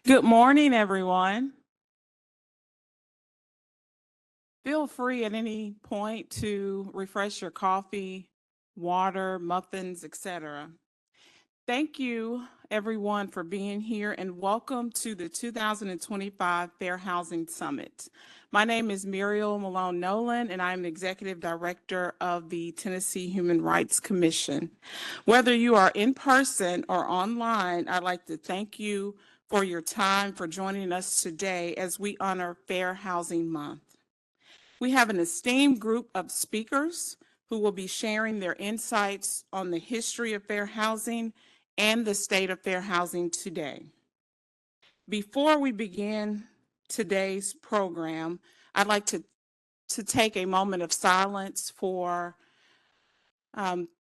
Good morning, everyone. Feel free at any point to refresh your coffee, water, muffins, etc. Thank you, everyone, for being here and welcome to the 2025 Fair Housing Summit. My name is Muriel Malone Nolan, and I'm the Executive Director of the Tennessee Human Rights Commission. Whether you are in person or online, I'd like to thank you for your time for joining us today as we honor Fair Housing Month. We have an esteemed group of speakers who will be sharing their insights on the history of fair housing and the state of fair housing today. Before we begin today's program, I'd like to take a moment of silence for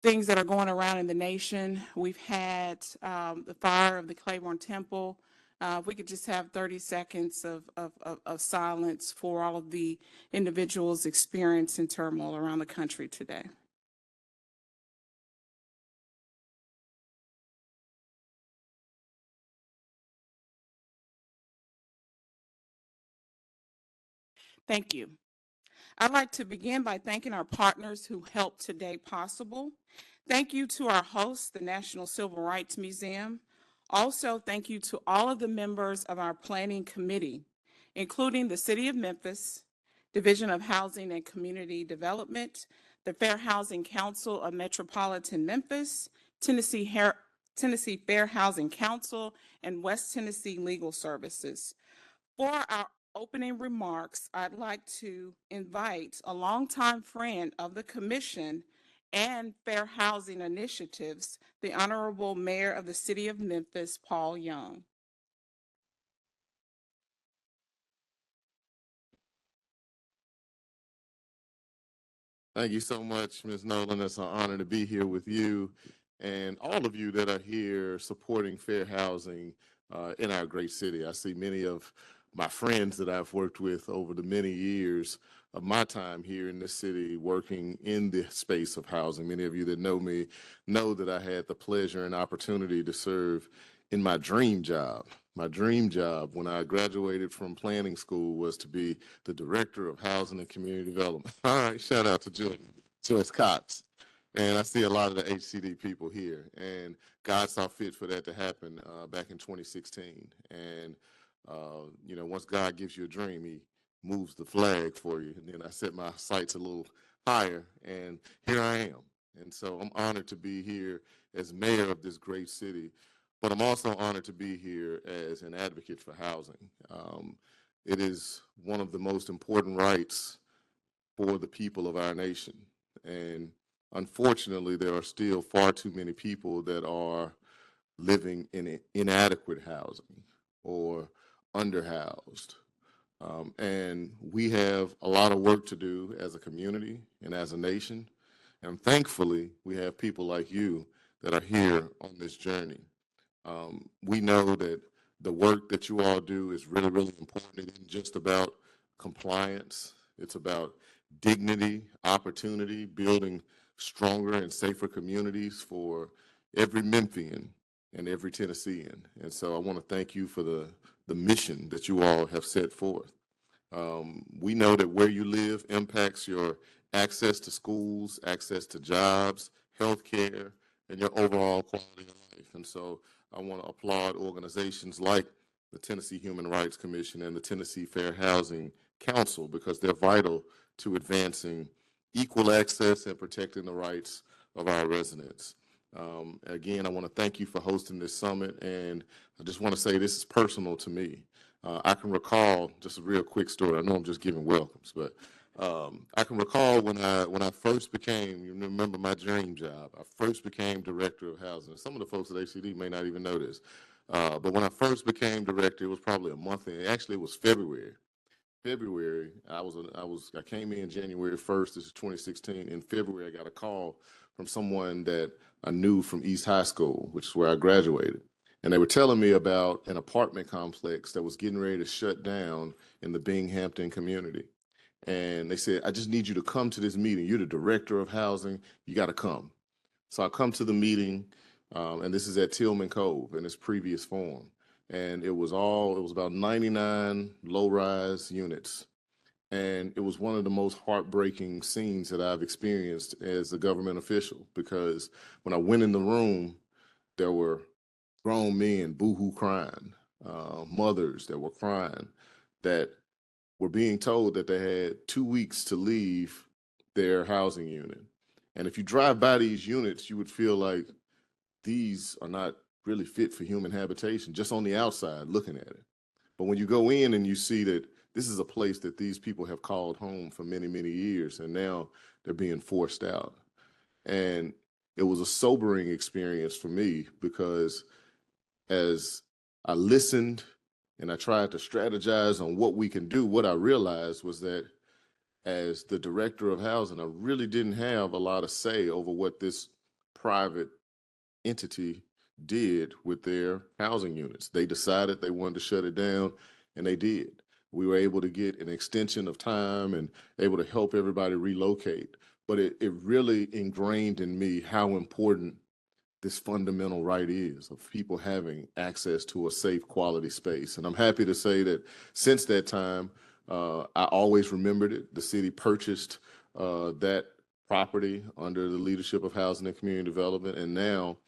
things that are going around in the nation. We've had the fire of the Claiborne Temple. If we could just have 30 seconds of silence for all of the individuals experiencing turmoil around the country today. Thank you. I'd like to begin by thanking our partners who helped today possible. Thank you to our host, the National Civil Rights Museum. Also, thank you to all of the members of our planning committee, including the City of Memphis, Division of Housing and Community Development, the Fair Housing Council of Metropolitan Memphis, Tennessee Fair Housing Council, and West Tennessee Legal Services. For our opening remarks, I'd like to invite a longtime friend of the Commission and Fair Housing Initiatives, the Honorable Mayor of the City of Memphis, Paul Young. Thank you so much, Ms. Nolan. It's an honor to be here with you and all of you that are here supporting fair housing in our great city. I see many of my friends that I've worked with over the many years of my time here in this city working in the space of housing. Many of you that know me know that I had the pleasure and opportunity to serve in my dream job. My dream job when I graduated from planning school was to be the director of housing and community development. All right, shout out to Joyce Cox. And I see a lot of the HCD people here. And God saw fit for that to happen back in 2016. And, once God gives you a dream, he moves the flag for you. And then I set my sights a little higher, and here I am. And so I'm honored to be here as mayor of this great city, but I'm also honored to be here as an advocate for housing. It is one of the most important rights for the people of our nation. And unfortunately, there are still far too many people that are living in inadequate housing or underhoused. And we have a lot of work to do as a community and as a nation. And thankfully, we have people like you that are here on this journey. We know that the work that you all do is really, really important. It isn't just about compliance. It's about dignity, opportunity, building stronger and safer communities for every Memphian and every Tennessean. And so I want to thank you for the mission that you all have set forth. We know that where you live impacts your access to schools, access to jobs, health care, and your overall quality of life. And so I want to applaud organizations like the Tennessee Human Rights Commission and the Tennessee Fair Housing Council because they're vital to advancing equal access and protecting the rights of our residents. Again, I want to thank you for hosting this summit, and I just want to say this is personal to me. I can recall just a real quick story. I know I'm just giving welcomes, but I can recall when I first became, you remember my dream job, I first became director of housing. Some of the folks at HCD may not even know this, but when I first became director, it was probably a month in. Actually, it was February. I came in January 1st. This is 2016. In February, I got a call from someone that I knew from East High School, which is where I graduated. And they were telling me about an apartment complex that was getting ready to shut down in the Binghamton community. And they said, I just need you to come to this meeting. You're the director of housing. You got to come. So I come to the meeting, and this is at Tillman Cove in its previous form. And it was about 99 low-rise units. And it was one of the most heartbreaking scenes that I've experienced as a government official, because when I went in the room, there were grown men boohoo crying, mothers that were crying, that were being told that they had 2 weeks to leave their housing unit. And if you drive by these units, you would feel like these are not really fit for human habitation, just on the outside looking at it. But when you go in and you see that this is a place that these people have called home for many, many years, and now they're being forced out. And it was a sobering experience for me, because as I listened and I tried to strategize on what we can do, what I realized was that as the director of housing, I really didn't have a lot of say over what this private entity did with their housing units. They decided they wanted to shut it down, and they did. We were able to get an extension of time and able to help everybody relocate. But it really ingrained in me how important this fundamental right is, of people having access to a safe, quality space. And I'm happy to say that since that time, I always remembered it. The city purchased that property under the leadership of Housing and Community Development, and now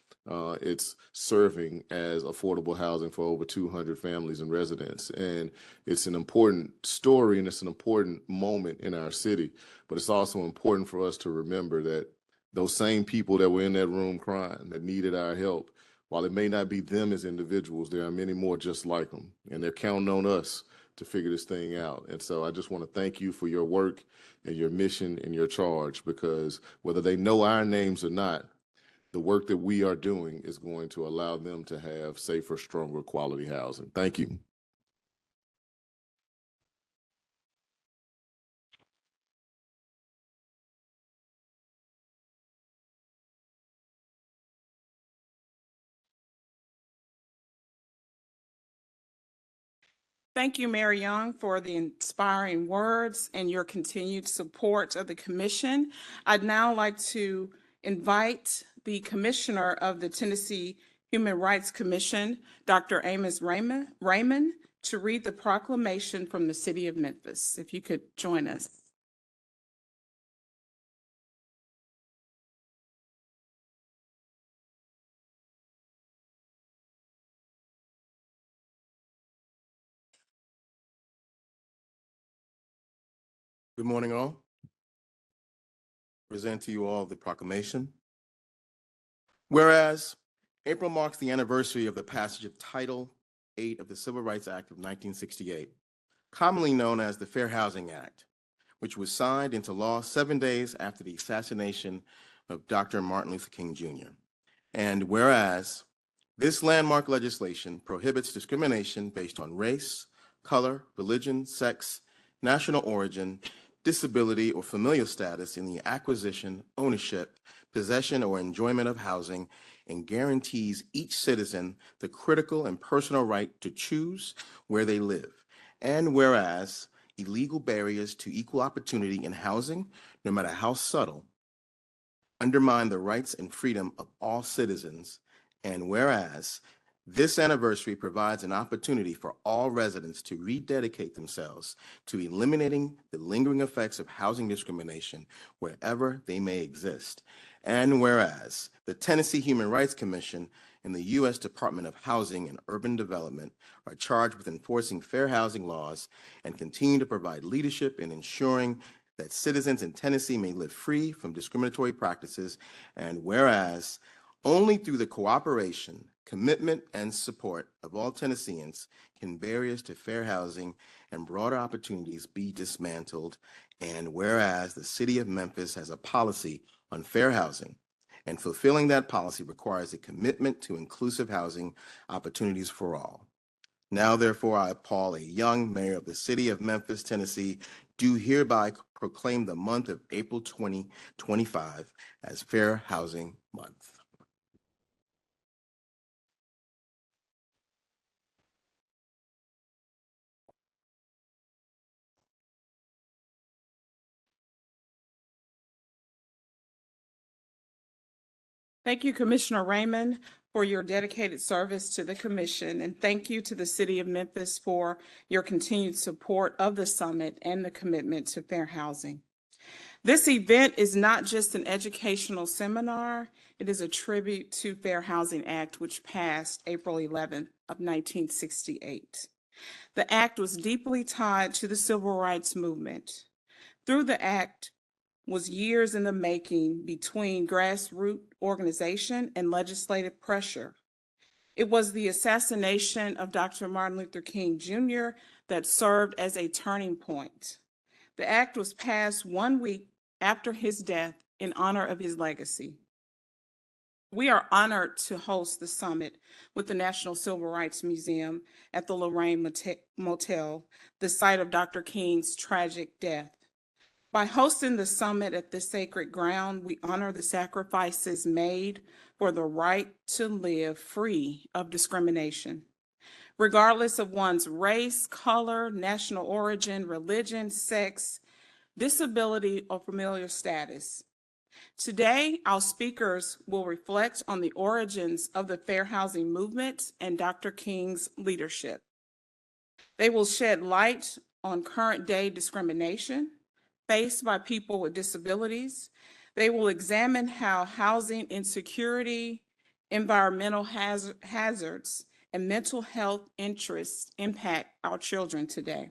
it's serving as affordable housing for over 200 families and residents. And it's an important story, and it's an important moment in our city. But it's also important for us to remember that those same people that were in that room crying, that needed our help, while it may not be them as individuals, there are many more just like them, and they're counting on us to figure this thing out. And so I just want to thank you for your work and your mission and your charge, because whether they know our names or not, the work that we are doing is going to allow them to have safer, stronger, quality housing. Thank you. Thank you, Mayor Young, for the inspiring words and your continued support of the commission. I'd now like to invite the Commissioner of the Tennessee Human Rights Commission, Dr. Amos Raymond, to read the proclamation from the City of Memphis. If you could join us. Good morning, all. Present to you all the proclamation. Whereas April marks the anniversary of the passage of Title VIII of the Civil Rights Act of 1968, commonly known as the Fair Housing Act, which was signed into law 7 days after the assassination of Dr. Martin Luther King Jr. And whereas this landmark legislation prohibits discrimination based on race, color, religion, sex, national origin, disability, or familial status in the acquisition, ownership, possession, or enjoyment of housing, and guarantees each citizen the critical and personal right to choose where they live. And whereas illegal barriers to equal opportunity in housing, no matter how subtle, undermine the rights and freedom of all citizens. And whereas this anniversary provides an opportunity for all residents to rededicate themselves to eliminating the lingering effects of housing discrimination wherever they may exist. And whereas the Tennessee Human Rights Commission and the U.S. Department of Housing and Urban Development are charged with enforcing fair housing laws and continue to provide leadership in ensuring that citizens in Tennessee may live free from discriminatory practices. And whereas only through the cooperation, commitment, and support of all Tennesseans can barriers to fair housing and broader opportunities be dismantled. And whereas the city of Memphis has a policy on fair housing, and fulfilling that policy requires a commitment to inclusive housing opportunities for all. Now, therefore, I, Paul, a young mayor of the city of Memphis, Tennessee, do hereby proclaim the month of April 2025 as Fair Housing Month. Thank you, Commissioner Raymond. for your dedicated service to the commission, and thank you to the City of Memphis for your continued support of the summit and the commitment to fair housing. This event is not just an educational seminar, it is a tribute to Fair Housing Act, which passed April 11th of 1968. The act was deeply tied to the civil rights movement. Through the act was years in the making between grassroots organization and legislative pressure. It was the assassination of Dr. Martin Luther King Jr. that served as a turning point. The act was passed 1 week after his death in honor of his legacy. We are honored to host the summit with the National Civil Rights Museum at the Lorraine Motel, the site of Dr. King's tragic death. By hosting the summit at this sacred ground, we honor the sacrifices made for the right to live free of discrimination, regardless of one's race, color, national origin, religion, sex, disability, or familial status. Today, our speakers will reflect on the origins of the fair housing movement and Dr. King's leadership. They will shed light on current day discrimination faced by people with disabilities. They will examine how housing insecurity, environmental hazards, and mental health interests impact our children today.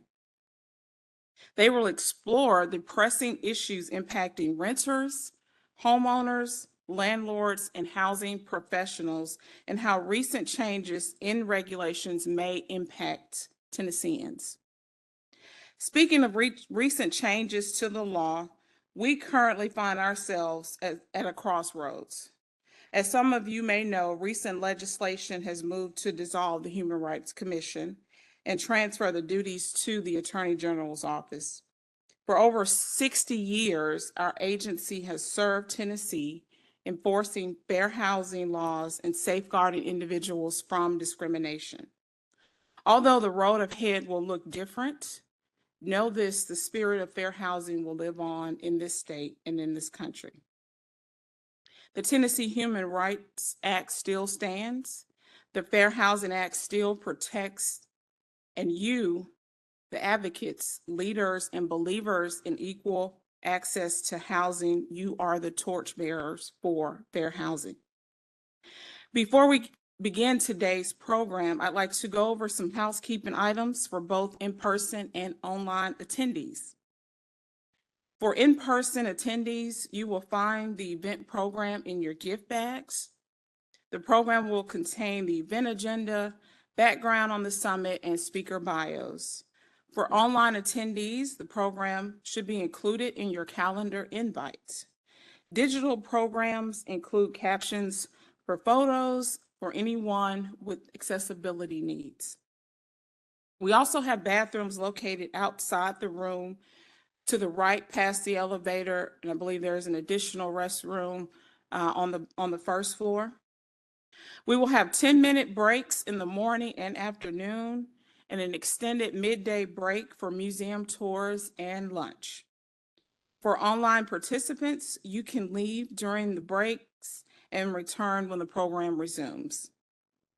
They will explore the pressing issues impacting renters, homeowners, landlords, and housing professionals, and how recent changes in regulations may impact Tennesseans. Speaking of recent changes to the law, we currently find ourselves at a crossroads. As some of you may know, recent legislation has moved to dissolve the Human Rights Commission and transfer the duties to the Attorney General's office. For over 60 years, our agency has served Tennessee, enforcing fair housing laws and safeguarding individuals from discrimination. Although the road ahead will look different, know this: the spirit of fair housing will live on in this state and in this country. The Tennessee Human Rights Act still stands. The Fair Housing Act still protects, and you, the advocates, leaders, and believers in equal access to housing, you are the torchbearers for fair housing. Before we begin today's program, I'd like to go over some housekeeping items for both in-person and online attendees. For in-person attendees, you will find the event program in your gift bags. The program will contain the event agenda, background on the summit, and speaker bios. For online attendees, the program should be included in your calendar invites. Digital programs include captions for photos for anyone with accessibility needs. We also have bathrooms located outside the room to the right past the elevator, and I believe there's an additional restroom on the first floor. We will have 10-minute breaks in the morning and afternoon, and an extended midday break for museum tours and lunch. For online participants, you can leave during the breaks and return when the program resumes.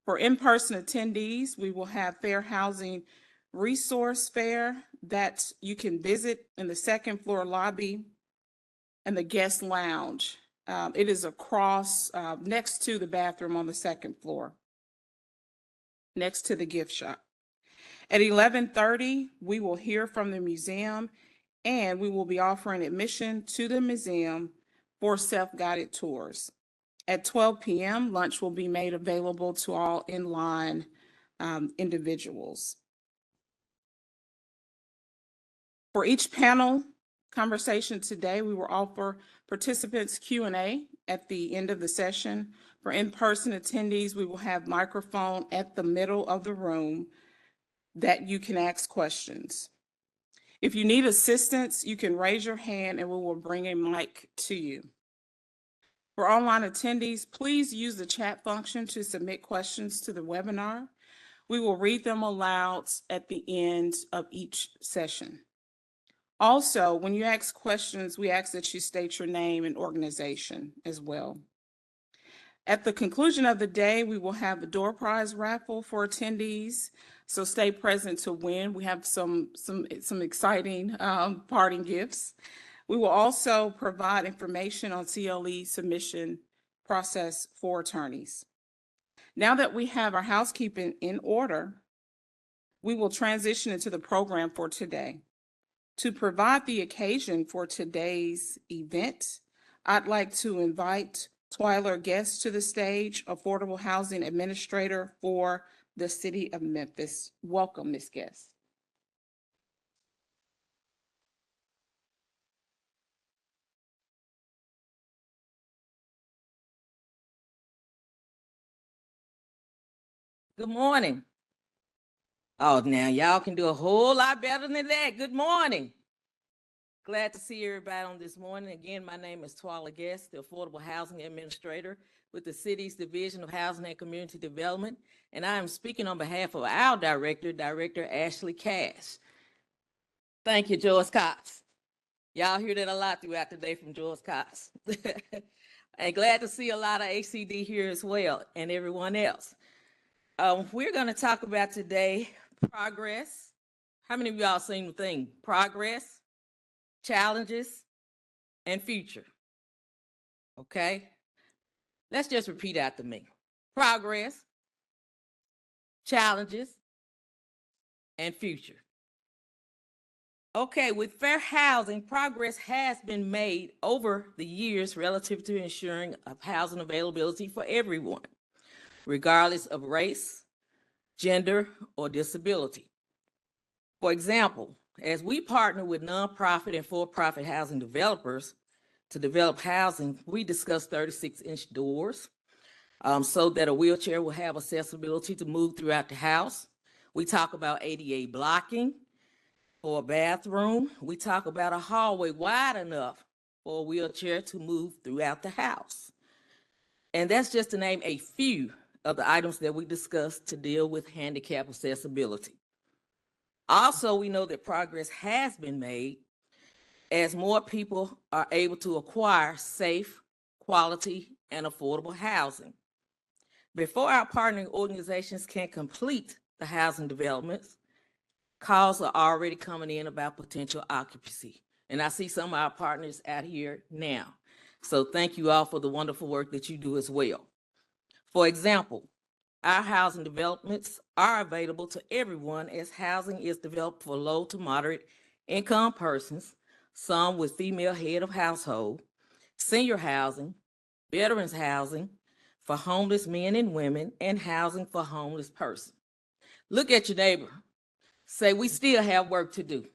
For in-person attendees, we will have Fair Housing Resource Fair that you can visit in the second floor lobby and the guest lounge. It is across, next to the bathroom on the second floor, next to the gift shop. At 11:30, we will hear from the museum, and we will be offering admission to the museum for self-guided tours. At 12 p.m., lunch will be made available to all in-line individuals. For each panel conversation today, we will offer participants Q&A at the end of the session. For in-person attendees, we will have microphone at the middle of the room that you can ask questions. If you need assistance, you can raise your hand and we will bring a mic to you. For online attendees, please use the chat function to submit questions to the webinar. We will read them aloud at the end of each session. Also, when you ask questions, we ask that you state your name and organization as well. At the conclusion of the day, we will have the door prize raffle for attendees. So stay present to win. We have some exciting parting gifts. We will also provide information on CLE submission process for attorneys. Now that we have our housekeeping in order, we will transition into the program for today. To provide the occasion for today's event, I'd like to invite Twyler Guest to the stage, Affordable Housing Administrator for the City of Memphis. Welcome, Ms. Guest. Good morning. Oh, now y'all can do a whole lot better than that. Good morning. Glad to see everybody on this morning. Again, my name is Twyla Guest, the Affordable Housing Administrator with the city's Division of Housing and Community Development, and I am speaking on behalf of our director, Director Ashley Cash. Thank you, Joyce Cox. Y'all hear that a lot throughout the day from Joyce Cox. And glad to see a lot of HCD here as well, and everyone else. We're going to talk about today progress. How many of y'all seen the thing? Progress, challenges, and future. Okay? Let's just repeat after me. Progress, challenges, and future. Okay, with fair housing, progress has been made over the years relative to ensuring of housing availability for everyone, regardless of race, gender, or disability. For example, as we partner with nonprofit and for-profit housing developers to develop housing, we discuss 36-inch doors so that a wheelchair will have accessibility to move throughout the house. We talk about ADA blocking for a bathroom. We talk about a hallway wide enough for a wheelchair to move throughout the house. And that's just to name a few of the items that we discussed to deal with handicap accessibility. Also, we know that progress has been made as more people are able to acquire safe, quality, and affordable housing. Before our partnering organizations can complete the housing developments, calls are already coming in about potential occupancy. And I see some of our partners out here now. So thank you all for the wonderful work that you do as well. For example, our housing developments are available to everyone as housing is developed for low to moderate income persons, some with female head of household, senior housing, veterans housing, for homeless men and women, and housing for homeless persons. Look at your neighbor. Say, we still have work to do.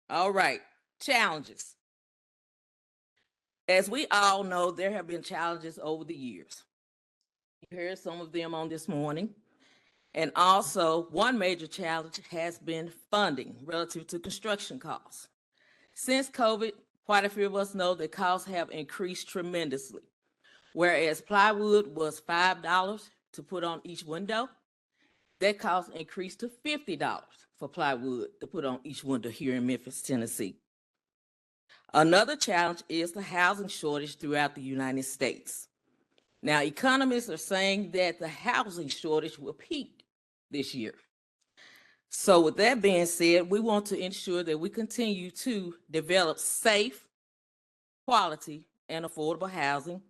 All right, challenges. As we all know, there have been challenges over the years. You heard some of them on this morning. And also, one major challenge has been funding relative to construction costs. Since COVID, quite a few of us know that costs have increased tremendously. Whereas plywood was $5 to put on each window, that cost increased to $50 for plywood to put on each window here in Memphis, Tennessee. Another challenge is the housing shortage throughout the United States. Now, economists are saying that the housing shortage will peak this year. So with that being said, we want to ensure that we continue to develop safe, quality, and affordable housing.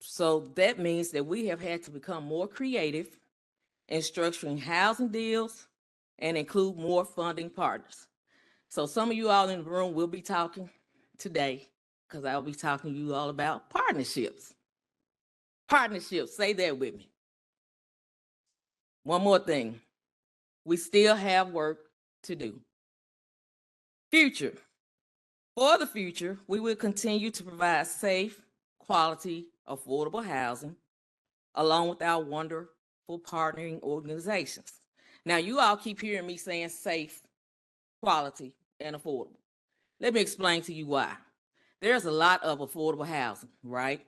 So that means that we have had to become more creative in structuring housing deals and include more funding partners. So some of you all in the room will be talking today because I'll be talking to you all about partnerships. Partnerships, say that with me. One more thing, we still have work to do. Future. For the future, we will continue to provide safe, quality, affordable housing along with our wonderful partnering organizations. Now, you all keep hearing me saying safe, quality, and affordable. Let me explain to you why. There's a lot of affordable housing, right?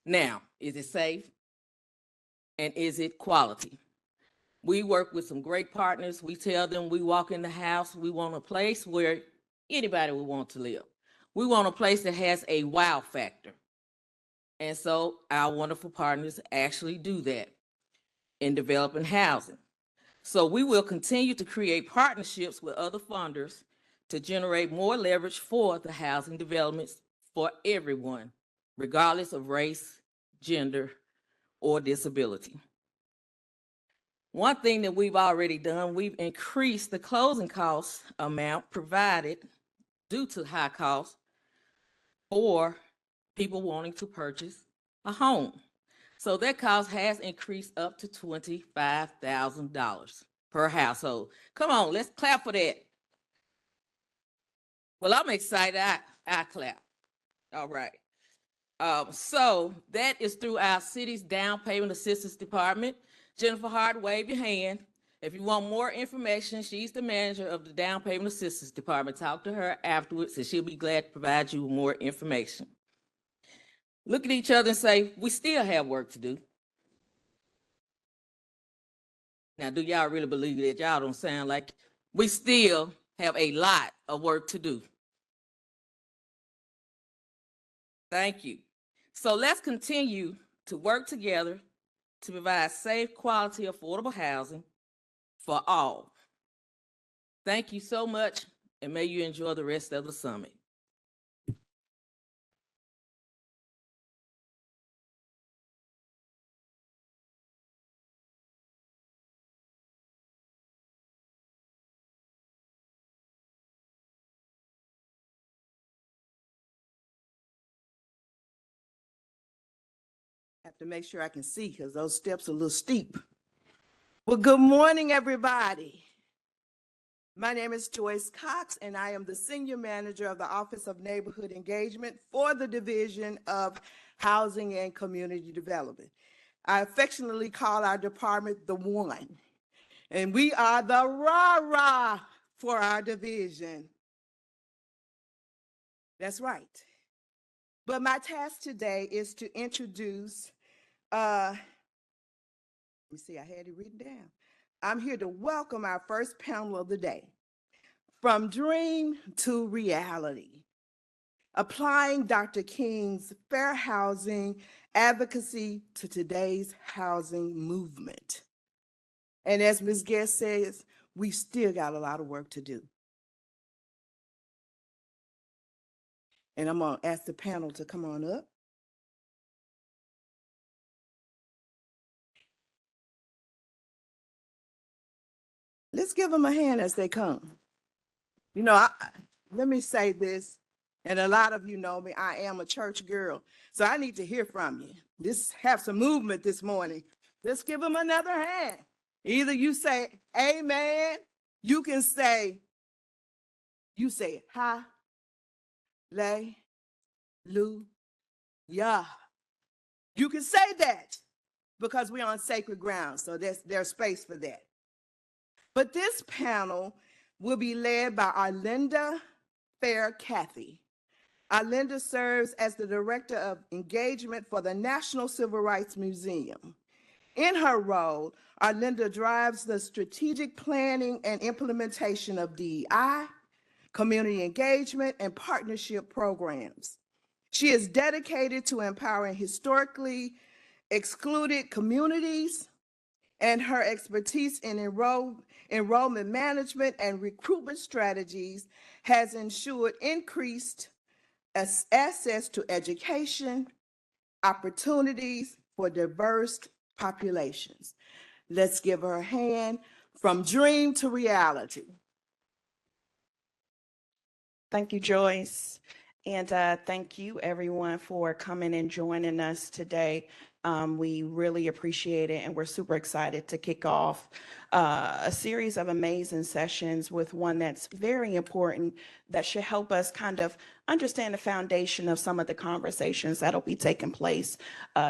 Now, is it safe? And is it quality? We work with some great partners. We tell them we walk in the house, we want a place where anybody would want to live. We want a place that has a wow factor. And so our wonderful partners actually do that in developing housing. So we will continue to create partnerships with other funders to generate more leverage for the housing developments for everyone, regardless of race, gender, or disability. One thing that we've already done, we've increased the closing cost amount provided due to high costs for people wanting to purchase a home. So that cost has increased up to $25,000 per household. Come on, let's clap for that. Well, I'm excited. I clap. All right. So that is through our city's down payment assistance department. Jennifer Hart, wave your hand. If you want more information, she's the manager of the down payment assistance department. Talk to her afterwards and she'll be glad to provide you with more information. Look at each other and say, we still have work to do. Now, do y'all really believe that? Y'all don't sound like we still have a lot of work to do. Thank you. So let's continue to work together to provide safe, quality, affordable housing for all. Thank you so much, and may you enjoy the rest of the summit. Have to make sure I can see because those steps are a little steep. Well, good morning, everybody. My name is Joyce Cox, and I am the Senior Manager of the Office of Neighborhood Engagement for the Division of Housing and Community Development. I affectionately call our department the One, and we are the rah-rah for our division. That's right. But my task today is to introduce, let me see, I had it written down. I'm here to welcome our first panel of the day, From Dream to Reality, applying Dr. King's fair housing advocacy to today's housing movement. And as Ms. Guest says, we still got a lot of work to do. And I'm gonna ask the panel to come on up. Let's give them a hand as they come. You know, let me say this, and a lot of you know me, I am a church girl, so I need to hear from you. Let's have some movement this morning. Let's give them another hand. Either you say amen, you can say, hallelujah. You can say that because we're on sacred ground, so there's space for that. But this panel will be led by Arlinda Fair Cathy. Arlinda serves as the Director of Engagement for the National Civil Rights Museum. In her role, Arlinda drives the strategic planning and implementation of DEI, community engagement, and partnership programs. She is dedicated to empowering historically excluded communities, and her expertise in enrollment management and recruitment strategies has ensured increased access to education, opportunities for diverse populations. Let's give her a hand. From dream to reality. Thank you, Joyce. And thank you, everyone, for coming and joining us today. We really appreciate it, and we're super excited to kick off a series of amazing sessions with one that's very important that should help us kind of understand the foundation of some of the conversations that'll be taking place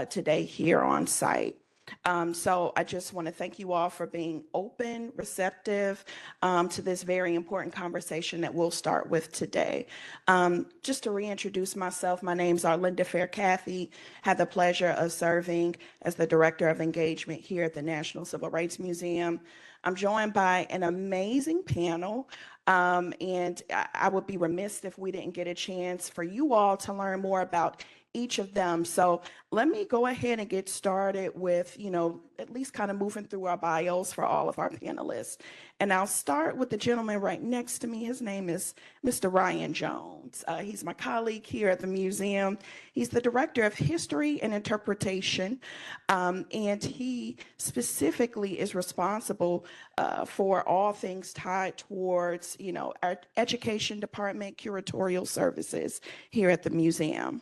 today here on site. So I just want to thank you all for being open, receptive to this very important conversation that we'll start with today. Just to reintroduce myself, my name's Arlinda Fair Cathy. Had the pleasure of serving as the Director of Engagement here at the National Civil Rights Museum. I'm joined by an amazing panel And I would be remiss if we didn't get a chance for you all to learn more about each of them. So let me go ahead and get started with, at least kind of moving through our bios for all of our panelists. And I'll start with the gentleman right next to me. His name is Mr. Ryan Jones. He's my colleague here at the museum. He's the Director of History and Interpretation, and he specifically is responsible for all things tied towards, our education department, curatorial services here at the museum.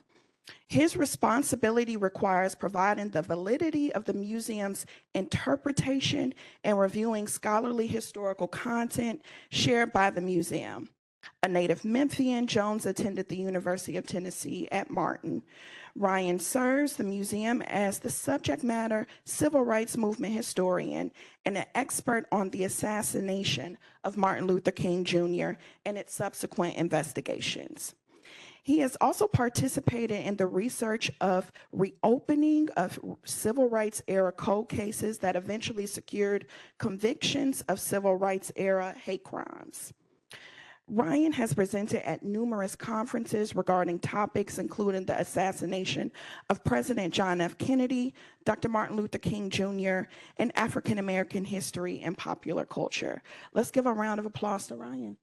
His responsibility requires providing the validity of the museum's interpretation and reviewing scholarly historical content shared by the museum. A native Memphian, Jones attended the University of Tennessee at Martin. Ryan serves the museum as the subject matter civil rights movement historian and an expert on the assassination of Martin Luther King Jr. and its subsequent investigations. He has also participated in the research of reopening of civil rights era cold cases that eventually secured convictions of civil rights era hate crimes. Ryan has presented at numerous conferences regarding topics including the assassination of President John F. Kennedy, Dr. Martin Luther King Jr., and African American history and popular culture. Let's give a round of applause to Ryan.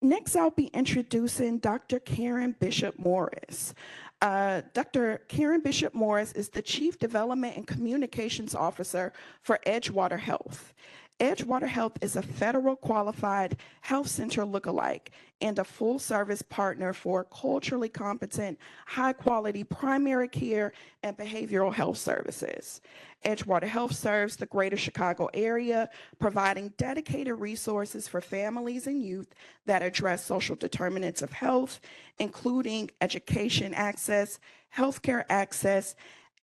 Next, I'll be introducing Dr. Karen Bishop Morris. Dr. Karen Bishop Morris is the Chief Development and Communications Officer for Edgewater Health. Edgewater Health is a federal qualified health center lookalike and a full-service partner for culturally competent, high-quality primary care and behavioral health services. Edgewater Health serves the greater Chicago area, providing dedicated resources for families and youth that address social determinants of health, including education access, healthcare access,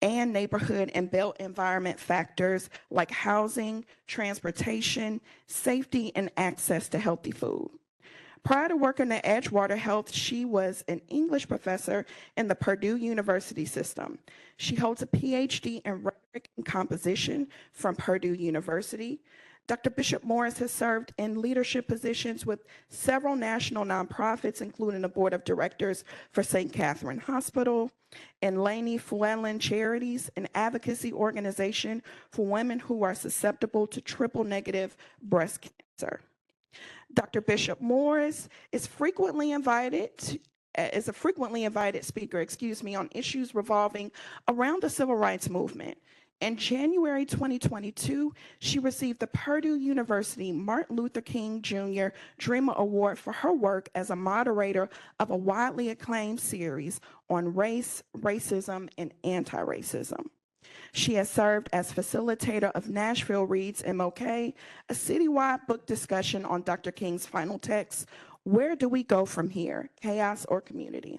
and neighborhood and built environment factors like housing, transportation, safety, and access to healthy food. Prior to working at Edgewater Health, she was an English professor in the Purdue University system. She holds a PhD in rhetoric and composition from Purdue University. Dr. Bishop Morris has served in leadership positions with several national nonprofits, including the board of directors for St. Catherine Hospital and Laney Flellen Charities, an advocacy organization for women who are susceptible to triple-negative breast cancer. Dr. Bishop Morris is a frequently invited speaker, on issues revolving around the civil rights movement. In January 2022, she received the Purdue University Martin Luther King Jr. Dreamer Award for her work as a moderator of a widely acclaimed series on race, racism, and anti-racism. She has served as facilitator of Nashville Reads MLK, a citywide book discussion on Dr. King's final text, Where Do We Go From Here, Chaos or Community?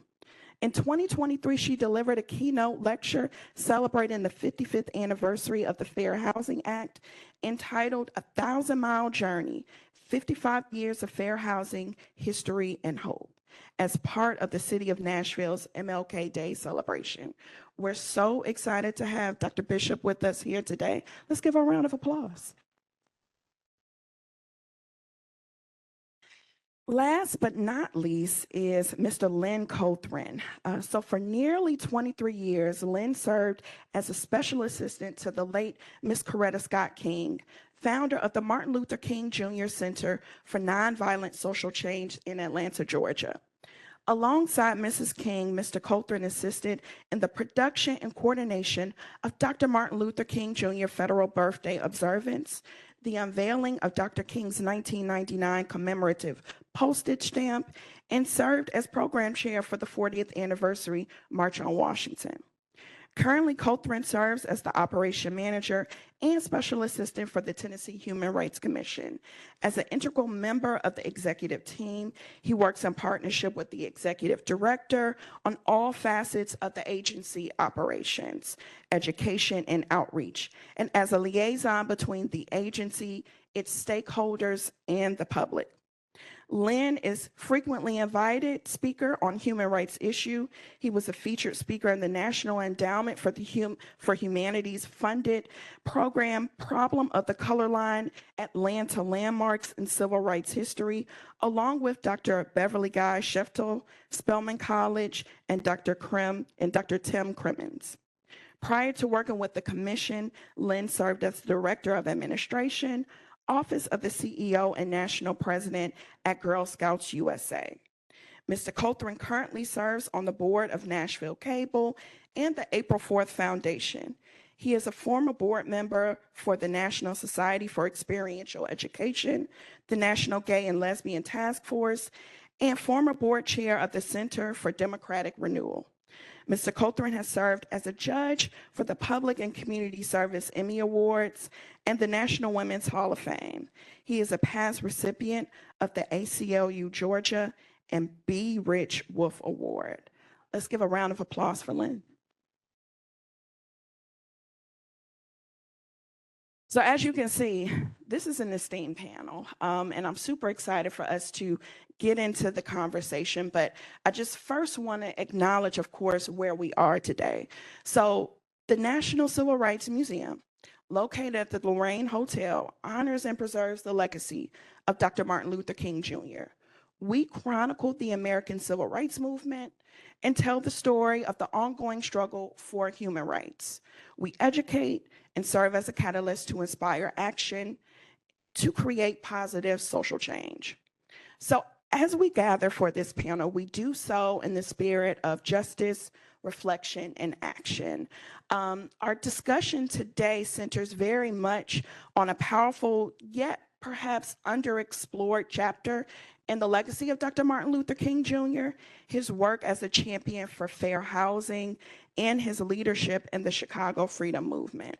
In 2023, she delivered a keynote lecture celebrating the 55th anniversary of the Fair Housing Act entitled 1,000-Mile Journey, 55 Years of Fair Housing, History, and Hope, as part of the City of Nashville's MLK Day celebration. We're so excited to have Dr. Bishop with us here today. Let's give her a round of applause. Last but not least is Mr. Lynn Cothran. So for nearly 23 years, Lynn served as a special assistant to the late Miss Coretta Scott King, founder of the Martin Luther King Jr. Center for Nonviolent Social Change in Atlanta, Georgia. Alongside Mrs. King, Mr. Cothran assisted in the production and coordination of Dr. Martin Luther King Jr. Federal Birthday Observance, the unveiling of Dr. King's 1999 commemorative postage stamp, and served as program chair for the 40th anniversary March on Washington. Currently, Cothran serves as the operation manager and special assistant for the Tennessee Human Rights Commission. As an integral member of the executive team, he works in partnership with the executive director on all facets of the agency operations, education, and outreach, and as a liaison between the agency, its stakeholders, and the public. Lynn is frequently invited speaker on human rights issue. He was a featured speaker in the National Endowment for Humanities funded program Problem of the Color Line: Atlanta Landmarks in Civil Rights History, along with Dr. Beverly Guy Sheftel, Spelman College, and Dr. Tim Crimmins. Prior to working with the commission, Lynn served as the Director of Administration, Office of the CEO, and National President at Girl Scouts USA. Mr. Cothran currently serves on the board of Nashville Cable and the April 4th Foundation. He is a former board member for the National Society for Experiential Education, the National Gay and Lesbian Task Force, and former board chair of the Center for Democratic Renewal. Mr. Cothran has served as a judge for the Public and Community Service Emmy Awards and the National Women's Hall of Fame. He is a past recipient of the ACLU Georgia and B. Rich Wolf Award. Let's give a round of applause for Lynn. So as you can see, this is an esteemed panel, and I'm super excited for us to get into the conversation, but I just first want to acknowledge, of course, where we are today. So the National Civil Rights Museum, located at the Lorraine Hotel, honors and preserves the legacy of Dr. Martin Luther King Jr. We chronicled the American Civil Rights Movement and tell the story of the ongoing struggle for human rights. We educate and serve as a catalyst to inspire action to create positive social change. So as we gather for this panel, we do so in the spirit of justice, reflection, and action. Our discussion today centers very much on a powerful yet perhaps underexplored chapter in the legacy of Dr. Martin Luther King Jr., his work as a champion for fair housing, and his leadership in the Chicago Freedom Movement.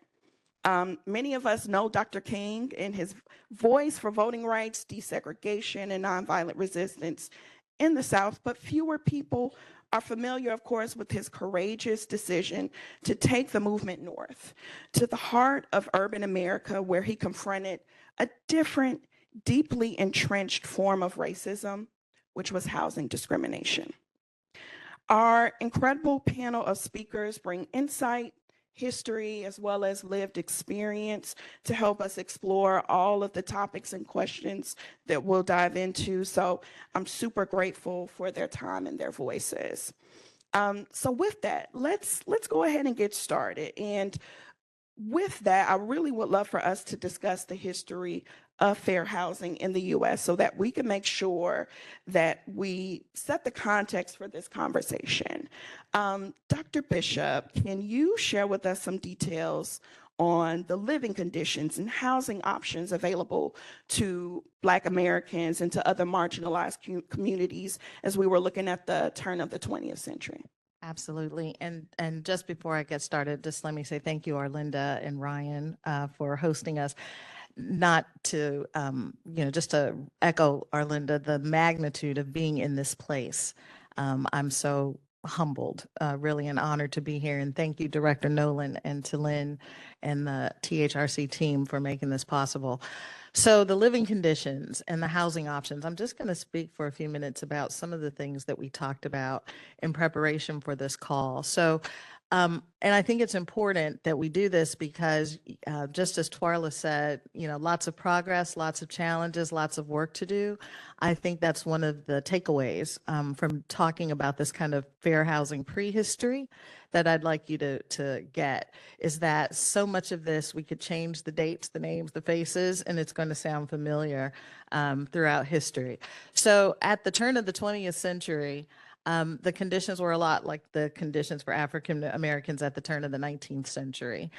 Many of us know Dr. King and his voice for voting rights, desegregation, and nonviolent resistance in the South, but fewer people are familiar, of course, with his courageous decision to take the movement north to the heart of urban America, where he confronted a different, deeply entrenched form of racism, which was housing discrimination. Our incredible panel of speakers bring insight, history, as well as lived experience to help us explore all of the topics and questions that we'll dive into. So I'm super grateful for their time and their voices. So with that, let's go ahead and get started. And with that, I really would love for us to discuss the history of fair housing in the U.S. so that we can make sure that we set the context for this conversation. Dr. Bishop, can you share with us some details on the living conditions and housing options available to Black Americans and to other marginalized communities as we were looking at the turn of the 20th century? Absolutely. And just before I get started, just let me say thank you, Arlinda and Ryan, for hosting us. Not to, just to echo Arlinda, the magnitude of being in this place. I'm so humbled, really an honor to be here. And thank you, Director Nolan, and to Lynn and the THRC team for making this possible. So the living conditions and the housing options, I'm just going to speak for a few minutes about some of the things that we talked about in preparation for this call. So, and I think it's important that we do this because just as Twyla said, lots of progress, lots of challenges, lots of work to do. I think that's one of the takeaways from talking about this kind of fair housing prehistory that I'd like you to get, is that so much of this, we could change the dates, the names, the faces, and it's going to sound familiar throughout history. So at the turn of the 20th century, the conditions were a lot like the conditions for African Americans at the turn of the 19th century.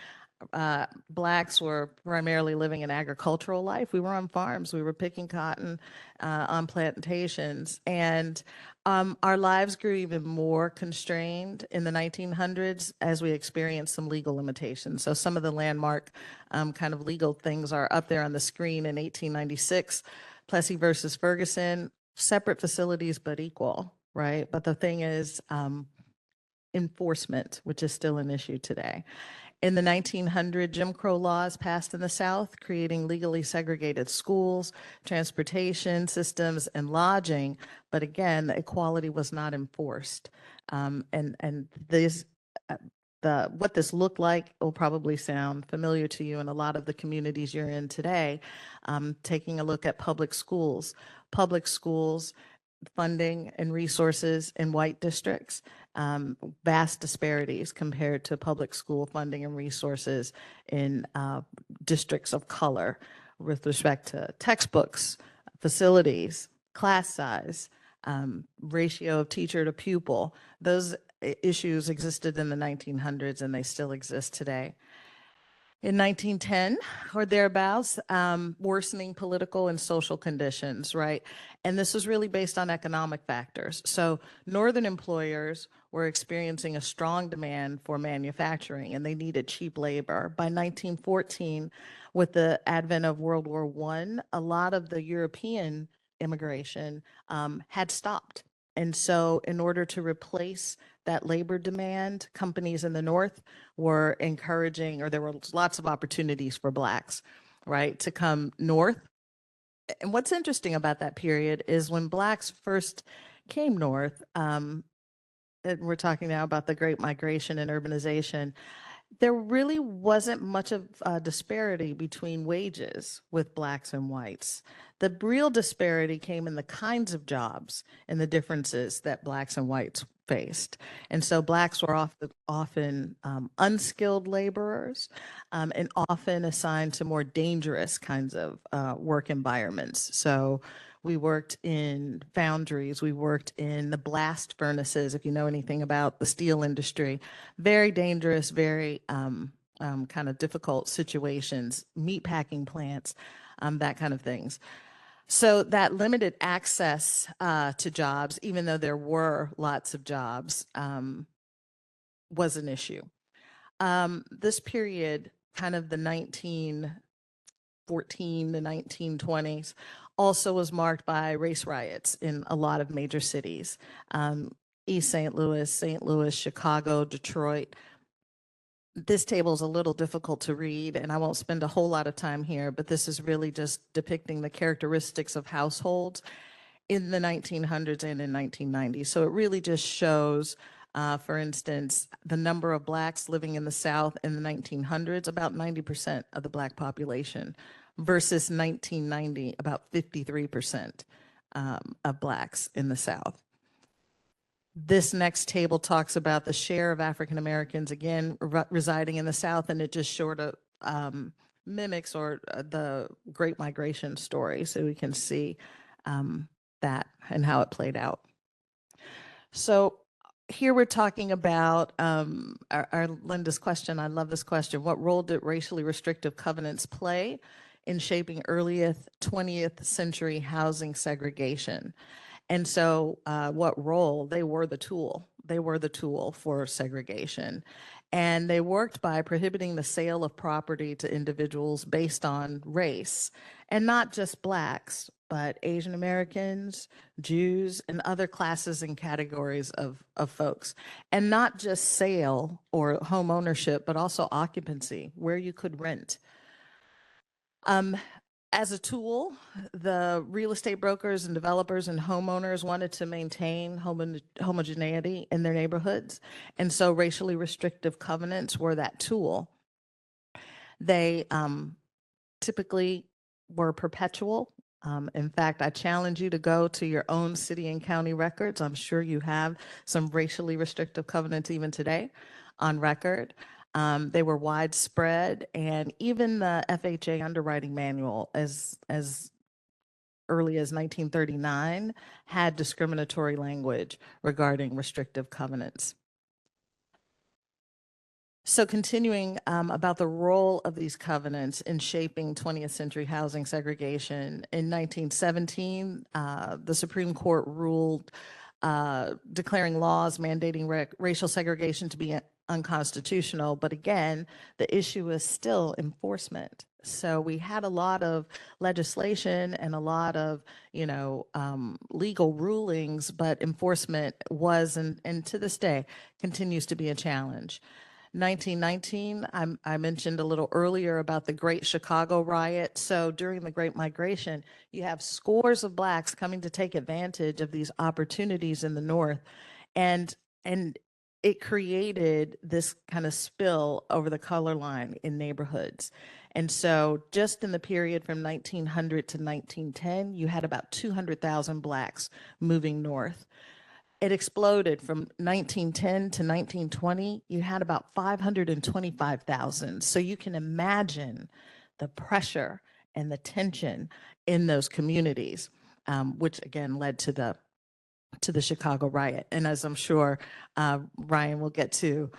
Blacks were primarily living an agricultural life. We were on farms. We were picking cotton on plantations. And our lives grew even more constrained in the 1900s as we experienced some legal limitations. So some of the landmark kind of legal things are up there on the screen. In 1896, Plessy versus Ferguson, separate facilities but equal. Right. But the thing is enforcement, which is still an issue today. In the 1900, Jim Crow laws passed in the South, creating legally segregated schools, transportation systems, and lodging. But again, the equality was not enforced. And this, what this looked like will probably sound familiar to you in a lot of the communities you're in today. Taking a look at public schools. Public schools funding and resources in white districts, vast disparities compared to public school funding and resources in districts of color with respect to textbooks, facilities, class size, ratio of teacher to pupil. Those issues existed in the 1900s and they still exist today. In 1910 or thereabouts, worsening political and social conditions, right? And this was really based on economic factors. So northern employers were experiencing a strong demand for manufacturing and they needed cheap labor. By 1914, with the advent of World War I, a lot of the European immigration had stopped. And so in order to replace that labor demand, companies in the North were encouraging, or there were lots of opportunities for Blacks, right, to come north. And what's interesting about that period is when Blacks first came north, and we're talking now about the Great Migration and urbanization, there really wasn't much of a disparity between wages with Blacks and whites. The real disparity came in the kinds of jobs and the differences that Blacks and whites faced. And so Blacks were often unskilled laborers and often assigned to more dangerous kinds of work environments. So we worked in foundries, we worked in the blast furnaces, if you know anything about the steel industry, very dangerous, very kind of difficult situations, meat packing plants, that kind of things. So that limited access to jobs, even though there were lots of jobs, was an issue. This period, kind of the 1914 to 1920s, also was marked by race riots in a lot of major cities. East St. Louis, Chicago, Detroit. This table is a little difficult to read, and I won't spend a whole lot of time here, but this is really just depicting the characteristics of households in the 1900s and in 1990s. So it really just shows, for instance, the number of Blacks living in the South in the 1900s, about 90% of the Black population, versus 1990, about 53% of Blacks in the South. This next table talks about the share of African Americans, again, residing in the South, and it just sort of mimics the Great Migration story, so we can see that and how it played out. So here we're talking about our Linda's question. I love this question. What role did racially restrictive covenants play in shaping earliest 20th century housing segregation? And so what role? They were the tool. They were the tool for segregation. And they worked by prohibiting the sale of property to individuals based on race, and not just Blacks, but Asian Americans, Jews, and other classes and categories of folks. And not just sale or home ownership, but also occupancy, where you could rent. As a tool, the real estate brokers and developers and homeowners wanted to maintain homogeneity in their neighborhoods. And so racially restrictive covenants were that tool. They typically were perpetual. In fact, I challenge you to go to your own city and county records. I'm sure you have some racially restrictive covenants even today on record. They were widespread, and even the FHA underwriting manual as early as 1939 had discriminatory language regarding restrictive covenants. So continuing about the role of these covenants in shaping 20th century housing segregation, in 1917, the Supreme Court ruled declaring laws mandating racial segregation to be unconstitutional. But again, the issue is still enforcement. So we had a lot of legislation and a lot of, legal rulings, but enforcement was, and to this day, continues to be a challenge. 1919, I mentioned a little earlier about the Great Chicago Riot. So during the Great Migration, you have scores of Blacks coming to take advantage of these opportunities in the North. And it created this kind of spill over the color line in neighborhoods. And so just in the period from 1900 to 1910, you had about 200,000 Blacks moving north. It exploded from 1910 to 1920. You had about 525,000. So you can imagine the pressure and the tension in those communities, which again led to the Chicago riot. And as I'm sure Ryan will get to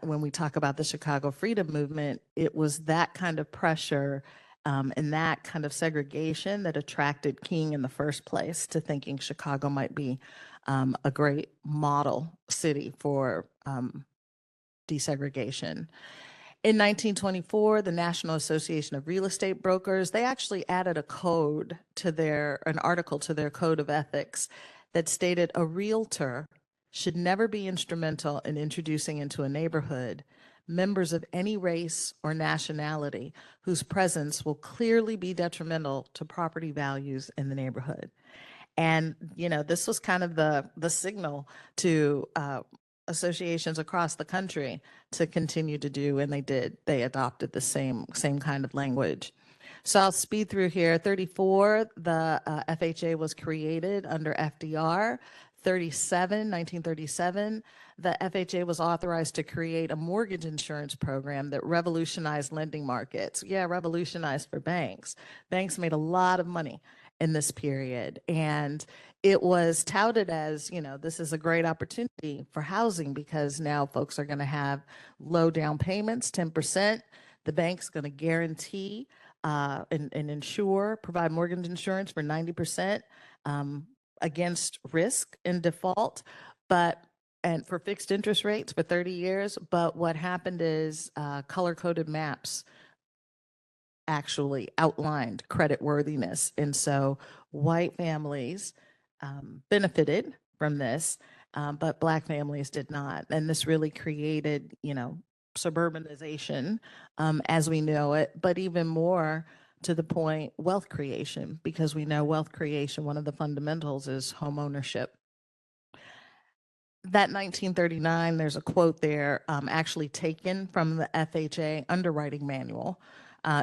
when we talk about the Chicago Freedom Movement, it was that kind of pressure and that kind of segregation that attracted King in the first place to thinking Chicago might be a great model city for desegregation. In 1924, the National Association of Real Estate Brokers, they actually added an article to their code of ethics that stated a realtor should never be instrumental in introducing into a neighborhood members of any race or nationality whose presence will clearly be detrimental to property values in the neighborhood. And, this was kind of the signal to associations across the country to continue to do, and they did. They adopted the same kind of language. So I'll speed through here. 34, the FHA was created under FDR. 1937, the FHA was authorized to create a mortgage insurance program that revolutionized lending markets. Yeah, revolutionized for banks. Banks made a lot of money in this period. And it was touted as, this is a great opportunity for housing because now folks are going to have low down payments, 10%. The bank's going to guarantee and provide mortgage insurance for 90% against risk and default, and for fixed interest rates for 30 years. But what happened is color-coded maps actually outlined credit worthiness. And so white families benefited from this, but Black families did not. And this really created, suburbanization as we know it, but even more to the point, wealth creation, because we know wealth creation, one of the fundamentals is home ownership. That 1939, there's a quote there actually taken from the FHA underwriting manual.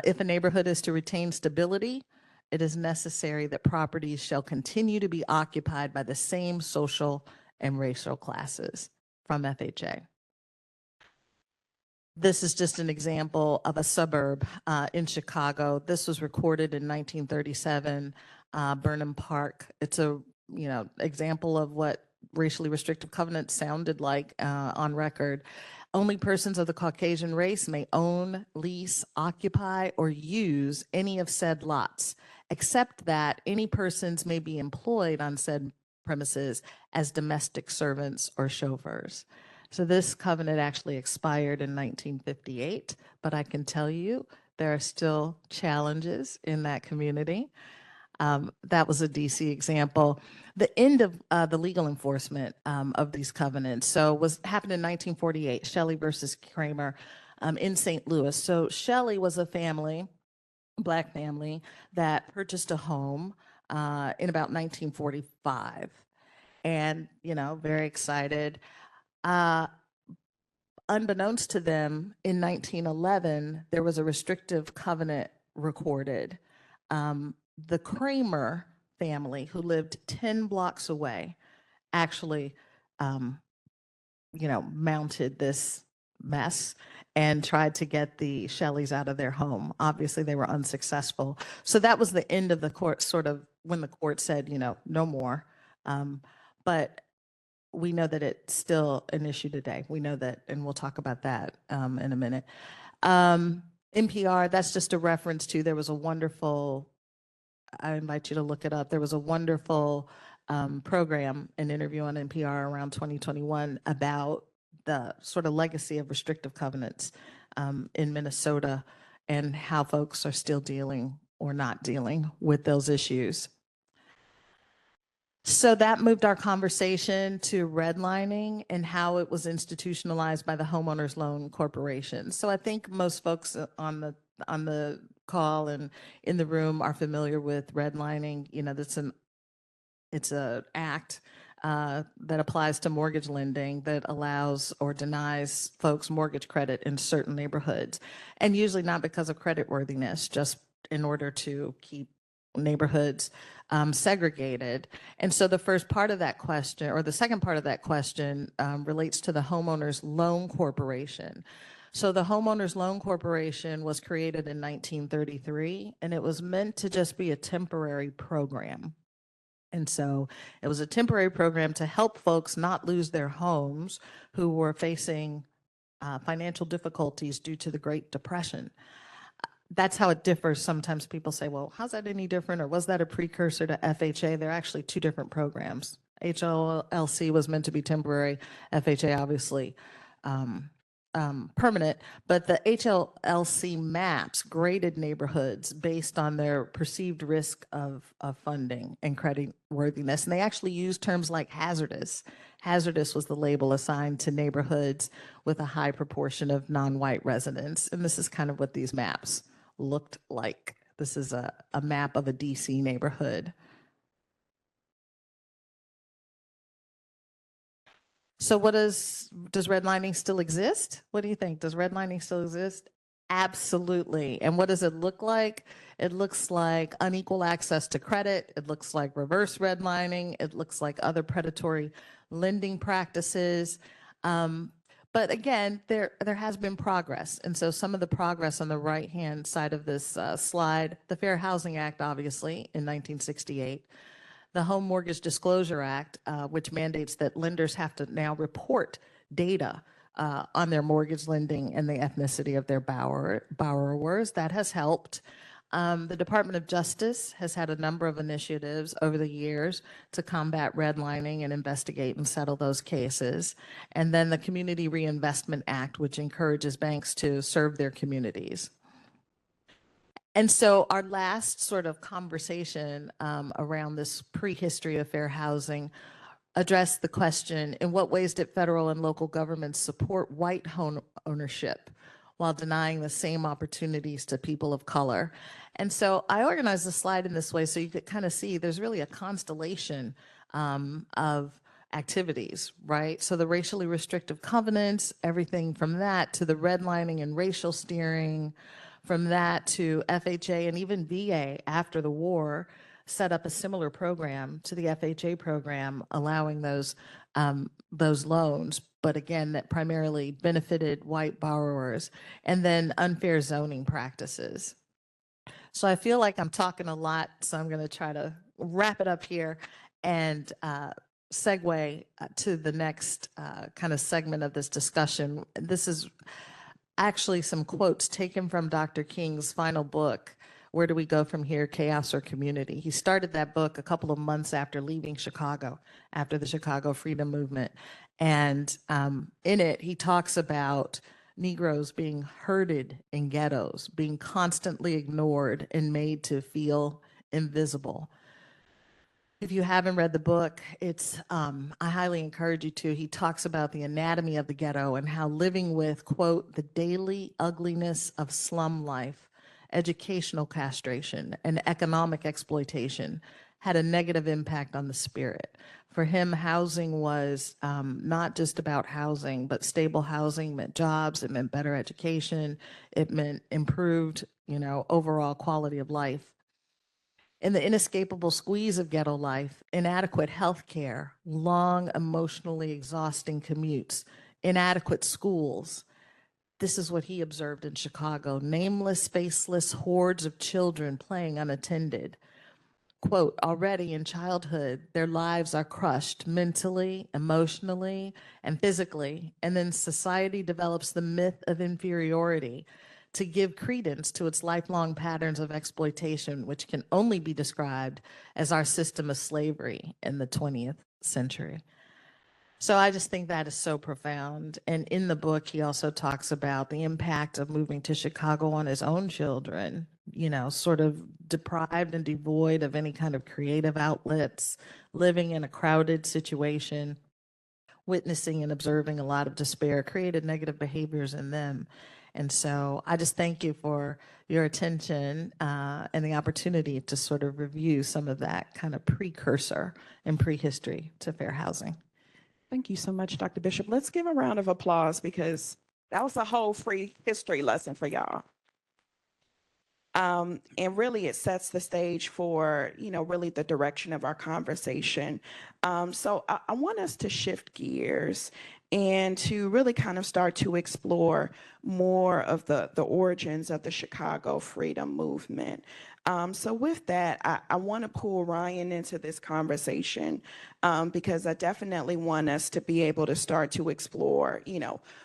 If a neighborhood is to retain stability, it is necessary that properties shall continue to be occupied by the same social and racial classes, from FHA. This is just an example of a suburb in Chicago. This was recorded in 1937, Burnham Park. It's a example of what racially restrictive covenants sounded like on record. Only persons of the Caucasian race may own, lease, occupy, or use any of said lots, except that any persons may be employed on said premises as domestic servants or chauffeurs. So this covenant actually expired in 1958, but I can tell you there are still challenges in that community. That was a DC example. The end of the legal enforcement of these covenants happened in 1948, Shelley versus Kramer in St. Louis. So Shelley was a family, Black family, that purchased a home in about 1945, and very excited. Unbeknownst to them, in 1911, there was a restrictive covenant recorded. The Kramer family, who lived 10 blocks away, actually, mounted this mess and tried to get the Shelleys out of their home. Obviously, they were unsuccessful. So that was the end of the court, sort of when the court said, no more. But we know that it's still an issue today. We know that, and we'll talk about that in a minute. NPR, that's just a reference to, there was a wonderful, I invite you to look it up. There was a wonderful program, an interview on NPR around 2021 about the sort of legacy of restrictive covenants in Minnesota and how folks are still dealing or not dealing with those issues. So that moved our conversation to redlining and how it was institutionalized by the Homeowners Loan Corporation. So I think most folks on the call and in the room are familiar with redlining. You know, it's an act that applies to mortgage lending that allows or denies folks mortgage credit in certain neighborhoods, and usually not because of creditworthiness, just in order to keep neighborhoods segregated. And so the first part of that question, or the second part of that question, relates to the Homeowners Loan Corporation. So the Homeowners Loan Corporation was created in 1933, and it was meant to just be a temporary program. And so it was a temporary program to help folks not lose their homes who were facing financial difficulties due to the Great Depression. That's how it differs. Sometimes people say, well, how's that any different? Or was that a precursor to FHA? They're actually two different programs. HLLC was meant to be temporary, FHA obviously permanent, but the HLLC maps graded neighborhoods based on their perceived risk of funding and credit worthiness. And they actually used terms like hazardous. Hazardous was the label assigned to neighborhoods with a high proportion of non-white residents. And this is kind of what these maps looked like. This is a map of a DC neighborhood. So what does redlining still exist? What do you think? Does redlining still exist? Absolutely. And what does it look like? It looks like unequal access to credit. It looks like reverse redlining. It looks like other predatory lending practices. But again, there has been progress. And so some of the progress on the right-hand side of this slide, the Fair Housing Act, obviously, in 1968. The Home Mortgage Disclosure Act, which mandates that lenders have to now report data on their mortgage lending and the ethnicity of their borrowers. That has helped. The Department of Justice has had a number of initiatives over the years to combat redlining and investigate and settle those cases. And then the Community Reinvestment Act, which encourages banks to serve their communities. And so our last sort of conversation around this prehistory of fair housing addressed the question, in what ways did federal and local governments support white home ownership while denying the same opportunities to people of color? And so I organized the slide in this way so you could kind of see there's really a constellation of activities, right? So the racially restrictive covenants, everything from that to the redlining and racial steering, from that to FHA, and even VA after the war set up a similar program to the FHA program, allowing those loans, but again, that primarily benefited white borrowers, and then unfair zoning practices. So I feel like I'm talking a lot, so I'm going to try to wrap it up here and segue to the next kind of segment of this discussion. This is actually some quotes taken from Dr. King's final book, Where Do We Go From Here, Chaos or Community? He started that book a couple of months after leaving Chicago, after the Chicago Freedom Movement. And in it, he talks about Negroes being herded in ghettos, being constantly ignored and made to feel invisible. If you haven't read the book, I highly encourage you to. He talks about the anatomy of the ghetto and how living with, quote, the daily ugliness of slum life, educational castration, and economic exploitation had a negative impact on the spirit. For him, housing was not just about housing, but stable housing meant jobs, it meant better education, it meant improved, overall quality of life. In the inescapable squeeze of ghetto life, inadequate health care, long, emotionally exhausting commutes, inadequate schools. This is what he observed in Chicago: nameless, faceless hordes of children playing unattended. Quote, already in childhood, their lives are crushed mentally, emotionally, and physically, and then society develops the myth of inferiority to give credence to its lifelong patterns of exploitation, which can only be described as our system of slavery in the 20th century. So I just think that is so profound. And in the book, he also talks about the impact of moving to Chicago on his own children sort of deprived and devoid of any kind of creative outlets, living in a crowded situation, witnessing and observing a lot of despair, created negative behaviors in them. And so I just thank you for your attention and the opportunity to sort of review some of that kind of precursor and prehistory to fair housing. Thank you so much, Dr. Bishop. Let's give a round of applause because that was a whole free history lesson for y'all. And really it sets the stage for, really the direction of our conversation. So I want us to shift gears and to really kind of start to explore more of the origins of the Chicago freedom movement. So with that, I want to pull Ryan into this conversation because I definitely want us to be able to start to explore,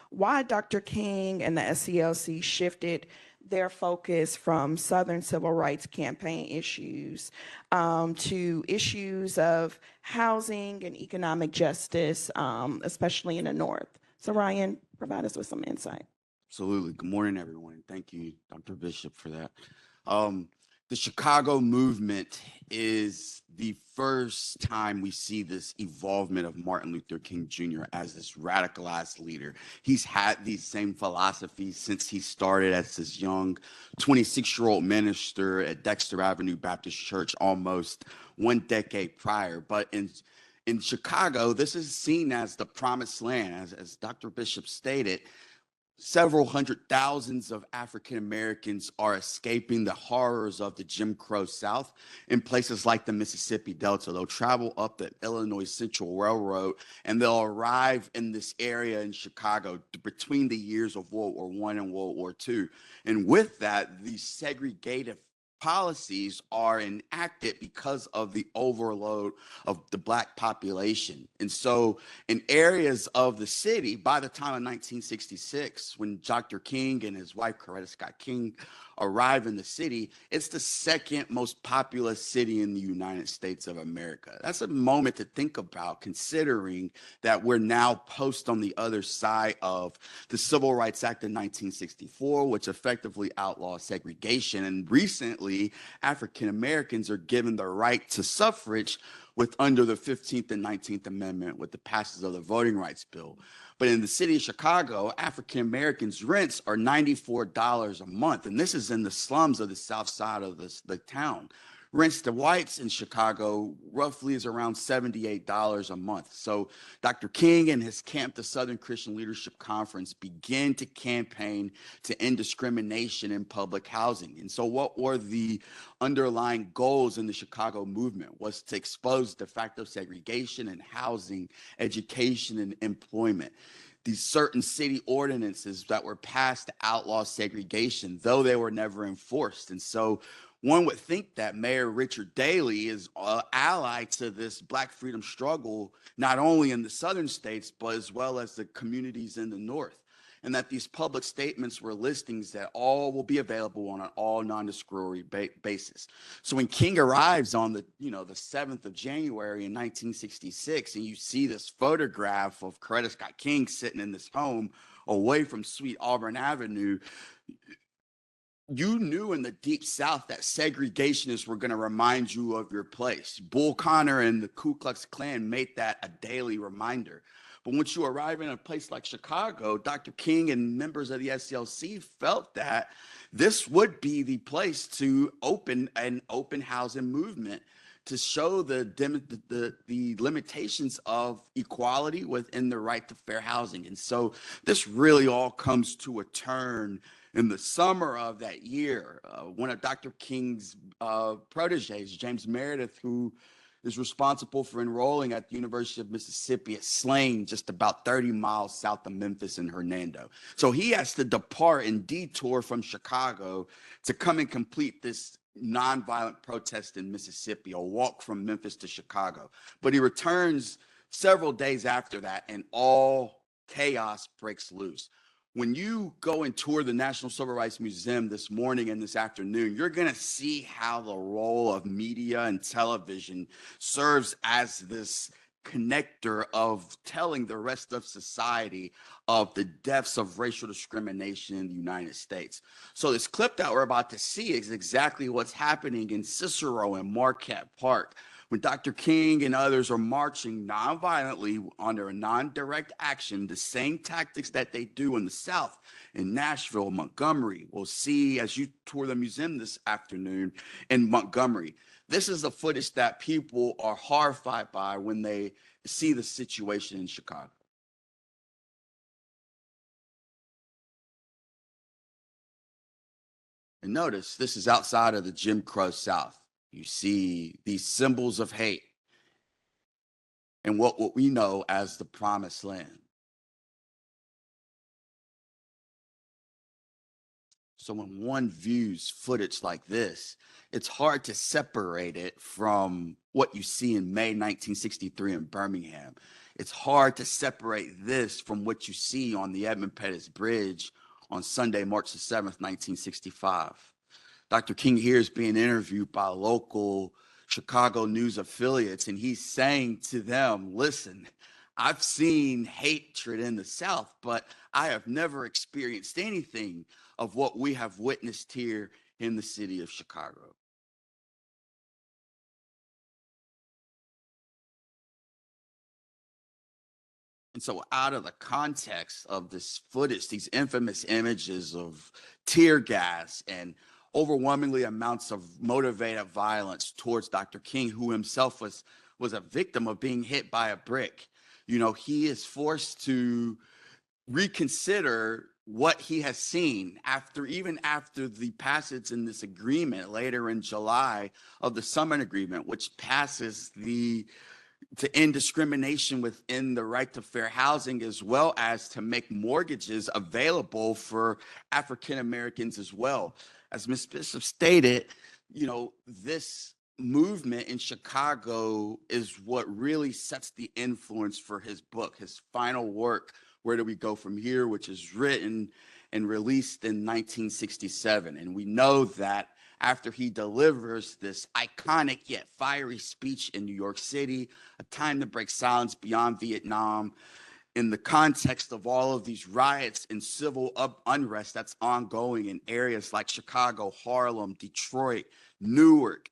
why Dr. King and the SCLC shifted their focus from Southern civil rights campaign issues to issues of housing and economic justice, especially in the North. So Ryan, provide us with some insight. Absolutely. Good morning, everyone. Thank you, Dr. Bishop, for that. The Chicago movement is the first time we see this evolvement of Martin Luther King Jr. as this radicalized leader. He's had these same philosophies since he started as this young 26-year-old minister at Dexter Avenue Baptist Church almost 1 decade prior. But in Chicago, this is seen as the promised land, as Dr. Bishop stated. Several hundred thousands of African Americans are escaping the horrors of the Jim Crow South in places like the Mississippi Delta. They'll travel up the Illinois Central Railroad and they'll arrive in this area in Chicago between the years of World War I and World War II. And with that, these segregative policies are enacted because of the overload of the Black population. And so in areas of the city, by the time of 1966, when Dr. King and his wife, Coretta Scott King, arrive in the city, it's the second most populous city in the United States of America. That's a moment to think about, considering that we're now post on the other side of the Civil Rights Act of 1964, which effectively outlaws segregation. And recently, African Americans are given the right to suffrage with under the 15th and 19th Amendment with the passage of the Voting Rights Bill. But in the city of Chicago, African Americans' rents are $94 a month. And this is in the slums of the south side of the town. Rents to whites in Chicago roughly is around $78 a month. So Dr. King and his Camp the Southern Christian Leadership Conference began to campaign to end discrimination in public housing. And so what were the underlying goals in the Chicago movement? Was to expose de facto segregation in housing, education, and employment. These certain city ordinances that were passed to outlaw segregation, though they were never enforced. And so one would think that Mayor Richard Daley is allied to this Black freedom struggle, not only in the southern states, but as well as the communities in the north. And that these public statements were listings that all will be available on an all non-discriminatory basis. So when King arrives on the 7th of January in 1966, and you see this photograph of Coretta Scott King sitting in this home away from Sweet Auburn Avenue, you knew in the Deep South that segregationists were going to remind you of your place. Bull Connor and the Ku Klux Klan made that a daily reminder. But once you arrive in a place like Chicago, Dr. King and members of the SCLC felt that this would be the place to open an open housing movement to show the limitations of equality within the right to fair housing. And so this really all comes to a turn in the summer of that year. One of Dr. King's proteges, James Meredith, who is responsible for enrolling at the University of Mississippi at Slane, just about 30 miles south of Memphis in Hernando. So he has to depart and detour from Chicago to come and complete this nonviolent protest in Mississippi, a walk from Memphis to Chicago. But he returns several days after that, and all chaos breaks loose. When you go and tour the National Civil Rights Museum this morning and this afternoon, you're going to see how the role of media and television serves as this connector of telling the rest of society of the depths of racial discrimination in the United States. So this clip that we're about to see is exactly what's happening in Cicero and Marquette Park, when Dr. King and others are marching nonviolently under a non-direct action, the same tactics that they do in the South, in Nashville, Montgomery. We'll see as you tour the museum this afternoon in Montgomery. This is the footage that people are horrified by when they see the situation in Chicago. And notice, this is outside of the Jim Crow South. You see these symbols of hate and what we know as the Promised Land. So when one views footage like this, it's hard to separate it from what you see in May 1963 in Birmingham. It's hard to separate this from what you see on the Edmund Pettus Bridge on Sunday, March the 7th, 1965. Dr. King here is being interviewed by local Chicago news affiliates, and he's saying to them, listen, I've seen hatred in the South, but I have never experienced anything of what we have witnessed here in the city of Chicago. And so out of the context of this footage, these infamous images of tear gas and overwhelmingly amounts of motivated violence towards Dr. King, who himself was a victim of being hit by a brick, you know, he is forced to reconsider what he has seen even after the passage in this agreement later in July of the Summit Agreement, which passes to end discrimination within the right to fair housing, as well as to make mortgages available for African Americans as well. As Ms. Bishop stated, you know, this movement in Chicago is what really sets the influence for his book, his final work, Where Do We Go From Here, which is written and released in 1967. And we know that after he delivers this iconic yet fiery speech in New York City, A Time to Break Silence Beyond Vietnam, in the context of all of these riots and civil unrest that's ongoing in areas like Chicago, Harlem, Detroit, Newark,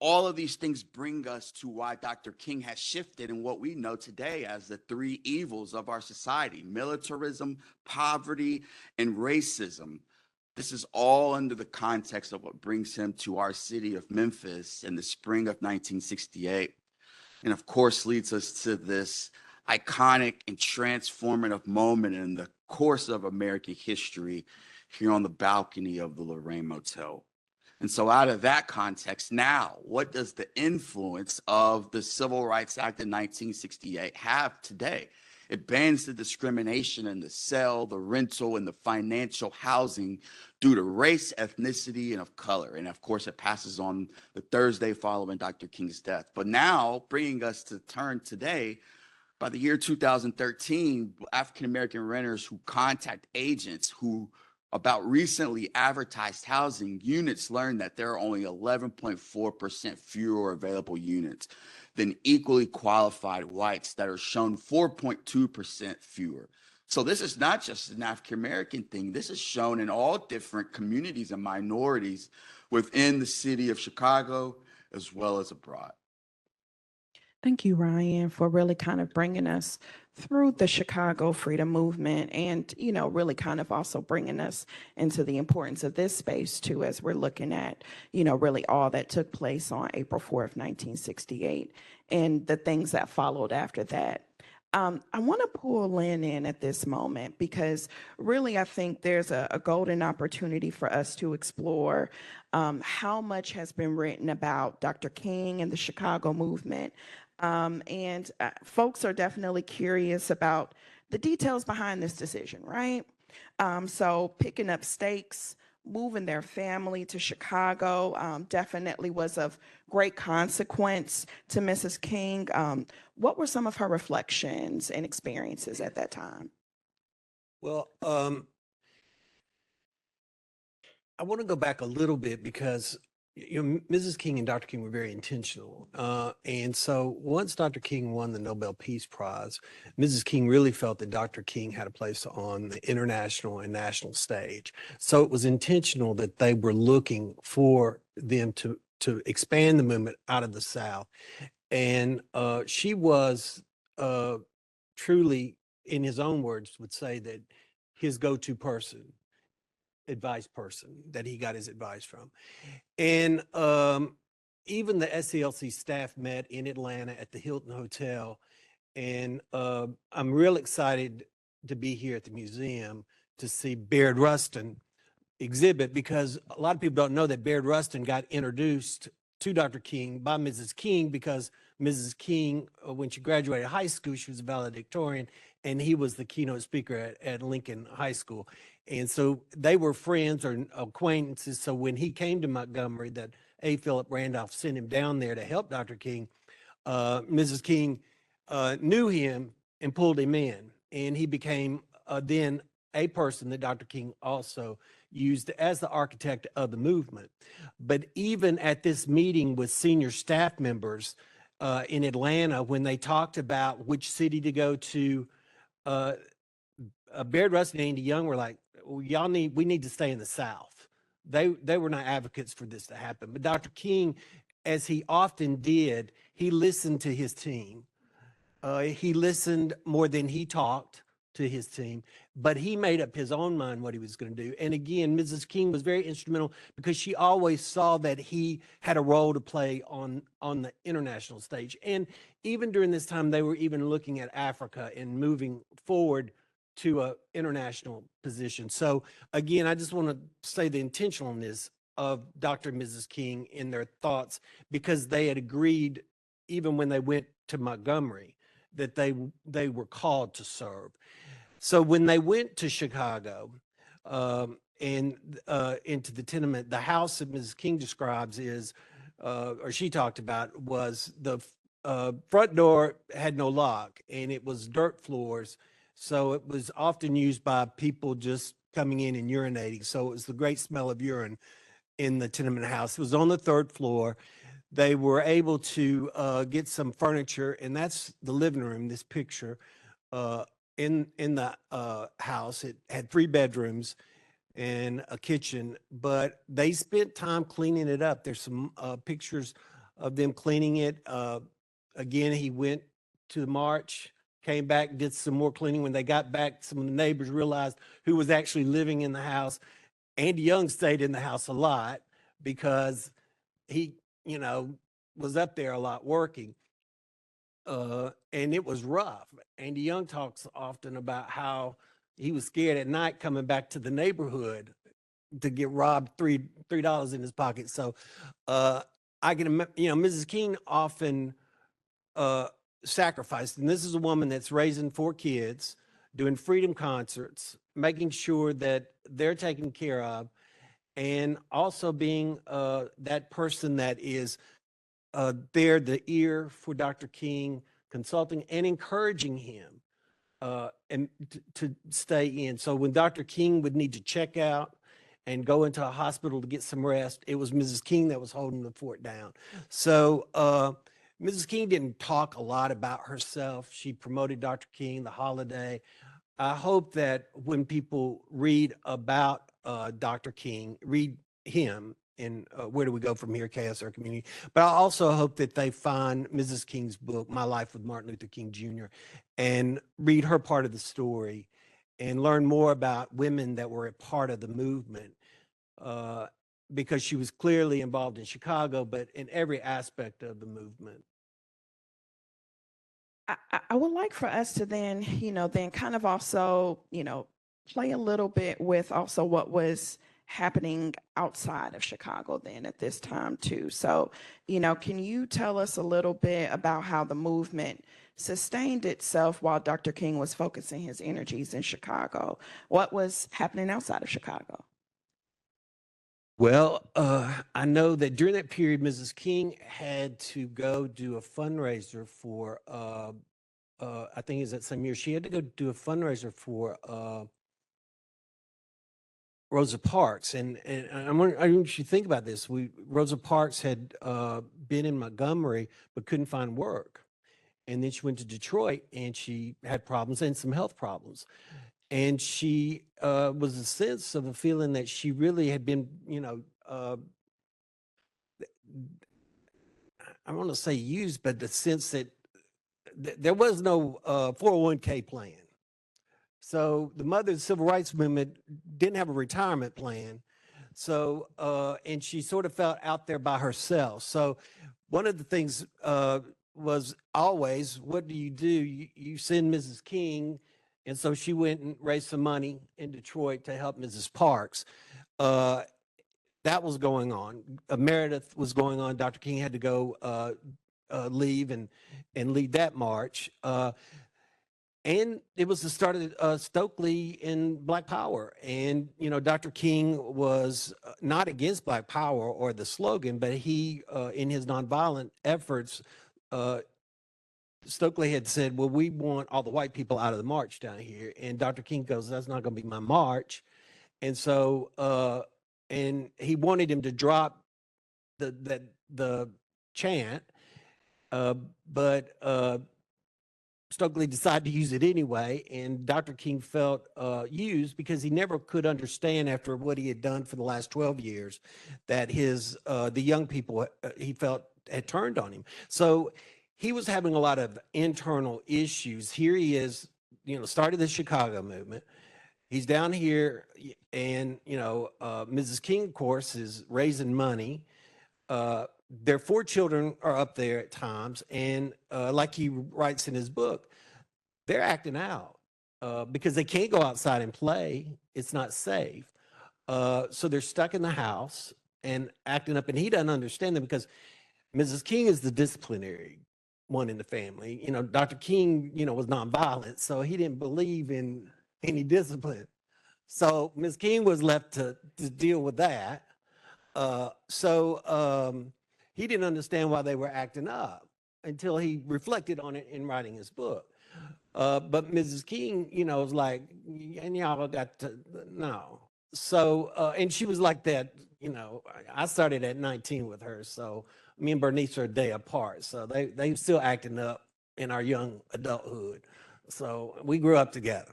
all of these things bring us to why Dr. King has shifted in what we know today as the three evils of our society: militarism, poverty, and racism. This is all under the context of what brings him to our city of Memphis in the spring of 1968. And of course, leads us to this iconic and transformative moment in the course of American history here on the balcony of the Lorraine Motel. And so out of that context, now, what does the influence of the Civil Rights Act of 1968 have today? It bans the discrimination in the sale, the rental, and the financial housing due to race, ethnicity, and of color. And of course, it passes on the Thursday following Dr. King's death. But now, bringing us to turn today, by the year 2013, African-American renters who contact agents who about recently advertised housing units learned that there are only 11.4% fewer available units than equally qualified whites that are shown 4.2% fewer. So this is not just an African-American thing. This is shown in all different communities and minorities within the city of Chicago as well as abroad. Thank you, Ryan, for really kind of bringing us through the Chicago freedom movement and, you know, really kind of also bringing us into the importance of this space too, as we're looking at, you know, really all that took place on April 4th, 1968 and the things that followed after that. I want to pull Lynn in at this moment because really I think there's a golden opportunity for us to explore how much has been written about Dr. King and the Chicago movement. And folks are definitely curious about the details behind this decision, right? So picking up stakes, moving their family to Chicago definitely was of great consequence to Mrs. King. What were some of her reflections and experiences at that time? Well, I want to go back a little bit because Mrs. King and Dr. King were very intentional. And so once Dr. King won the Nobel Peace Prize, Mrs. King really felt that Dr. King had a place on the international and national stage. So it was intentional that they were looking for them to expand the movement out of the South. And she was truly, in his own words, would say that his go-to advice person that he got his advice from. And even the SCLC staff met in Atlanta at the Hilton Hotel. And I'm real excited to be here at the museum to see Baird Rustin exhibit, because a lot of people don't know that Baird Rustin got introduced to Dr. King by Mrs. King, because Mrs. King, when she graduated high school, she was a valedictorian, and he was the keynote speaker at Lincoln High School. And so they were friends or acquaintances. So when he came to Montgomery, that A. Philip Randolph sent him down there to help Dr. King, Mrs. King knew him and pulled him in. And he became then a person that Dr. King also used as the architect of the movement. But even at this meeting with senior staff members in Atlanta, when they talked about which city to go to, Baird Rustin and Andy Young were like, well, we need to stay in the South. They were not advocates for this to happen. But Dr. King, as he often did, he listened to his team. He listened more than he talked to his team, but he made up his own mind what he was going to do. And again, Mrs. King was very instrumental, because she always saw that he had a role to play on the international stage. And even during this time, they were even looking at Africa and moving forward to an international position. So again, I just want to say the intentionalness of Dr. and Mrs. King in their thoughts, because they had agreed, even when they went to Montgomery, that they were called to serve. So when they went to Chicago and into the tenement, the house that Mrs. King describes is, or she talked about, was the front door had no lock, and it was dirt floors. So it was often used by people just coming in and urinating. So it was the great smell of urine in the tenement house. It was on the third floor. They were able to get some furniture, and that's the living room, this picture, in the house. It had 3 bedrooms and a kitchen, but they spent time cleaning it up. There's some pictures of them cleaning it. Again, he went to the march, came back, did some more cleaning. When they got back, some of the neighbors realized who was actually living in the house. Andy Young stayed in the house a lot because he, was up there a lot working. And it was rough. Andy Young talks often about how he was scared at night coming back to the neighborhood to get robbed $3 in his pocket. So I can, Mrs. King often sacrificed, and this is a woman that's raising 4 kids, doing freedom concerts, making sure that they're taken care of, and also being that person that is there, the ear for Dr. King, consulting and encouraging him and to stay in. So when Dr. King would need to check out and go into a hospital to get some rest, it was Mrs. King that was holding the fort down. So Mrs. King didn't talk a lot about herself. She promoted Dr. King, the holiday. I hope that when people read about Dr. King, read him in Where Do We Go From Here, Chaos Our Community. But I also hope that they find Mrs. King's book, My Life with Martin Luther King Jr., and read her part of the story and learn more about women that were a part of the movement, because she was clearly involved in Chicago, but in every aspect of the movement. I would like for us to then, then kind of also, play a little bit with also what was happening outside of Chicago then at this time too. So, can you tell us a little bit about how the movement sustained itself while Dr. King was focusing his energies in Chicago? What was happening outside of Chicago? Well, I know that during that period, Mrs. King had to go do a fundraiser for, I think it was that same year, she had to go do a fundraiser for Rosa Parks, and I want you to think about this. Rosa Parks had been in Montgomery but couldn't find work, and then she went to Detroit and she had problems and some health problems, and she was a sense of a feeling that she really had been, I want to say used, but the sense that there was no 401k plan. So the mother of the civil rights movement didn't have a retirement plan. So, and she sort of felt out there by herself. So one of the things was always, what do? You send Mrs. King. And so she went and raised some money in Detroit to help Mrs. Parks. That was going on. Meredith was going on. Dr. King had to go leave and lead that march. And it was the start of Stokely in Black Power. And, Dr. King was not against Black Power or the slogan, but he, in his nonviolent efforts, Stokely had said, well, we want all the white people out of the march down here. And Dr. King goes, that's not going to be my march. And so, and he wanted him to drop the chant, but Stokely decided to use it anyway, and Dr. King felt used because he never could understand, after what he had done for the last 12 years, that the young people he felt had turned on him. So he was having a lot of internal issues. Here he is, started the Chicago movement. He's down here, and Mrs. King, of course, is raising money. Their 4 children are up there at times, and like he writes in his book, they're acting out because they can't go outside and play. It's not safe. So they're stuck in the house and acting up, and he doesn't understand them because Mrs. King is the disciplinary one in the family. Dr. King, was nonviolent, so he didn't believe in any discipline. So Ms. King was left to deal with that. He didn't understand why they were acting up until he reflected on it in writing his book. But Mrs. King, was like, and y'all got to, no. So, and she was like that, I started at 19 with her. So me and Bernice are a day apart. So they still acting up in our young adulthood. So we grew up together.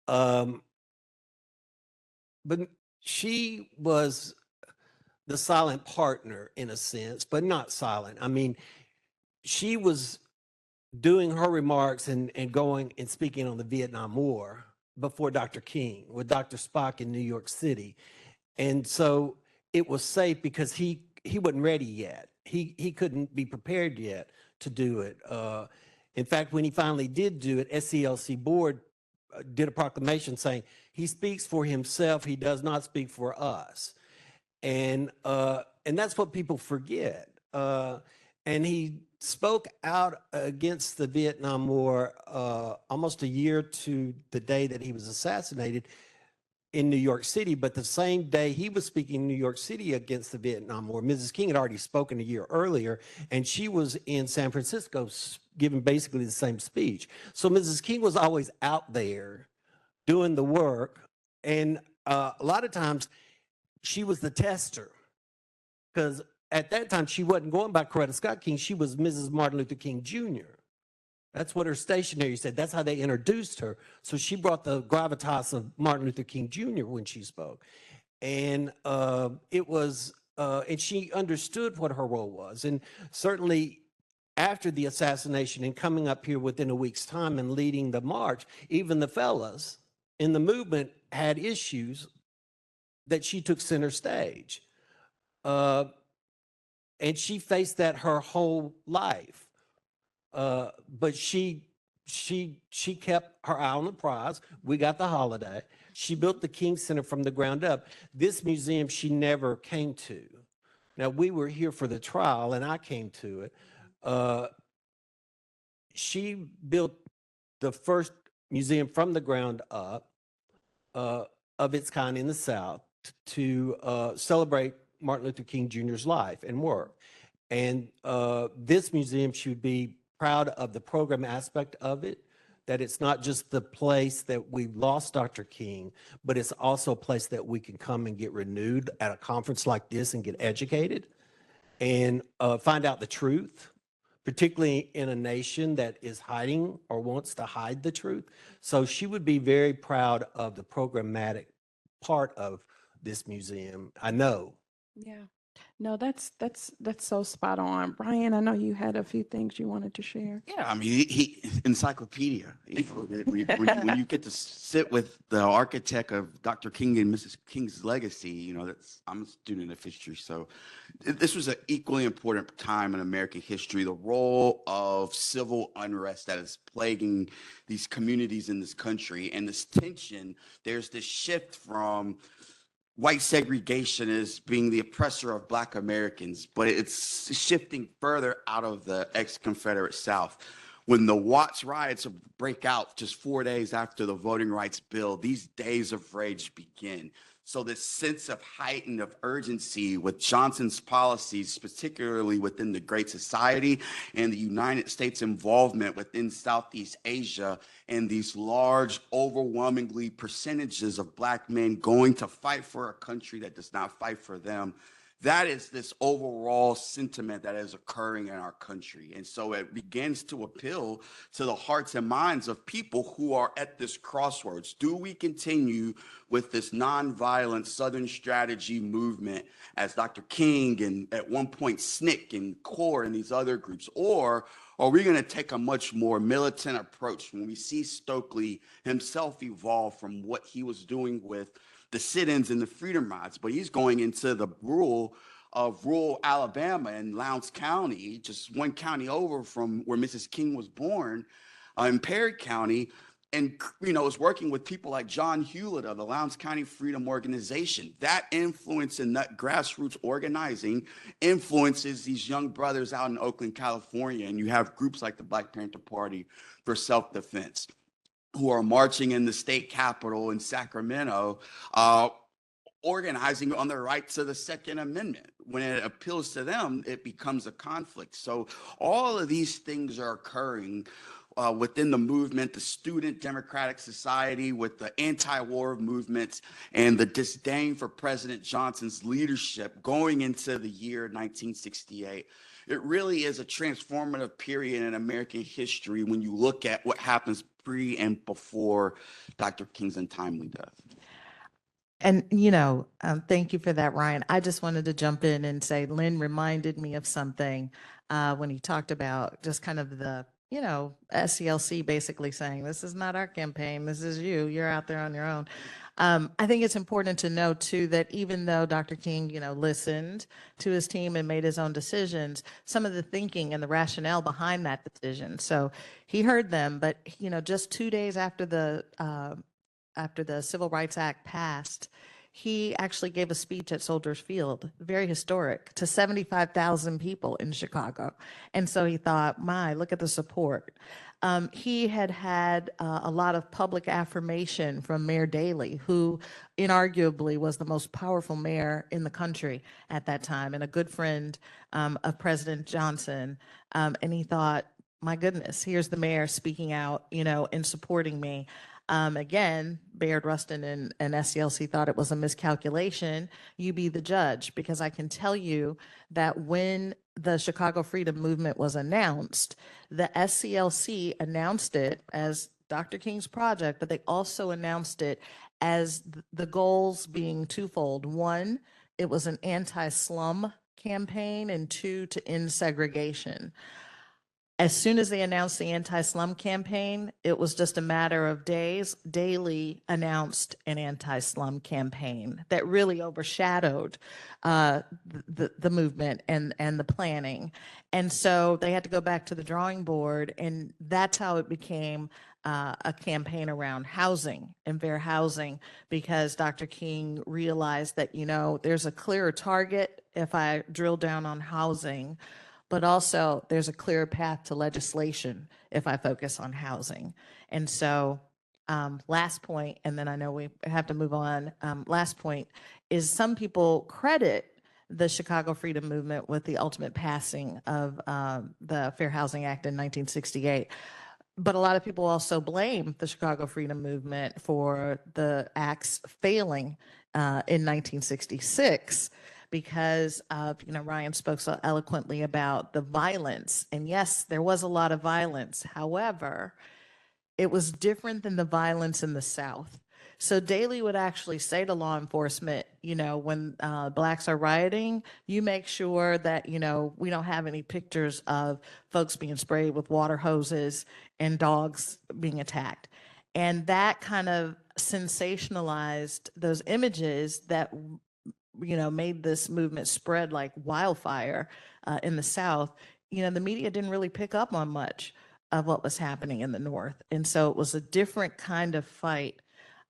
But she was the silent partner in a sense, but not silent. I mean, she was doing her remarks and going and speaking on the Vietnam War before Dr. King with Dr. Spock in New York City. And so it was safe because he wasn't ready yet. He couldn't be prepared yet to do it. In fact, when he finally did do it, SCLC board did a proclamation saying he speaks for himself, he does not speak for us. And that's what people forget. And he spoke out against the Vietnam War almost a year to the day that he was assassinated in New York City. But the same day he was speaking in New York City against the Vietnam War, Mrs. King had already spoken a year earlier, and she was in San Francisco giving basically the same speech. So Mrs. King was always out there doing the work. And a lot of times she was the tester, because at that time she wasn't going by Coretta Scott King. She was Mrs. Martin Luther King Jr. That's what her stationery said. That's how they introduced her. So she brought the gravitas of Martin Luther King Jr. when she spoke. And and she understood what her role was. And certainly after the assassination and coming up here within a week's time and leading the march, even the fellas in the movement had issues that she took center stage. And she faced that her whole life. But she kept her eye on the prize. We got the holiday. She built the King Center from the ground up. This museum she never came to. Now, we were here for the trial and I came to it. She built the first museum from the ground up of its kind in the South to celebrate Martin Luther King Jr.'s life and work. And this museum should be proud of the program aspect of it, that it's not just the place that we lost Dr. King, but it's also a place that we can come and get renewed at a conference like this and get educated and find out the truth, particularly in a nation that is hiding or wants to hide the truth. So she would be very proud of the programmatic part of this museum. I know. Yeah. No, that's so spot on. Brian, I know you had a few things you wanted to share. Yeah, I mean, he encyclopedia. When you get to sit with the architect of Dr. King and Mrs. King's legacy, you know, I'm a student of history, so this was an equally important time in American history. The role of civil unrest that is plaguing these communities in this country, and this tension. There's this shift from white segregation as being the oppressor of Black Americans, but it's shifting further out of the ex-Confederate South. When the Watts riots break out just 4 days after the Voting Rights Bill, these days of rage begin. So this sense of heightened of urgency with Johnson's policies, particularly within the Great Society and the United States involvement within Southeast Asia, and these large, overwhelmingly percentages of Black men going to fight for a country that does not fight for them. That is this overall sentiment that is occurring in our country. And so it begins to appeal to the hearts and minds of people who are at this crossroads. Do we continue with this nonviolent Southern strategy movement as Dr. King and at one point SNCC and CORE and these other groups? Or are we going to take a much more militant approach when we see Stokely himself evolve from what he was doing with the sit-ins and the freedom rides, but he's going into the rural Alabama and Lowndes County, just one county over from where Mrs. King was born, in Perry County, and is working with people like John Hewlett of the Lowndes County Freedom Organization. That influence and that grassroots organizing influences these young brothers out in Oakland, California, and you have groups like the Black Panther Party for Self-Defense, who are marching in the state capitol in Sacramento, organizing on the rights of the Second Amendment. When it appeals to them, it becomes a conflict. So all of these things are occurring within the movement, the Student Democratic Society, with the anti-war movements and the disdain for President Johnson's leadership going into the year 1968. It really is a transformative period in American history when you look at what happens pre and before Dr. King's untimely death. And, thank you for that, Ryan. I just wanted to jump in and say, Lynn reminded me of something when he talked about just kind of the, SCLC basically saying, this is not our campaign, this is you, you're out there on your own. I think it's important to note too, that even though Dr. King, listened to his team and made his own decisions, some of the thinking and the rationale behind that decision. So he heard them, but, just 2 days after the Civil Rights Act passed, he actually gave a speech at Soldiers Field, very historic, to 75,000 people in Chicago. And so he thought, look at the support. He had a lot of public affirmation from Mayor Daley, who inarguably was the most powerful mayor in the country at that time and a good friend of President Johnson. And he thought, my goodness, here's the mayor speaking out, and supporting me. Again, Bayard Rustin and SCLC thought it was a miscalculation. You be the judge, because I can tell you that when the Chicago Freedom Movement was announced, the SCLC announced it as Dr. King's project, but they also announced it as the goals being twofold. One, it was an anti-slum campaign, and two, to end segregation. As soon as they announced the anti-slum campaign, it was just a matter of days. Daley announced an anti-slum campaign that really overshadowed the movement and the planning. And so they had to go back to the drawing board, and that's how it became a campaign around housing and fair housing, because Dr. King realized that, there's a clearer target if I drill down on housing, but also there's a clear path to legislation if I focus on housing. And so last point, and then I know we have to move on. Last point is, some people credit the Chicago Freedom Movement with the ultimate passing of the Fair Housing Act in 1968. But a lot of people also blame the Chicago Freedom Movement for the acts failing in 1966 because of, Ryan spoke so eloquently about the violence. And yes, there was a lot of violence. However, it was different than the violence in the South. So Daley would actually say to law enforcement, when blacks are rioting, you make sure that, we don't have any pictures of folks being sprayed with water hoses and dogs being attacked. And that kind of sensationalized those images that, made this movement spread like wildfire in the South. The media didn't really pick up on much of what was happening in the North. And so it was a different kind of fight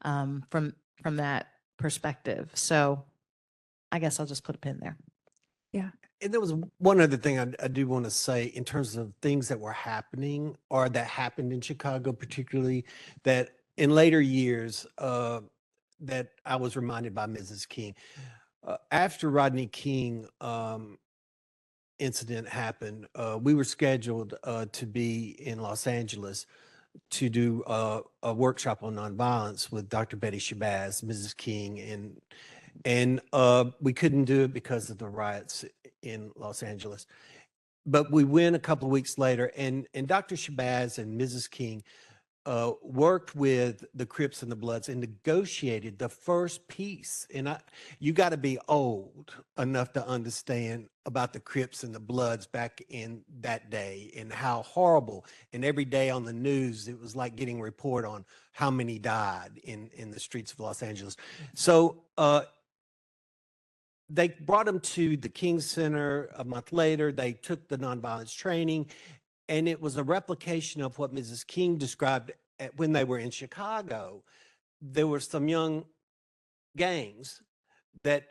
from that perspective. So I guess I'll just put a pin there. And there was one other thing I do want to say in terms of things that were happening or that happened in Chicago, particularly that in later years that I was reminded by Mrs. King. After Rodney King incident happened, we were scheduled to be in Los Angeles to do a workshop on nonviolence with Dr. Betty Shabazz, Mrs. King, and we couldn't do it because of the riots in Los Angeles. But we went a couple of weeks later, and Dr. Shabazz and Mrs. King worked with the Crips and the Bloods and negotiated the first peace. And you got to be old enough to understand about the Crips and the Bloods back in that day and how horrible. And every day on the news, it was like getting a report on how many died in the streets of Los Angeles. So they brought them to the King Center a month later. They took the nonviolence training, and it was a replication of what Mrs. King described when they were in Chicago. There were some young gangs that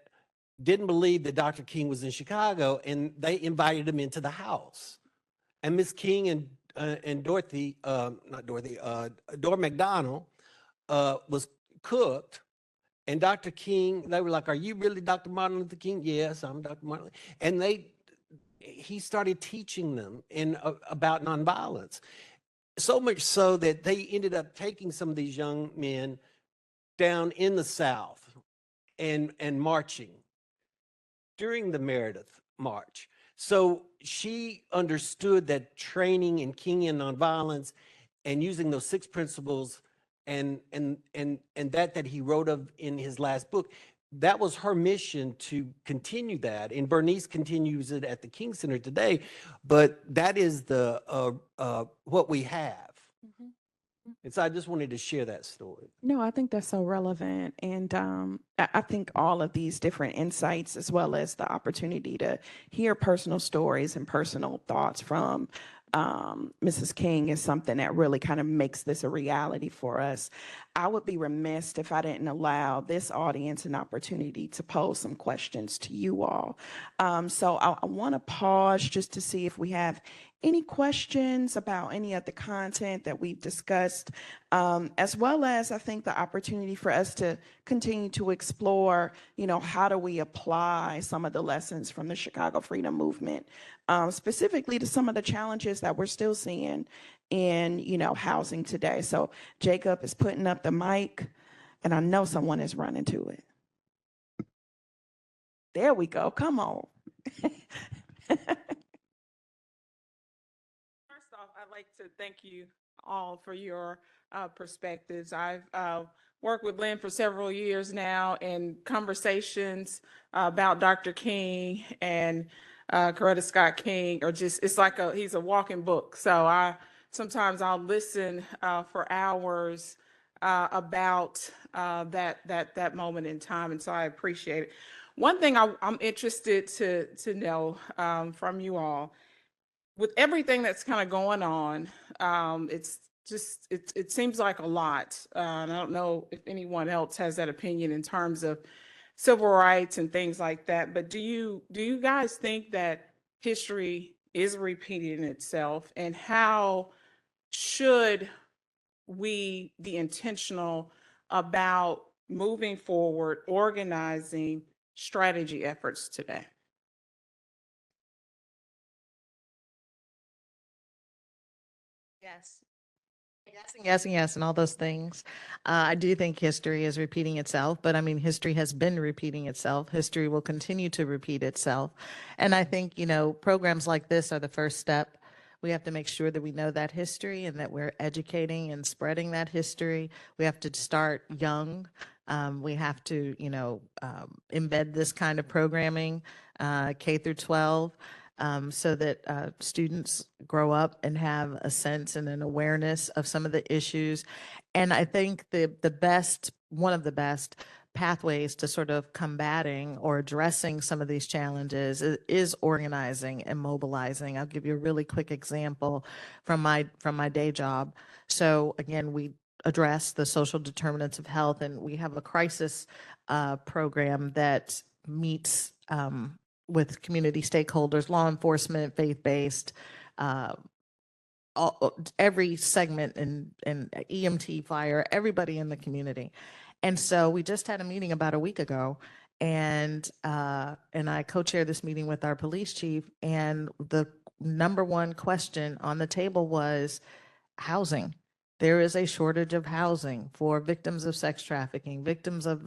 didn't believe that Dr. King was in Chicago, and they invited him into the house. And Miss King and Dorothy, not Dorothy, Dora McDonald was cooked. And Dr. King, they were like, "Are you really Dr. Martin Luther King?" "Yes, I'm Dr. Martin." And he started teaching them about nonviolence. So much so that they ended up taking some of these young men down in the South and marching during the Meredith March. So she understood that training in Kingian nonviolence and using those 6 principles and that he wrote of in his last book, that was her mission to continue that. And Bernice continues it at the King Center today, but that is the what we have. And so I just wanted to share that story. No, I think that's so relevant. And I think all of these different insights, as well as the opportunity to hear personal stories and personal thoughts from Mrs. King, is something that really kind of makes this a reality for us. I would be remiss if I didn't allow this audience an opportunity to pose some questions to you all. So I want to pause just to see if we have any questions about any of the content that we've discussed, as well as I think the opportunity for us to continue to explore, how do we apply some of the lessons from the Chicago Freedom Movement, specifically to some of the challenges that we're still seeing in, housing today. So Jacob is putting up the mic, and I know someone is running to it. There we go. Come on. First off, I'd like to thank you all for your perspectives. I've worked with Lynn for several years now, and conversations about Dr. King and Coretta Scott King are just, it's like he's a walking book. So sometimes I'll listen for hours about that moment in time, and so I appreciate it. One thing I'm interested to know from you all, with everything that's kind of going on, it seems like a lot. And I don't know if anyone else has that opinion in terms of civil rights and things like that. But do you guys think that history is repeating itself, and how should we be intentional about moving forward, organizing strategy efforts today? Yes. Yes, and yes, and all those things. I do think history is repeating itself, but I mean, history has been repeating itself. History will continue to repeat itself. And I think, programs like this are the first step. We have to make sure that we know that history and that we're educating and spreading that history. We have to start young. We have to, embed this kind of programming, K through 12. So that students grow up and have a sense and an awareness of some of the issues. And I think one of the best pathways to sort of combating or addressing some of these challenges is organizing and mobilizing. I'll give you a really quick example from my day job. So again, we address the social determinants of health, and we have a crisis program that meets with community stakeholders, law enforcement, faith-based, uh, every segment and EMT, fire, everybody in the community. And so we just had a meeting about a week ago, and I co-chaired this meeting with our police chief, and the number one question on the table was housing. There is a shortage of housing for victims of sex trafficking, victims of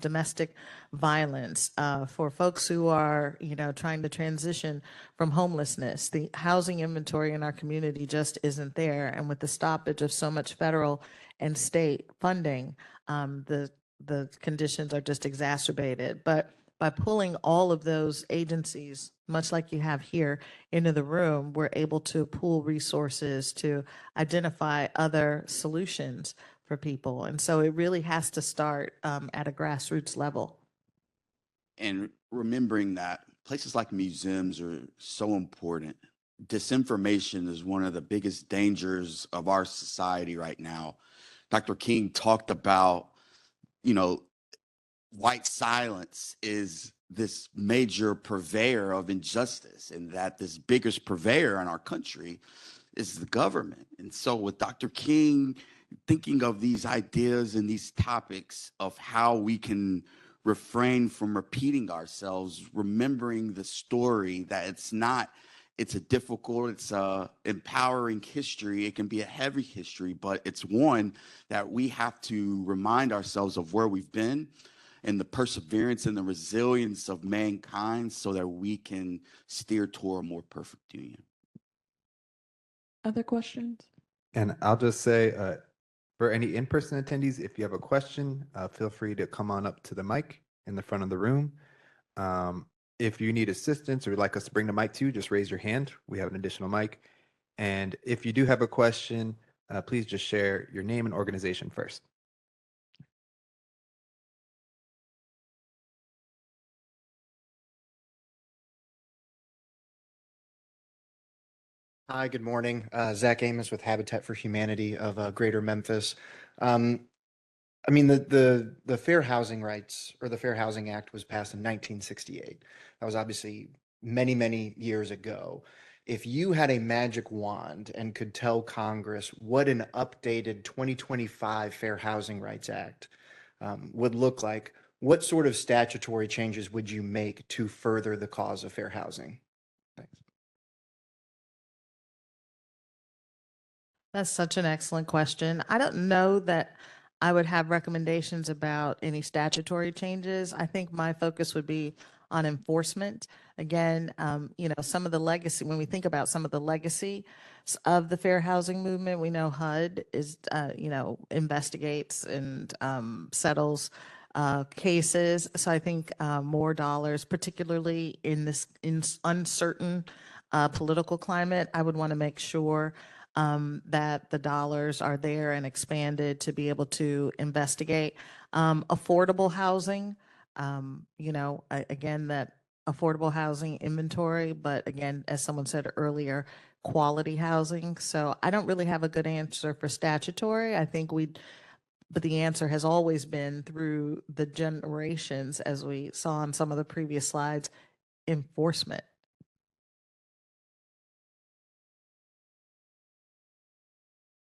domestic violence, for folks who are, trying to transition from homelessness. The housing inventory in our community just isn't there. And with the stoppage of so much federal and state funding, the conditions are just exacerbated. But by pulling all of those agencies, much like you have here, into the room, we're able to pool resources to identify other solutions for people. And so it really has to start at a grassroots level. And remembering that places like museums are so important. Disinformation is one of the biggest dangers of our society right now. Dr. King talked about, white silence is this major purveyor of injustice, and that this biggest purveyor in our country is the government. And so with Dr. King thinking of these ideas and these topics of how we can refrain from repeating ourselves, remembering the story that it's a difficult, it's a empowering history. It can be a heavy history, but it's one that we have to remind ourselves of where we've been and the perseverance and the resilience of mankind so that we can steer toward a more perfect union. Other questions? And I'll just say, for any in-person attendees, if you have a question, feel free to come on up to the mic in the front of the room. If you need assistance or would like us to bring the mic to you, just raise your hand. We have an additional mic. And if you do have a question, please just share your name and organization first. Hi, good morning. Zach Amos with Habitat for Humanity of Greater Memphis. The Fair Housing Rights or the Fair Housing Act was passed in 1968. That was obviously many, many years ago. If you had a magic wand and could tell Congress what an updated 2025 Fair Housing Rights Act would look like, what sort of statutory changes would you make to further the cause of fair housing? Thanks. That's such an excellent question. I don't know that I would have recommendations about any statutory changes. I think my focus would be on enforcement. Again, some of the legacy, when we think about some of the legacy of the fair housing movement, we know HUD is, investigates and settles cases. So I think more dollars, particularly in this uncertain political climate, I would want to make sure that the dollars are there and expanded to be able to investigate. Affordable housing, again, that affordable housing inventory, but again, as someone said earlier, quality housing. So I don't really have a good answer for statutory. But the answer has always been through the generations, as we saw on some of the previous slides, enforcement.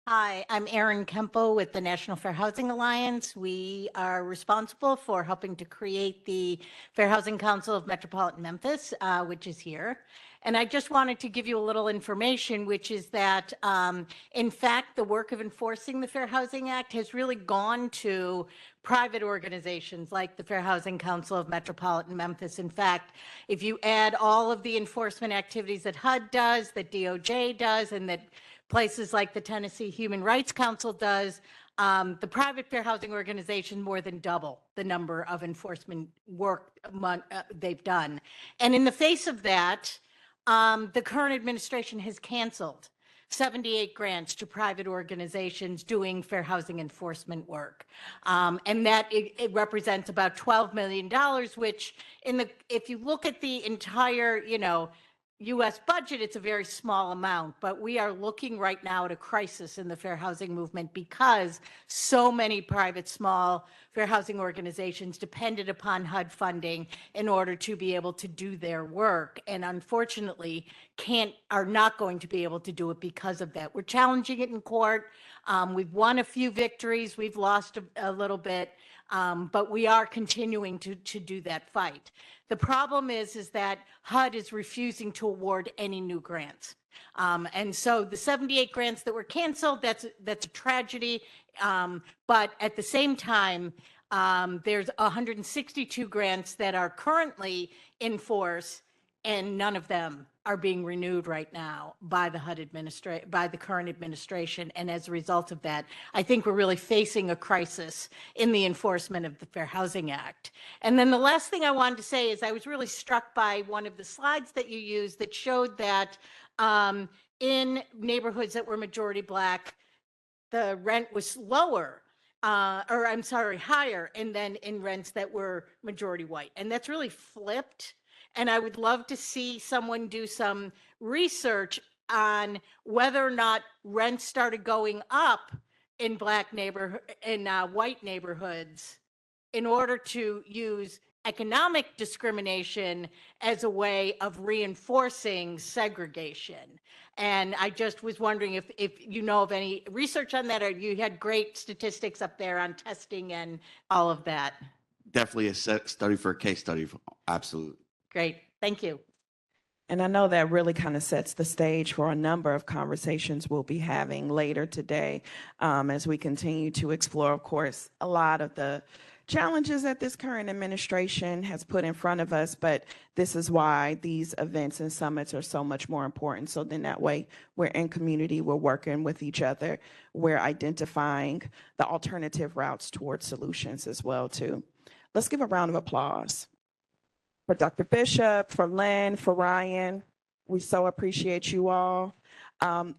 Hi, I'm Erin Kempo with the National Fair Housing Alliance. We are responsible for helping to create the Fair Housing Council of Metropolitan Memphis, which is here. And I just wanted to give you a little information, which is that, in fact, the work of enforcing the Fair Housing Act has really gone to private organizations like the Fair Housing Council of Metropolitan Memphis. In fact, if you add all of the enforcement activities that HUD does, that DOJ does, and that places like the Tennessee Human Rights Council does, the private fair housing organization more than double the number of enforcement work they've done. And in the face of that, the current administration has canceled 78 grants to private organizations doing fair housing enforcement work. And that it represents about $12 million, which if you look at the entire, U.S. budget, it's a very small amount, but we are looking right now at a crisis in the fair housing movement because so many private small fair housing organizations depended upon HUD funding in order to be able to do their work, and unfortunately are not going to be able to do it because of that. We're challenging it in court. We've won a few victories. We've lost a little bit, but we are continuing to do that fight. The problem is that HUD is refusing to award any new grants. And so the 78 grants that were canceled, that's a tragedy. But at the same time, there's 162 grants that are currently in force, and none of them are being renewed right now by the by the current administration. And as a result of that, I think we're really facing a crisis in the enforcement of the Fair Housing Act. And then the last thing I wanted to say is I was really struck by one of the slides that you used that showed that in neighborhoods that were majority Black, the rent was lower, or I'm sorry, higher, and then in rents that were majority white. And that's really flipped. And I would love to see someone do some research on whether or not rents started going up in Black white neighborhoods in order to use economic discrimination as a way of reinforcing segregation. And I just was wondering if you know of any research on that, or you had great statistics up there on testing and all of that. Definitely a study for a case study. Absolutely. Great, thank you. And I know that really kind of sets the stage for a number of conversations we'll be having later today as we continue to explore, of course, a lot of the challenges that this current administration has put in front of us, but this is why these events and summits are so much more important. So then that way we're in community, we're working with each other, we're identifying the alternative routes towards solutions as well too. Let's give a round of applause for Dr. Bishop, for Lynn, for Ryan. We so appreciate you all.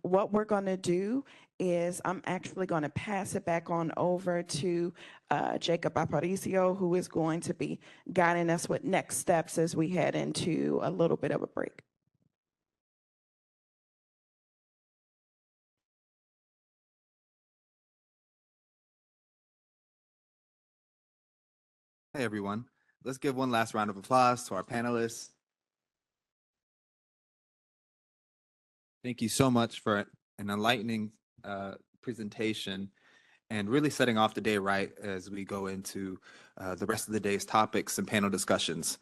What we're going to do is I'm actually going to pass it back on over to Jacob Aparicio, who is going to be guiding us with next steps as we head into a little bit of a break. Hey, everyone. Let's give one last round of applause to our panelists. Thank you so much for an enlightening presentation and really setting off the day right as we go into the rest of the day's topics and panel discussions.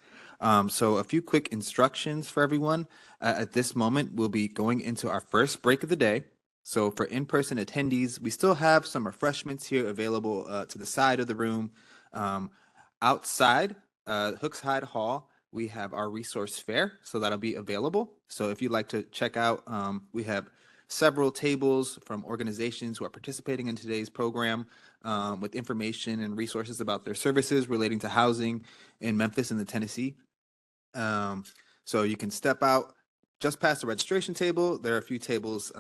So a few quick instructions for everyone. At this moment, we'll be going into our first break of the day. So for in-person attendees, we still have some refreshments here available to the side of the room. Outside, Hooks Hyde Hall, we have our resource fair, so that'll be available. So if you'd like to check out, we have several tables from organizations who are participating in today's program with information and resources about their services relating to housing in Memphis and the Tennessee. So you can step out just past the registration table. There are a few tables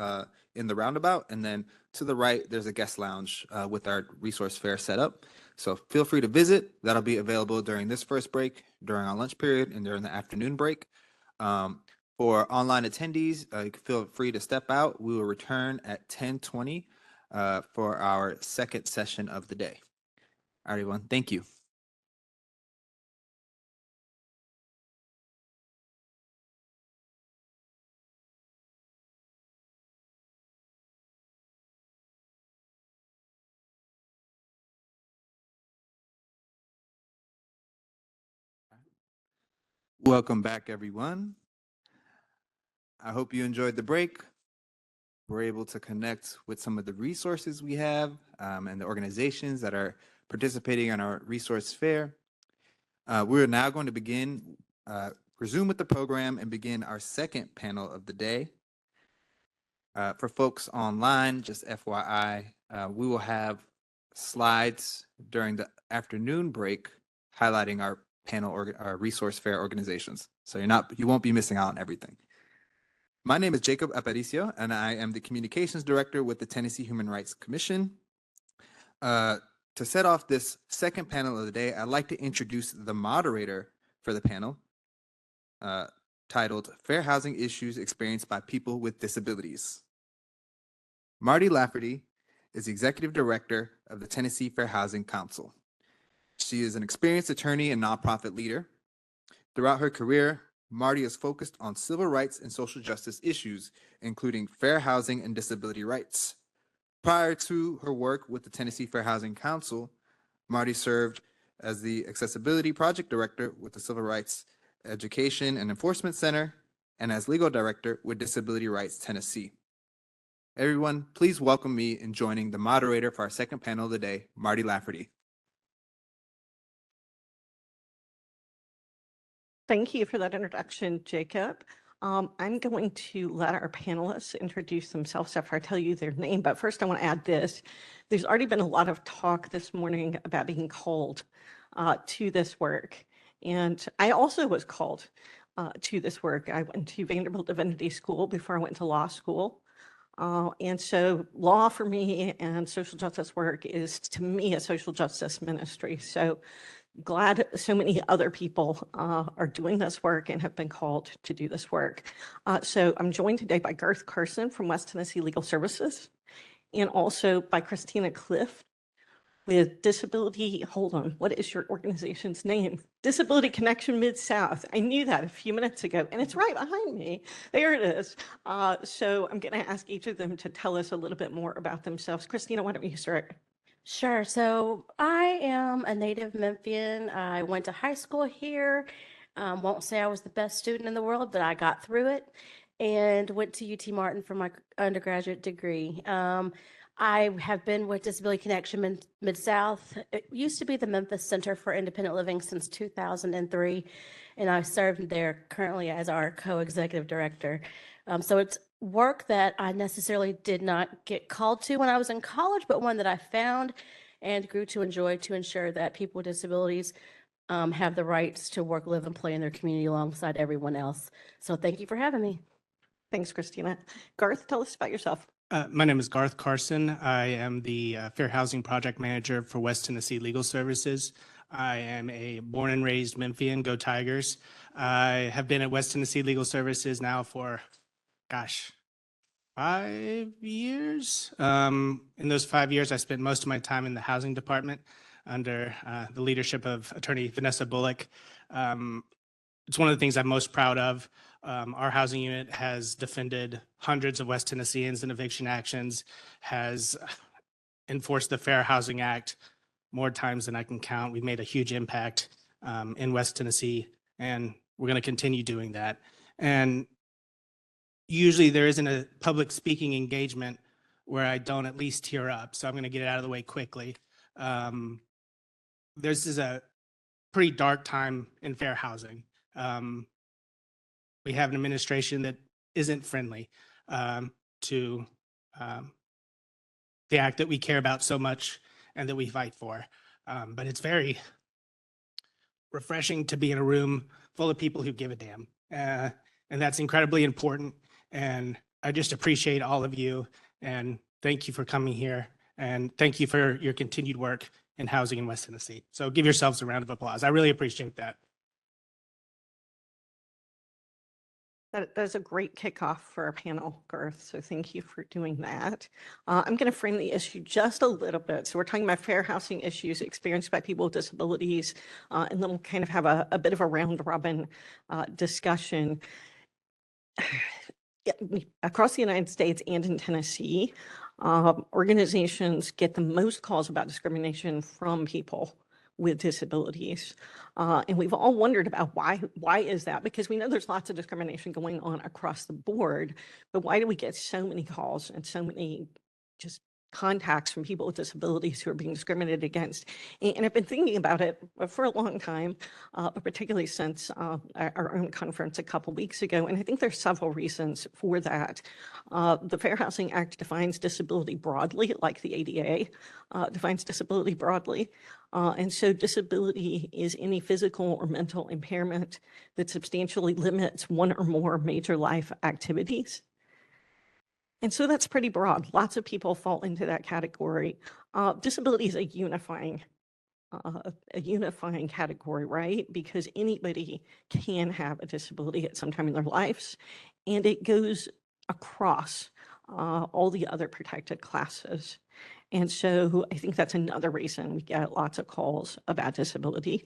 in the roundabout, and then to the right, there's a guest lounge with our resource fair set up. So feel free to visit. That'll be available during this first break, during our lunch period, and during the afternoon break. For online attendees, feel free to step out. We will return at 10:20 for our second session of the day. All right, everyone. Thank you. Welcome back, everyone. I hope you enjoyed the break. We're able to connect with some of the resources we have and the organizations that are participating in our resource fair. We're now going to resume with the program and begin our second panel of the day. For folks online, just FYI, we will have slides during the afternoon break highlighting our our resource fair organizations. So you won't be missing out on everything. My name is Jacob Aparicio, and I am the Communications Director with the Tennessee Human Rights Commission. To set off this second panel of the day, I'd like to introduce the moderator for the panel, titled Fair Housing Issues Experienced by People with Disabilities. Marty Lafferty is the Executive Director of the Tennessee Fair Housing Council. She is an experienced attorney and nonprofit leader. Throughout her career, Marty has focused on civil rights and social justice issues, including fair housing and disability rights. Prior to her work with the Tennessee Fair Housing Council, Marty served as the Accessibility Project Director with the Civil Rights Education and Enforcement Center and as Legal Director with Disability Rights Tennessee. Everyone, please welcome me in joining the moderator for our second panel of the day, Marty Lafferty. Thank you for that introduction, Jacob. I'm going to let our panelists introduce themselves after I tell you their name, but first I want to add this. There's already been a lot of talk this morning about being called to this work, and I also was called to this work. I went to Vanderbilt Divinity School before I went to law school, and so law for me and social justice work is, to me, a social justice ministry. So glad so many other people are doing this work and have been called to do this work. So I'm joined today by Garth Carson from West Tennessee Legal Services, and also by Christina Cliff with Disability, hold on, what is your organization's name? Disability Connection Mid-South. I knew that a few minutes ago, and it's right behind me. There it is. So I'm going to ask each of them to tell us a little bit more about themselves. Christina, why don't you start? Sure. So I am a native Memphian. I went to high school here. Won't say I was the best student in the world, but I got through it and went to UT Martin for my undergraduate degree. I have been with Disability Connection Mid-South. It used to be the Memphis Center for Independent Living since 2003, and I served there currently as our co-executive director. So it's work that I necessarily did not get called to when I was in college, but one that I found and grew to enjoy to ensure that people with disabilities have the rights to work, live, and play in their community alongside everyone else. So thank you for having me. Thanks, Christina. Garth, tell us about yourself. My name is Garth Carson. I am the Fair Housing Project Manager for West Tennessee Legal Services. I am a born and raised Memphian, go Tigers. I have been at West Tennessee Legal Services now for, 5 years. In those 5 years, I spent most of my time in the housing department under the leadership of Attorney Vanessa Bullock. It's one of the things I'm most proud of. Our housing unit has defended hundreds of West Tennesseans in eviction actions, has enforced the Fair Housing Act more times than I can count. We've made a huge impact in West Tennessee, and we're going to continue doing that. And usually there isn't a public speaking engagement where I don't at least tear up, so I'm going to get it out of the way quickly. This is a pretty dark time in fair housing. We have an administration that isn't friendly to the act that we care about so much and that we fight for. But it's very refreshing to be in a room full of people who give a damn. And that's incredibly important. And I just appreciate all of you. And thank you for coming here. And thank you for your continued work in housing in West Tennessee. So give yourselves a round of applause. I really appreciate that. That's a great kickoff for our panel, Garth, so thank you for doing that. I'm going to frame the issue just a little bit. So we're talking about fair housing issues experienced by people with disabilities, and then we'll kind of have a bit of a round robin discussion. Across the United States and in Tennessee, organizations get the most calls about discrimination from people with disabilities. And we've all wondered about why is that? Because we know there's lots of discrimination going on across the board, but why do we get so many calls and so many just contacts from people with disabilities who are being discriminated against? And I've been thinking about it for a long time, but particularly since our own conference a couple weeks ago. And I think there's several reasons for that. The Fair Housing Act defines disability broadly, like the ADA defines disability broadly. And so disability is any physical or mental impairment that substantially limits one or more major life activities. And so that's pretty broad. Lots of people fall into that category. Disability is a unifying category, right? Because anybody can have a disability at some time in their lives, and it goes across all the other protected classes. And so I think that's another reason we get lots of calls about disability.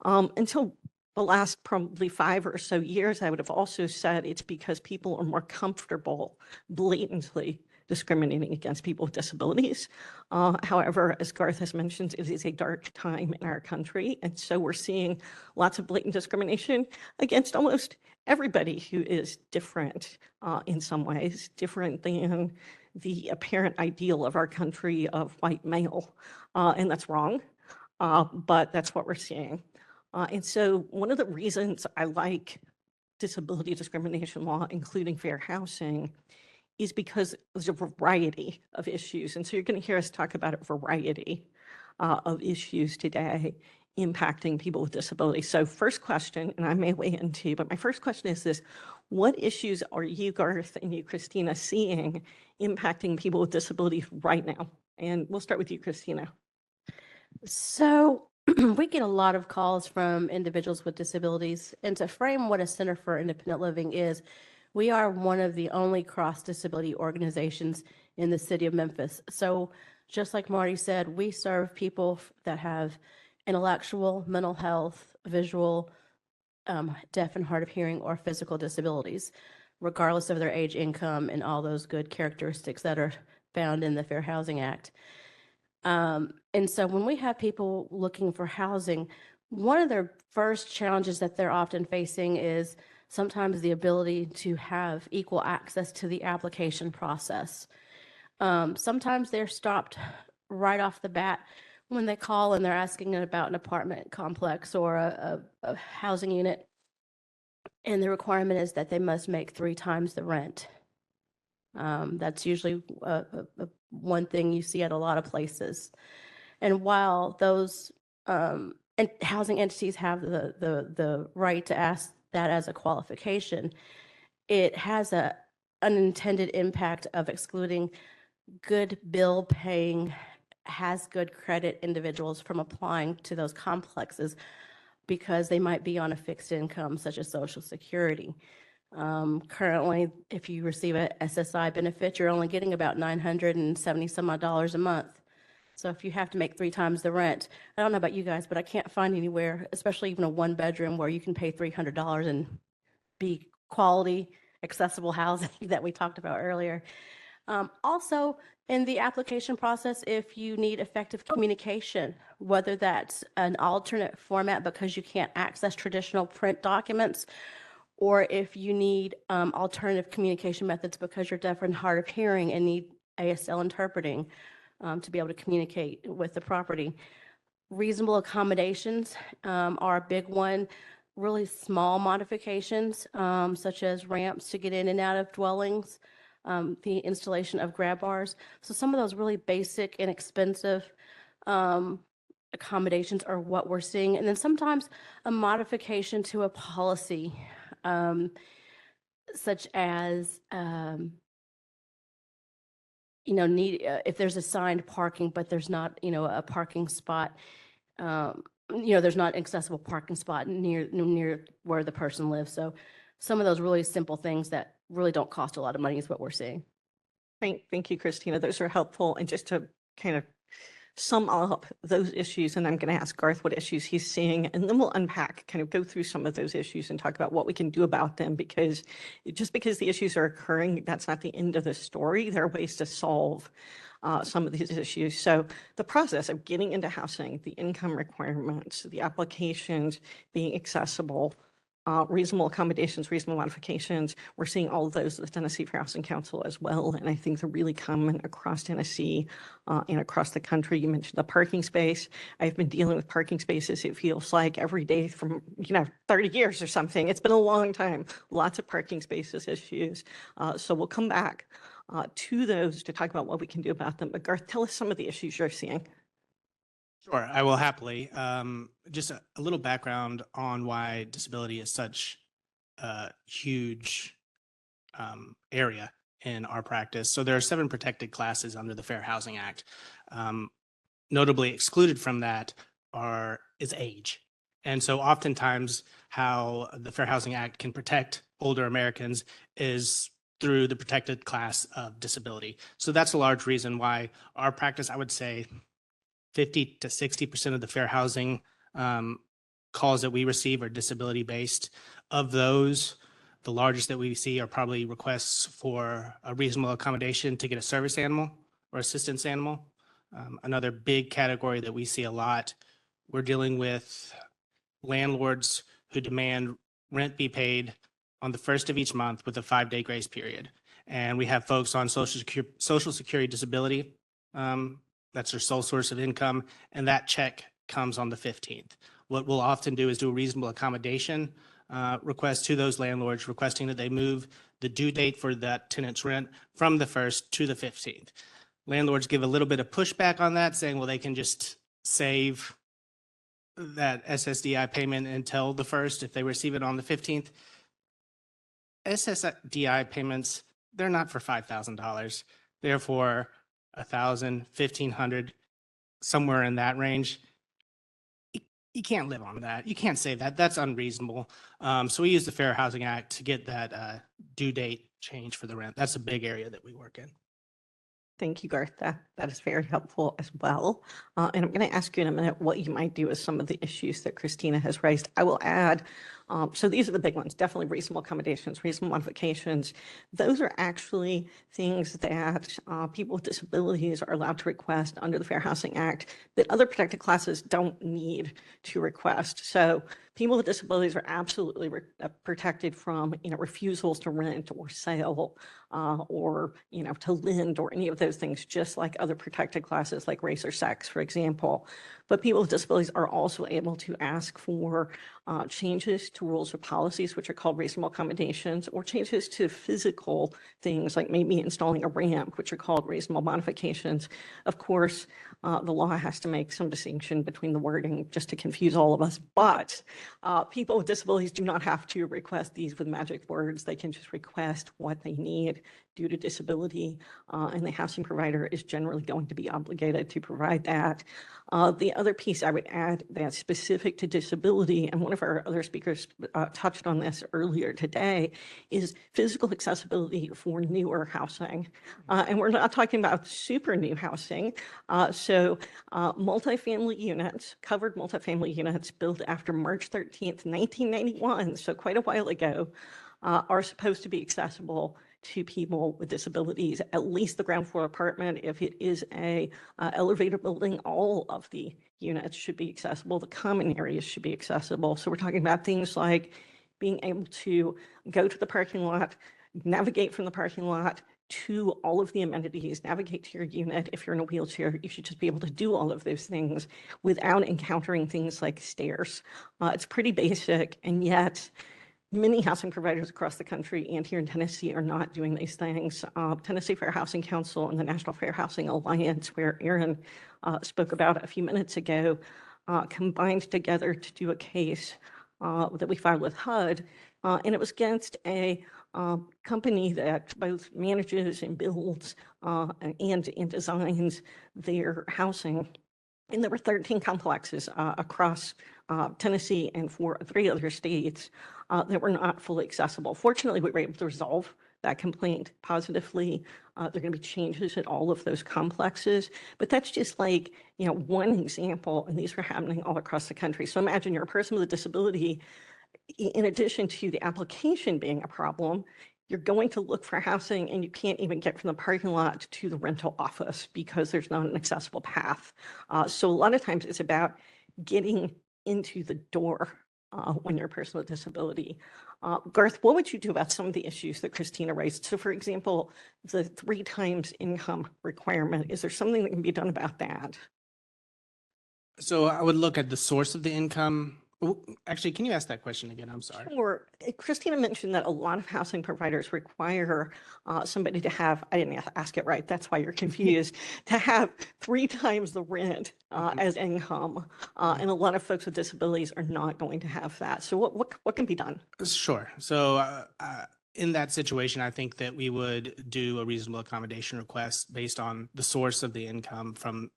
Until the last probably 5 or so years, I would have also said it's because people are more comfortable blatantly discriminating against people with disabilities. However, as Garth has mentioned, it is a dark time in our country. And so we're seeing lots of blatant discrimination against almost everybody who is different in some ways, different than the apparent ideal of our country of white male. And that's wrong, but that's what we're seeing. And so one of the reasons I like disability discrimination law, including fair housing, is because there's a variety of issues. And so you're going to hear us talk about a variety of issues today impacting people with disabilities. So first question, and I may weigh in too, but my first question is this: what issues are you, Garth, and you, Christina, seeing impacting people with disabilities right now? And we'll start with you, Christina. So we get a lot of calls from individuals with disabilities. And to frame what a Center for Independent Living is, we are one of the only cross-disability organizations in the city of Memphis. So just like Marty said, we serve people that have intellectual, mental health, visual, deaf and hard of hearing, or physical disabilities, regardless of their age, income, and all those good characteristics that are found in the Fair Housing Act. And so when we have people looking for housing, one of their first challenges that they're often facing is sometimes the ability to have equal access to the application process. Sometimes they're stopped right off the bat when they call and they're asking about an apartment complex or a housing unit, and the requirement is that they must make 3 times the rent. That's usually one thing you see at a lot of places. And while those housing entities have the right to ask that as a qualification, it has an unintended impact of excluding good bill paying, has good credit individuals from applying to those complexes because they might be on a fixed income such as Social Security. Currently, if you receive a SSI benefit, you're only getting about $970 some odd a month. So if you have to make 3 times the rent, I don't know about you guys, but I can't find anywhere, especially even a 1-bedroom, where you can pay $300 and be quality, accessible housing that we talked about earlier. Also, in the application process, if you need effective communication, whether that's an alternate format because you can't access traditional print documents, or if you need alternative communication methods because you're deaf and hard of hearing and need ASL interpreting to be able to communicate with the property. Reasonable accommodations are a big one. Really small modifications, such as ramps to get in and out of dwellings, the installation of grab bars. So some of those really basic, inexpensive accommodations are what we're seeing. And then sometimes a modification to a policy, such as, if there's assigned parking, but there's not, a parking spot, there's not accessible parking spot near where the person lives. So some of those really simple things that really don't cost a lot of money is what we're seeing. Thank you, Christina. Those are helpful. And just to kind of sum up those issues, and I'm going to ask Garth what issues he's seeing, and then we'll unpack, kind of go through some of those issues and talk about what we can do about them, because just because the issues are occurring, that's not the end of the story. There are ways to solve some of these issues. So the process of getting into housing, the income requirements, the applications being accessible, reasonable accommodations, reasonable modifications. We're seeing all of those at the Tennessee Fair Housing Council as well. And I think they're really common across Tennessee and across the country. You mentioned the parking space. I've been dealing with parking spaces, it feels like, every day from, 30 years or something. It's been a long time. Lots of parking spaces issues. So we'll come back to those to talk about what we can do about them. But Garth, tell us some of the issues you're seeing. Sure, I will happily. Just a little background on why disability is such a huge area in our practice. So there are 7 protected classes under the Fair Housing Act. Notably excluded from that is age. And so oftentimes how the Fair Housing Act can protect older Americans is through the protected class of disability. So that's a large reason why our practice, I would say, 50 to 60% of the fair housing calls that we receive are disability based. Of those, the largest that we see are probably requests for a reasonable accommodation to get a service animal or assistance animal. Another big category that we see a lot, we're dealing with landlords who demand rent be paid on the first of each month with a 5-day grace period. And we have folks on Social Security disability. That's their sole source of income, and that check comes on the 15th. What we'll often do is do a reasonable accommodation request to those landlords, requesting that they move the due date for that tenant's rent from the 1st to the 15th. Landlords give a little bit of pushback on that, saying, well, they can just save that SSDI payment until the 1st if they receive it on the 15th. SSDI payments, they're not for $5,000. They're for $1,000, $1,500, somewhere in that range. You can't live on that. You can't say that. That's unreasonable. So we use the Fair Housing Act to get that due date change for the rent. That's a big area that we work in. Thank you, Garth. That is very helpful as well. And I'm going to ask you in a minute what you might do with some of the issues that Christina has raised. I will add, so these are the big ones, definitely reasonable accommodations, reasonable modifications. Those are actually things that people with disabilities are allowed to request under the Fair Housing Act that other protected classes don't need to request. So people with disabilities are absolutely protected from, refusals to rent or sale or, to lend or any of those things, just like other protected classes like race or sex, for example. But people with disabilities are also able to ask for changes to rules or policies, which are called reasonable accommodations, or changes to physical things like maybe installing a ramp, which are called reasonable modifications. Of course, the law has to make some distinction between the wording just to confuse all of us, but people with disabilities do not have to request these with magic words. They can just request what they need due to disability, and the housing provider is generally going to be obligated to provide that. The other piece I would add that's specific to disability, and one of our other speakers touched on this earlier today, is physical accessibility for newer housing. And we're not talking about super new housing. So multifamily units, covered multifamily units built after March 13th, 1991, so quite a while ago, are supposed to be accessible to people with disabilities, at least the ground floor apartment. If it is a elevated building, all of the units should be accessible. The common areas should be accessible. So we're talking about things like being able to go to the parking lot, navigate from the parking lot to all of the amenities, navigate to your unit. If you're in a wheelchair, you should just be able to do all of those things without encountering things like stairs. It's pretty basic, and yet many housing providers across the country and here in Tennessee are not doing these things. Tennessee Fair Housing Council and the National Fair Housing Alliance, where Aaron spoke about a few minutes ago, combined together to do a case that we filed with HUD, and it was against a company that both manages and builds and designs their housing. And there were 13 complexes across Tennessee and 3 other states that were not fully accessible. Fortunately, we were able to resolve that complaint positively. There are going to be changes at all of those complexes, but that's just like, one example, and these are happening all across the country. So imagine you're a person with a disability. In addition to the application being a problem, you're going to look for housing and you can't even get from the parking lot to the rental office because there's not an accessible path. So a lot of times it's about getting into the door when you're a person with disability. Garth, what would you do about some of the issues that Christina raised? So for example, the 3 times income requirement, is there something that can be done about that? So I would look at the source of the income. Actually, can you ask that question again? I'm sorry. Sure. Christina mentioned that a lot of housing providers require somebody to have, I didn't ask it right, that's why you're confused, to have 3 times the rent as income. And a lot of folks with disabilities are not going to have that. So what can be done? Sure. So in that situation, I think that we would do a reasonable accommodation request based on the source of the income from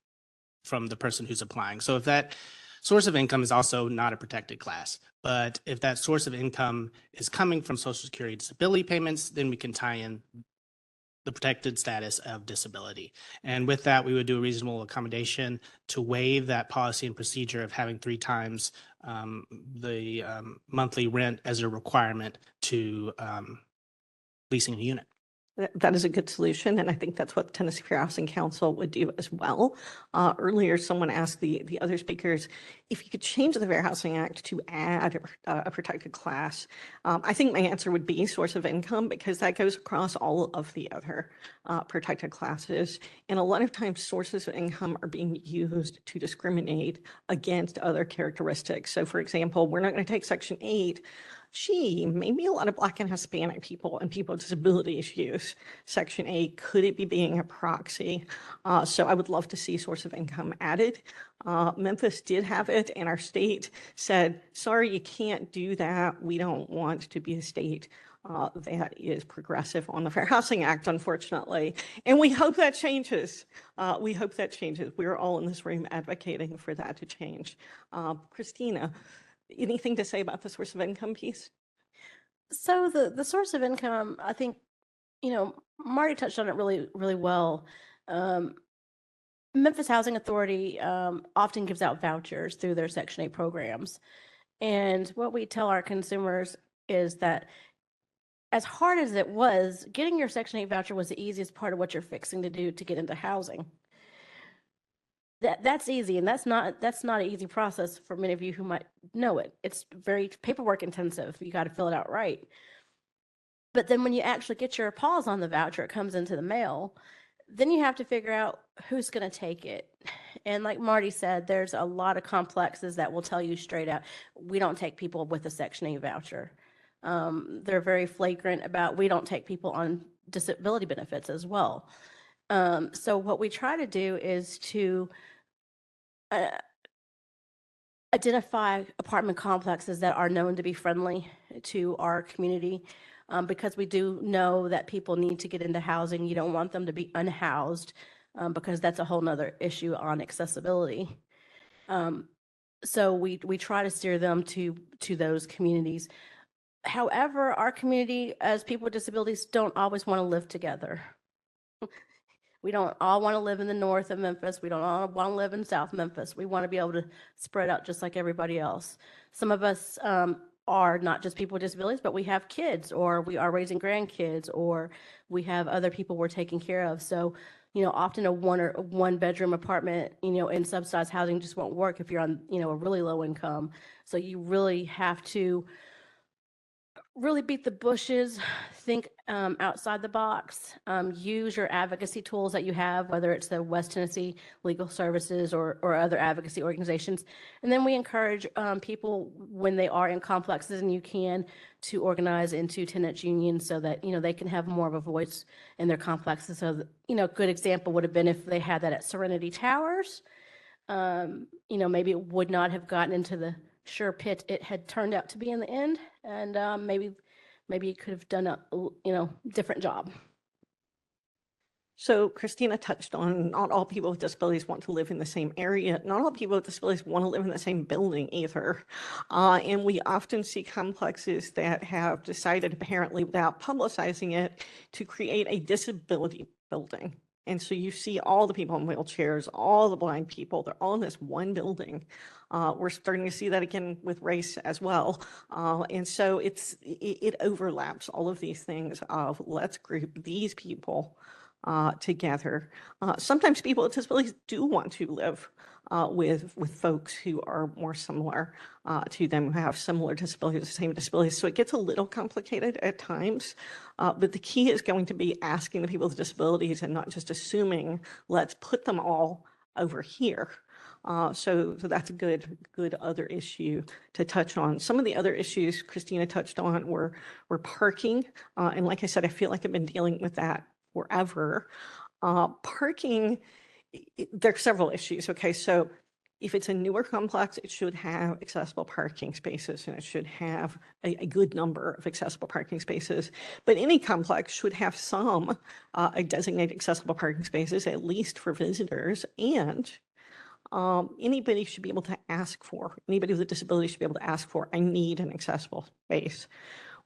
the person who's applying. So if that source of income is also not a protected class, but if that source of income is coming from Social Security disability payments, then we can tie in the protected status of disability. And with that, we would do a reasonable accommodation to waive that policy and procedure of having 3 times the monthly rent as a requirement to leasing a unit. That is a good solution, and I think that's what the Tennessee Fair Housing Council would do as well. Earlier, someone asked the other speakers if you could change the Fair Housing Act to add a protected class. I think my answer would be source of income, because that goes across all of the other protected classes. And a lot of times, sources of income are being used to discriminate against other characteristics. So, for example, we're not going to take Section 8. Maybe a lot of Black and Hispanic people and people with disabilities use Section 8. Could it be being a proxy? So I would love to see source of income added. Memphis did have it, and our state said, sorry, you can't do that. We don't want to be a state that is progressive on the Fair Housing Act, unfortunately. And we hope that changes. We hope that changes. We're all in this room advocating for that to change. Christina, anything to say about the source of income piece? So the source of income, I think, Marty touched on it really, really well. Memphis Housing Authority often gives out vouchers through their Section 8 programs. And what we tell our consumers is that as hard as it was, getting your Section 8 voucher was the easiest part of what you're fixing to do to get into housing. That's easy, and that's not an easy process for many of you who might know it. It's very paperwork intensive. You got to fill it out right. But then when you actually get your paws on the voucher, it comes into the mail, then you have to figure out who's going to take it. And like Marty said, there's a lot of complexes that will tell you straight out, we don't take people with a Section 8 voucher. They're very flagrant about, we don't take people on disability benefits as well. So what we try to do is to identify apartment complexes that are known to be friendly to our community, because we do know that people need to get into housing. You don't want them to be unhoused, because that's a whole nother issue on accessibility. So we try to steer them to those communities. However, our community, as people with disabilities, don't always want to live together. We don't all want to live in the north of Memphis. We don't all want to live in South Memphis. We want to be able to spread out just like everybody else. Some of us are not just people with disabilities, but we have kids, or we are raising grandkids, or we have other people we're taking care of. So, often a one bedroom apartment, in subsidized housing just won't work if you're on, a really low income. So you really have to really beat the bushes, think outside the box, use your advocacy tools that you have, whether it's the West Tennessee Legal Services or other advocacy organizations. And then we encourage people, when they are in complexes and you can, to organize into tenants unions so that, they can have more of a voice in their complexes. So, a good example would have been if they had that at Serenity Towers. Maybe it would not have gotten into the sure pit it had turned out to be in the end, and maybe it could have done a different job. So Christina touched on not all people with disabilities want to live in the same area. Not all people with disabilities want to live in the same building either. And we often see complexes that have decided, apparently without publicizing it, to create a disability building. And so you see all the people in wheelchairs, all the blind people, they're all in this one building. We're starting to see that again with race as well. And so it overlaps all of these things of let's group these people together. Sometimes people with disabilities do want to live with folks who are more similar to them, who have similar disabilities, the same disabilities. So it gets a little complicated at times, but the key is going to be asking the people with disabilities and not just assuming, let's put them all over here. So that's a good other issue to touch on. Some of the other issues Christina touched on were parking. And like I said, I feel like I've been dealing with that forever. Parking, there are several issues. Okay, so if it's a newer complex, it should have accessible parking spaces and it should have a good number of accessible parking spaces. But any complex should have some designated accessible parking spaces, at least for visitors, and anybody should be able to ask for, anybody with a disability should be able to ask for, I need an accessible space.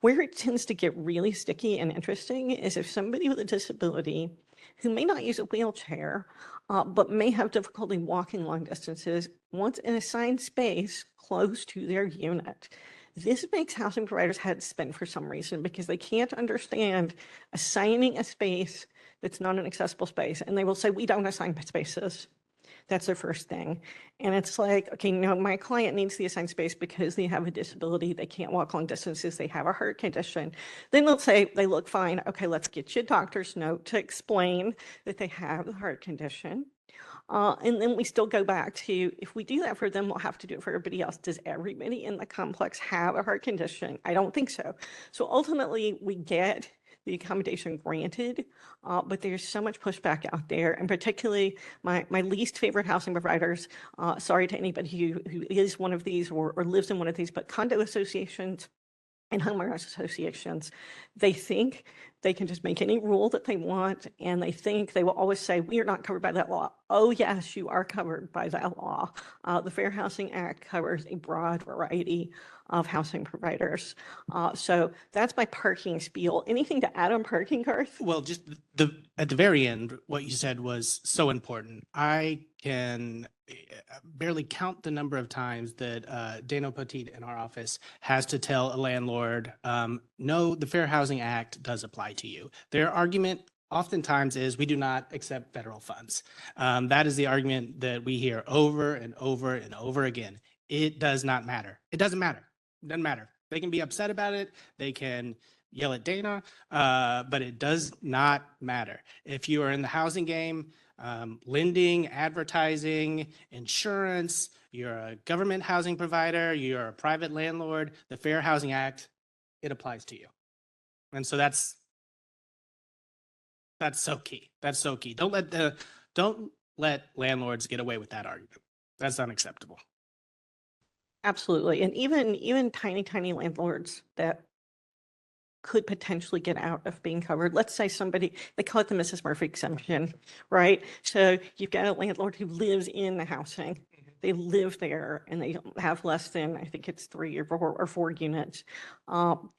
Where it tends to get really sticky and interesting is if somebody with a disability who may not use a wheelchair, but may have difficulty walking long distances, wants an assigned space close to their unit. This makes housing providers' heads spin for some reason because they can't understand assigning a space that's not an accessible space. And they will say, we don't assign spaces. That's their first thing. And it's like, okay, no, my client needs the assigned space because they have a disability. They can't walk long distances. They have a heart condition. Then they'll say, they look fine. Okay, let's get you a doctor's note to explain that they have the heart condition. And then we still go back to, if we do that for them, we'll have to do it for everybody else. Does everybody in the complex have a heart condition? I don't think so. So ultimately, we get the accommodation granted, but there's so much pushback out there, and particularly my least favorite housing providers, sorry to anybody who is one of these or lives in one of these, but condo associations and homeowners associations, they think they can just make any rule that they want, and they think they will always say, we are not covered by that law. Oh yes, you are covered by that law. The Fair Housing Act covers a broad variety of housing providers. So that's my parking spiel. Anything to add on parking, Garth? Well, just at the very end, what you said was so important. I can barely count the number of times that Dano Petit in our office has to tell a landlord, no, the Fair Housing Act does apply to you. Their argument oftentimes is we do not accept federal funds. That is the argument that we hear over and over and over again. It does not matter. It doesn't matter. It doesn't matter. They can be upset about it. They can yell at Dana, but it does not matter. If you are in the housing game, lending, advertising, insurance, you're a government housing provider, you're a private landlord, the Fair Housing Act, it applies to you. And so that's so key. That's so key. Don't let landlords get away with that argument. That's unacceptable. Absolutely. And even tiny landlords that could potentially get out of being covered. Let's say somebody, they call it the Mrs. Murphy exemption, right? So you've got a landlord who lives in the housing. They live there and they have less than, I think it's 3 or 4 units.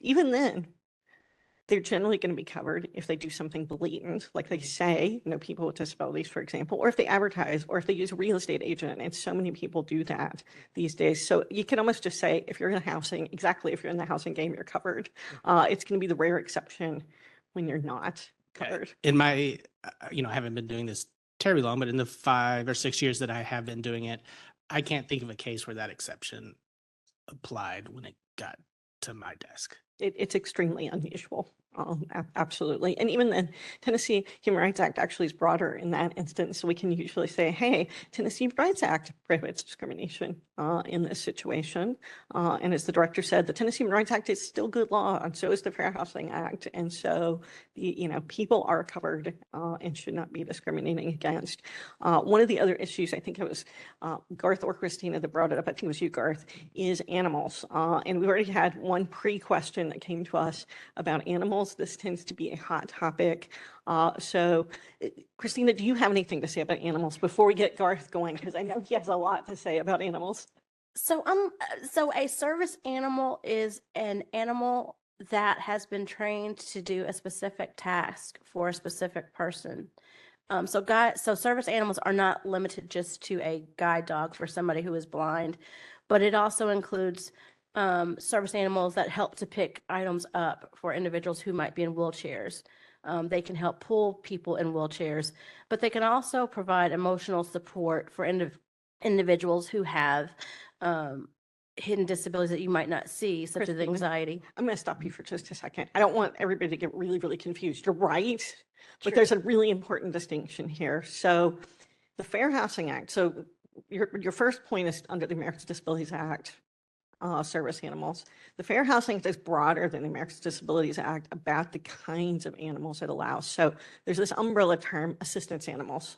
Even then, they're generally going to be covered if they do something blatant, like they say, no people with disabilities, for example, or if they advertise, or if they use a real estate agent. And so many people do that these days. So you can almost just say, if you're in housing, exactly, if you're in the housing game, you're covered. It's going to be the rare exception when you're not covered. In my, I haven't been doing this terribly long, but in the 5 or 6 years that I have been doing it, I can't think of a case where that exception applied when it got to my desk. It's extremely unusual. Absolutely. And even then, Tennessee Human Rights Act actually is broader in that instance. So we can usually say, hey, Tennessee Human Rights Act prohibits discrimination in this situation. And as the director said, the Tennessee Human Rights Act is still good law, and so is the Fair Housing Act. And so, people are covered and should not be discriminating against. One of the other issues, I think it was Garth or Christina that brought it up, I think it was you, Garth, is animals. And we already had one pre-question that came to us about animals. animals, this tends to be a hot topic. Christina, do you have anything to say about animals before we get Garth going? Because I know he has a lot to say about animals. So a service animal is an animal that has been trained to do a specific task for a specific person. So service animals are not limited just to a guide dog for somebody who is blind, but it also includes service animals that help to pick items up for individuals who might be in wheelchairs. They can help pull people in wheelchairs, but they can also provide emotional support for individuals who have hidden disabilities that you might not see, such as Christina, anxiety. I'm going to stop you for just a second. I don't want everybody to get really, really confused. You're right, but Sure. there's a really important distinction here. So the Fair Housing Act, so your first point is under the Americans with Disabilities Act, service animals. The Fair Housing Act is broader than the Americans with Disabilities Act about the kinds of animals it allows. So there's this umbrella term, assistance animals.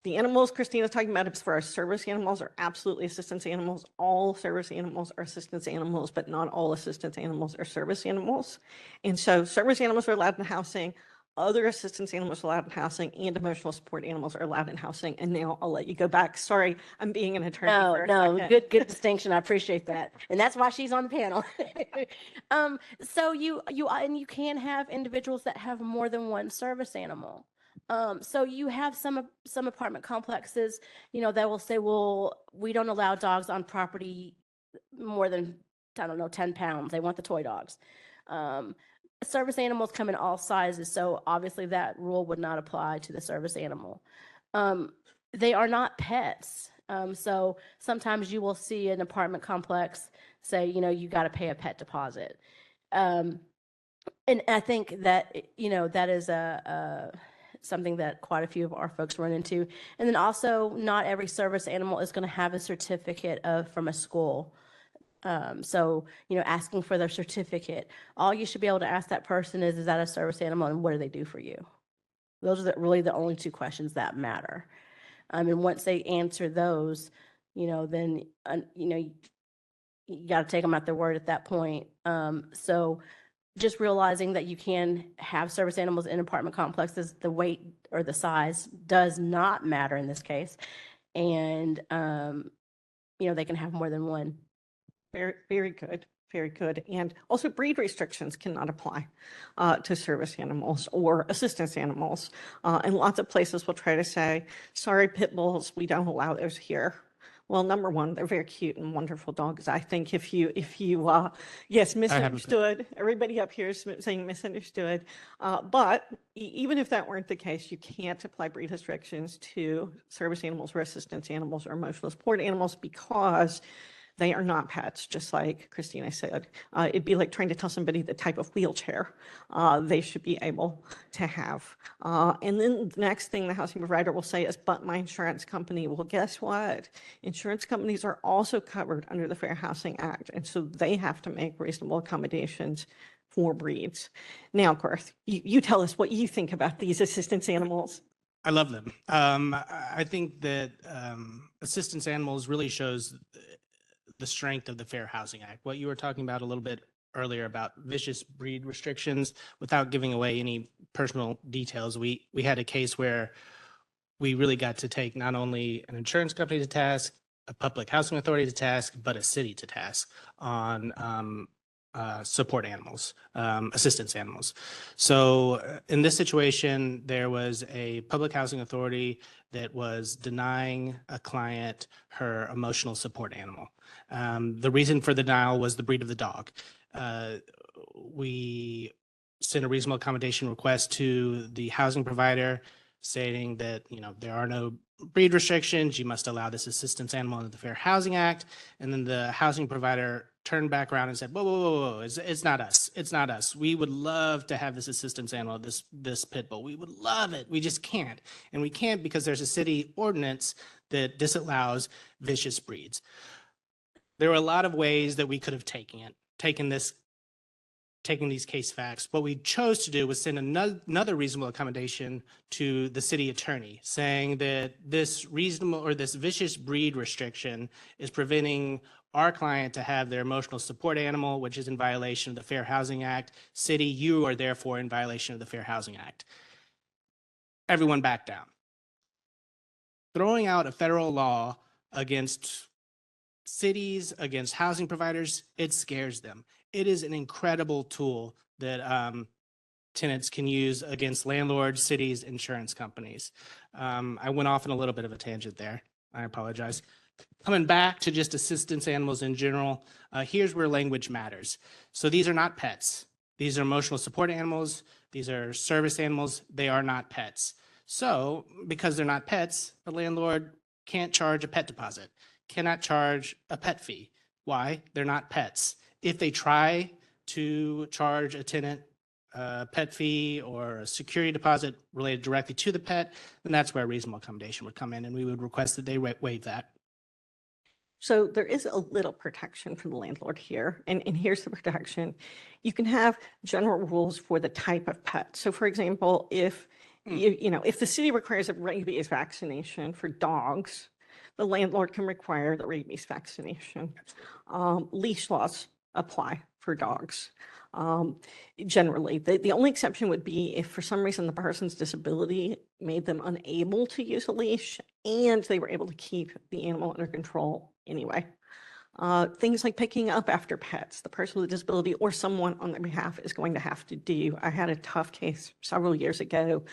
The animals Christina's talking about as far as service animals are absolutely assistance animals. All service animals are assistance animals, but not all assistance animals are service animals. And so service animals are allowed in housing, other assistance animals are allowed in housing, and emotional support animals are allowed in housing. And now I'll let you go back. Sorry, I'm being an attorney for a second. Good distinction. I appreciate that. And that's why she's on the panel. So you can have individuals that have more than one service animal. So you have some apartment complexes, that will say, well, we don't allow dogs on property more than, 10 pounds. They want the toy dogs. Service animals come in all sizes, so obviously that rule would not apply to the service animal. They are not pets. So sometimes you will see an apartment complex say, you got to pay a pet deposit. And I think that, that is something that quite a few of our folks run into. And then also, not every service animal is going to have a certificate from a school. So, asking for their certificate, all you should be able to ask that person is that a service animal and what do they do for you? Those are really the only two questions that matter. And once they answer those, then, you got to take them at their word at that point. So just realizing that you can have service animals in apartment complexes, the weight or the size does not matter in this case. And, they can have more than one. Very, very good. Very good. And also breed restrictions cannot apply to service animals or assistance animals. And lots of places will try to say, sorry, pit bulls, we don't allow those here. Well, number one, they're very cute and wonderful dogs. I think if you yes, misunderstood. Everybody up here is saying misunderstood. But even if that weren't the case, you can't apply breed restrictions to service animals or assistance animals or emotional support animals because they are not pets, just like Christina said. It'd be like trying to tell somebody the type of wheelchair they should be able to have. And then the next thing the housing provider will say is, but my insurance company. Well, guess what? Insurance companies are also covered under the Fair Housing Act, and so they have to make reasonable accommodations for breeds. Now, Garth, you tell us what you think about these assistance animals. I love them. I think that assistance animals really shows the strength of the Fair Housing Act. What you were talking about a little bit earlier about vicious breed restrictions, without giving away any personal details, we had a case where we really got to take not only an insurance company to task, a public housing authority to task, but a city to task on support animals, assistance animals. So in this situation, there was a public housing authority that was denying a client her emotional support animal. The reason for the denial was the breed of the dog. We sent a reasonable accommodation request to the housing provider stating that, there are no breed restrictions. You must allow this assistance animal under the Fair Housing Act. And then the housing provider turned back around and said, whoa, whoa, whoa, whoa. It's not us. It's not us. We would love to have this assistance animal, this pit bull. We would love it. We just can't. And we can't because there's a city ordinance that disallows vicious breeds. There were a lot of ways that we could have taken these case facts. What we chose to do was send another reasonable accommodation to the city attorney, saying that this vicious breed restriction is preventing our client to have their emotional support animal, which is in violation of the Fair Housing Act. City, you are therefore in violation of the Fair Housing Act. Everyone back down. Throwing out a federal law against cities, against housing providers, it scares them. It is an incredible tool that tenants can use against landlords, cities, insurance companies. I went off on a little bit of a tangent there. I apologize. Coming back to just assistance animals in general, here's where language matters. So these are not pets. These are emotional support animals. These are service animals. They are not pets. So because they're not pets, a landlord can't charge a pet deposit, cannot charge a pet fee. Why? They're not pets. If they try to charge a tenant a pet fee or a security deposit related directly to the pet, then that's where a reasonable accommodation would come in, and we would request that they waive that. So there is a little protection for the landlord here, and here's the protection. You can have general rules for the type of pet. So for example, if if the city requires a rabies vaccination for dogs, the landlord can require the rabies vaccination. Leash laws apply for dogs. Generally, the only exception would be if for some reason the person's disability made them unable to use a leash and they were able to keep the animal under control anyway. Things like picking up after pets, the person with a disability or someone on their behalf is going to have to do. I had a tough case several years ago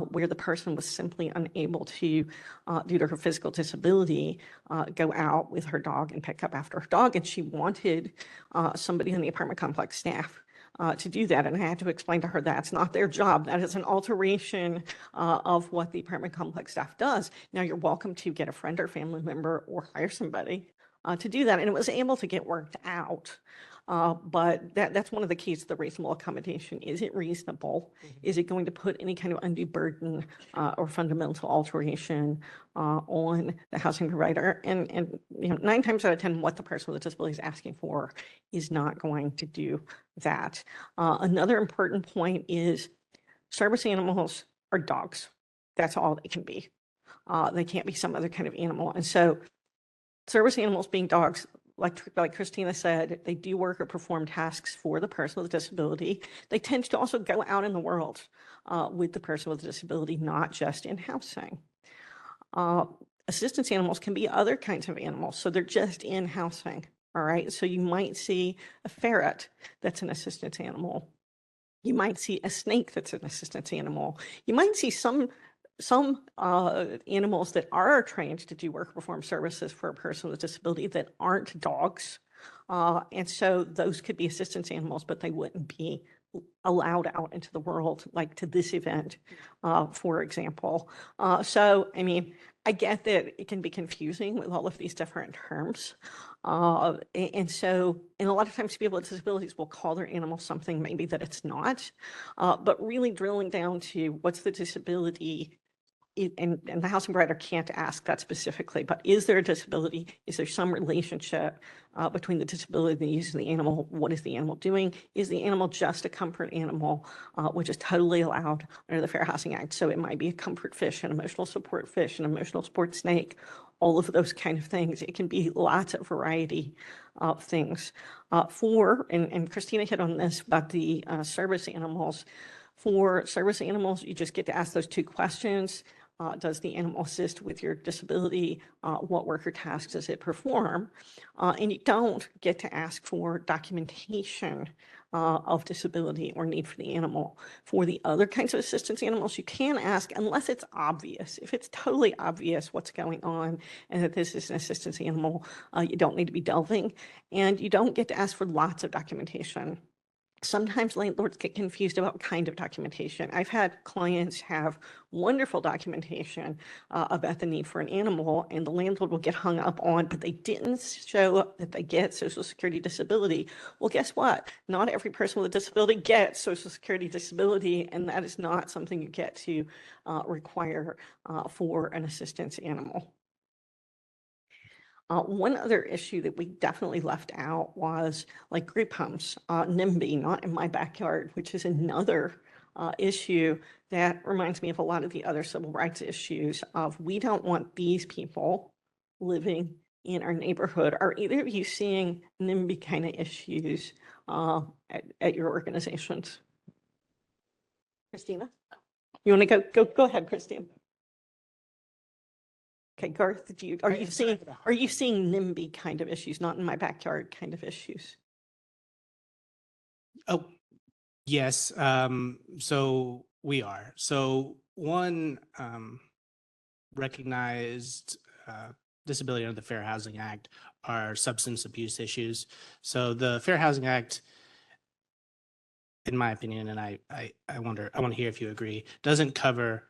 where the person was simply unable to, due to her physical disability, go out with her dog and pick up after her dog. And she wanted somebody in the apartment complex staff to do that. And I had to explain to her that's not their job. That is an alteration of what the apartment complex staff does. Now you're welcome to get a friend or family member or hire somebody to do that. And it was able to get worked out. But that's one of the keys to the reasonable accommodation. Is it reasonable? Is it going to put any kind of undue burden or fundamental alteration on the housing provider? And 9 times out of 10, what the person with a disability is asking for is not going to do that. Another important point is service animals are dogs. That's all they can be. They can't be some other kind of animal. And so service animals being dogs, like Christina said, they do work or perform tasks for the person with a disability. They tend to also go out in the world with the person with a disability, not just in housing. Assistance animals can be other kinds of animals, so they're just in housing, all right? So you might see a ferret that's an assistance animal. You might see a snake that's an assistance animal. You might see some animals that are trained to do work or perform services for a person with a disability that aren't dogs. And so those could be assistance animals, but they wouldn't be allowed out into the world, like to this event, for example. So, I mean, I get that it can be confusing with all of these different terms. And a lot of times people with disabilities will call their animal something maybe that it's not, but really drilling down to what's the disability. And the housing provider can't ask that specifically, but is there a disability? Is there some relationship between the disability and the use of the animal? What is the animal doing? Is the animal just a comfort animal, which is totally allowed under the Fair Housing Act? So it might be a comfort fish, an emotional support fish, an emotional support snake, all of those kind of things. It can be lots of variety of things. And Christina hit on this about the service animals. For service animals, you just get to ask those 2 questions. Does the animal assist with your disability? What work or tasks does it perform? And you don't get to ask for documentation of disability or need for the animal. For the other kinds of assistance animals, you can ask unless it's obvious. If it's totally obvious what's going on and that this is an assistance animal, you don't need to be delving. And you don't get to ask for lots of documentation. Sometimes landlords get confused about what kind of documentation. I've had clients have wonderful documentation about the need for an animal, and the landlord will get hung up on, but they didn't show that they get Social Security disability. Well, guess what? Not every person with a disability gets Social Security disability, and that is not something you get to require for an assistance animal. One other issue that we definitely left out was like group homes, NIMBY, not in my backyard, which is another issue that reminds me of a lot of the other civil rights issues of we don't want these people living in our neighborhood. Are either of you seeing NIMBY kind of issues at your organizations? Christina? You want to go ahead, Christine. Okay, Garth, are you seeing NIMBY kind of issues, not in my backyard kind of issues? Oh, yes. So we are. So one recognized disability under the Fair Housing Act are substance abuse issues. So the Fair Housing Act, in my opinion, and I want to hear if you agree, doesn't cover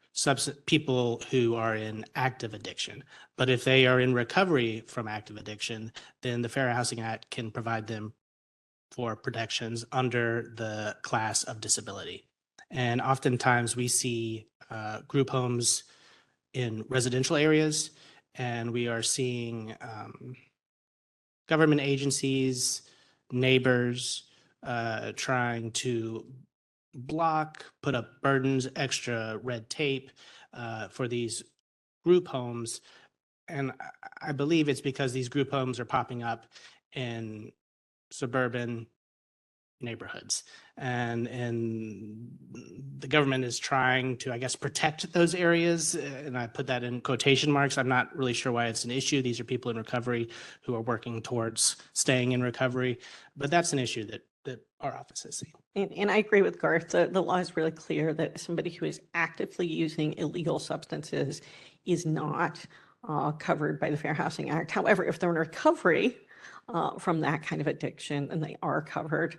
people who are in active addiction. But if they are in recovery from active addiction, then the Fair Housing Act can provide them for protections under the class of disability. And oftentimes we see group homes in residential areas, and we are seeing government agencies, neighbors trying to put up burdens, extra red tape for these group homes. And I believe it's because these group homes are popping up in suburban neighborhoods, and the government is trying to, I guess, protect those areas, and I put that in quotation marks. I'm not really sure why it's an issue. These are people in recovery who are working towards staying in recovery, but that's an issue that our office has seen. And I agree with Garth. The law is really clear that somebody who is actively using illegal substances is not covered by the Fair Housing Act. However, if they're in recovery from that kind of addiction, then they are covered.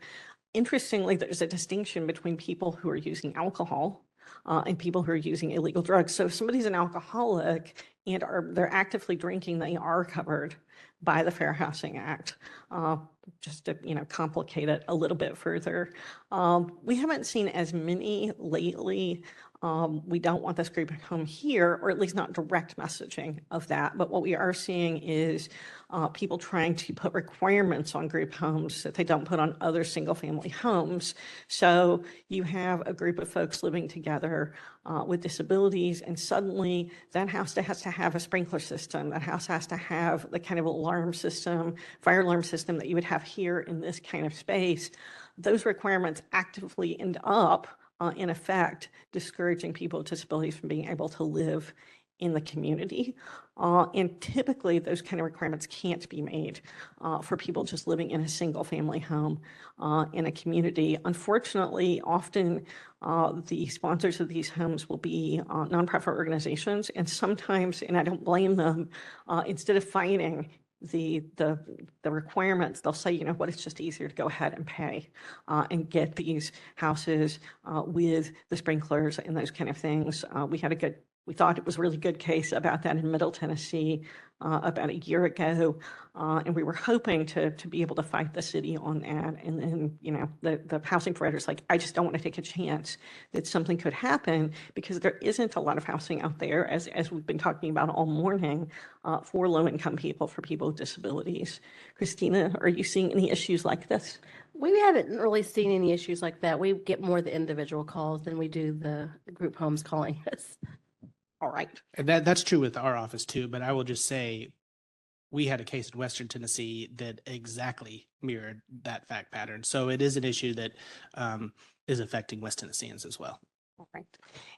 Interestingly, there's a distinction between people who are using alcohol and people who are using illegal drugs. So if somebody's an alcoholic and they're actively drinking, they are covered by the Fair Housing Act. Just to complicate it a little bit further, we haven't seen as many lately. We don't want this group home here, or at least not direct messaging of that. But what we are seeing is people trying to put requirements on group homes that they don't put on other single family homes. So you have a group of folks living together with disabilities, and suddenly that house has to have a sprinkler system. That house has to have the kind of alarm system, fire alarm system that you would have here in this kind of space. Those requirements actively end up in effect, discouraging people with disabilities from being able to live in the community. And typically, those kind of requirements can't be made for people just living in a single family home in a community. Unfortunately, often the sponsors of these homes will be nonprofit organizations, and sometimes, and I don't blame them, instead of fighting the requirements, they'll say, you know what, it's just easier to go ahead and pay and get these houses with the sprinklers and those kind of things. We thought it was a really good case about that in Middle Tennessee about a year ago. And we were hoping to be able to fight the city on that. And then, the housing provider's like, I just don't want to take a chance that something could happen, because there isn't a lot of housing out there, as we've been talking about all morning, for low-income people, for people with disabilities. Christina, are you seeing any issues like this? We haven't really seen any issues like that. We get more the individual calls than we do the group homes calling us. All right. And that's true with our office too, but I will just say we had a case in Western Tennessee that exactly mirrored that fact pattern. So it is an issue that is affecting West Tennesseans as well. All right.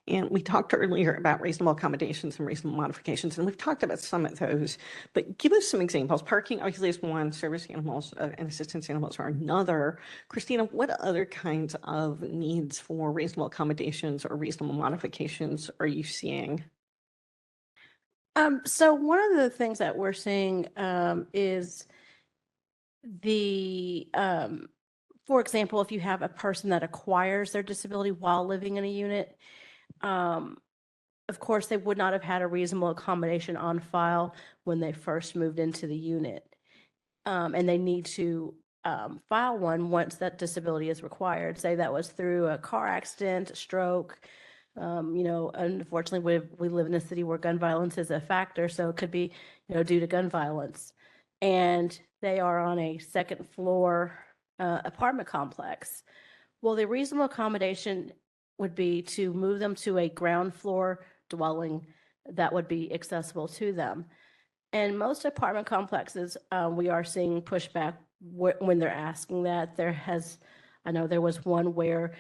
And we talked earlier about reasonable accommodations and reasonable modifications, and we've talked about some of those, but give us some examples. Parking obviously is one, service animals and assistance animals are another. Christina, what other kinds of needs for reasonable accommodations or reasonable modifications are you seeing? So one of the things that we're seeing is for example, if you have a person that acquires their disability while living in a unit, of course, they would not have had a reasonable accommodation on file when they first moved into the unit. And they need to file one once that disability is required. Say that was through a car accident, a stroke. Unfortunately, we live in a city where gun violence is a factor, so it could be, due to gun violence. And they are on a second floor apartment complex. Well, the reasonable accommodation would be to move them to a ground floor dwelling that would be accessible to them. And most apartment complexes, we are seeing pushback when they're asking that. I know there was one where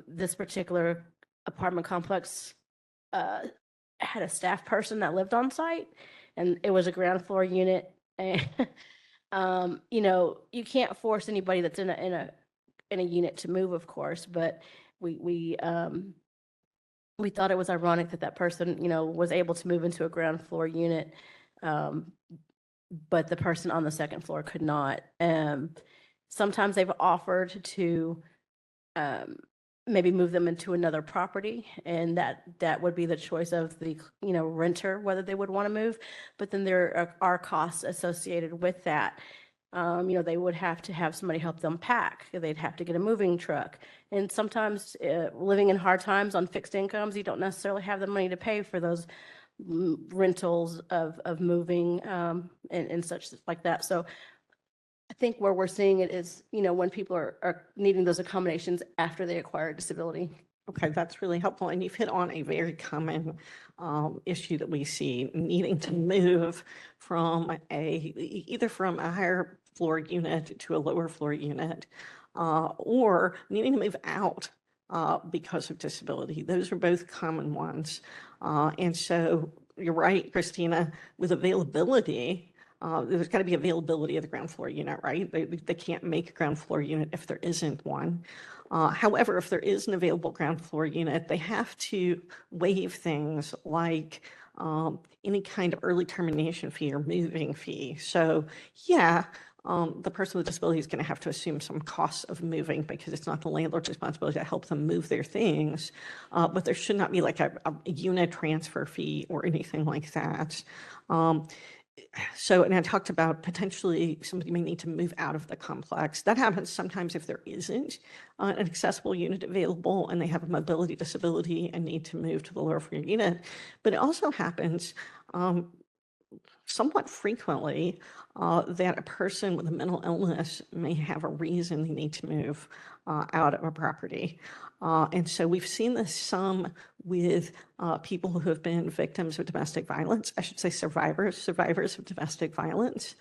this particular apartment complex had a staff person that lived on site, and it was a ground floor unit. And you can't force anybody that's in a unit to move, of course, but we thought it was ironic that person, was able to move into a ground floor unit, but the person on the second floor could not. Sometimes they've offered to maybe move them into another property, and that would be the choice of the renter, whether they would want to move. But then there are costs associated with that. They would have to have somebody help them pack. They'd have to get a moving truck. And sometimes living in hard times on fixed incomes, you don't necessarily have the money to pay for those rentals of moving and such like that. So I think where we're seeing it is, when people are needing those accommodations after they acquire a disability. Okay, that's really helpful. And you've hit on a very common issue that we see, needing to move from either from a higher floor unit to a lower floor unit, or needing to move out because of disability. Those are both common ones. And so you're right, Christina, with availability, there's got to be availability of the ground floor unit, right? They can't make a ground floor unit if there isn't one. However, if there is an available ground floor unit, they have to waive things like any kind of early termination fee or moving fee. So yeah, the person with disability is going to have to assume some costs of moving, because it's not the landlord's responsibility to help them move their things. But there should not be like a unit transfer fee or anything like that. And I talked about potentially somebody may need to move out of the complex. That happens sometimes if there isn't an accessible unit available and they have a mobility disability and need to move to the lower floor unit. But it also happens somewhat frequently that a person with a mental illness may have a reason they need to move out of a property. And so we've seen this some with people who have been victims of domestic violence, I should say survivors of domestic violence.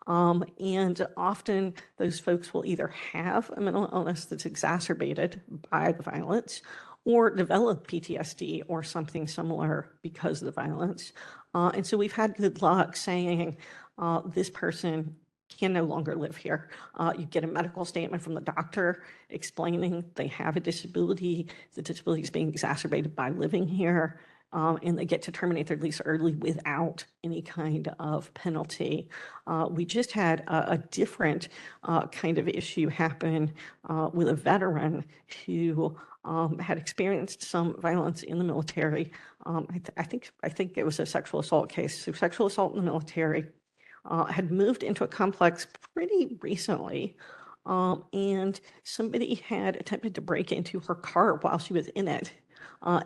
And often those folks will either have a mental illness that's exacerbated by the violence, or develop PTSD or something similar because of the violence. And so we've had good luck saying this person can no longer live here. You get a medical statement from the doctor explaining they have a disability, the disability is being exacerbated by living here, and they get to terminate their lease early without any kind of penalty. We just had a different kind of issue happen with a veteran who had experienced some violence in the military. I think it was a sexual assault case. So sexual assault in the military, had moved into a complex pretty recently, and somebody had attempted to break into her car while she was in it,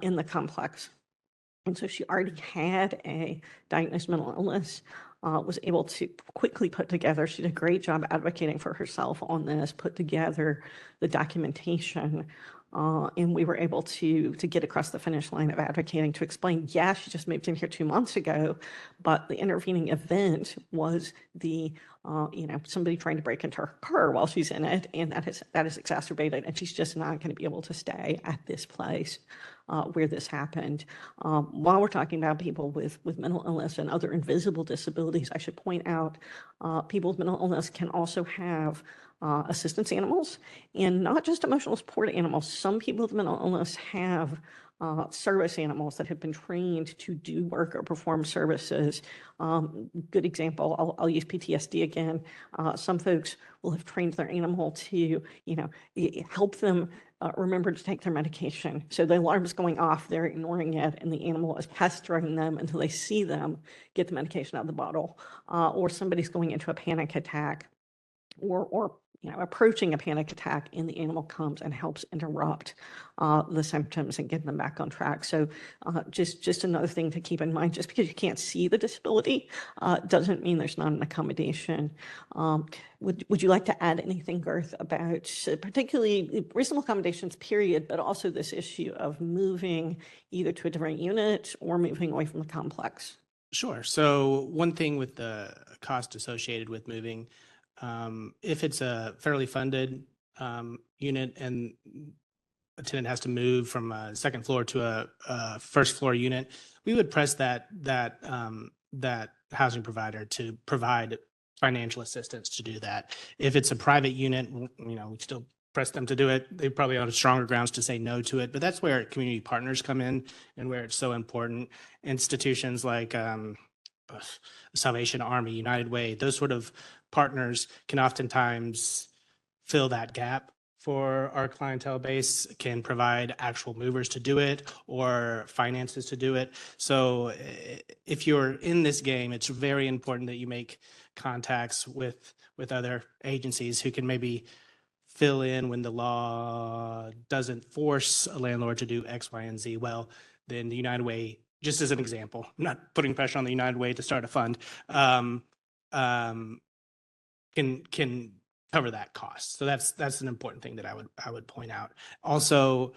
in the complex. And so she already had a diagnosed mental illness, was able to quickly put together, she did a great job advocating for herself on this, put together the documentation, and we were able to get across the finish line of advocating to explain, yeah, she just moved in here 2 months ago, but the intervening event was somebody trying to break into her car while she's in it, and that is exacerbated, and she's just not going to be able to stay at this place where this happened. While we're talking about people with mental illness and other invisible disabilities, I should point out people with mental illness can also have assistance animals, and not just emotional support animals. Some people with mental illness have service animals that have been trained to do work or perform services. Good example, I'll use PTSD again. Some folks will have trained their animal to, help them remember to take their medication. So the alarm is going off, they're ignoring it, and the animal is pestering them until they see them get the medication out of the bottle. Or somebody's going into a panic attack, or approaching a panic attack, and the animal comes and helps interrupt the symptoms and get them back on track. So just another thing to keep in mind, just because you can't see the disability doesn't mean there's not an accommodation. Would you like to add anything, Garth, about particularly reasonable accommodations, period, but also this issue of moving either to a different unit or moving away from the complex? Sure. So one thing with the cost associated with moving, if it's a fairly funded unit and a tenant has to move from a second floor to a first floor unit, we would press that housing provider to provide financial assistance to do that. If it's a private unit, we still press them to do it. They probably on stronger grounds to say no to it, but that's where community partners come in and where it's so important. Institutions like Salvation Army, United Way, those sort of partners can oftentimes fill that gap for our clientele base, can provide actual movers to do it or finances to do it. So if you're in this game, it's very important that you make contacts with other agencies who can maybe fill in when the law doesn't force a landlord to do X, Y, and Z. Well, then the United Way, just as an example, I'm not putting pressure on the United Way to start a fund, can cover that cost. So that's an important thing that I would point out. Also,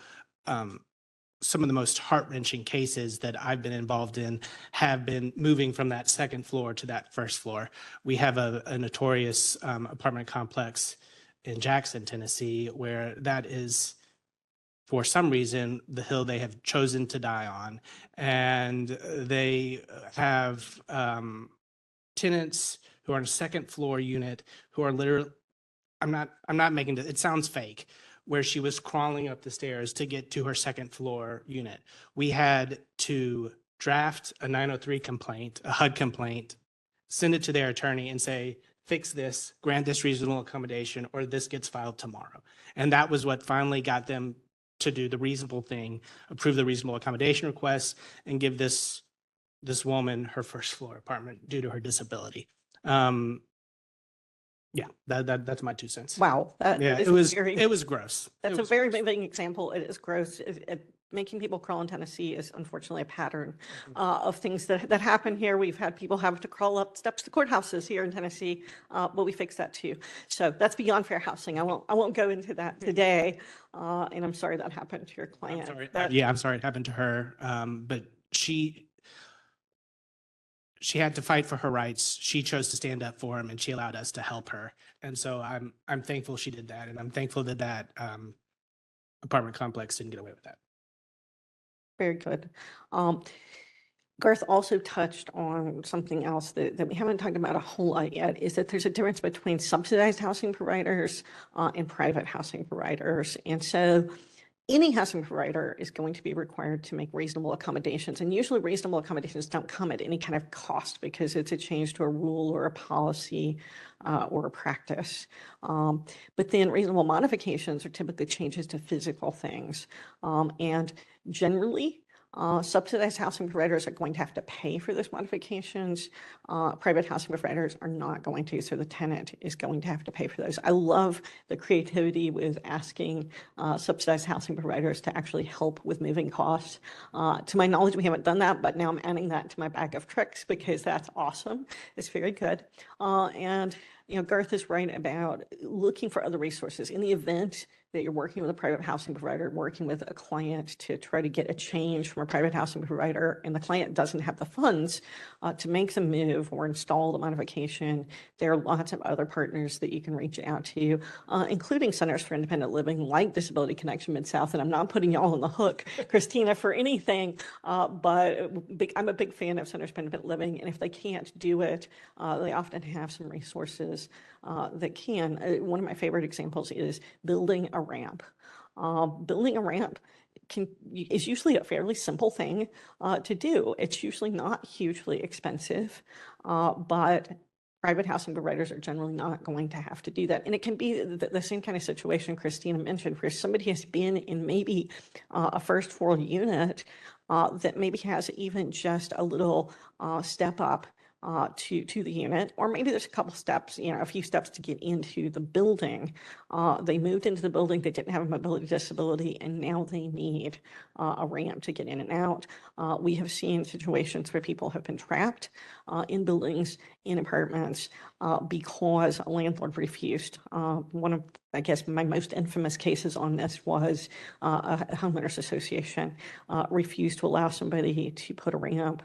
some of the most heart-wrenching cases that I've been involved in have been moving from that second floor to that first floor. We have a notorious apartment complex in Jackson, Tennessee, where that is, for some reason, the hill they have chosen to die on. And they have tenants who are in a second floor unit who are literally, I'm not making it sounds fake, where she was crawling up the stairs to get to her second floor unit. We had to draft a 903 complaint, a HUD complaint, send it to their attorney and say, fix this, grant this reasonable accommodation, or this gets filed tomorrow. And that was what finally got them to do the reasonable thing, approve the reasonable accommodation request, and give this woman her first floor apartment due to her disability. Yeah, that's my 2 cents. Wow. Yeah, it was gross. That's a very big example. It is gross. Making people crawl in Tennessee is unfortunately a pattern of things that happen here. We've had people have to crawl up steps to courthouses here in Tennessee, but we fixed that too. So that's beyond fair housing. I won't go into that today. And I'm sorry that happened to your client. I'm sorry. I'm sorry it happened to her. But she had to fight for her rights. She chose to stand up for him, and she allowed us to help her. And so I'm thankful she did that, and I'm thankful that apartment complex didn't get away with that. Very good. Garth also touched on something else that we haven't talked about a whole lot yet, is that there's a difference between subsidized housing providers and private housing providers. And so any housing provider is going to be required to make reasonable accommodations. And usually reasonable accommodations don't come at any kind of cost because it's a change to a rule or a policy or a practice. But then reasonable modifications are typically changes to physical things. And generally, subsidized housing providers are going to have to pay for those modifications. Private housing providers are not going to, so the tenant is going to have to pay for those. I love the creativity with asking subsidized housing providers to actually help with moving costs. To my knowledge, we haven't done that, but now I'm adding that to my bag of tricks because that's awesome. It's very good. And Garth is right about looking for other resources in the event that you're working with a private housing provider, working with a client to try to get a change from a private housing provider, and the client doesn't have the funds to make the move or install the modification. There are lots of other partners that you can reach out to, including Centers for Independent Living, like Disability Connection Mid-South. And I'm not putting y'all on the hook, Christina, for anything, but I'm a big fan of Centers for Independent Living. And if they can't do it, they often have some resources that can. One of my favorite examples is building a ramp. Building a ramp is usually a fairly simple thing to do. It's usually not hugely expensive, but private housing providers are generally not going to have to do that. And it can be the same kind of situation Christina mentioned, where somebody has been in maybe a first floor unit that maybe has even just a little step up to the unit, or maybe there's a couple steps, a few steps to get into the building. They moved into the building, they didn't have a mobility disability, and now they need a ramp to get in and out. We have seen situations where people have been trapped in buildings in apartments because a landlord refused. One of, I guess, my most infamous cases on this was a homeowners association refused to allow somebody to put a ramp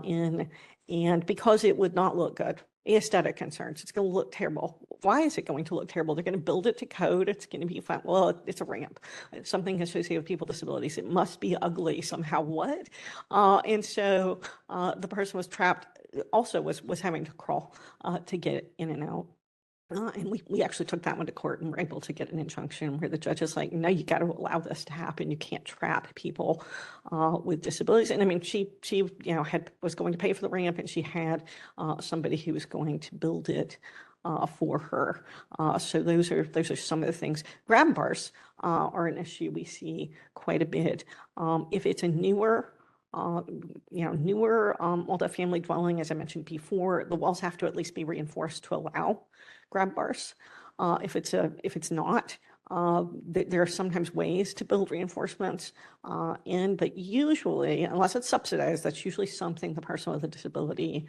in, and because it would not look good. Aesthetic concerns. It's going to look terrible. Why is it going to look terrible? They're going to build it to code. It's going to be fine. Well, it's a ramp. It's something associated with people with disabilities. It must be ugly somehow. What? And so the person was trapped. Also, was having to crawl to get in and out. And we actually took that one to court and were able to get an injunction where the judge is like, no, you got to allow this to happen. You can't trap people with disabilities. And I mean, she was going to pay for the ramp, and she had somebody who was going to build it for her. So those are some of the things. Grab bars are an issue we see quite a bit. If it's a newer multifamily dwelling, as I mentioned before, the walls have to at least be reinforced to allow grab bars. If it's not, there are sometimes ways to build reinforcements in, but usually, unless it's subsidized, that's usually something the person with a disability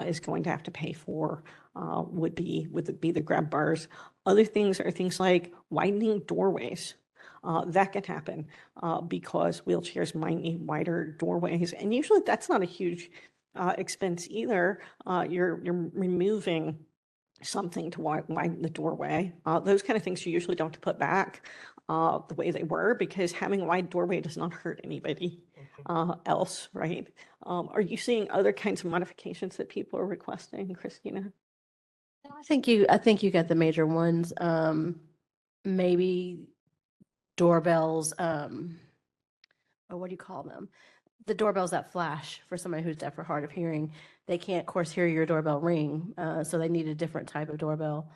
is going to have to pay for, would be the grab bars. Other things are things like widening doorways. That can happen because wheelchairs might need wider doorways, and usually that's not a huge expense either. You're removing something to widen the doorway. Those kind of things you usually don't have to put back the way they were, because having a wide doorway does not hurt anybody else, right? Are you seeing other kinds of modifications that people are requesting, Christina? I think you got the major ones. Maybe doorbells, or what do you call them? The doorbells that flash for somebody who's deaf or hard of hearing. They can't, of course, hear your doorbell ring, so they need a different type of doorbell.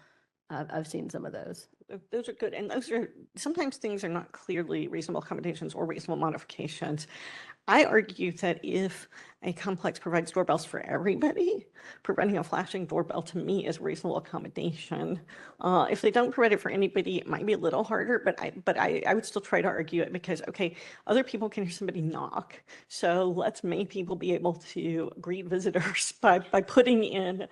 I've seen some of those. Those are good, and those are sometimes things are not clearly reasonable accommodations or reasonable modifications. I argue that if a complex provides doorbells for everybody, providing a flashing doorbell to me is reasonable accommodation. If they don't provide it for anybody, it might be a little harder, but I would still try to argue it because, okay, other people can hear somebody knock. So let's make people be able to greet visitors by putting in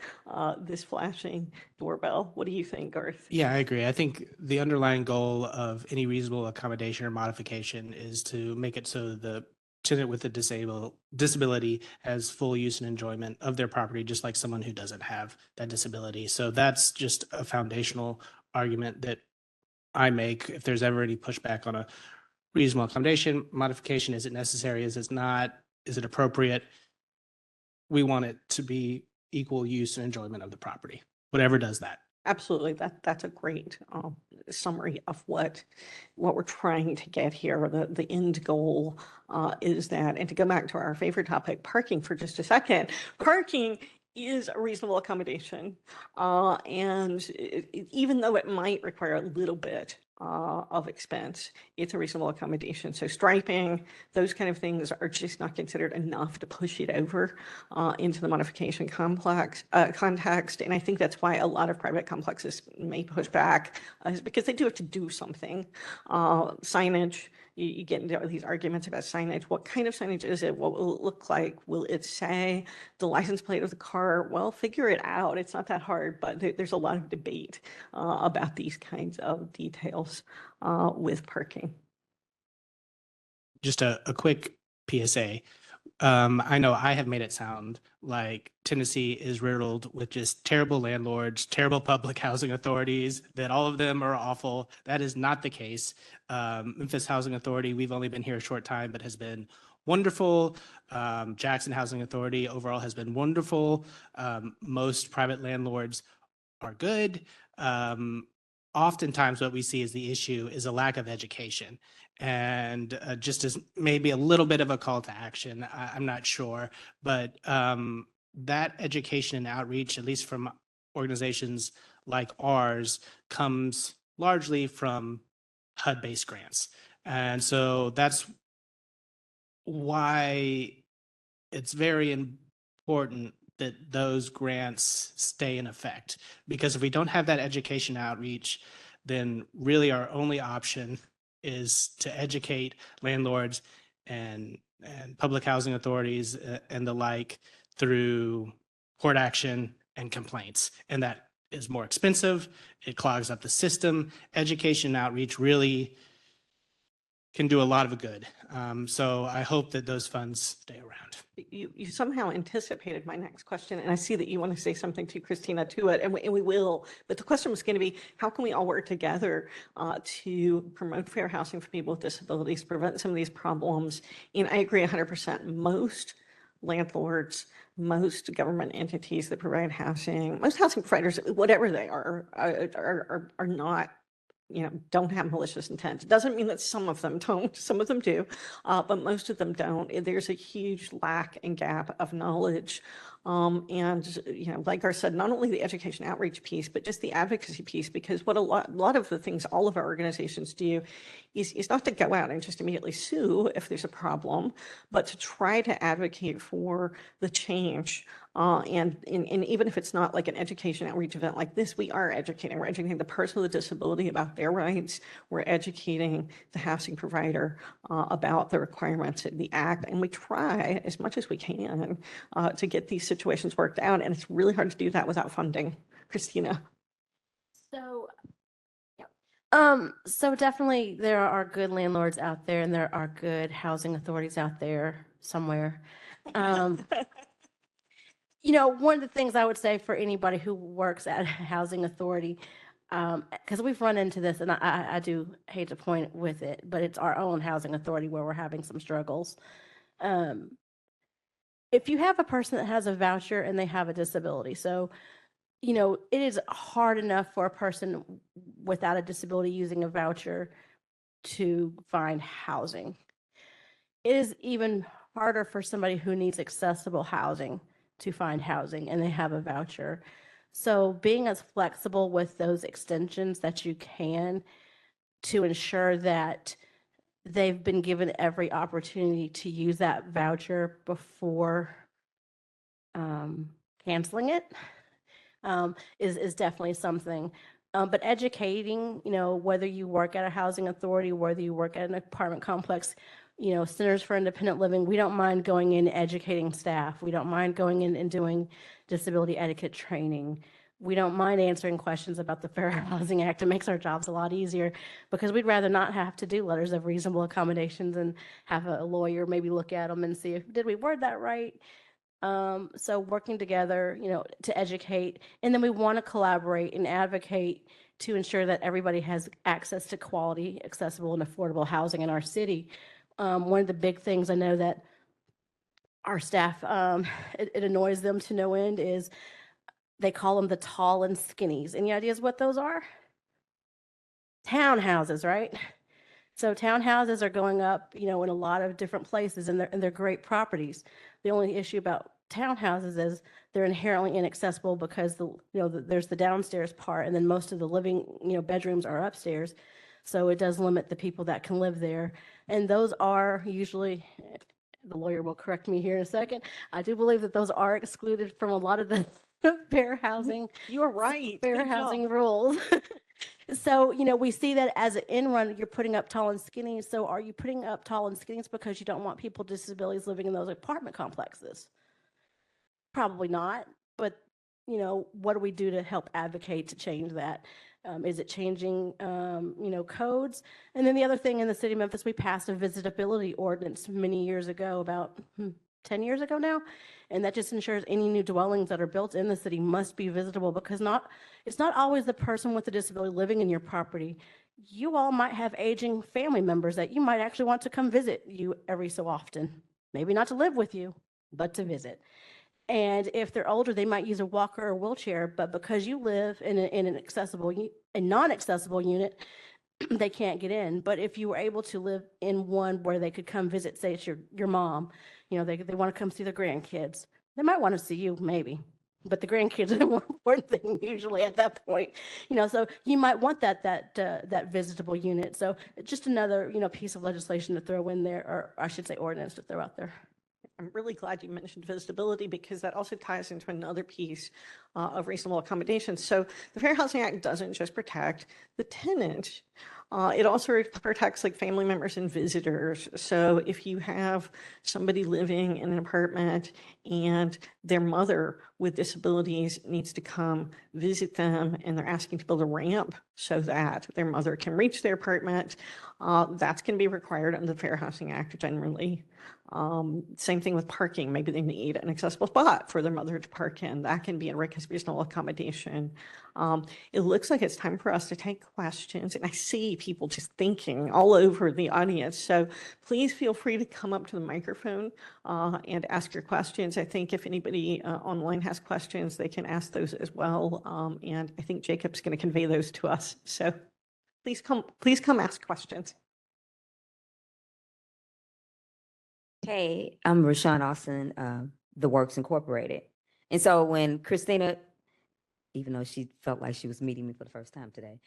this flashing doorbell. What do you think, Garth? Yeah, I agree. I think the underlying goal of any reasonable accommodation or modification is to make it so the tenant with a disability has full use and enjoyment of their property, just like someone who doesn't have that disability. So that's just a foundational argument that I make. If there's ever any pushback on a reasonable accommodation modification, is it necessary? Is it not? Is it appropriate? We want it to be equal use and enjoyment of the property, whatever does that. Absolutely. That's a great summary of what we're trying to get here. The end goal is that, and to go back to our favorite topic, parking for just a second, parking is a reasonable accommodation. And even though it might require a little bit of expense, it's a reasonable accommodation. So striping, those kind of things are just not considered enough to push it over into the modification context. And I think that's why a lot of private complexes may push back, is because they do have to do something. Signage, you get into these arguments about signage. What kind of signage is it? What will it look like? Will it say the license plate of the car? Well, figure it out. It's not that hard, but there's a lot of debate about these kinds of details with parking. Just a quick PSA. I know I have made it sound like Tennessee is riddled with just terrible landlords, terrible public housing authorities, that all of them are awful. That is not the case. Memphis Housing Authority, we've only been here a short time, but has been wonderful. Jackson Housing Authority overall has been wonderful. Most private landlords are good. Oftentimes what we see as the issue is a lack of education. And just as maybe a little bit of a call to action, I'm not sure, but that education and outreach, at least from organizations like ours, comes largely from HUD-based grants. And so that's why it's very important that those grants stay in effect. Because if we don't have that education outreach, then really our only option is to educate landlords and public housing authorities and the like through court action and complaints. And that is more expensive. It clogs up the system. Education outreach really can do a lot of good. So I hope that those funds stay around. You somehow anticipated my next question, and I see that you want to say something to Christina to it, and we will. But the question was going to be, how can we all work together to promote fair housing for people with disabilities, prevent some of these problems? And I agree 100%. Most landlords, most government entities that provide housing, most housing providers, whatever they are not, don't have malicious intent. It doesn't mean that some of them don't, some of them do, but most of them don't. There's a huge lack and gap of knowledge. And, like I said, not only the education outreach piece, but just the advocacy piece, because what a lot of the things all of our organizations do is not to go out and just immediately sue if there's a problem, but to try to advocate for the change. And even if it's not like an education outreach event like this, we are educating. We're educating the person with a disability about their rights. We're educating the housing provider about the requirements of the act. And we try as much as we can to get these situations worked out. And it's really hard to do that without funding. Christina. So definitely there are good landlords out there, and there are good housing authorities out there somewhere. One of the things I would say for anybody who works at a housing authority, because we've run into this, and I do hate to point with it, but it's our own housing authority where we're having some struggles. If you have a person that has a voucher and they have a disability, so it is hard enough for a person without a disability using a voucher to find housing. It is even harder for somebody who needs accessible housing to find housing and they have a voucher. So being as flexible with those extensions that you can to ensure that they've been given every opportunity to use that voucher before canceling it is definitely something. But educating, whether you work at a housing authority, whether you work at an apartment complex, Centers for Independent Living, we don't mind going in educating staff. We don't mind going in and doing disability etiquette training. We don't mind answering questions about the Fair Housing Act. It makes our jobs a lot easier because we'd rather not have to do letters of reasonable accommodations and have a lawyer maybe look at them and see if, did we word that right? So working together, to educate, and then we want to collaborate and advocate to ensure that everybody has access to quality, accessible, and affordable housing in our city. One of the big things I know that our staff, it annoys them to no end is they call them the tall and skinnies. Any ideas what those are? Townhouses, right? So townhouses are going up, in a lot of different places, and they're great properties. The only issue about townhouses is they're inherently inaccessible because there's the downstairs part, and then most of the living, bedrooms are upstairs. So it does limit the people that can live there. And those are usually, the lawyer will correct me here in a second, I do believe that those are excluded from a lot of the fair housing. You're right. Fair housing rules. So, we see that as an end run, you're putting up tall and skinny. So are you putting up tall and skinny because you don't want people with disabilities living in those apartment complexes? Probably not. But, what do we do to help advocate to change that? Is it changing, codes? And then the other thing, in the city of Memphis, we passed a visitability ordinance many years ago, about 10 years ago now. And that just ensures any new dwellings that are built in the city must be visitable, because it's not always the person with a disability living in your property. You all might have aging family members that you might actually want to come visit you every so often. Maybe not to live with you, but to visit. And if they're older, they might use a walker or wheelchair, but because you live in a non-accessible unit, they can't get in. But if you were able to live in one where they could come visit, say it's your mom, they want to come see their grandkids, they might want to see you maybe, but the grandkids are the more important thing usually at that point. So you might want that visitable unit. So just another piece of legislation to throw in there, or I should say ordinance to throw out there. I'm really glad you mentioned visibility because that also ties into another piece of reasonable accommodation. So the Fair Housing Act doesn't just protect the tenant. It also protects like family members and visitors. So if you have somebody living in an apartment and their mother with disabilities needs to come visit them and they're asking to build a ramp so that their mother can reach their apartment, that's going to be required under the Fair Housing Act generally. Same thing with parking. Maybe they need an accessible spot for their mother to park in. That can be a reasonable accommodation. It looks like it's time for us to take questions, and I see people just thinking all over the audience. So please feel free to come up to the microphone and ask your questions. I think if anybody online has questions, they can ask those as well. And I think Jacob's going to convey those to us. So please come ask questions. Hey, I'm Rashawn Austin, The Works Incorporated. And so when Christina, even though she felt like she was meeting me for the first time today,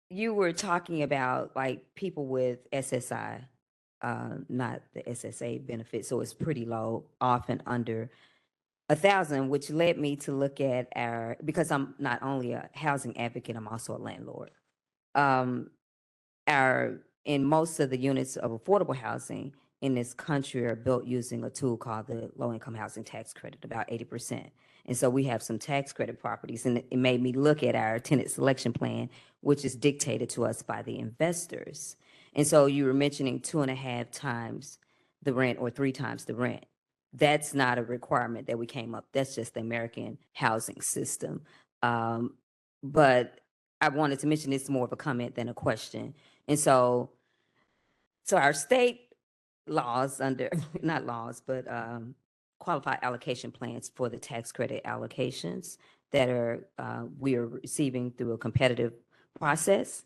you were talking about like people with SSI, not the SSA benefit, so it's pretty low, often under 1,000, which led me to look at because I'm not only a housing advocate, I'm also a landlord. In most of the units of affordable housing in this country are built using a tool called the low-income housing tax credit, about 80%. And so we have some tax credit properties, and it made me look at our tenant selection plan, which is dictated to us by the investors. And so you were mentioning 2.5 times the rent or 3 times the rent. That's not a requirement that we came up. That's just the American housing system. But I wanted to mention this more of a comment than a question. And so our state laws not laws, but qualified allocation plans for the tax credit allocations that we are receiving through a competitive process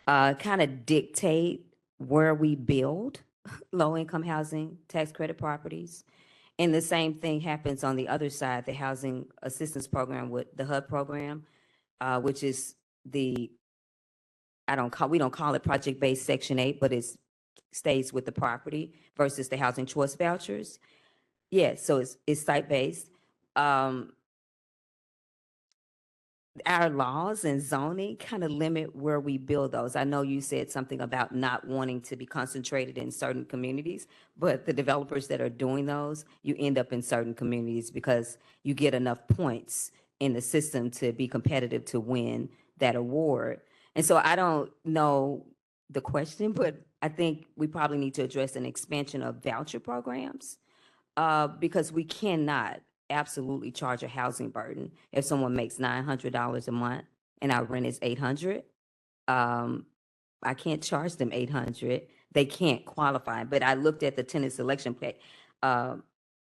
kind of dictate where we build low-income housing tax credit properties. And the same thing happens on the other side, the housing assistance program with the HUD program, which is we don't call it project-based Section 8, but it stays with the property versus the housing choice vouchers. Yeah, so it's site-based. Our laws and zoning kind of limit where we build those. I know you said something about not wanting to be concentrated in certain communities, but the developers that are doing those, you end up in certain communities because you get enough points in the system to be competitive to win that award. And so I don't know the question, but I think we probably need to address an expansion of voucher programs because we cannot absolutely charge a housing burden. If someone makes $900 a month and our rent is $800, I can't charge them $800. They can't qualify. But I looked at the tenant selection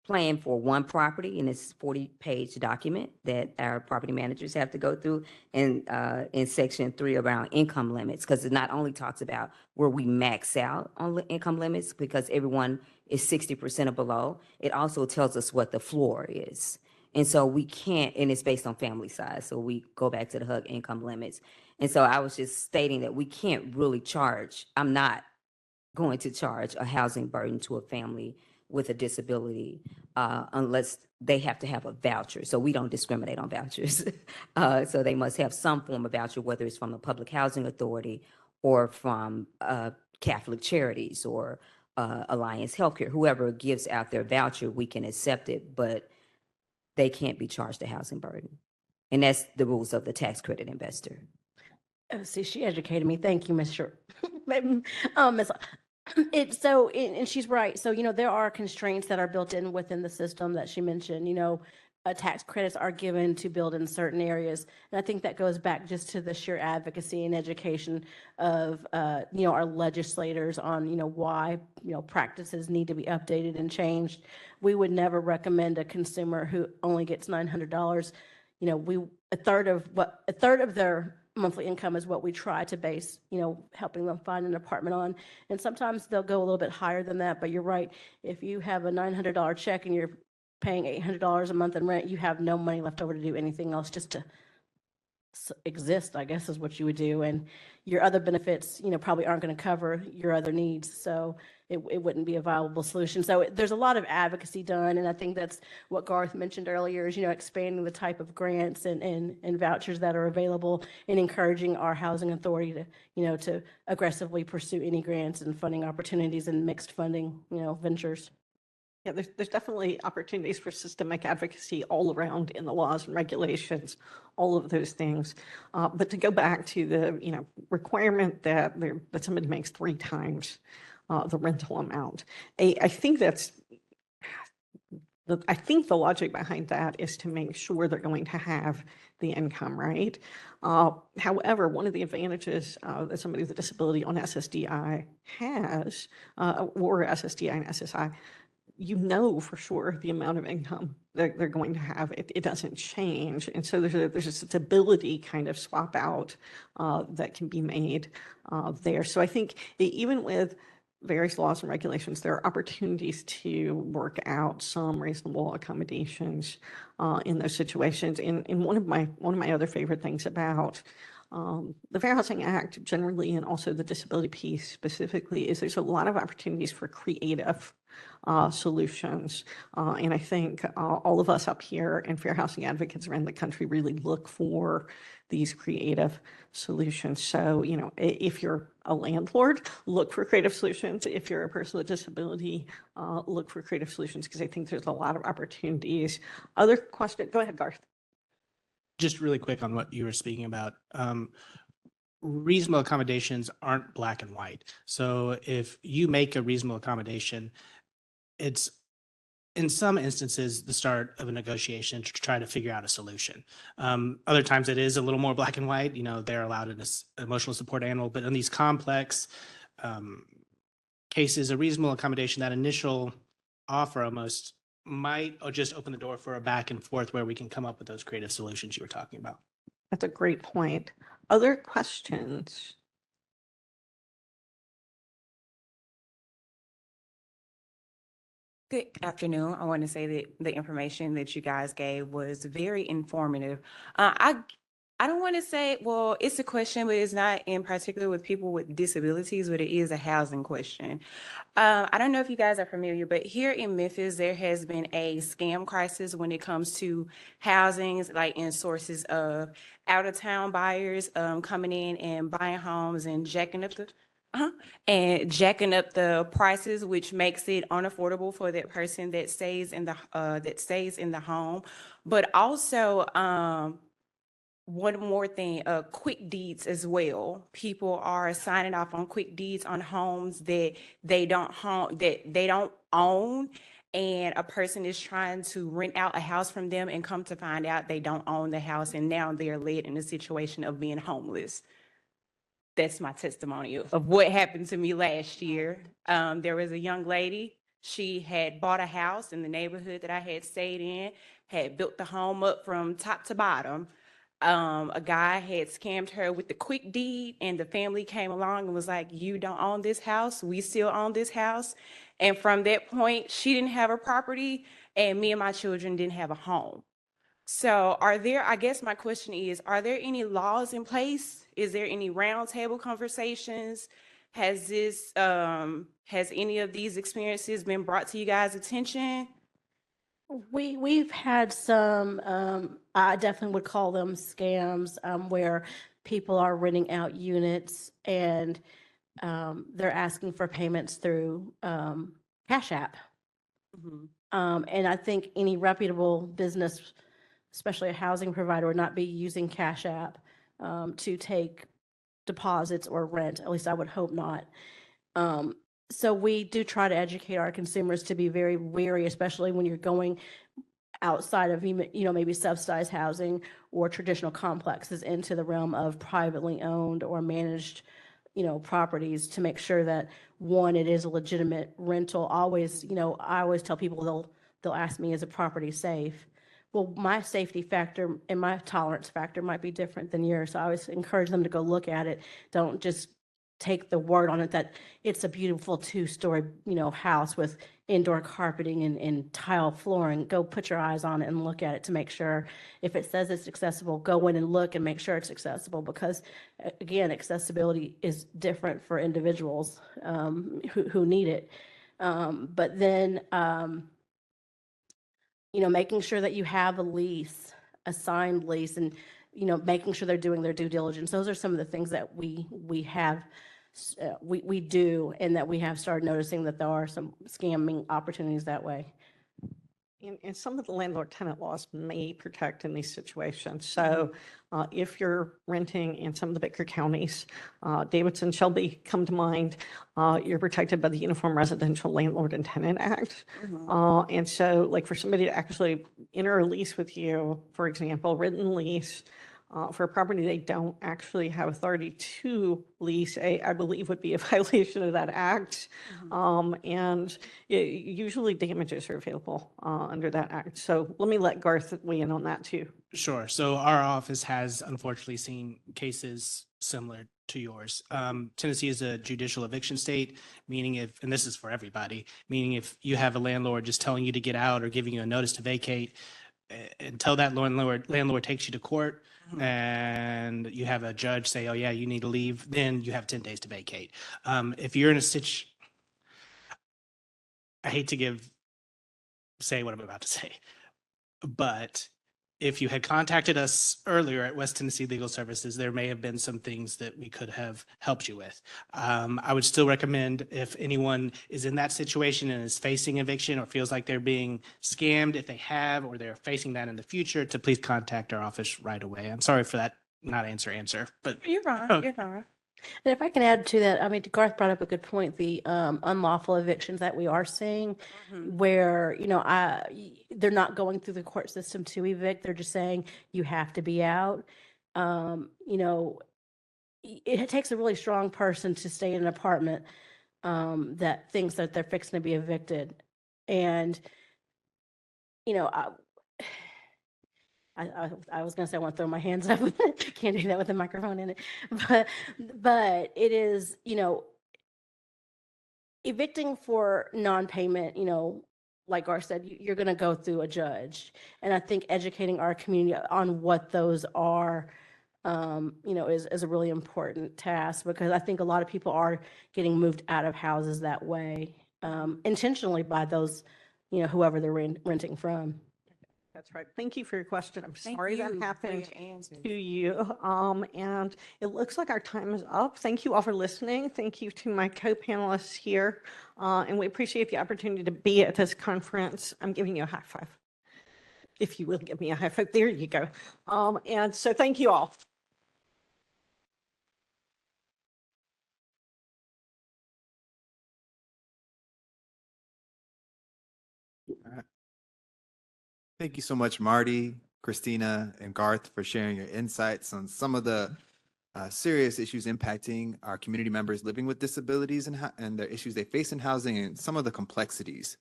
plan for one property, and it's a 40-page document that our property managers have to go through in Section 3 around income limits, because it not only talks about where we max out on income limits because everyone is 60% or below, it also tells us what the floor is. And so we can't, and it's based on family size, so we go back to the HUD income limits. And so I was just stating that we can't really charge, I'm not going to charge a housing burden to a family with a disability unless they have to have a voucher. So we don't discriminate on vouchers. So they must have some form of voucher, whether it's from a public housing authority or from Catholic Charities or Alliance Healthcare. Whoever gives out their voucher, we can accept it, but they can't be charged a housing burden. And that's the rules of the tax credit investor. Oh, see, she educated me. Thank you, Ms. Ms. And she's right. So, there are constraints that are built in within the system that she mentioned, tax credits are given to build in certain areas. And I think that goes back just to the sheer advocacy and education of, our legislators on, why, practices need to be updated and changed. We would never recommend a consumer who only gets $900. A third of their monthly income is what we try to base, helping them find an apartment on. And sometimes they'll go a little bit higher than that, but you're right. If you have a $900 check and you're paying $800 a month in rent, you have no money left over to do anything else, just to exist, I guess is what you would do. And your other benefits, probably aren't going to cover your other needs. So it wouldn't be a viable solution. So there's a lot of advocacy done, and I think that's what Garth mentioned earlier is, expanding the type of grants and vouchers that are available and encouraging our housing authority to, to aggressively pursue any grants and funding opportunities and mixed funding, ventures. Yeah, there's definitely opportunities for systemic advocacy all around in the laws and regulations, all of those things. But to go back to the, requirement that somebody makes 3 times the rental amount, I think I think the logic behind that is to make sure they're going to have the income, right? However, one of the advantages that somebody with a disability on SSDI has, or SSDI and SSI, for sure the amount of income they're going to have. It doesn't change. And so there's a stability kind of swap out that can be made there. So I think even with various laws and regulations, there are opportunities to work out some reasonable accommodations in those situations. And one of my other favorite things about the Fair Housing Act generally, and also the disability piece specifically, is there's a lot of opportunities for creative solutions. And I think all of us up here and fair housing advocates around the country really look for these creative solutions. So, if you're a landlord, look for creative solutions. If you're a person with disability, look for creative solutions, because I think there's a lot of opportunities. Other question? Go ahead, Garth. Just really quick on what you were speaking about. Reasonable accommodations aren't black and white. So if you make a reasonable accommodation, it's in some instances the start of a negotiation to try to figure out a solution. Other times it is a little more black and white. They're allowed an emotional support animal, but in these complex cases, a reasonable accommodation, that initial offer almost might just open the door for a back and forth where we can come up with those creative solutions you were talking about. That's a great point. Other questions? Good afternoon. I want to say that the information that you guys gave was very informative. I don't want to say, well, it's a question, but it's not in particular with people with disabilities, but it is a housing question. I don't know if you guys are familiar, but here in Memphis, there has been a scam crisis when it comes to housing, like in sources of out-of-town buyers coming in and buying homes and jacking up the prices, which makes it unaffordable for that person that stays in the home. But also, one more thing, quick deeds as well. People are signing off on quick deeds on homes that they don't own, and a person is trying to rent out a house from them and come to find out they don't own the house, and now they're led in a situation of being homeless. That's my testimony of what happened to me last year. There was a young lady. She had bought a house in the neighborhood that I had stayed in, had built the home up from top to bottom. A guy had scammed her with the quick deed, and the family came along and was like, "You don't own this house. We still own this house." And from that point, she didn't have a property, and me and my children didn't have a home. So I guess my question is, are there any laws in place? Is there any roundtable conversations? Has any of these experiences been brought to you guys' attention? We've had some, I definitely would call them scams, where people are renting out units and they're asking for payments through Cash App. And I think any reputable business, especially a housing provider, would not be using Cash App to take deposits or rent. At least I would hope not. So we do try to educate our consumers to be very wary, especially when you're going outside of, maybe subsidized housing or traditional complexes into the realm of privately owned or managed, properties, to make sure that, one, it is a legitimate rental. Always, I always tell people, they'll ask me, is a property safe? Well, my safety factor and my tolerance factor might be different than yours. So I always encourage them to go look at it. Don't just take the word on it that it's a beautiful 2-story, house with indoor carpeting and tile flooring, go put your eyes on it and look at it to make sure if it says it's accessible, go in and look and make sure it's accessible because again, accessibility is different for individuals who need it. But then, making sure that you have a lease, a signed lease, and, making sure they're doing their due diligence. Those are some of the things that we have, we do, and that we have started noticing that there are some scamming opportunities that way. And some of the landlord-tenant laws may protect in these situations. So if you're renting in some of the bigger counties, Davidson, Shelby come to mind, you're protected by the Uniform Residential Landlord and Tenant Act. And so like for somebody to actually enter a lease with you, for example, written lease, for a property they don't actually have authority to lease, I believe would be a violation of that act. And usually damages are available under that act. So let me let Garth weigh in on that too. Sure. So our office has unfortunately seen cases similar to yours. Tennessee is a judicial eviction state, meaning and this is for everybody, meaning if you have a landlord just telling you to get out or giving you a notice to vacate, until that landlord takes you to court and you have a judge say, oh yeah, you need to leave, then you have 10 days to vacate. If you're in a situation, I hate to say what I'm about to say, but if you had contacted us earlier at West Tennessee Legal Services, there may have been some things that we could have helped you with. I would still recommend if anyone is in that situation and is facing eviction or feels like they're being scammed, if they have, or they're facing that in the future, to please contact our office right away. I'm sorry for that not answer, but You're fine, you're fine. And if I can add to that, I mean, Garth brought up a good point, the unlawful evictions that we are seeing where, they're not going through the court system to evict. They're just saying you have to be out. It takes a really strong person to stay in an apartment that thinks that they're fixing to be evicted. And, I was gonna say I want to throw my hands up. Can't do that with a microphone in it. But it is, evicting for non-payment, like Gar said, you're gonna go through a judge. And I think educating our community on what those are, is a really important task because I think a lot of people are getting moved out of houses that way, intentionally by those, whoever they're renting from. That's right. Thank you for your question. I'm Thank sorry you that for happened your answers. to you. And it looks like our time is up. Thank you all for listening. Thank you to my co-panelists here. And we appreciate the opportunity to be at this conference. I'm giving you a high five. If you will give me a high five. There you go. And so thank you all. Thank you so much, Marty, Christina, and Garth for sharing your insights on some of the serious issues impacting our community members living with disabilities and the issues they face in housing and some of the complexities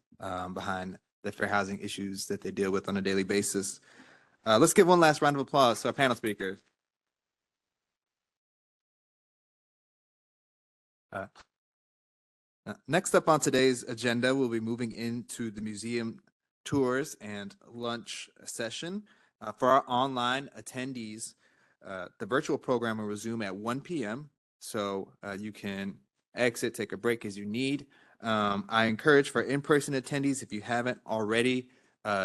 behind the fair housing issues that they deal with on a daily basis. Let's give one last round of applause to our panel speakers. Next up on today's agenda, we'll be moving into the museum tours and lunch session. For our online attendees, the virtual program will resume at 1 p.m. So you can exit, take a break as you need. I encourage for in-person attendees, if you haven't already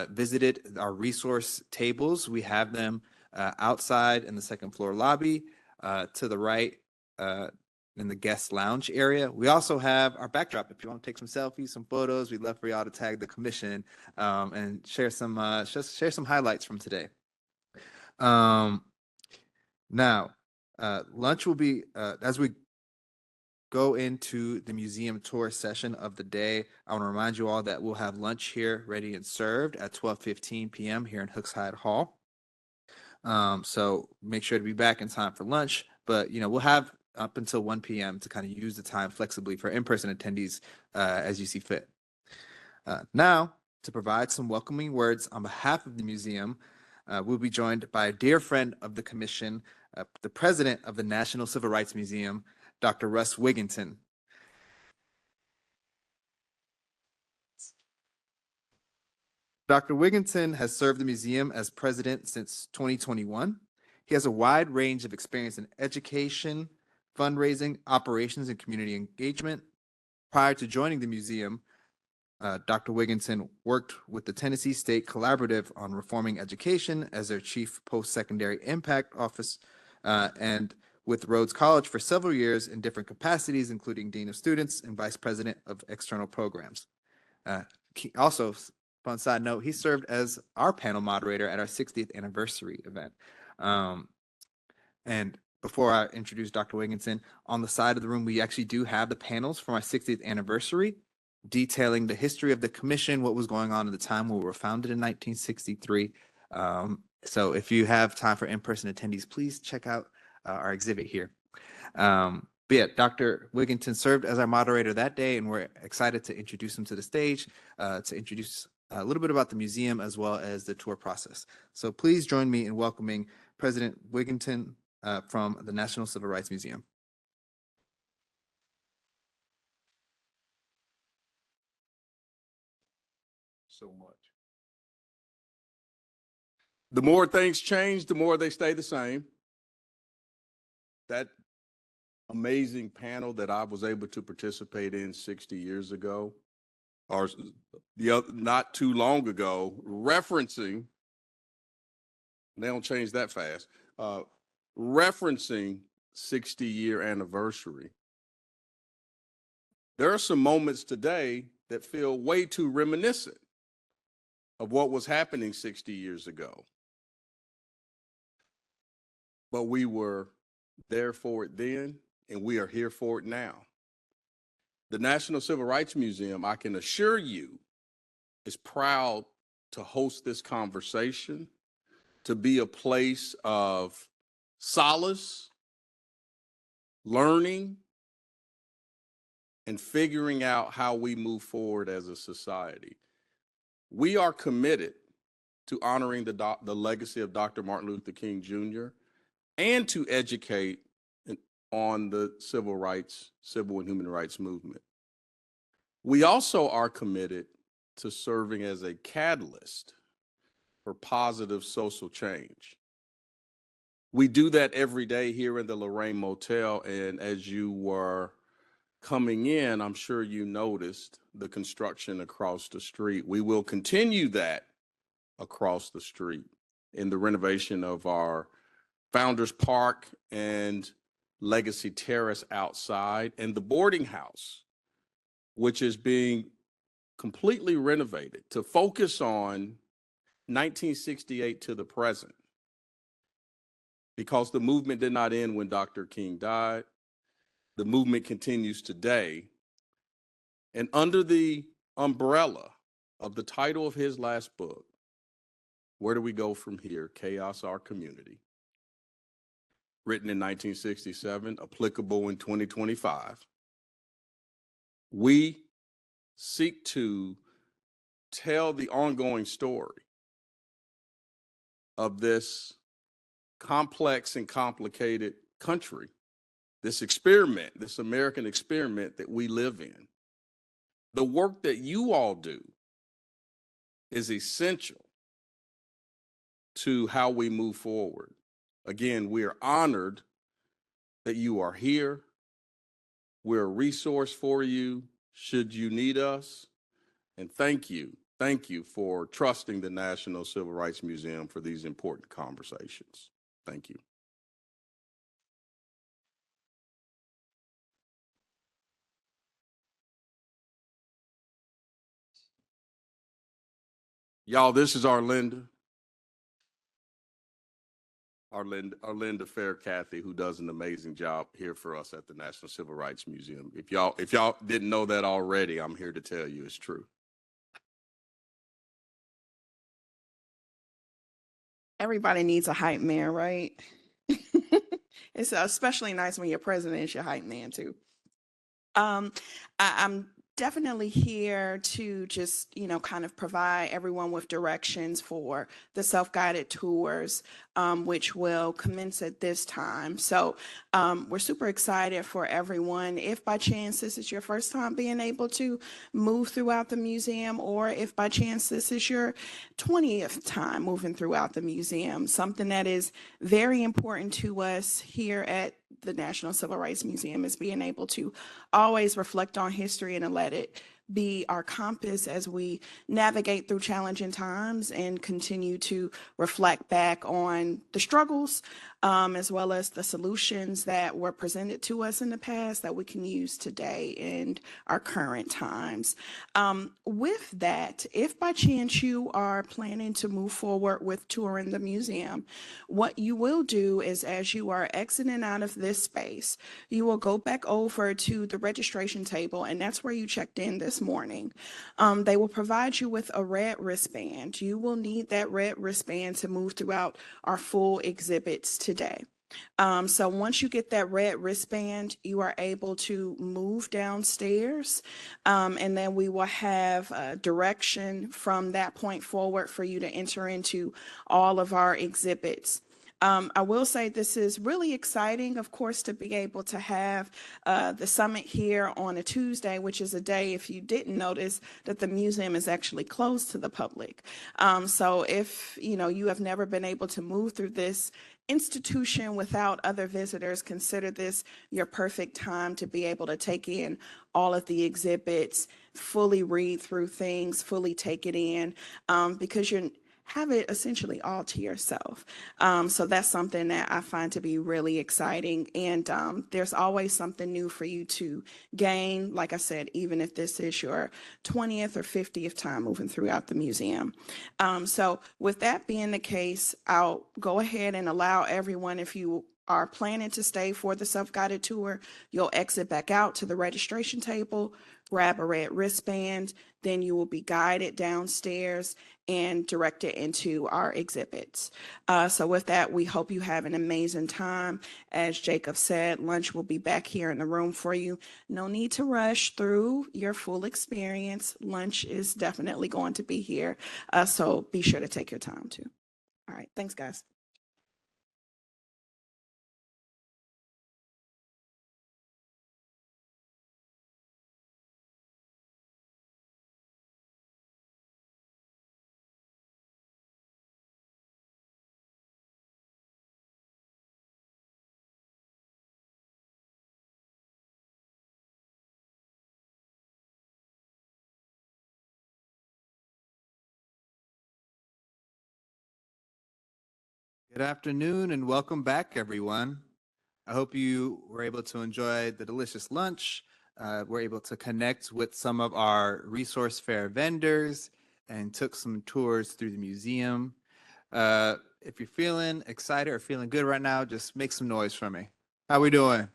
visited our resource tables, we have them outside in the second floor lobby, to the right in the guest lounge area. We also have our backdrop. If you want to take some selfies, some photos, we'd love for y'all to tag the commission and share some highlights from today. Now, lunch will be, as we go into the museum tour session of the day, I want to remind you all that we'll have lunch here ready and served at 12:15 p.m. here in Hookside Hall. So make sure to be back in time for lunch, but we'll have up until 1 p.m. to kind of use the time flexibly for in-person attendees as you see fit. Now, to provide some welcoming words on behalf of the museum, we'll be joined by a dear friend of the commission, the president of the National Civil Rights Museum, Dr. Russ Wigginton. Dr. Wigginton has served the museum as president since 2021. He has a wide range of experience in education, fundraising, operations, and community engagement. Prior to joining the museum, Dr. Wigginton worked with the Tennessee State Collaborative on reforming education as their chief post-secondary impact office, and with Rhodes College for several years in different capacities, including Dean of Students and Vice President of External Programs. Also, fun side note, he served as our panel moderator at our 60th anniversary event. And before I introduce Dr. Wigginton, on the side of the room, we actually do have the panels from our 60th anniversary, detailing the history of the commission, what was going on at the time when we were founded in 1963. So if you have time for in-person attendees, please check out our exhibit here. But yeah, Dr. Wigginton served as our moderator that day, and we're excited to introduce him to the stage, to introduce a little bit about the museum as well as the tour process. So please join me in welcoming President Wigginton from the National Civil Rights Museum. So much. The more things change, the more they stay the same. That amazing panel that I was able to participate in 60 years ago, or not too long ago, referencing, they don't change that fast, referencing 60-year anniversary. There are some moments today that feel way too reminiscent of what was happening 60 years ago. But we were there for it then, and we are here for it now. The National Civil Rights Museum, I can assure you, is proud to host this conversation, to be a place of solace, learning, and figuring out how we move forward as a society. We are committed to honoring the legacy of Dr. Martin Luther King Jr. and to educate on the civil and human rights movement. We also are committed to serving as a catalyst for positive social change. We do that every day here in the Lorraine Motel, and as you were coming in, I'm sure you noticed the construction across the street. We will continue that across the street in the renovation of our Founders Park and Legacy Terrace outside, and the boarding house, which is being completely renovated to focus on 1968 to the present, because the movement did not end when Dr. King died. The movement continues today. And under the umbrella of the title of his last book, Where Do We Go From Here? Chaos, Our Community, written in 1967, applicable in 2025, we seek to tell the ongoing story of this complex and complicated country, this experiment, this American experiment that we live in. The work that you all do is essential to how we move forward. Again, we are honored that you are here. We're a resource for you should you need us. And thank you for trusting the National Civil Rights Museum for these important conversations. Thank you. Y'all, this is Arlinda Fair Kathy, who does an amazing job here for us at the National Civil Rights Museum. If y'all didn't know that already, I'm here to tell you it's true. Everybody needs a hype man, right? It's especially nice when your president is your hype man too. I'm definitely here to just, kind of provide everyone with directions for the self-guided tours, which will commence at this time. So we're super excited for everyone. If by chance this is your first time being able to move throughout the museum, or if by chance this is your 20th time moving throughout the museum, something that is very important to us here at the National Civil Rights Museum is being able to always reflect on history and let it be our compass as we navigate through challenging times and continue to reflect back on the struggles, as well as the solutions that were presented to us in the past that we can use today in our current times. With that, if by chance you are planning to move forward with touring the museum, what you will do is, as you are exiting out of this space, you will go back over to the registration table, and that's where you checked in this morning. They will provide you with a red wristband. You will need that red wristband to move throughout our full exhibits today. So once you get that red wristband, you are able to move downstairs, and then we will have direction from that point forward for you to enter into all of our exhibits. I will say this is really exciting, of course, to be able to have the summit here on a Tuesday, which is a day, if you didn't notice, that the museum is actually closed to the public. So if you have never been able to move through this institution without other visitors, consider this your perfect time to be able to take in all of the exhibits, fully read through things, fully take it in, because you have it essentially all to yourself. So that's something that I find to be really exciting. And there's always something new for you to gain. Like I said, even if this is your 20th or 50th time moving throughout the museum. So with that being the case, I'll go ahead and allow everyone, if you are planning to stay for the self-guided tour, you'll exit back out to the registration table, grab a red wristband, then you will be guided downstairs and directed into our exhibits. So with that, we hope you have an amazing time. As Jacob said, lunch will be back here in the room for you. No need to rush through your full experience. Lunch is definitely going to be here. So be sure to take your time too. All right, thanks guys. Good afternoon and welcome back, everyone. I hope you were able to enjoy the delicious lunch. We're able to connect with some of our resource fair vendors and took some tours through the museum. If you're feeling excited or feeling good right now, just make some noise for me. How we doing?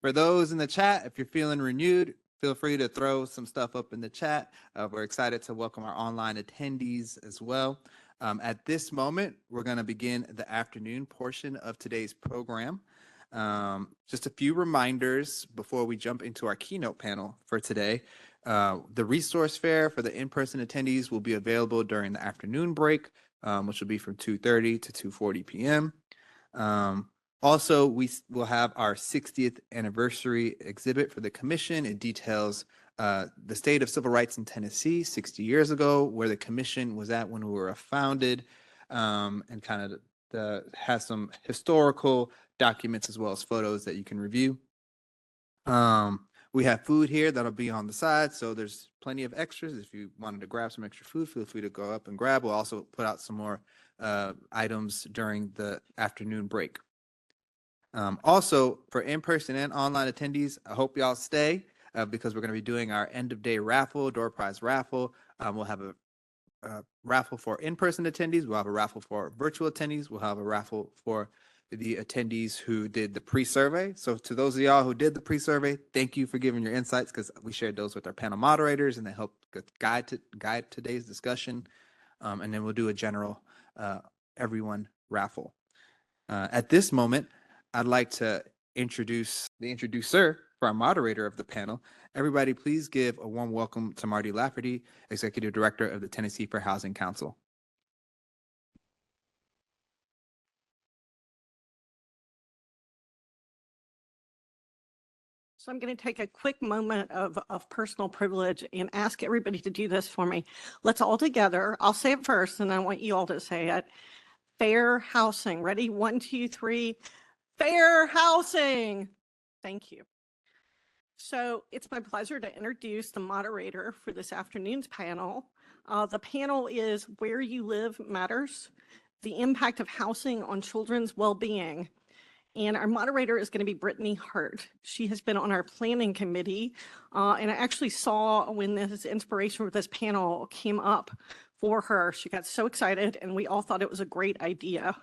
For those in the chat, if you're feeling renewed, feel free to throw some stuff up in the chat. We're excited to welcome our online attendees as well. At this moment, we're going to begin the afternoon portion of today's program. Just a few reminders before we jump into our keynote panel for today. The resource fair for the in-person attendees will be available during the afternoon break, which will be from 2:30 to 2:40 p.m. Also, we will have our 60th anniversary exhibit for the commission. It details the state of civil rights in Tennessee 60 years ago, where the commission was at when we were founded, and kind of has some historical documents as well as photos that you can review. We have food here that'll be on the side, so there's plenty of extras. If you wanted to grab some extra food, feel free to go up and grab. We'll also put out some more items during the afternoon break. Also, for in-person and online attendees, I hope y'all stay because we're going to be doing our end-of-day raffle, door prize raffle. We'll have a raffle for in-person attendees. We'll have a raffle for virtual attendees. We'll have a raffle for the attendees who did the pre-survey. So to those of y'all who did the pre-survey, thank you for giving your insights, because we shared those with our panel moderators and they helped guide today's discussion. And then we'll do a general everyone raffle. At this moment, I'd like to introduce the introducer For our moderator of the panel, everybody please give a warm welcome to Marty Lafferty, Executive Director of the Tennessee Fair Housing Council. So I'm going to take a quick moment of personal privilege and ask everybody to do this for me. Let's all together, I'll say it first, and I want you all to say it. Fair housing. Ready? 1, 2, 3. Fair housing. Thank you. So it's my pleasure to introduce the moderator for this afternoon's panel. The panel is Where You Live Matters, the Impact of Housing on Children's Well-Being. And our moderator is going to be Brittany Hart. She has been on our planning committee, and I actually saw when this inspiration for this panel came up for her. She got so excited, and we all thought it was a great idea.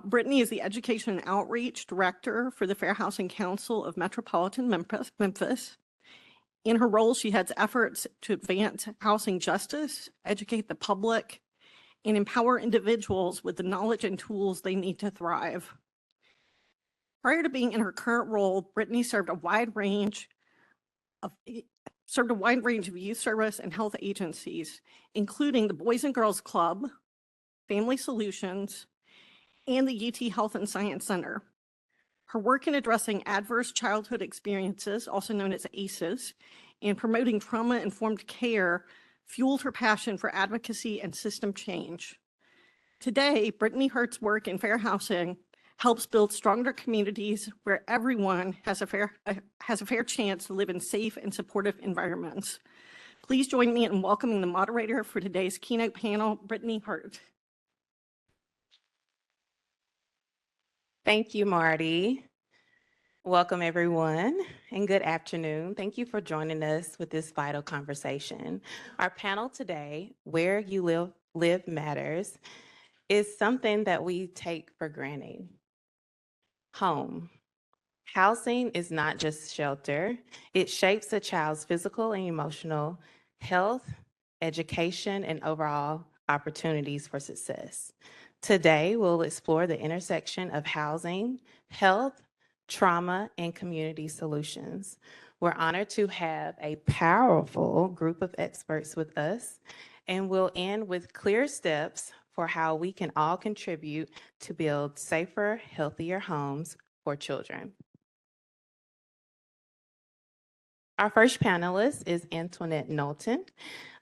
Brittany is the Education and Outreach Director for the Fair Housing Council of Metropolitan Memphis. In her role, she heads efforts to advance housing justice, educate the public, and empower individuals with the knowledge and tools they need to thrive. Prior to being in her current role, Brittany served a wide range of youth service and health agencies, including the Boys and Girls Club, Family Solutions, and the UT Health and Science Center. Her work in addressing adverse childhood experiences, also known as ACEs, and promoting trauma-informed care fueled her passion for advocacy and system change. Today, Brittany Hart's work in fair housing helps build stronger communities where everyone has a fair chance to live in safe and supportive environments. Please join me in welcoming the moderator for today's keynote panel, Brittany Hart. Thank you, Marty. Welcome, everyone, and good afternoon. Thank you for joining us with this vital conversation. Our panel today, Where You Live Matters, is something that we take for granted. Home. Housing is not just shelter. It shapes a child's physical and emotional health, education, and overall opportunities for success. Today, we'll explore the intersection of housing, health, trauma, and community solutions. We're honored to have a powerful group of experts with us, and we'll end with clear steps for how we can all contribute to build safer, healthier homes for children. Our first panelist is Antoinette Knowlton,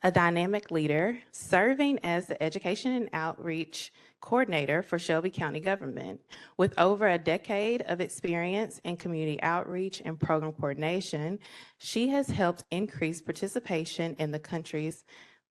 a dynamic leader serving as the Education and Outreach Coordinator for Shelby County Government. With over a decade of experience in community outreach and program coordination, she has helped increase participation in the country's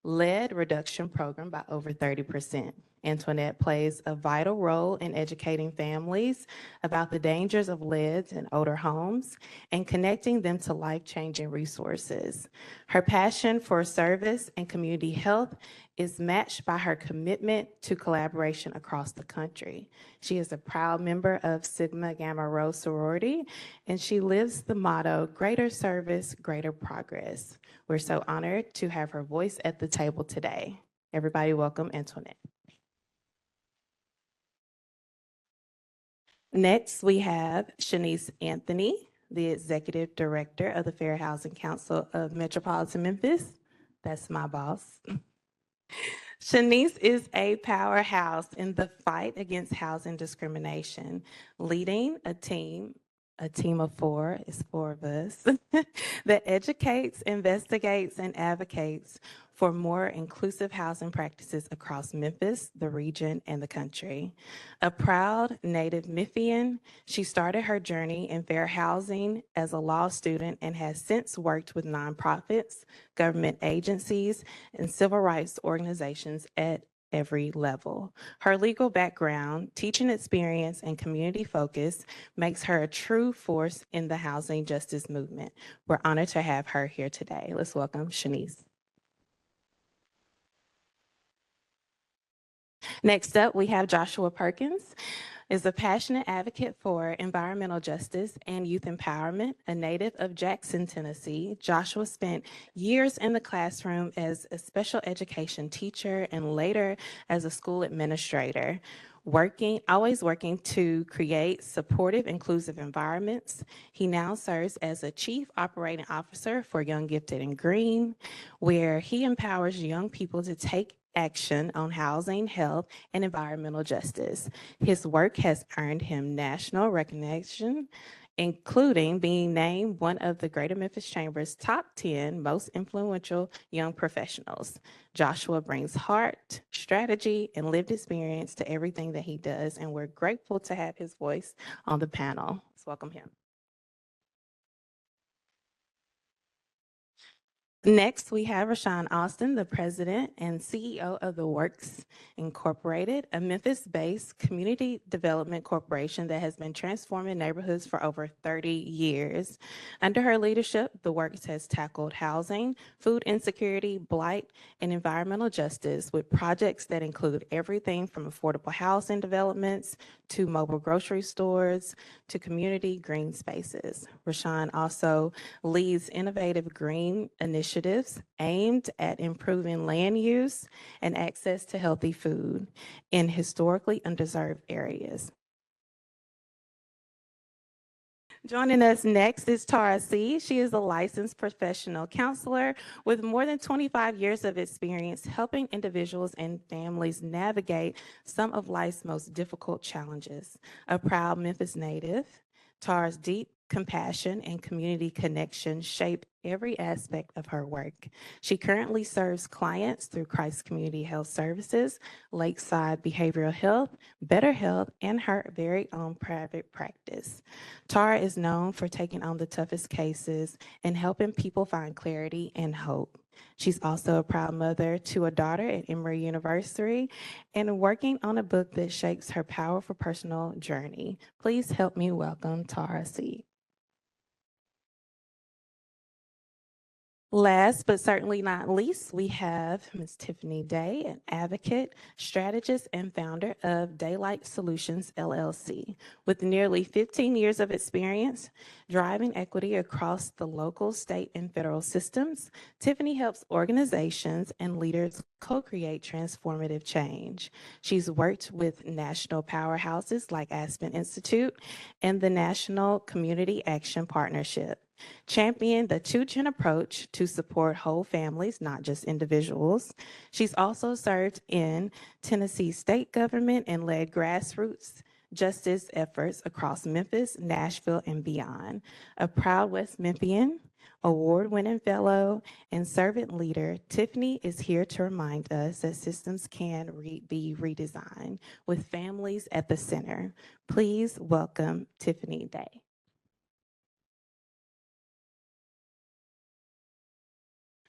lead reduction program by over 30%. Antoinette plays a vital role in educating families about the dangers of lead in older homes and connecting them to life-changing resources. Her passion for service and community health is matched by her commitment to collaboration across the country. She is a proud member of Sigma Gamma Rho sorority, and she lives the motto, greater service, greater progress. We're so honored to have her voice at the table today. Everybody welcome Antoinette. Next, we have Shanice Anthony, the Executive Director of the Fair Housing Council of Metropolitan Memphis. That's my boss. Shanice is a powerhouse in the fight against housing discrimination, leading a team of 4, it's 4 of us, that educates, investigates, and advocates for more inclusive housing practices across Memphis, the region, and the country. A proud native Memphian, she started her journey in fair housing as a law student and has since worked with nonprofits, government agencies, and civil rights organizations at every level. Her legal background, teaching experience, and community focus makes her a true force in the housing justice movement. We're honored to have her here today. Let's welcome Shanice. Next up, we have Joshua Perkins. is a passionate advocate for environmental justice and youth empowerment. A native of Jackson, Tennessee, Joshua spent years in the classroom as a special education teacher and later as a school administrator, always working to create supportive, inclusive environments. He now serves as a chief operating officer for Young Gifted and Green, where he empowers young people to take action on housing, health, and environmental justice. His work has earned him national recognition, including being named one of the Greater Memphis Chamber's top 10 most influential young professionals. Joshua brings heart, strategy, and lived experience to everything that he does, and we're grateful to have his voice on the panel. Let's welcome him. Next, we have Rashawn Austin, the president and CEO of The Works Incorporated, a Memphis-based community development corporation that has been transforming neighborhoods for over 30 years. Under her leadership, The Works has tackled housing, food insecurity, blight, and environmental justice with projects that include everything from affordable housing developments to mobile grocery stores to community green spaces. Rashawn also leads innovative green initiatives aimed at improving land use and access to healthy food in historically underserved areas. Joining us next is Tara C. She is a licensed professional counselor with more than 25 years of experience helping individuals and families navigate some of life's most difficult challenges. A proud Memphis native, Tara's deep compassion and community connection shape every aspect of her work. She currently serves clients through Christ Community Health Services, Lakeside Behavioral Health, Better Health, and her very own private practice. Tara is known for taking on the toughest cases and helping people find clarity and hope. She's also a proud mother to a daughter at Emory University and working on a book that shapes her powerful personal journey. Please help me welcome Tara C. Last but certainly not least, we have Ms. Tiffany Day, an advocate, strategist, and founder of Daylight Solutions, LLC. With nearly 15 years of experience driving equity across the local, state, and federal systems, Tiffany helps organizations and leaders co-create transformative change. She's worked with national powerhouses like Aspen Institute and the National Community Action Partnership, champion the two-gen approach to support whole families, not just individuals. She's also served in Tennessee state government and led grassroots justice efforts across Memphis, Nashville, and beyond. A proud West Memphian, award-winning fellow, and servant leader, Tiffany is here to remind us that systems can be redesigned with families at the center. Please welcome Tiffany Day.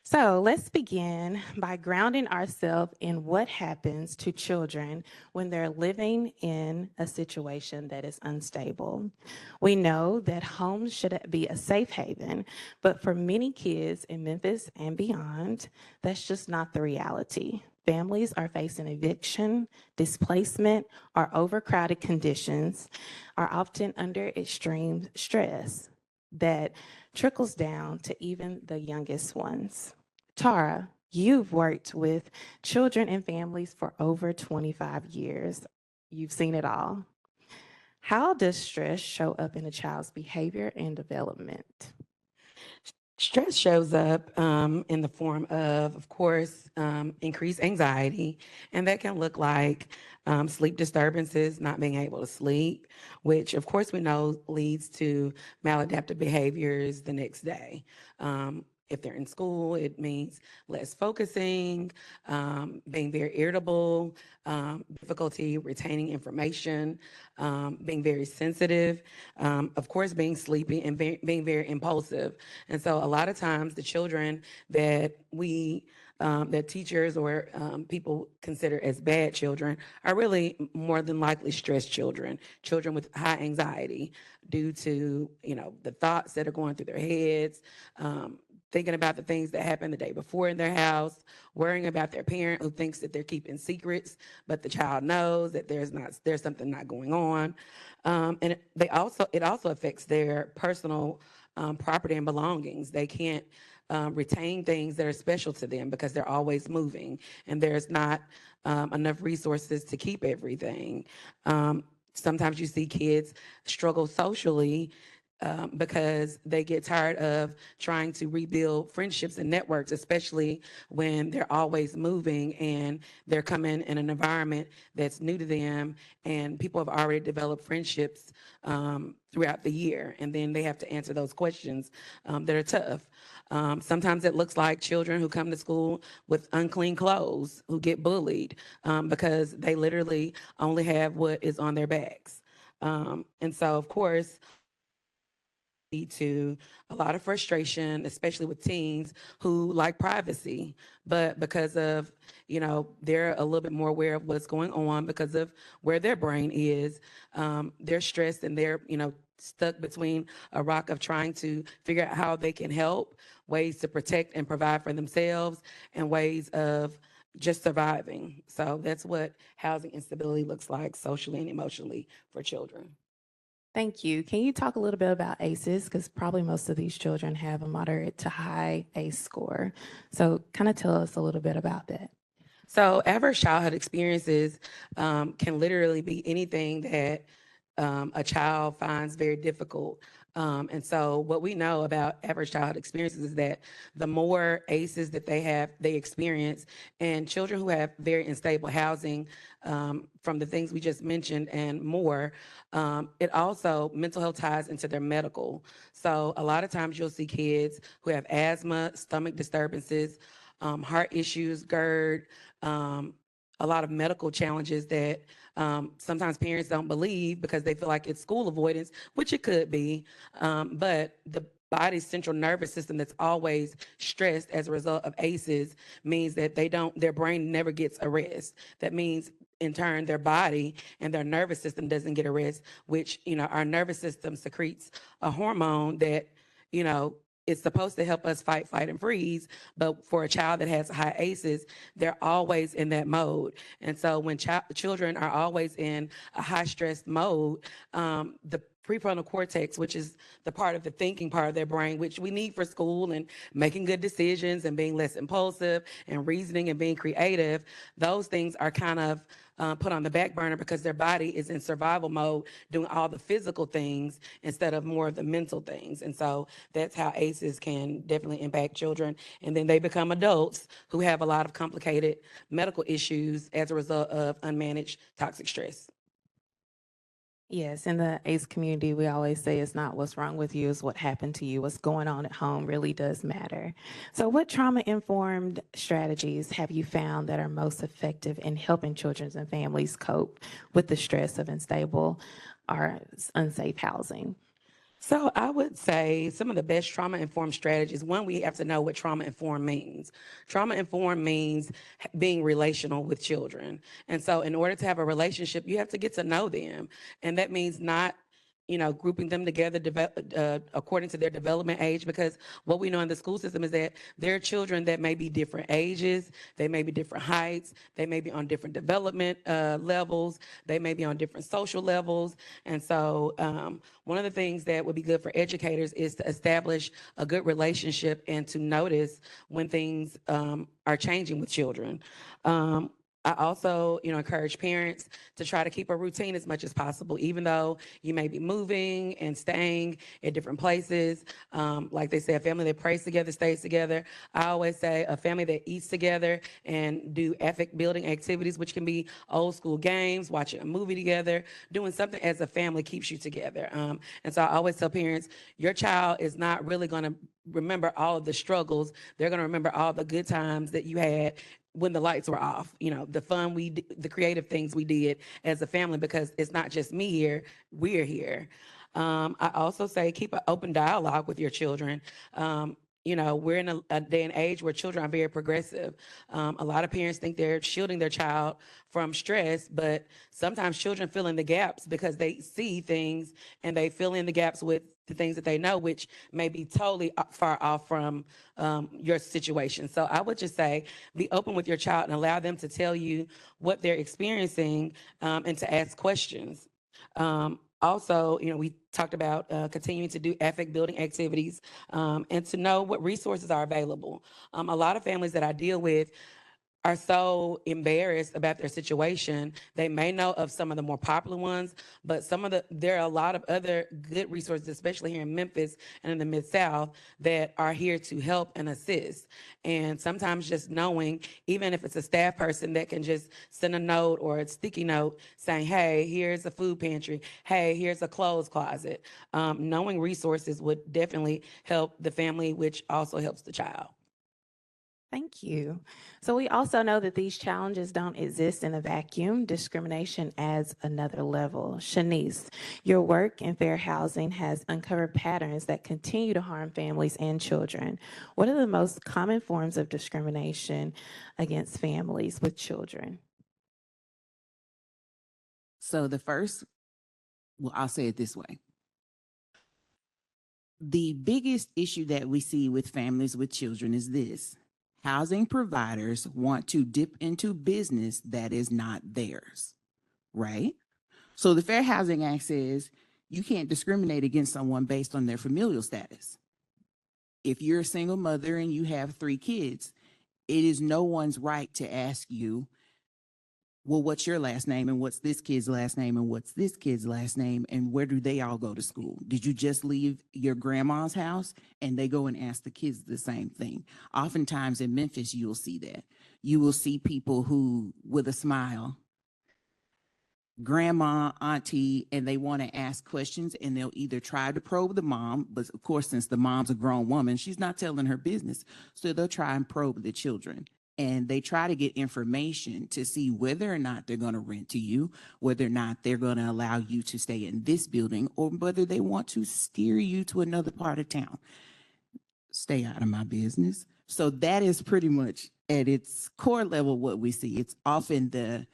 So let's begin by grounding ourselves in what happens to children when they're living in a situation that is unstable. We know that homes should be a safe haven, but for many kids in Memphis and beyond, that's just not the reality. Families are facing eviction, displacement, or overcrowded conditions, are often under extreme stress that trickles down to even the youngest ones. Tara, you've worked with children and families for over 25 years. You've seen it all. How does stress show up in a child's behavior and development? Stress shows up in the form of course, increased anxiety, and that can look like sleep disturbances, not being able to sleep, which of course we know leads to maladaptive behaviors the next day. If they're in school, it means less focusing, being very irritable, difficulty retaining information, being very sensitive, of course, being sleepy and being very impulsive. And so a lot of times the children that that teachers or people consider as bad children are really more than likely stressed children, children with high anxiety due to, the thoughts that are going through their heads, thinking about the things that happened the day before in their house, worrying about their parent who thinks that they're keeping secrets, but the child knows that there's something not going on. And it also affects their personal property and belongings. They can't retain things that are special to them because they're always moving and there's not enough resources to keep everything. Sometimes you see kids struggle socially because they get tired of trying to rebuild friendships and networks, especially when they're always moving and they're coming in an environment that's new to them and people have already developed friendships throughout the year. And then they have to answer those questions that are tough. Sometimes it looks like children who come to school with unclean clothes, who get bullied because they literally only have what is on their backs. And so, of course, lead to a lot of frustration, especially with teens who like privacy, but because of, they're a little bit more aware of what's going on because of where their brain is, they're stressed and they're, stuck between a rock of trying to figure out how they can help, ways to protect and provide for themselves, and ways of just surviving. So that's what housing instability looks like socially and emotionally for children. Thank you. Can you talk a little bit about ACEs? Because probably most of these children have a moderate to high ACE score. So kind of tell us a little bit about that. So average childhood experiences can literally be anything that a child finds very difficult. And so what we know about average childhood experiences is that the more ACEs that they experience, and children who have very unstable housing, from the things we just mentioned and more, it also, mental health ties into their medical. So a lot of times you'll see kids who have asthma, stomach disturbances, heart issues, GERD, a lot of medical challenges that sometimes parents don't believe because they feel like it's school avoidance, which it could be. But the body's central nervous system that's always stressed as a result of ACEs means that their brain never gets a rest. That means in turn, their body and their nervous system doesn't get a rest, which, our nervous system secretes a hormone that, it's supposed to help us fight, flight, and freeze. But for a child that has high ACEs, they're always in that mode. And so when children are always in a high stress mode, the prefrontal cortex, which is the part of the thinking part of their brain, which we need for school and making good decisions and being less impulsive and reasoning and being creative, those things are kind of put on the back burner because their body is in survival mode doing all the physical things instead of more of the mental things. And so that's how ACEs can definitely impact children. And then they become adults who have a lot of complicated medical issues as a result of unmanaged toxic stress. Yes, in the ACE community, we always say it's not what's wrong with you, it's what happened to you. What's going on at home really does matter. So what trauma-informed strategies have you found that are most effective in helping children and families cope with the stress of unstable or unsafe housing? So I would say some of the best trauma-informed strategies, one, we have to know what trauma-informed means. Trauma-informed means being relational with children. And so in order to have a relationship, you have to get to know them. And that means not grouping them together according to their development age, because what we know in the school system is that there are children that may be different ages, they may be different heights, they may be on different development levels, they may be on different social levels. And so one of the things that would be good for educators is to establish a good relationship and to notice when things are changing with children. I also, encourage parents to try to keep a routine as much as possible, even though you may be moving and staying at different places. Like they say, a family that prays together stays together. I always say a family that eats together and do affect building activities, which can be old school games, watching a movie together, doing something as a family keeps you together. And so I always tell parents, your child is not really going to remember all of the struggles. They're going to remember all the good times that you had when the lights were off, the fun the creative things we did as a family, because it's not just me here, we're here. I also say keep an open dialogue with your children. You know, we're in a day and age where children are very progressive. A lot of parents think they're shielding their child from stress, but sometimes children fill in the gaps because they see things and they fill in the gaps with the things that they know, which may be totally far off from your situation. So I would just say, be open with your child and allow them to tell you what they're experiencing, and to ask questions. Also, you know, we talked about continuing to do affect building activities, and to know what resources are available. A lot of families that I deal with are so embarrassed about their situation. They may know of some of the more popular ones, but there are a lot of other good resources, especially here in Memphis and in the Mid-South, that are here to help and assist. And sometimes just knowing, even if it's a staff person that can just send a note or a sticky note saying, hey, here's a food pantry, hey, here's a clothes closet. Knowing resources would definitely help the family, which also helps the child. Thank you. So we also know that these challenges don't exist in a vacuum. Discrimination adds another level. Shanice, your work in fair housing has uncovered patterns that continue to harm families and children. What are the most common forms of discrimination against families with children? So the first, well, I'll say it this way. The biggest issue that we see with families with children is this: housing providers want to dip into business that is not theirs, right? So the Fair Housing Act says you can't discriminate against someone based on their familial status. If you're a single mother and you have 3 kids, it is no one's right to ask you, well, what's your last name and what's this kid's last name and what's this kid's last name and where do they all go to school? Did you just leave your grandma's house? And they go and ask the kids the same thing. Oftentimes in Memphis, you'll see that. You will see people who, with a smile, grandma, auntie, and they want to ask questions and they'll either try to probe the mom, but of course, since the mom's a grown woman, she's not telling her business. So they'll try and probe the children. And they try to get information to see whether or not they're going to rent to you, whether or not they're going to allow you to stay in this building, or whether they want to steer you to another part of town. Stay out of my business. So that is pretty much at its core level what we see. It's often the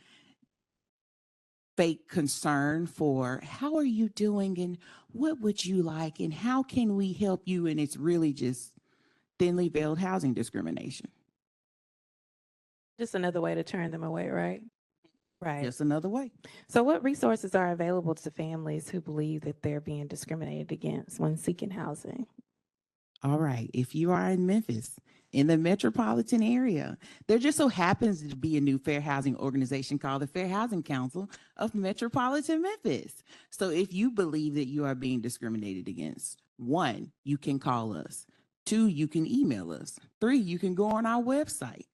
fake concern for how are you doing and what would you like and how can we help you? And it's really just thinly veiled housing discrimination. Just another way to turn them away, right? Right. Just another way. So what resources are available to families who believe that they're being discriminated against when seeking housing? All right. If you are in Memphis, in the metropolitan area, there just so happens to be a new fair housing organization called the Fair Housing Council of Metropolitan Memphis. So if you believe that you are being discriminated against, 1, you can call us. 2, you can email us. 3, you can go on our website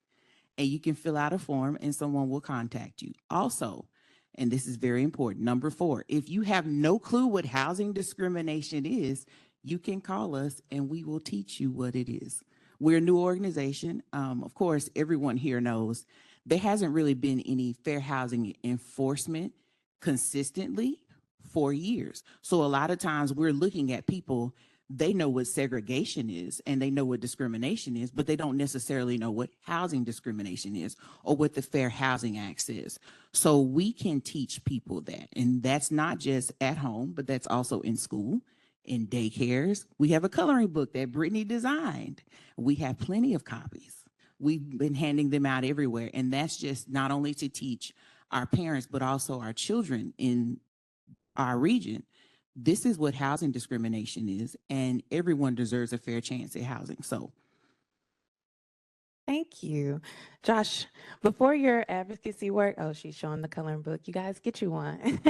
and you can fill out a form and someone will contact you. Also, and this is very important, number 4, if you have no clue what housing discrimination is, you can call us and we will teach you what it is. We're a new organization. Of course, everyone here knows there hasn't really been any fair housing enforcement consistently for years. So a lot of times we're looking at people, they know what segregation is and they know what discrimination is, but they don't necessarily know what housing discrimination is or what the Fair Housing Act says. So we can teach people that. And that's not just at home, but that's also in school, in daycares. We have a coloring book that Brittany designed. We have plenty of copies. We've been handing them out everywhere. And that's just not only to teach our parents, but also our children in our region. This is what housing discrimination is, and everyone deserves a fair chance at housing. So Thank you. Josh, before your advocacy work, oh, she's showing the coloring book. You guys get you one.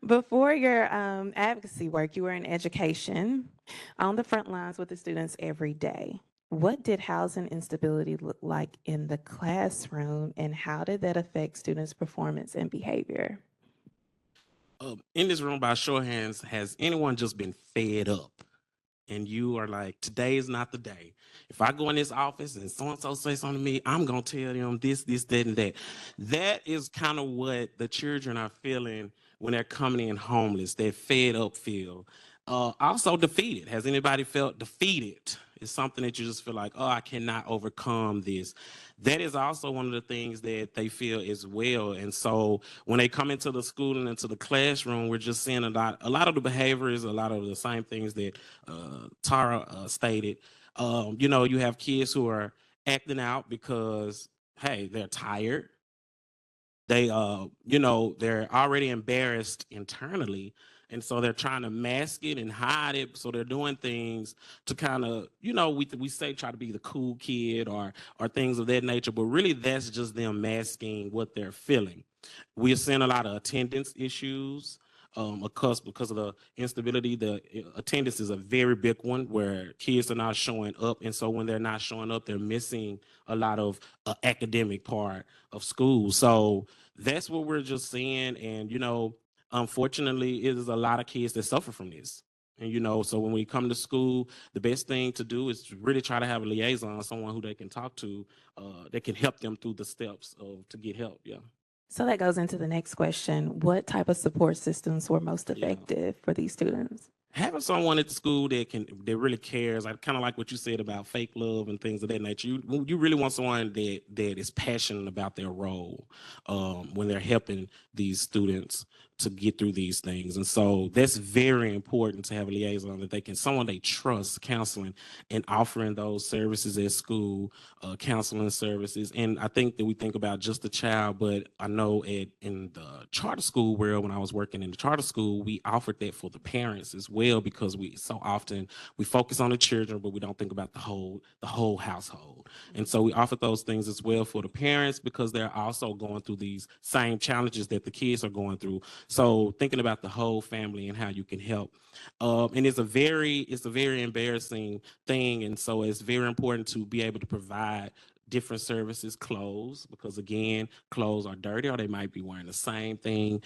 Before your advocacy work, you were in education on the front lines with the students every day. What did housing instability look like in the classroom, and how did that affect students' performance and behavior? In this room, by show of hands, has anyone just been fed up? And you are like, today is not the day. If I go in this office and so-and-so say something to me, I'm going to tell them this, that, and that. That is kind of what the children are feeling when they're coming in homeless, that fed up feel. Also defeated. Has anybody felt defeated? It's something that you just feel like, oh, I cannot overcome this. That is also one of the things that they feel as well. And so when they come into the school and into the classroom, we're just seeing a lot of the behaviors, a lot of the same things that Tara stated. You have kids who are acting out because, hey, they're tired. They're already embarrassed internally, and so they're trying to mask it and hide it. So they're doing things to kind of, we say try to be the cool kid or things of that nature, but really that's just them masking what they're feeling. We're seeing a lot of attendance issues. Of course, because of the instability, the attendance is a very big one where kids are not showing up. And so when they're not showing up, they're missing a lot of academic part of school. So that's what we're just seeing. And, unfortunately, it is a lot of kids that suffer from this. And, so when we come to school, the best thing to do is to really try to have a liaison, someone who they can talk to, that can help them through the steps to get help. Yeah. So that goes into the next question. What type of support systems were most effective for these students? Having someone at the school that really cares, like kind of like what you said about fake love and things of that nature. You really want someone that is passionate about their role when they're helping these students to get through these things. And so that's very important to have a liaison that someone they trust counseling and offering those services at school, counseling services. And I think that we think about just the child, but I know in the charter school world, when I was working in the charter school, we offered that for the parents as well, because we so often we focus on the children, but we don't think about the whole household. And so we offered those things as well for the parents, because they're also going through these same challenges that the kids are going through. So thinking about the whole family and how you can help. And it's a very embarrassing thing. And so it's very important to be able to provide different services, clothes, because again, clothes are dirty or they might be wearing the same thing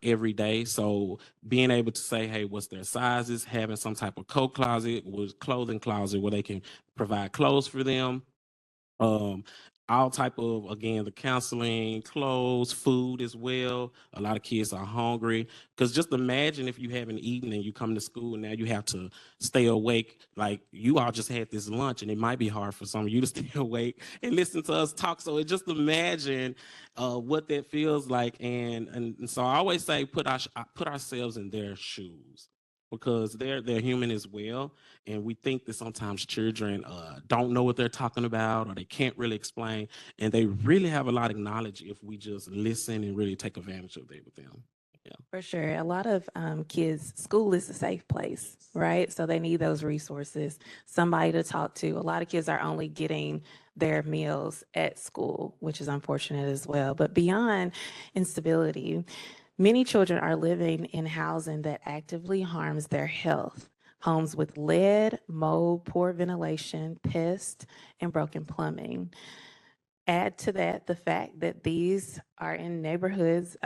every day. So being able to say, hey, what's their sizes, having some type of coat closet, clothing closet where they can provide clothes for them. All type of, again, the counseling, clothes, food as well. A lot of kids are hungry, because just imagine if you haven't eaten and you come to school and now you have to stay awake. Like, you all just had this lunch, and it might be hard for some of you to stay awake and listen to us talk. So just imagine what that feels like. And so I always say put ourselves in their shoes, because they're human as well. And we think that sometimes children don't know what they're talking about, or they can't really explain. And they really have a lot of knowledge if we just listen and really take advantage of it with them. Yeah. For sure. A lot of kids, school is a safe place, right? So they need those resources, somebody to talk to. A lot of kids are only getting their meals at school, which is unfortunate as well. But beyond instability, many children are living in housing that actively harms their health. Homes with lead, mold, poor ventilation, pests, and broken plumbing. Add to that the fact that these are in neighborhoods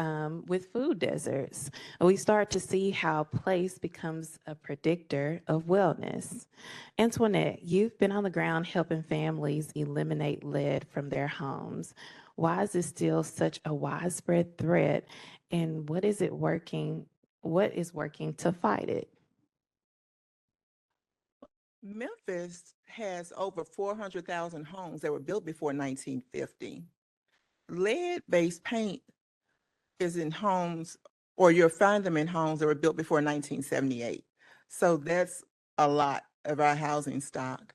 with food deserts. We start to see how place becomes a predictor of wellness. Antoinette, you've been on the ground helping families eliminate lead from their homes. Why is this still such a widespread threat, and what is working to fight it? Memphis has over 400,000 homes that were built before 1950. Lead-based paint is in homes, or you'll find them in homes that were built before 1978. So that's a lot of our housing stock.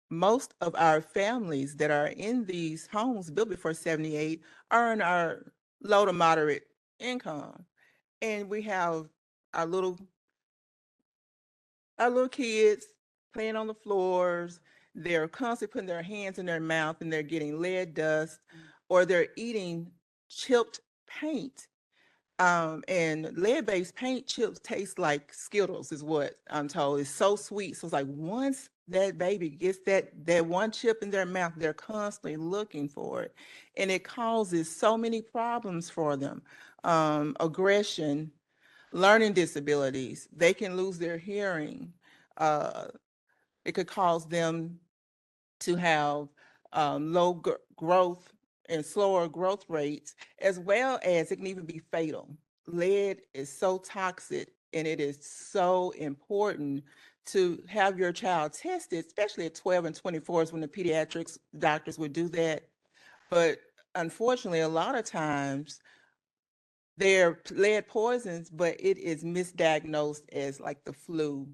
Most of our families that are in these homes built before 78 are in our low to moderate income. And we have our little kids playing on the floors. They're constantly putting their hands in their mouth and they're getting lead dust, or they're eating chipped paint. And lead-based paint chips taste like Skittles, is what I'm told. It's so sweet. So it's like once that baby gets that one chip in their mouth, they're constantly looking for it. And it causes so many problems for them. Aggression, learning disabilities. They can lose their hearing. It could cause them to have low growth and slower growth rates, as well as it can even be fatal. Lead is so toxic and it is so important to have your child tested, especially at 12 and 24 is when the pediatrics doctors would do that. But unfortunately, a lot of times they're lead poisons, but it is misdiagnosed as like the flu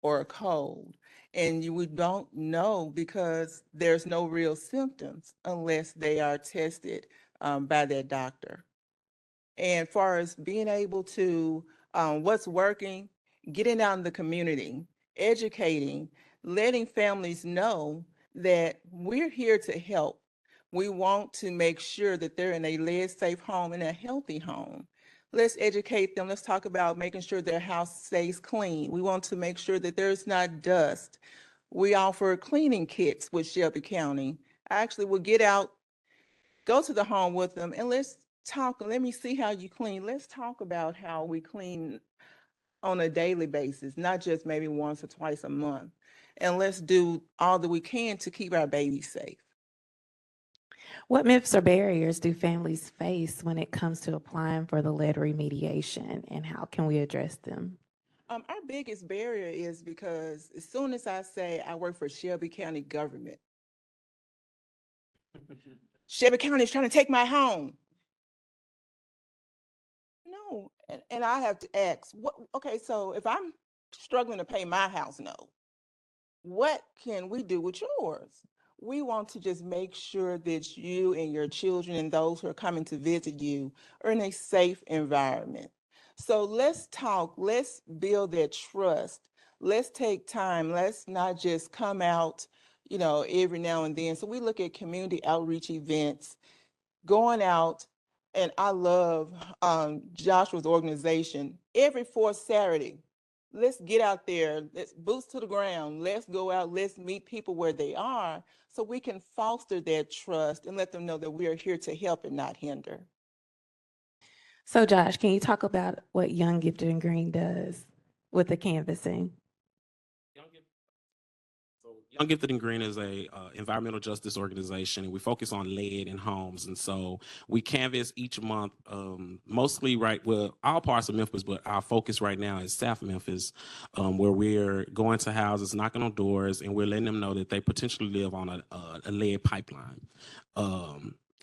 or a cold. And we don't know because there's no real symptoms unless they are tested by their doctor. And far as being able to, what's working, getting out in the community, educating, letting families know that we're here to help. We want to make sure that they're in a lead-safe home and a healthy home. Let's educate them. Let's talk about making sure their house stays clean. We want to make sure that there's not dust. We offer cleaning kits with Shelby County. I actually will get out, go to the home with them, and let's talk. Let me see how you clean. Let's talk about how we clean on a daily basis, not just maybe once or twice a month. And let's do all that we can to keep our babies safe. What myths or barriers do families face when it comes to applying for the lead remediation, and how can we address them? Our biggest barrier is because as soon as I say I work for Shelby County government, Shelby County is trying to take my home. No, and I have to ask, what, okay, so if I'm struggling to pay my house note, what can we do with yours? We want to just make sure that you and your children and those who are coming to visit you are in a safe environment. So let's talk, let's build that trust. Let's take time. Let's not just come out, every now and then. So we look at community outreach events, going out, and I love Joshua's organization. Every fourth Saturday, let's get out there, let's boots to the ground, let's go out, let's meet people where they are so we can foster that trust and let them know that we are here to help and not hinder. So Josh, can you talk about what Young Gifted and Green does with the canvassing? Young Gifted and Green is a environmental justice organization, and we focus on lead in homes. And so we canvass each month, mostly all parts of Memphis, but our focus right now is South Memphis, where we're going to houses, knocking on doors, and we're letting them know that they potentially live on a lead pipeline.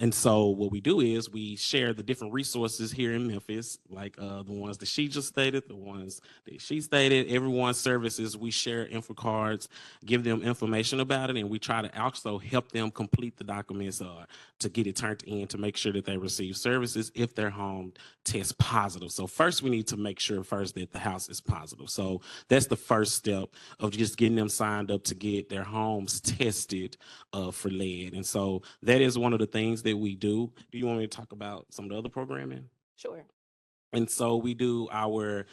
And so what we do is we share the different resources here in Memphis, like the ones that she just stated, the ones that she stated, everyone's services. We share info cards, give them information about it, and we try to also help them complete the documents to get it turned in to make sure that they receive services if their home tests positive. So first we need to make sure that the house is positive. So that's the first step of just getting them signed up to get their homes tested for lead. And so that is one of the things that we do. Do you want me to talk about some of the other programming? Sure. And so we do our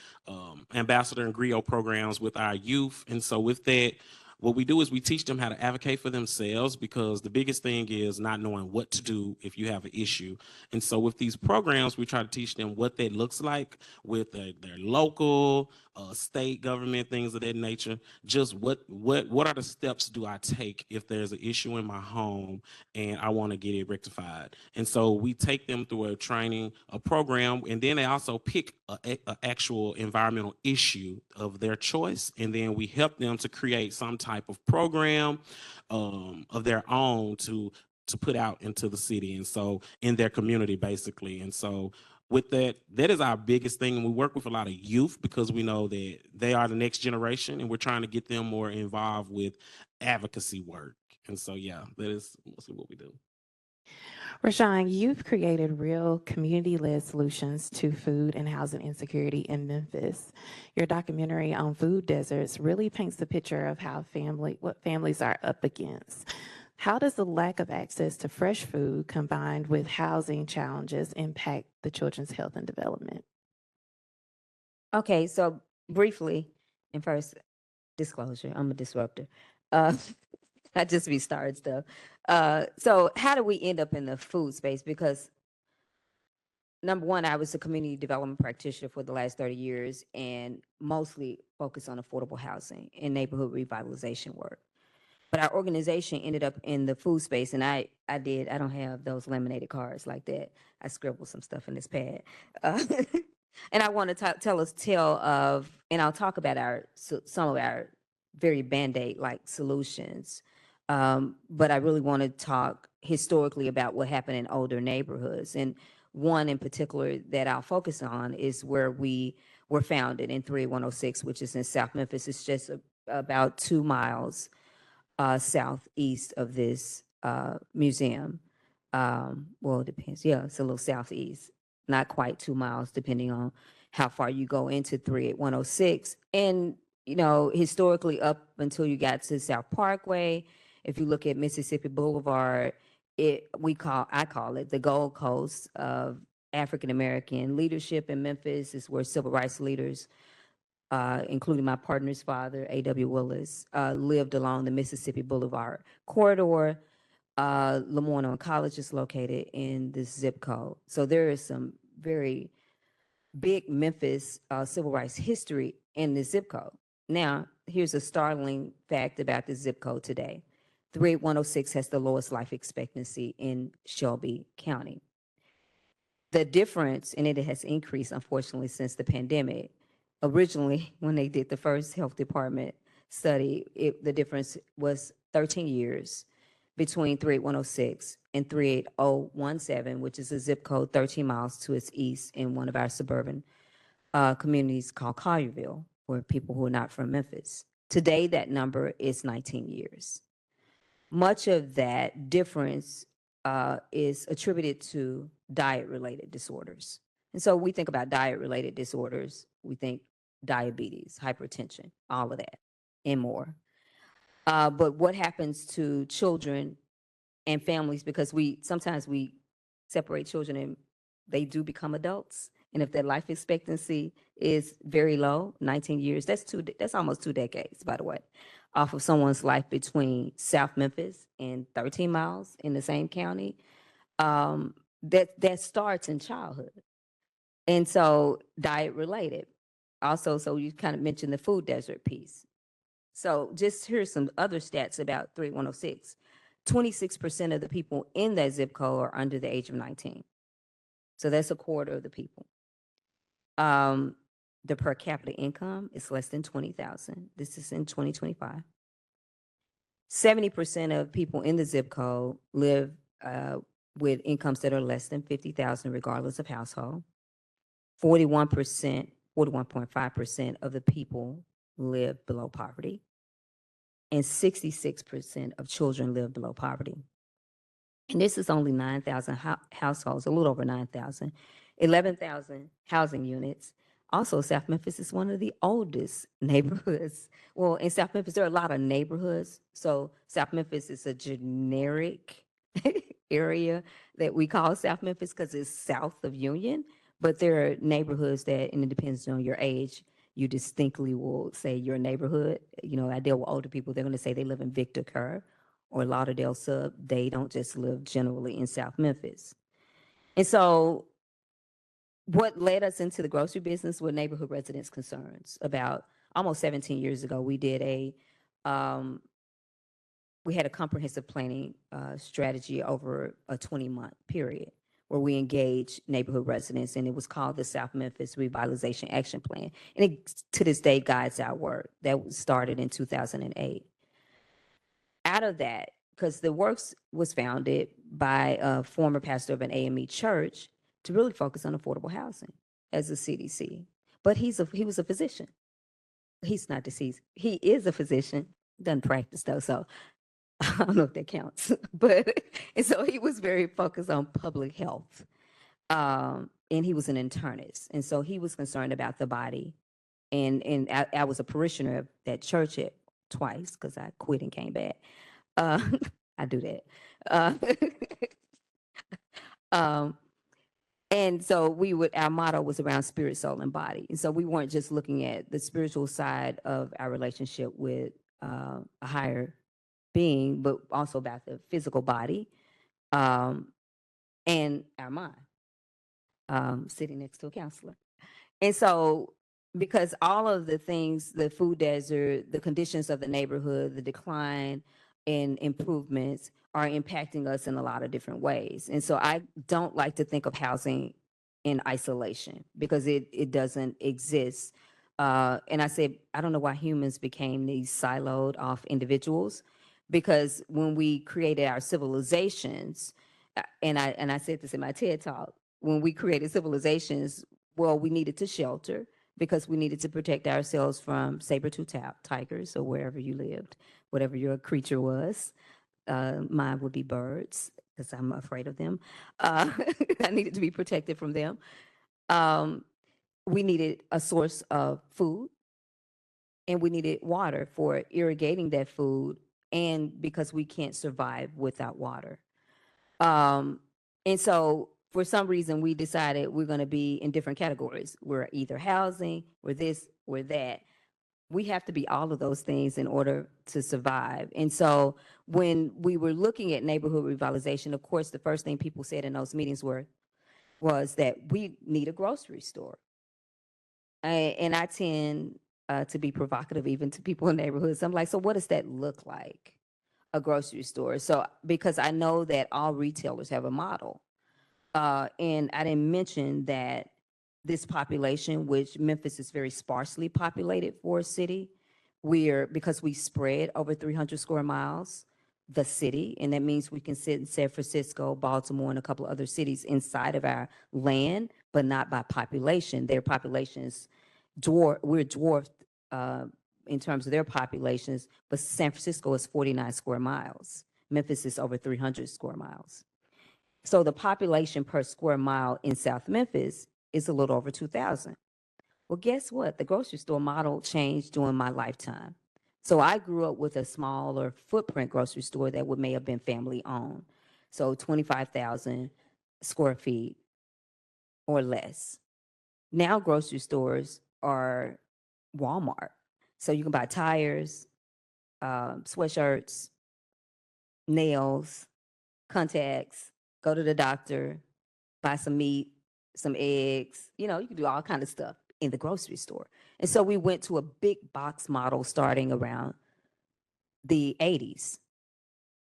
ambassador and griot programs with our youth. And so with that, what we do is we teach them how to advocate for themselves, because the biggest thing is not knowing what to do if you have an issue. And so with these programs, we try to teach them what that looks like with their local, state government, things of that nature. Just what are the steps do I take if there's an issue in my home and I want to get it rectified? And so we take them through a training, a program, and then they also pick an actual environmental issue of their choice, and then we help them to create some type of program of their own to put out into the city, and so in their community basically. And so with that is our biggest thing. And we work with a lot of youth because we know that they are the next generation, and we're trying to get them more involved with advocacy work. And so, yeah, that is mostly what we do. Rashawn, you've created real community-led solutions to food and housing insecurity in Memphis. Your documentary on food deserts really paints the picture of what families are up against. How does the lack of access to fresh food combined with housing challenges impact the children's health and development? Okay, so briefly, and first, disclosure, I'm a disruptor. I just restart stuff. So how do we end up in the food space? Because number one, I was a community development practitioner for the last 30 years and mostly focused on affordable housing and neighborhood revitalization work. But our organization ended up in the food space, and I don't have those laminated cards like that. I scribbled some stuff in this pad. And I want to tell of, and I'll talk about some of our very Band-Aid like solutions. But I really want to talk historically about what happened in older neighborhoods. And one in particular that I'll focus on is where we were founded in 38106, which is in South Memphis. It's just about 2 miles southeast of this museum. Well, it depends. Yeah, it's a little southeast, not quite 2 miles, depending on how far you go into 38106. And, you know, historically up until you got to South Parkway, if you look at Mississippi Boulevard, I call it the Gold Coast of African American leadership in Memphis. Is where civil rights leaders, including my partner's father, A.W. Willis, lived along the Mississippi Boulevard corridor. Lemoyne College is located in this zip code. So there is some very big Memphis civil rights history in this zip code. Now, here's a startling fact about this zip code today. 38106 has the lowest life expectancy in Shelby County. The difference, and it has increased, unfortunately, since the pandemic. Originally, when they did the first health department study, the difference was 13 years between 38106 and 38017, which is a zip code 13 miles to its east in one of our suburban communities called Collierville, where people who are not from Memphis. Today, that number is 19 years. Much of that difference is attributed to diet-related disorders. And so we think about diet-related disorders, we think diabetes, hypertension, all of that and more. But what happens to children and families, because sometimes we separate children and they do become adults. And if their life expectancy is very low, 19 years, that's almost 2 decades, by the way, off of someone's life between South Memphis and 13 miles in the same county. That starts in childhood. And so diet related. Also, so you kind of mentioned the food desert piece. So just here's some other stats about 38106. 26% of the people in that zip code are under the age of 19. So that's a quarter of the people. The per capita income is less than 20,000. This is in 2025. 70% of people in the zip code live with incomes that are less than 50,000, regardless of household. 41.5% of the people live below poverty. And 66% of children live below poverty. And this is only 9,000 households, a little over 9,000, 11,000 housing units. Also, South Memphis is one of the oldest neighborhoods. Well, in South Memphis, there are a lot of neighborhoods. So South Memphis is a generic area that we call South Memphis because it's south of Union. But there are neighborhoods that, and it depends on your age, you distinctly will say your neighborhood. You know, I deal with older people, they're going to say they live in Victor Kerr or Lauderdale Sub. They don't just live generally in South Memphis. And so what led us into the grocery business were neighborhood residents' concerns. About almost 17 years ago, we had a comprehensive planning strategy over a 20-month period where we engaged neighborhood residents, and it was called the South Memphis Revitalization Action Plan. And it, to this day, guides our work. That started in 2008. Out of that, because the works was founded by a former pastor of an AME church to really focus on affordable housing as a CDC. But he was a physician. He's not deceased. He is a physician, doesn't practice though, so I don't know if that counts. And so he was very focused on public health. And he was an internist. And so he was concerned about the body. And I was a parishioner of that church twice because I quit and came back. I do that. And so our motto was around spirit, soul, and body. And so we weren't just looking at the spiritual side of our relationship with a higher being, but also about the physical body and our mind, sitting next to a counselor. And so because all of the things, the food desert, the conditions of the neighborhood, the decline in improvements are impacting us in a lot of different ways. And so I don't like to think of housing in isolation because it doesn't exist. And I said, I don't know why humans became these siloed off individuals, because when we created our civilizations, and I said this in my TED talk, when we created civilizations, well, we needed to shelter because we needed to protect ourselves from saber-tooth tigers or wherever you lived, whatever your creature was. Mine would be birds because I'm afraid of them. I needed to be protected from them. We needed a source of food, and we needed water for irrigating that food, and because we can't survive without water. And so for some reason, we decided we're going to be in different categories. We're either housing, we're this, we're that. We have to be all of those things in order to survive. And so when we were looking at neighborhood revitalization, of course, the first thing people said in those meetings was that we need a grocery store. And I tend to be provocative even to people in neighborhoods. I'm like, so what does that look like? A grocery store. So because I know that all retailers have a model. And I didn't mention that this population, which Memphis is very sparsely populated for a city, because we spread over 300 square miles, the city, and that means we can sit in San Francisco, Baltimore, and a couple of other cities inside of our land, but not by population. Their populations we're dwarfed in terms of their populations, but San Francisco is 49 square miles. Memphis is over 300 square miles. So the population per square mile in South Memphis is a little over 2,000. Well, guess what? The grocery store model changed during my lifetime. So I grew up with a smaller footprint grocery store that may have been family owned. So 25,000 square feet or less. Now grocery stores are Walmart. So you can buy tires, sweatshirts, nails, contacts, go to the doctor, buy some meat, some eggs. You know, you can do all kind of stuff in the grocery store. And so we went to a big box model starting around the 80s,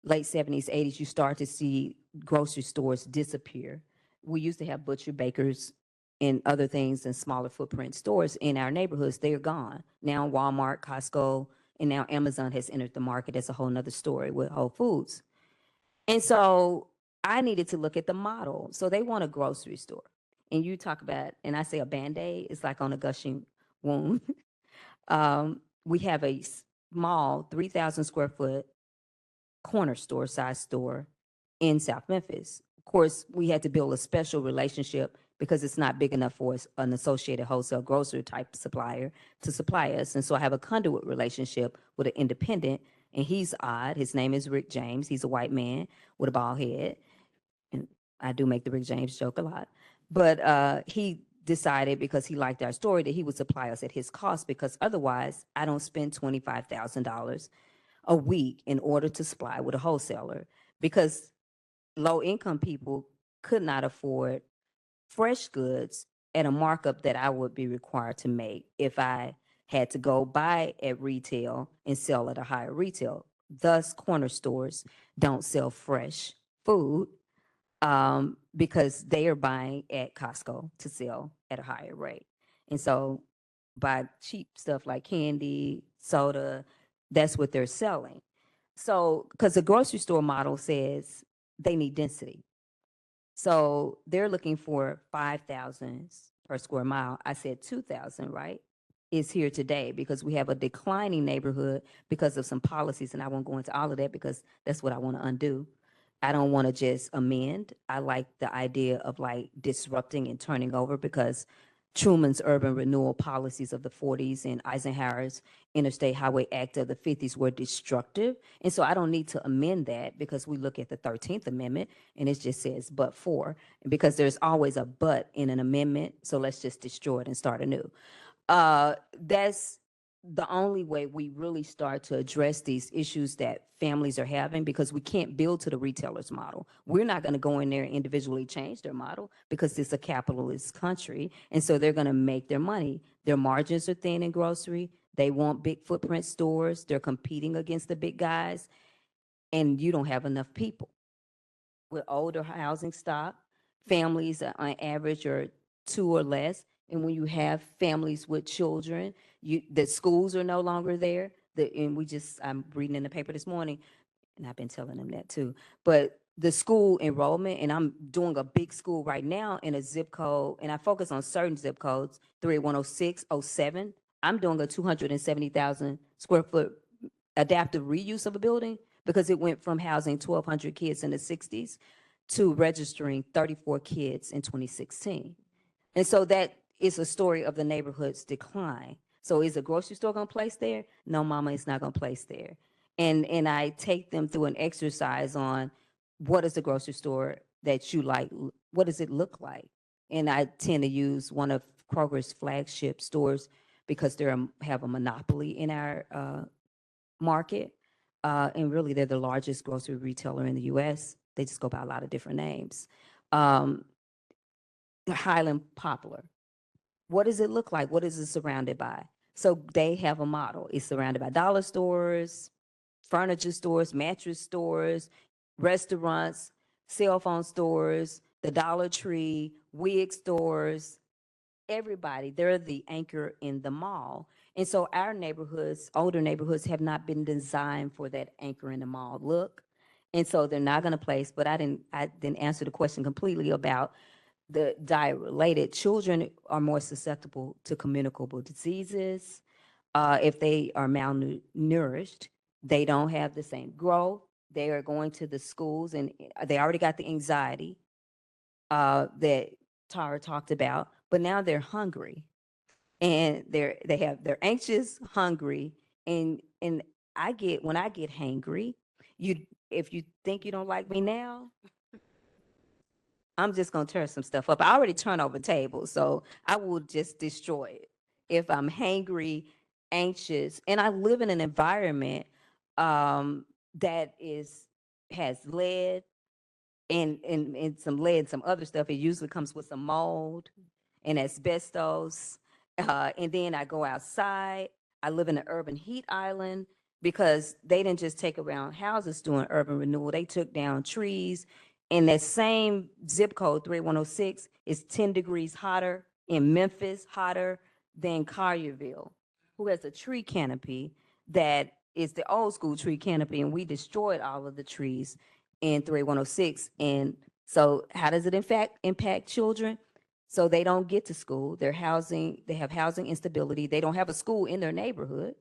late 70s, 80s. You start to see grocery stores disappear. We used to have butcher, bakers, and other things in smaller footprint stores in our neighborhoods. They are gone. Now Walmart, Costco, and now Amazon has entered the market. As a whole nother story with Whole Foods. And so I needed to look at the model. So they want a grocery store. And you talk about, and I say a Band-Aid, it's like on a gushing wound. We have a small 3,000 square foot corner store, size store in South Memphis. Of course, we had to build a special relationship because it's not big enough for an associated wholesale grocery type supplier to supply us. And so I have a conduit relationship with an independent, and he's odd. His name is Rick James. He's a white man with a bald head. And I do make the Rick James joke a lot. But he decided, because he liked our story, that he would supply us at his cost, because otherwise I don't spend $25,000 a week in order to supply with a wholesaler, because low income people could not afford fresh goods at a markup that I would be required to make if I had to go buy at retail and sell at a higher retail. Thus, corner stores don't sell fresh food because they are buying at Costco to sell at a higher rate. And so buy cheap stuff like candy, soda, that's what they're selling. So, because the grocery store model says they need density. So they're looking for 5,000 per square mile. I said 2,000, right? Is here today because we have a declining neighborhood because of some policies, and I won't go into all of that because that's what I want to undo. I don't want to just amend. I like the idea of like disrupting and turning over, because Truman's urban renewal policies of the 40s and Eisenhower's Interstate Highway Act of the 50s were destructive. And so I don't need to amend that, because we look at the 13th Amendment and it just says but for, because there's always a but in an amendment. So let's just destroy it and start anew. That's the only way we really start to address these issues that families are having, because we can't build to the retailer's model. We're not going to go in there and individually change their model, because it's a capitalist country. And so they're going to make their money. Their margins are thin in grocery. They want big footprint stores. They're competing against the big guys. And you don't have enough people. With older housing stock, families on average are two or less. And when you have families with children, the schools are no longer there. I'm reading in the paper this morning, and I've been telling them that too. But the school enrollment, and I'm doing a big school right now in a zip code, and I focus on certain zip codes, 38106, 07. I'm doing a 270,000 square foot adaptive reuse of a building because it went from housing 1,200 kids in the 60s to registering 34 kids in 2016. And so that is a story of the neighborhood's decline. So is a grocery store going to place there? No, mama, it's not going to place there. And I take them through an exercise on what is the grocery store that you like? What does it look like? And I tend to use one of Kroger's flagship stores because they have a monopoly in our market. And really, they're the largest grocery retailer in the U.S. They just go by a lot of different names. Highland Poplar. What does it look like? What is it surrounded by? So they have a model. It's surrounded by dollar stores, furniture stores, mattress stores, restaurants, cell phone stores, the Dollar Tree, wig stores, everybody. They're the anchor in the mall. And so our neighborhoods, older neighborhoods, have not been designed for that anchor in the mall look. And so they're not going to place, but I didn't answer the question completely about the diet related. Children are more susceptible to communicable diseases. If they are malnourished, they don't have the same growth. They are going to the schools and they already got the anxiety that Tara talked about, but now they're hungry and they're anxious, hungry, and when I get hangry, if you think you don't like me now, I'm just gonna tear some stuff up. I already turned over tables, so I will just destroy it if I'm hangry, anxious, and I live in an environment that has lead and some lead, some other stuff. It usually comes with some mold and asbestos. And then I go outside. I live in an urban heat island because they didn't just take around houses doing urban renewal. They took down trees. And that same zip code, 3106, is 10 degrees hotter in Memphis, hotter than Collierville, who has a tree canopy that is the old school tree canopy. And we destroyed all of the trees in 3106. And so how does it in fact impact children? So they don't get to school. They have housing instability. They don't have a school in their neighborhood.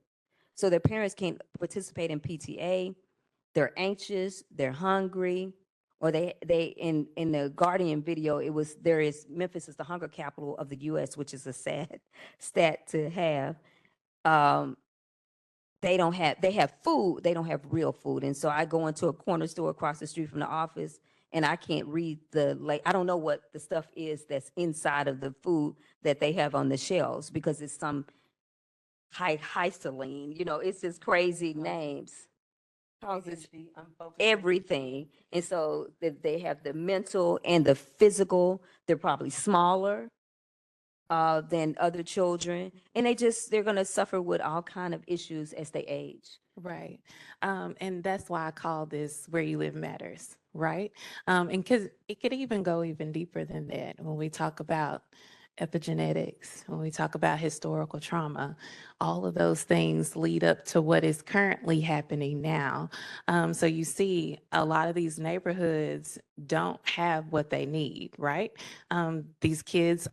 So their parents can't participate in PTA. They're anxious, they're hungry, or they in the Guardian video, Memphis is the hunger capital of the US, which is a sad stat to have. They have food, they don't have real food. And so I go into a corner store across the street from the office and I can't read I don't know what the stuff is that's inside of the food that they have on the shelves because it's some hysaline, it's just crazy names. Causes everything. And so they have the mental and the physical. They're probably smaller than other children. And they're going to suffer with all kind of issues as they age. Right. And that's why I call this Where You Live Matters, right? And because it could even go even deeper than that when we talk about epigenetics, when we talk about historical trauma, all of those things lead up to what is currently happening now. So you see a lot of these neighborhoods don't have what they need, right? These kids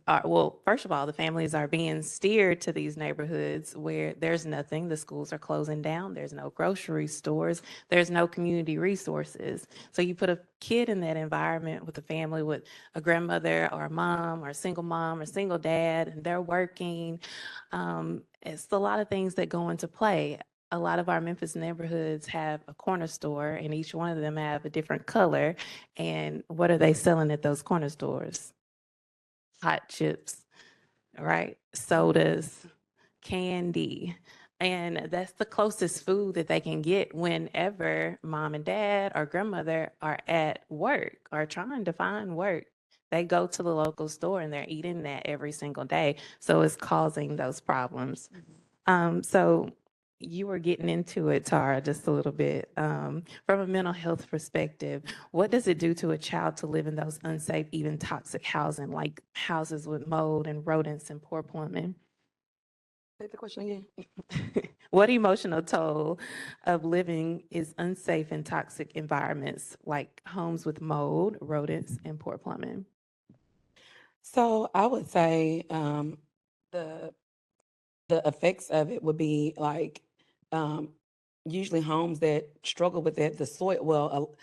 first of all, the families are being steered to these neighborhoods where there's nothing. The schools are closing down. There's no grocery stores. There's no community resources. So you put a kid in that environment with a family with a grandmother or a mom or a single dad, and they're working. It's a lot of things that go into play. A lot of our Memphis neighborhoods have a corner store, and each one of them have a different color. And what are they selling at those corner stores? Hot chips, right? Sodas, candy. And that's the closest food that they can get whenever mom and dad or grandmother are at work or trying to find work. They go to the local store and they're eating that every single day. So it's causing those problems. So You were getting into it, Tara, just a little bit. From a mental health perspective, what does it do to a child to live in those unsafe, even toxic housing, like houses with mold and rodents and poor plumbing? Say the question again. What emotional toll of living is unsafe in toxic environments like homes with mold, rodents, and poor plumbing? So I would say the the effects of it would be like usually homes that struggle with that, the soil. Well,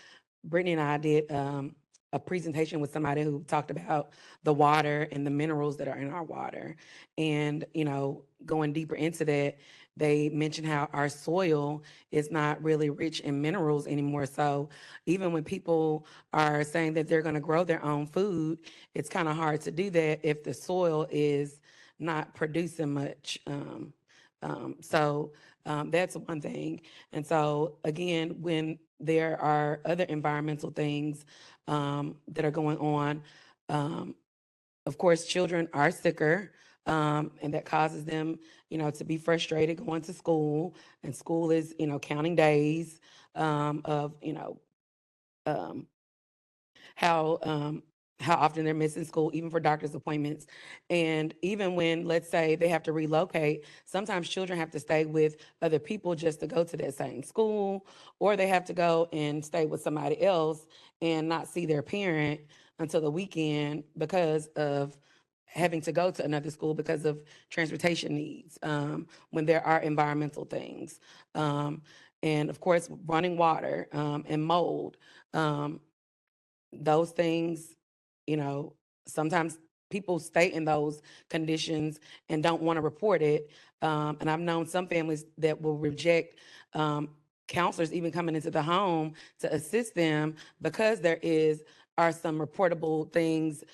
Brittany and I did a presentation with somebody who talked about the water and the minerals that are in our water. And, you know, going deeper into that, they mentioned how our soil is not really rich in minerals anymore. So even when people are saying that they're going to grow their own food, it's kind of hard to do that if the soil is not producing much. That's one thing. And so again, when there are other environmental things that are going on, of course, children are sicker, and that causes them, you know, to be frustrated going to school. And school is, you know, counting days of, you know, um, how how often they're missing school, even for doctor's appointments. And even when, let's say, they have to relocate, sometimes children have to stay with other people just to go to that same school, or they have to go and stay with somebody else and not see their parent until the weekend because of having to go to another school because of transportation needs, when there are environmental things. And of course, running water and mold. Those things, you know, sometimes people stay in those conditions and don't want to report it. And I've known some families that will reject counselors even coming into the home to assist them because are some reportable things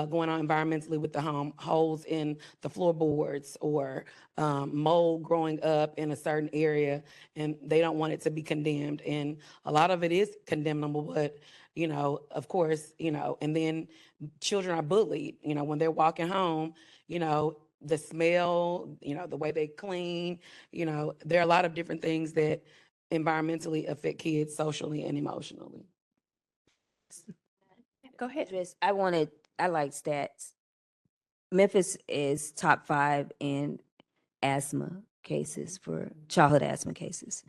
going on environmentally with the home, holes in the floorboards or mold growing up in a certain area, and they don't want it to be condemned. And a lot of it is condemnable, but you know, of course, you know, and then children are bullied, you know, when they're walking home, you know, the smell, you know, the way they clean, you know, there are a lot of different things that environmentally affect kids socially and emotionally. Go ahead. I like stats. Memphis is top 5 in asthma cases for childhood asthma cases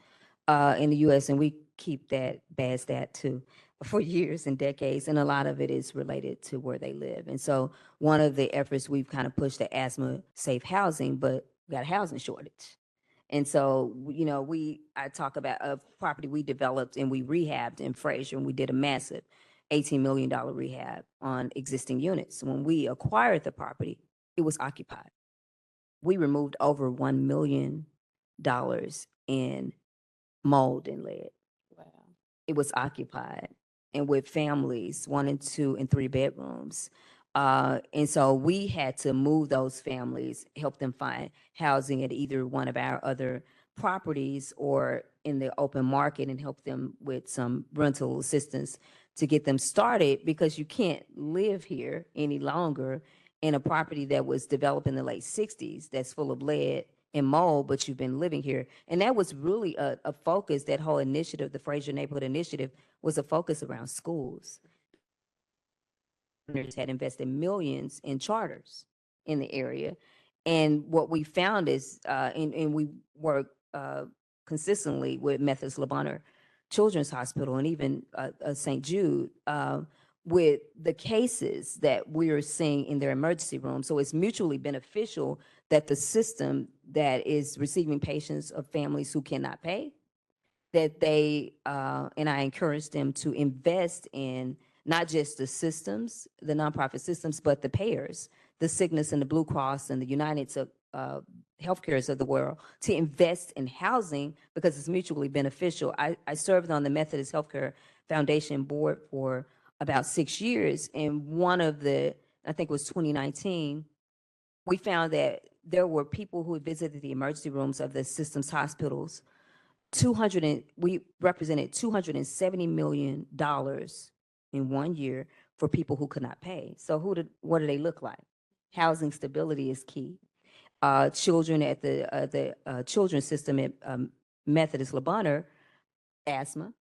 in the U.S. And we keep that bad stat too for years and decades. And a lot of it is related to where they live. And so one of the efforts we've kind of pushed the asthma safe housing, but we got a housing shortage. And so, you know, I talk about a property we developed and we rehabbed in Fraser, and we did a massive $18 million rehab on existing units. When we acquired the property, it was occupied. We removed over $1 million in mold and lead. Wow. It was occupied and with families, 1 and 2 and 3 bedrooms. And so we had to move those families, help them find housing at either one of our other properties or in the open market, and help them with some rental assistance to get them started, because you can't live here any longer in a property that was developed in the late 60s that's full of lead and mold, but you've been living here. And that was really a focus. That whole initiative, the Fraser Neighborhood Initiative, was a focus around schools. Had invested millions in charters in the area. And what we found is, and we work consistently with Memphis Le Bonheur Children's Hospital and even St. Jude, with the cases that we are seeing in their emergency room. So it's mutually beneficial that the system that is receiving patients of families who cannot pay, that they, and I encourage them to invest in not just the systems, the nonprofit systems, but the payers, the Cignas and the Blue Cross and the United Healthcares of the world, to invest in housing because it's mutually beneficial. I served on the Methodist Healthcare Foundation board for about 6 years, and one of the, I think it was 2019, we found that there were people who had visited the emergency rooms of the systems hospitals. We represented $270 million in 1 year for people who could not pay. So what do they look like? Housing stability is key. children at the children's system at Methodist Le Bonheur, asthma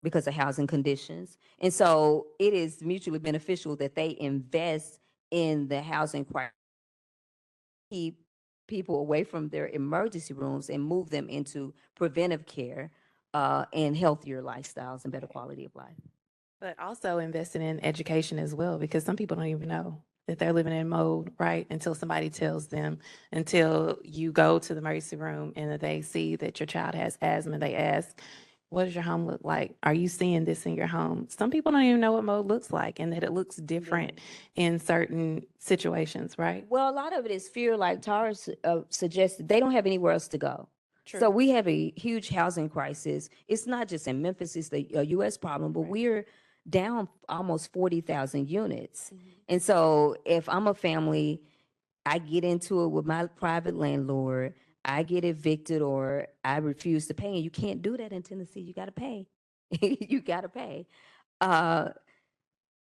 because of housing conditions. And so it is mutually beneficial that they invest in the housing crisis, keep people away from their emergency rooms and move them into preventive care and healthier lifestyles and better quality of life. But also investing in education as well, because some people don't even know that they're living in mode, right? Until somebody tells them, until you go to the emergency room and that they see that your child has asthma, they ask, what does your home look like? Are you seeing this in your home? Some people don't even know what mode looks like and that it looks different in certain situations, right? Well, a lot of it is fear, like Tara suggested. They don't have anywhere else to go. True. So we have a huge housing crisis. It's not just in Memphis, it's the U.S. problem, but we're down almost 40,000 units. And so if I'm a family, I get into it with my private landlord, I get evicted or I refuse to pay, and you can't do that in Tennessee. You got to pay. You got to pay.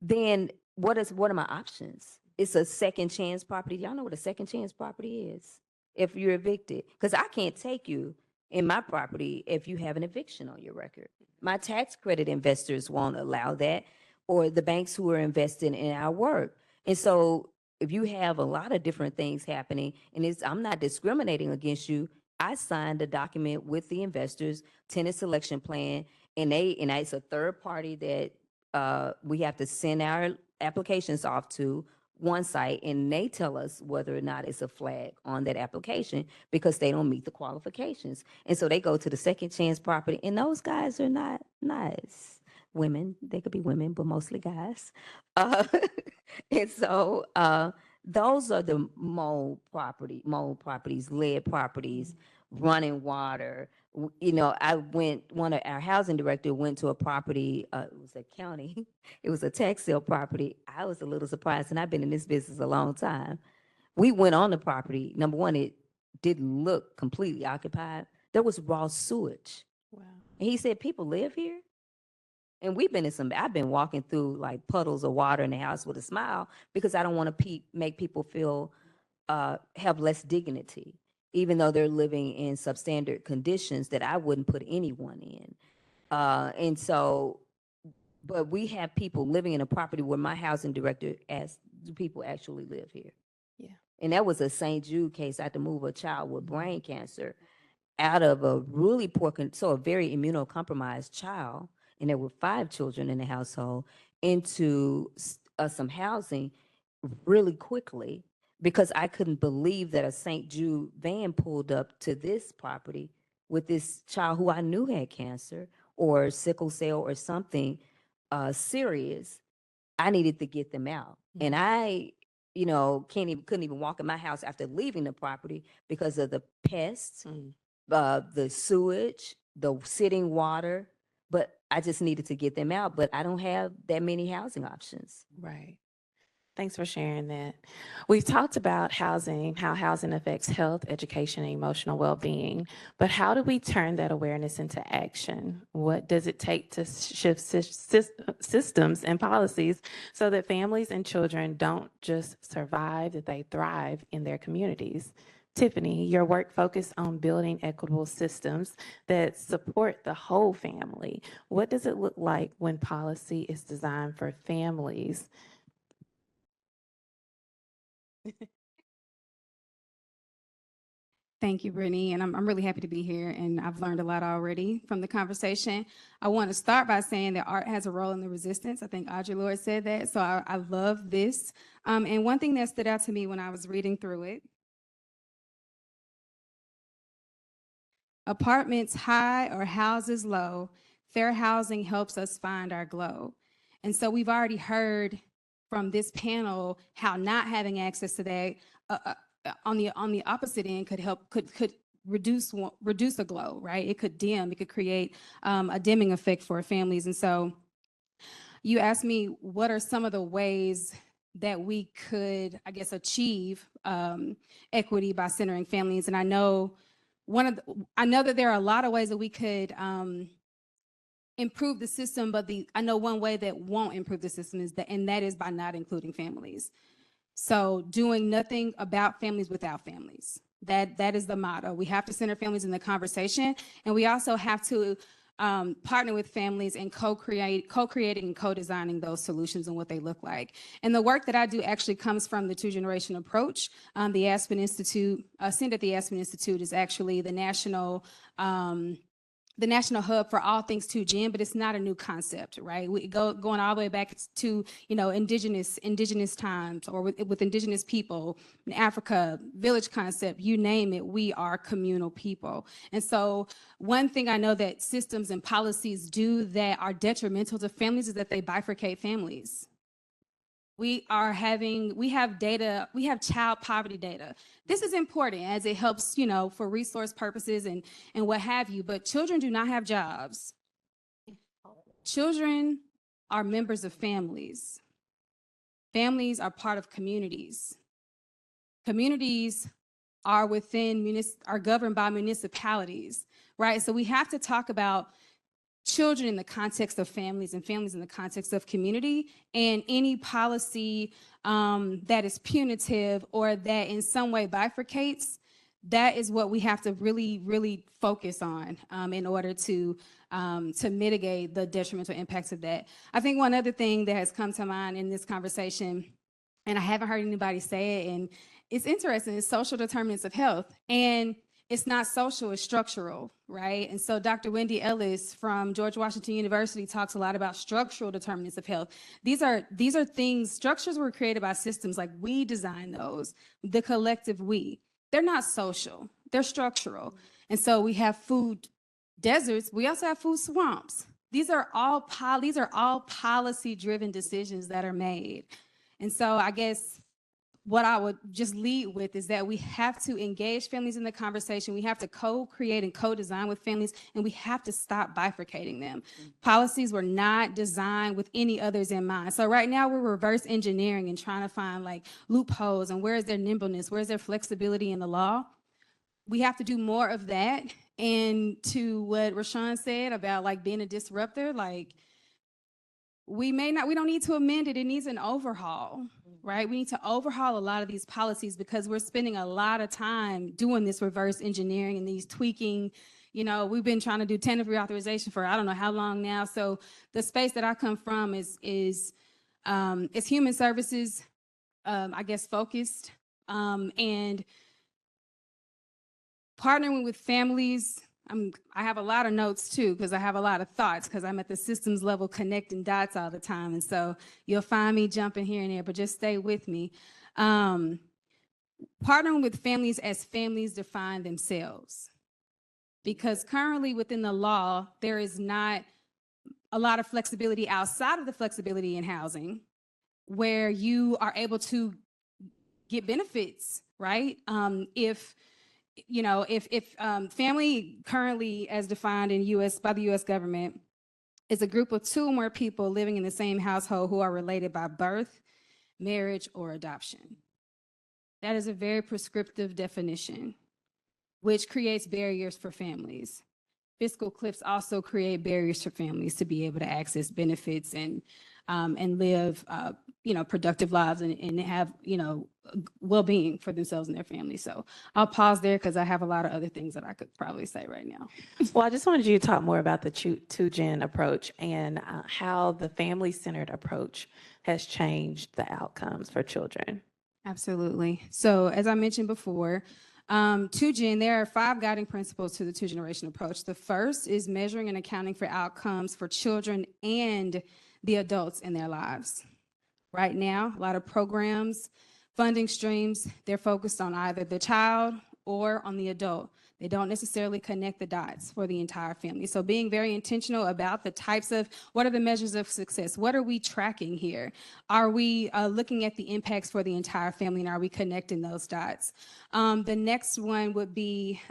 Then what are my options? It's a second chance property. Y'all know what a second chance property is if you're evicted, because I can't take you in my property if you have an eviction on your record. My tax credit investors won't allow that, or the banks who are investing in our work. And so if you have a lot of different things happening, and I'm not discriminating against you, I signed a document with the investors, tenant selection plan, and it's a third party that we have to send our applications off to one site, and they tell us whether or not it's a flag on that application because they don't meet the qualifications. And so they go to the second chance property, and those guys are not nice. Women, they could be women, but mostly guys. And so those are the mold properties, lead properties, running water. You know, one of our housing director went to a property, it was a county, it was a tax sale property. I was a little surprised, and I've been in this business a long time. We went on the property. Number one, it didn't look completely occupied. There was raw sewage. Wow. And he said, people live here? And I've been walking through like puddles of water in the house with a smile because I don't want to make people feel, have less dignity, even though they're living in substandard conditions that I wouldn't put anyone in. And so, but we have people living in a property where my housing director asked, do people actually live here? Yeah. And that was a St. Jude case. I had to move a child with brain cancer out of a really poor, so a very immunocompromised child, and there were 5 children in the household, into some housing really quickly because I couldn't believe that a St. Jude van pulled up to this property with this child who I knew had cancer or sickle cell or something serious. I needed to get them out. And I, couldn't even walk in my house after leaving the property because of the pests, the sewage, the sitting water, but I just needed to get them out. But I don't have that many housing options. Right. Thanks for sharing that. We've talked about housing, how housing affects health, education, and emotional well-being, but how do we turn that awareness into action? What does it take to shift systems and policies so that families and children don't just survive, that they thrive in their communities? Tiffany, your work focused on building equitable systems that support the whole family. What does it look like when policy is designed for families? Thank you, Brittany, and I'm really happy to be here, and I've learned a lot already from the conversation. I want to start by saying that art has a role in the resistance. I think Audre Lorde said that, so I love this. And one thing that stood out to me when I was reading through it, apartments high or houses low, fair housing helps us find our glow. And so we've already heard from this panel how not having access to that on the opposite end could reduce a glow, right? It could dim, it could create a dimming effect for families. And so you asked me, what are some of the ways that we could, I guess, achieve equity by centering families? And I know that there are a lot of ways that we could improve the system, but I know one way that won't improve the system and that is by not including families. So doing nothing about families without families. That is the motto. We have to center families in the conversation, and we also have to partner with families and co-creating and co-designing those solutions and what they look like. And the work that I do actually comes from the two-generation approach. The Aspen Institute, Send at the Aspen Institute is actually the national hub for all things 2Gen, but it's not a new concept, right? We going all the way back to, indigenous times, or with indigenous people in Africa, village concept, you name it, we are communal people. And so one thing I know that systems and policies do that are detrimental to families is that they bifurcate families. We have data, we have child poverty data. This is important as it helps, for resource purposes and what have you, but children do not have jobs. Children are members of families. Families are part of communities. Communities are governed by municipalities, right? So we have to talk about children in the context of families and families in the context of community, and any policy that is punitive or that in some way bifurcates, that is what we have to really, really focus on in order to mitigate the detrimental impacts of that. I think one other thing that has come to mind in this conversation, and I haven't heard anybody say it, and it's interesting, is social determinants of health. And it's not social, it's structural, right? And so Dr. Wendy Ellis from George Washington University talks a lot about structural determinants of health. These are things, structures were created by systems, like we design those, the collective we. They're not social, they're structural. And so we have food deserts, we also have food swamps. These are all policy-driven decisions that are made. And so I guess what I would just lead with is that we have to engage families in the conversation. We have to co-create and co-design with families, and we have to stop bifurcating them. Policies were not designed with any others in mind. So right now we're reverse engineering and trying to find loopholes and where is their nimbleness, where is their flexibility in the law. We have to do more of that. And to what Rashawn said about being a disruptor, we don't need to amend it. It needs an overhaul, right? We need to overhaul a lot of these policies because we're spending a lot of time doing this reverse engineering and these tweaking. We've been trying to do tenant reauthorization for I don't know how long now. So the space that I come from is human services, I guess, focused, and partnering with families. I have a lot of notes too, because I have a lot of thoughts, because I'm at the systems level connecting dots all the time. And so you'll find me jumping here and there, but just stay with me. Partnering with families as families define themselves. Because currently within the law, there is not a lot of flexibility outside of the flexibility in housing where you are able to get benefits, right? If family currently, as defined by the U.S. government, is a group of two or more people living in the same household who are related by birth, marriage, or adoption. That is a very prescriptive definition, which creates barriers for families. Fiscal cliffs also create barriers for families to be able to access benefits and live, productive lives and have, well-being for themselves and their families. So I'll pause there because I have a lot of other things that I could probably say right now. Well, I just wanted you to talk more about the 2Gen approach and how the family-centered approach has changed the outcomes for children. Absolutely. So as I mentioned before, 2Gen, there are 5 guiding principles to the 2-generation approach. The first is measuring and accounting for outcomes for children and the adults in their lives. Right now, a lot of programs, funding streams, they're focused on either the child or on the adult. They don't necessarily connect the dots for the entire family. So being very intentional about the types of, what are the measures of success? What are we tracking here? Are we looking at the impacts for the entire family, and are we connecting those dots? The next one would be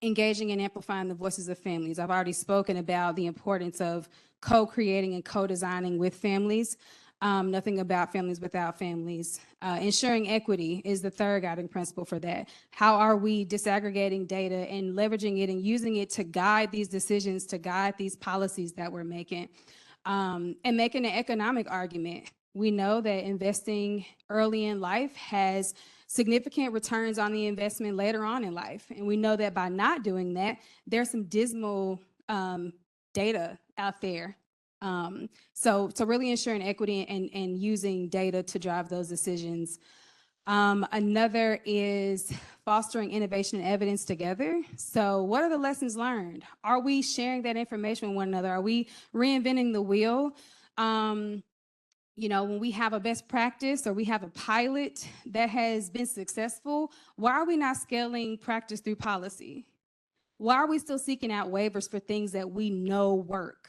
engaging and amplifying the voices of families. I've already spoken about the importance of co-creating and co-designing with families. Nothing about families without families. Ensuring equity is the third guiding principle for that. How are we disaggregating data and leveraging it and using it to guide these decisions, to guide these policies that we're making? And making an economic argument. We know that investing early in life has significant returns on the investment later on in life. And we know that by not doing that, there's some dismal data out there. So really ensuring equity and using data to drive those decisions. Another is fostering innovation and evidence together. So what are the lessons learned? Are we sharing that information with one another? Are we reinventing the wheel? You know, when we have a best practice or we have a pilot that has been successful, why are we not scaling practice through policy? Why are we still seeking out waivers for things that we know work?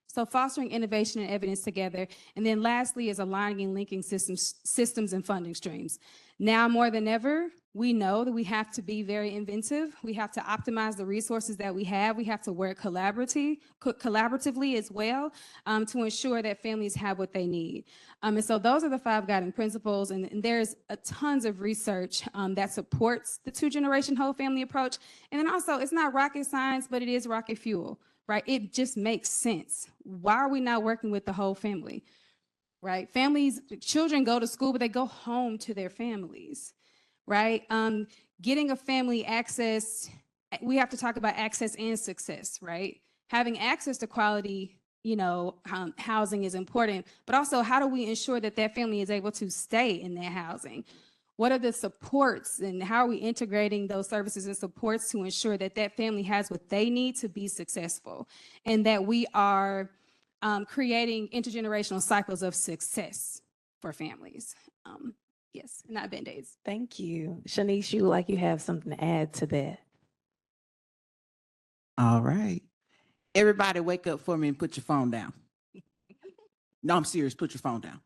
So fostering innovation and evidence together. And then lastly is aligning and linking systems and funding streams. Now more than ever, we know that we have to be very inventive. We have to optimize the resources that we have. We have to work collaboratively as well to ensure that families have what they need. And so those are the 5 guiding principles. And there's tons of research that supports the 2-generation whole family approach. And then also, it's not rocket science, but it is rocket fuel. Right? It just makes sense. Why are we not working with the whole family? Right? Families, children go to school, but they go home to their families. Right? Getting a family access, we have to talk about access and success, right? Having access to quality, you know, housing is important, but also how do we ensure that that family is able to stay in that housing? What are the supports and how are we integrating those services and supports to ensure that that family has what they need to be successful and that we are creating intergenerational cycles of success for families? Yes, not Band-Aids. Thank you. Shanice, you look like you have something to add to that. All right. Everybody wake up for me and put your phone down. No, I'm serious. Put your phone down.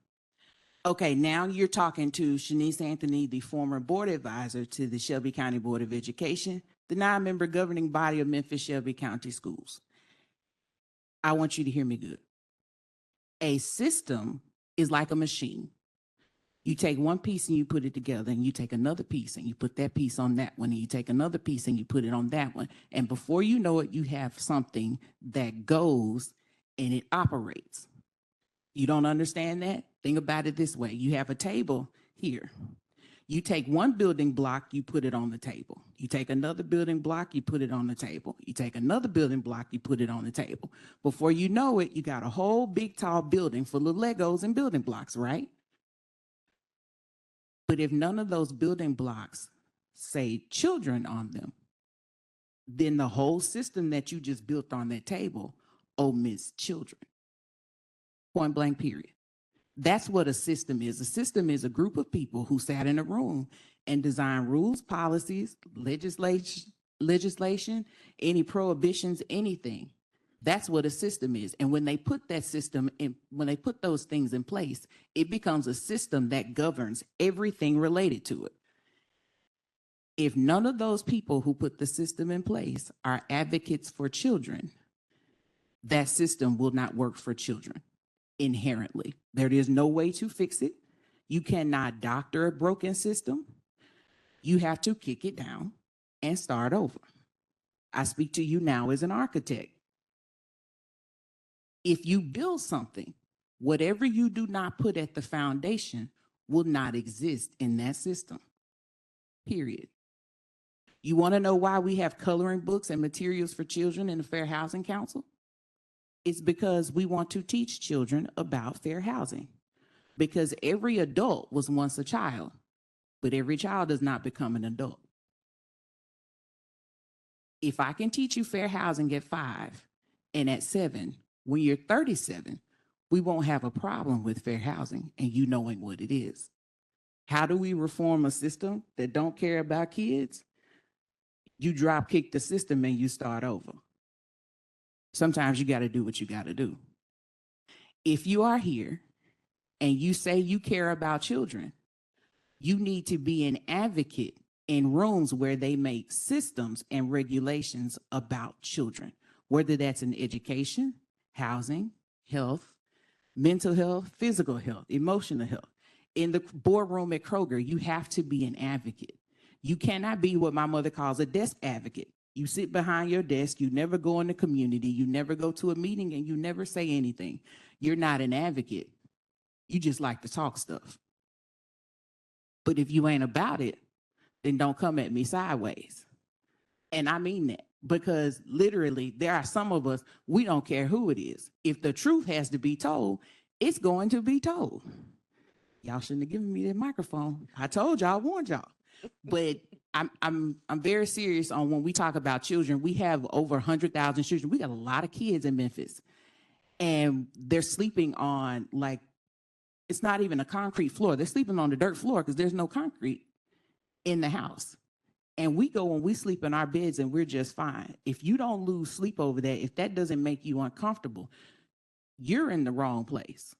Okay, now you're talking to Shanice Anthony, the former board advisor to the Shelby County Board of Education, the 9-member governing body of Memphis Shelby County Schools. I want you to hear me good. A system is like a machine. You take one piece and you put it together, and you take another piece and you put that piece on that one, and you take another piece and you put it on that one. And before you know it, you have something that goes and it operates. You don't understand that? Think about it this way. You have a table here. You take one building block, you put it on the table. You take another building block, you put it on the table. You take another building block, you put it on the table. Before you know it, you got a whole big tall building full of Legos and building blocks, right? But if none of those building blocks say children on them, then the whole system that you just built on that table omits children. Point blank, period. That's what a system is. A system is a group of people who sat in a room and designed rules, policies, legislation, any prohibitions, anything. That's what a system is. And when they put that system in, when they put those things in place, it becomes a system that governs everything related to it. If none of those people who put the system in place are advocates for children, that system will not work for children inherently. There is no way to fix it. You cannot doctor a broken system. You have to kick it down and start over. I speak to you now as an architect. If you build something, whatever you do not put at the foundation will not exist in that system, period. You want to know why we have coloring books and materials for children in the Fair Housing Council? It's because we want to teach children about fair housing. Because every adult was once a child, but every child does not become an adult. If I can teach you fair housing at 5 and at 7, when you're 37, we won't have a problem with fair housing and you knowing what it is. How do we reform a system that don't care about kids? You drop kick the system and you start over. Sometimes you got to do what you got to do. If you are here and you say you care about children, you need to be an advocate in rooms where they make systems and regulations about children, whether that's in education, housing, health, mental health, physical health, emotional health. In the boardroom at Kroger, you have to be an advocate. You cannot be what my mother calls a desk advocate. You sit behind your desk, you never go in the community, you never go to a meeting, and you never say anything. You're not an advocate. You just like to talk stuff. But if you ain't about it, then don't come at me sideways. And I mean that, because literally there are some of us, we don't care who it is. If the truth has to be told, it's going to be told. Y'all shouldn't have given me that microphone. I told y'all, I warned y'all. But I'm very serious on when we talk about children. We have over 100,000 children. We got a lot of kids in Memphis, and they're sleeping on, like, it's not even a concrete floor. They're sleeping on the dirt floor because there's no concrete in the house. And we go and we sleep in our beds and we're just fine. If you don't lose sleep over that, if that doesn't make you uncomfortable, you're in the wrong place.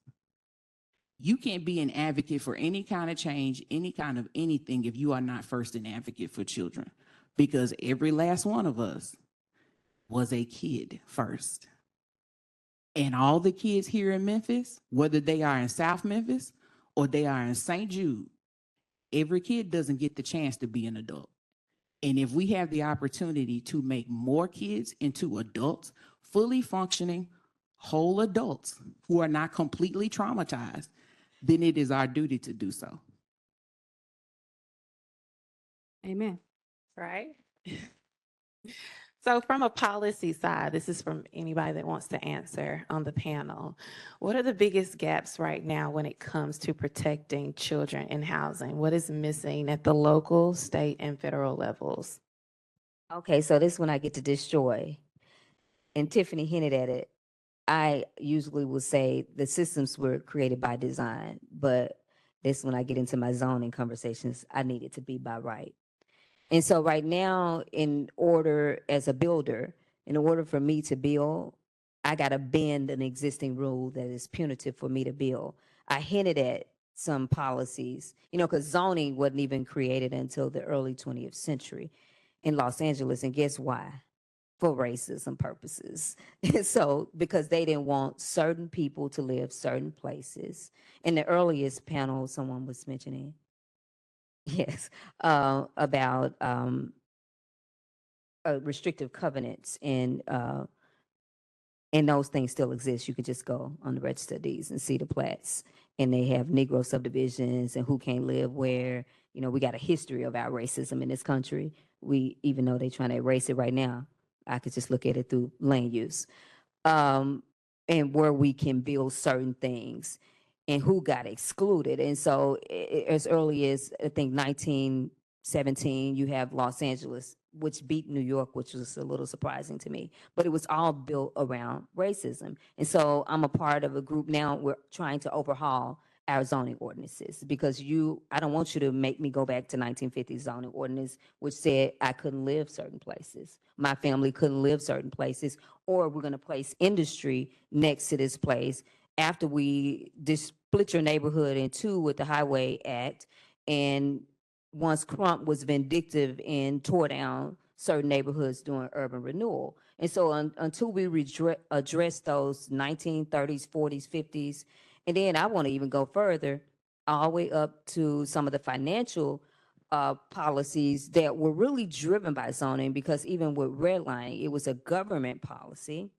You can't be an advocate for any kind of change, any kind of anything, if you are not first an advocate for children. Because every last one of us was a kid first. And all the kids here in Memphis, whether they are in South Memphis or they are in St. Jude, every kid doesn't get the chance to be an adult. And if we have the opportunity to make more kids into adults, fully functioning, whole adults who are not completely traumatized, then it is our duty to do so. Amen. Right? So from a policy side, this is from anybody that wants to answer on the panel. What are the biggest gaps right now when it comes to protecting children in housing? What is missing at the local, state, and federal levels? Okay, so this one I get to destroy. And Tiffany hinted at it. I usually will say the systems were created by design, but this when I get into my zoning conversations, I need it to be by right. And so right now, in order as a builder, in order for me to build, I got to bend an existing rule that is punitive for me to build. I hinted at some policies, because zoning wasn't even created until the early 20th century in Los Angeles. And guess why? For racism purposes. And so, because they didn't want certain people to live certain places. In the earliest panel, someone was mentioning, yes, about restrictive covenants, and those things still exist. You could just go on the register of deeds and see the plats, and they have Negro subdivisions and who can't live where. We got a history of our racism in this country. Even though they're trying to erase it right now, I could just look at it through land use, and where we can build certain things, and who got excluded. And so, as early as I think 1917, you have Los Angeles, which beat New York, which was a little surprising to me. But it was all built around racism. And so, I'm a part of a group now. We're trying to overhaul our zoning ordinances, because I don't want you to make me go back to 1950 zoning ordinance, which said I couldn't live certain places. My family couldn't live certain places, or we're going to place industry next to this place after we split your neighborhood in two with the Highway Act. And once Crump was vindictive and tore down certain neighborhoods during urban renewal. And so until we address those 1930s, 40s, 50s, and then I want to even go further, all the way up to some of the financial policies that were really driven by zoning, because even with redlining, it was a government policy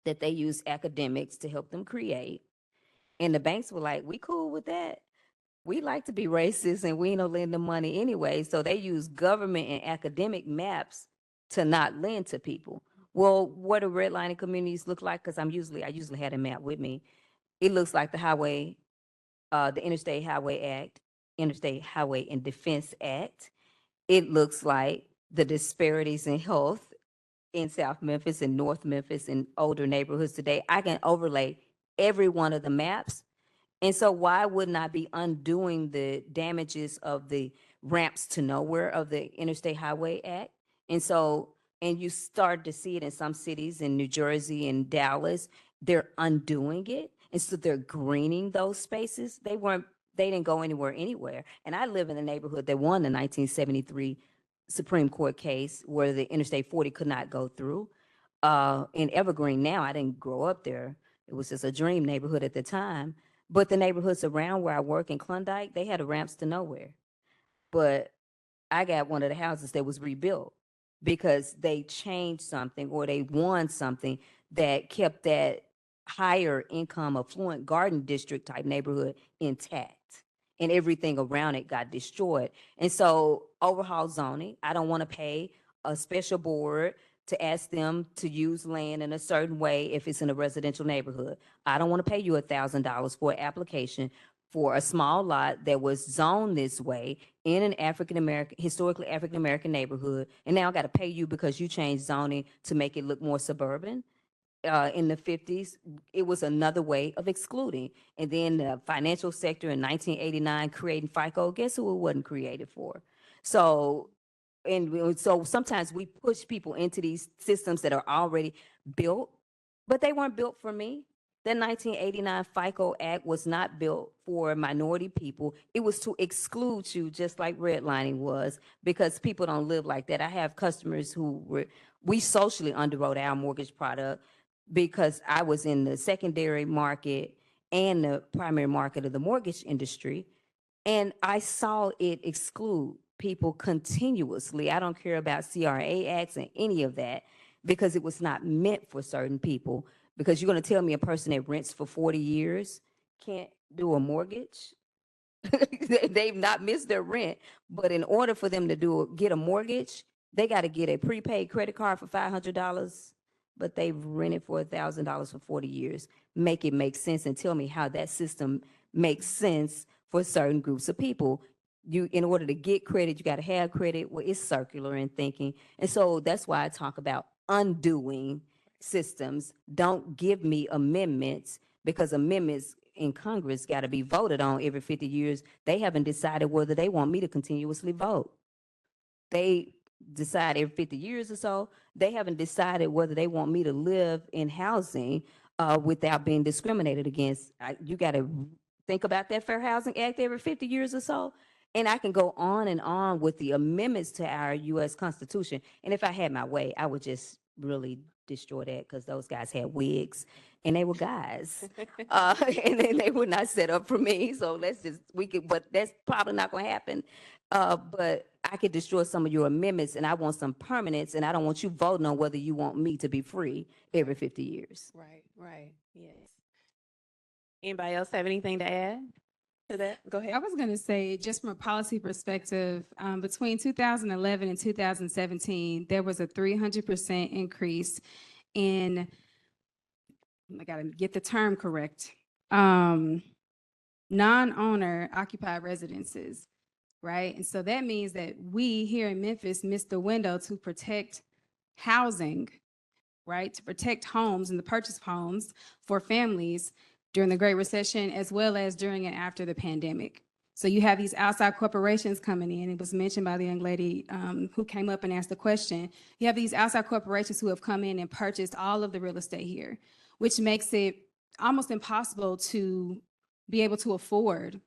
that they used academics to help them create. And the banks were like, we cool with that. We like to be racist and we ain't no lend them money anyway. So they use government and academic maps to not lend to people. Well, what do redlining communities look like? Because I usually had a map with me. It looks like the highway, the Interstate Highway Act, Interstate Highway and Defense Act. It looks like the disparities in health in South Memphis and North Memphis and older neighborhoods today. I can overlay every one of the maps. And so why wouldn't I be undoing the damages of the ramps to nowhere of the Interstate Highway Act? And so, and you start to see it in some cities in New Jersey and Dallas, they're undoing it. And so they're greening those spaces. They didn't go anywhere. And I live in a neighborhood that won the 1973 Supreme Court case where the Interstate 40 could not go through. In Evergreen now, I didn't grow up there. It was just a dream neighborhood at the time. But the neighborhoods around where I work in Klondike, they had ramps to nowhere. But I got one of the houses that was rebuilt because they changed something or they won something that kept that higher income affluent garden district type neighborhood intact, and everything around it got destroyed. And so overhaul zoning, I don't want to pay a special board to ask them to use land in a certain way if it's in a residential neighborhood. I don't want to pay you $1,000 for an application for a small lot that was zoned this way in an historically African-American neighborhood. And now I got to pay you because you changed zoning to make it look more suburban. In the 50s, it was another way of excluding. And then the financial sector in 1989 creating FICO, guess who it wasn't created for? So sometimes we push people into these systems that are already built, but they weren't built for me. The 1989 FICO Act was not built for minority people. It was to exclude you, just like redlining was, because people don't live like that. I have customers we socially underwrote our mortgage product because I was in the secondary market and the primary market of the mortgage industry. And I saw it exclude people continuously. I don't care about CRA acts and any of that because it was not meant for certain people. Because you're going to tell me a person that rents for 40 years can't do a mortgage? They've not missed their rent, but in order for them to get a mortgage, they got to get a prepaid credit card for $500, but they've rented for $1,000 for 40 years. Make it make sense and tell me how that system makes sense for certain groups of people. In order to get credit, you got to have credit. Well, it's circular in thinking. And so that's why I talk about undoing systems. Don't give me amendments, because amendments in Congress got to be voted on every 50 years. They haven't decided whether they want me to continuously vote. They decide every 50 years or so. They haven't decided whether they want me to live in housing without being discriminated against. You got to think about that Fair Housing Act every 50 years or so. And I can go on and on with the amendments to our U.S. Constitution. And if I had my way, I would just really destroy that, because those guys had wigs and they were guys. And then they were not set up for me. So but that's probably not going to happen. But I could destroy some of your amendments, and I want some permanence, and I don't want you voting on whether you want me to be free every 50 years. Right. Yes. Anybody else have anything to add to that? Go ahead. I was going to say, just from a policy perspective, between 2011 and 2017, there was a 300% increase in, I got to get the term correct, non-owner occupied residences, right? And so that means that we here in Memphis missed the window to protect housing, right? To protect homes and the purchase of homes for families during the Great Recession, as well as during and after the pandemic. So you have these outside corporations coming in. It was mentioned by the young lady who came up and asked the question. You have these outside corporations who have come in and purchased all of the real estate here, which makes it almost impossible to be able to afford,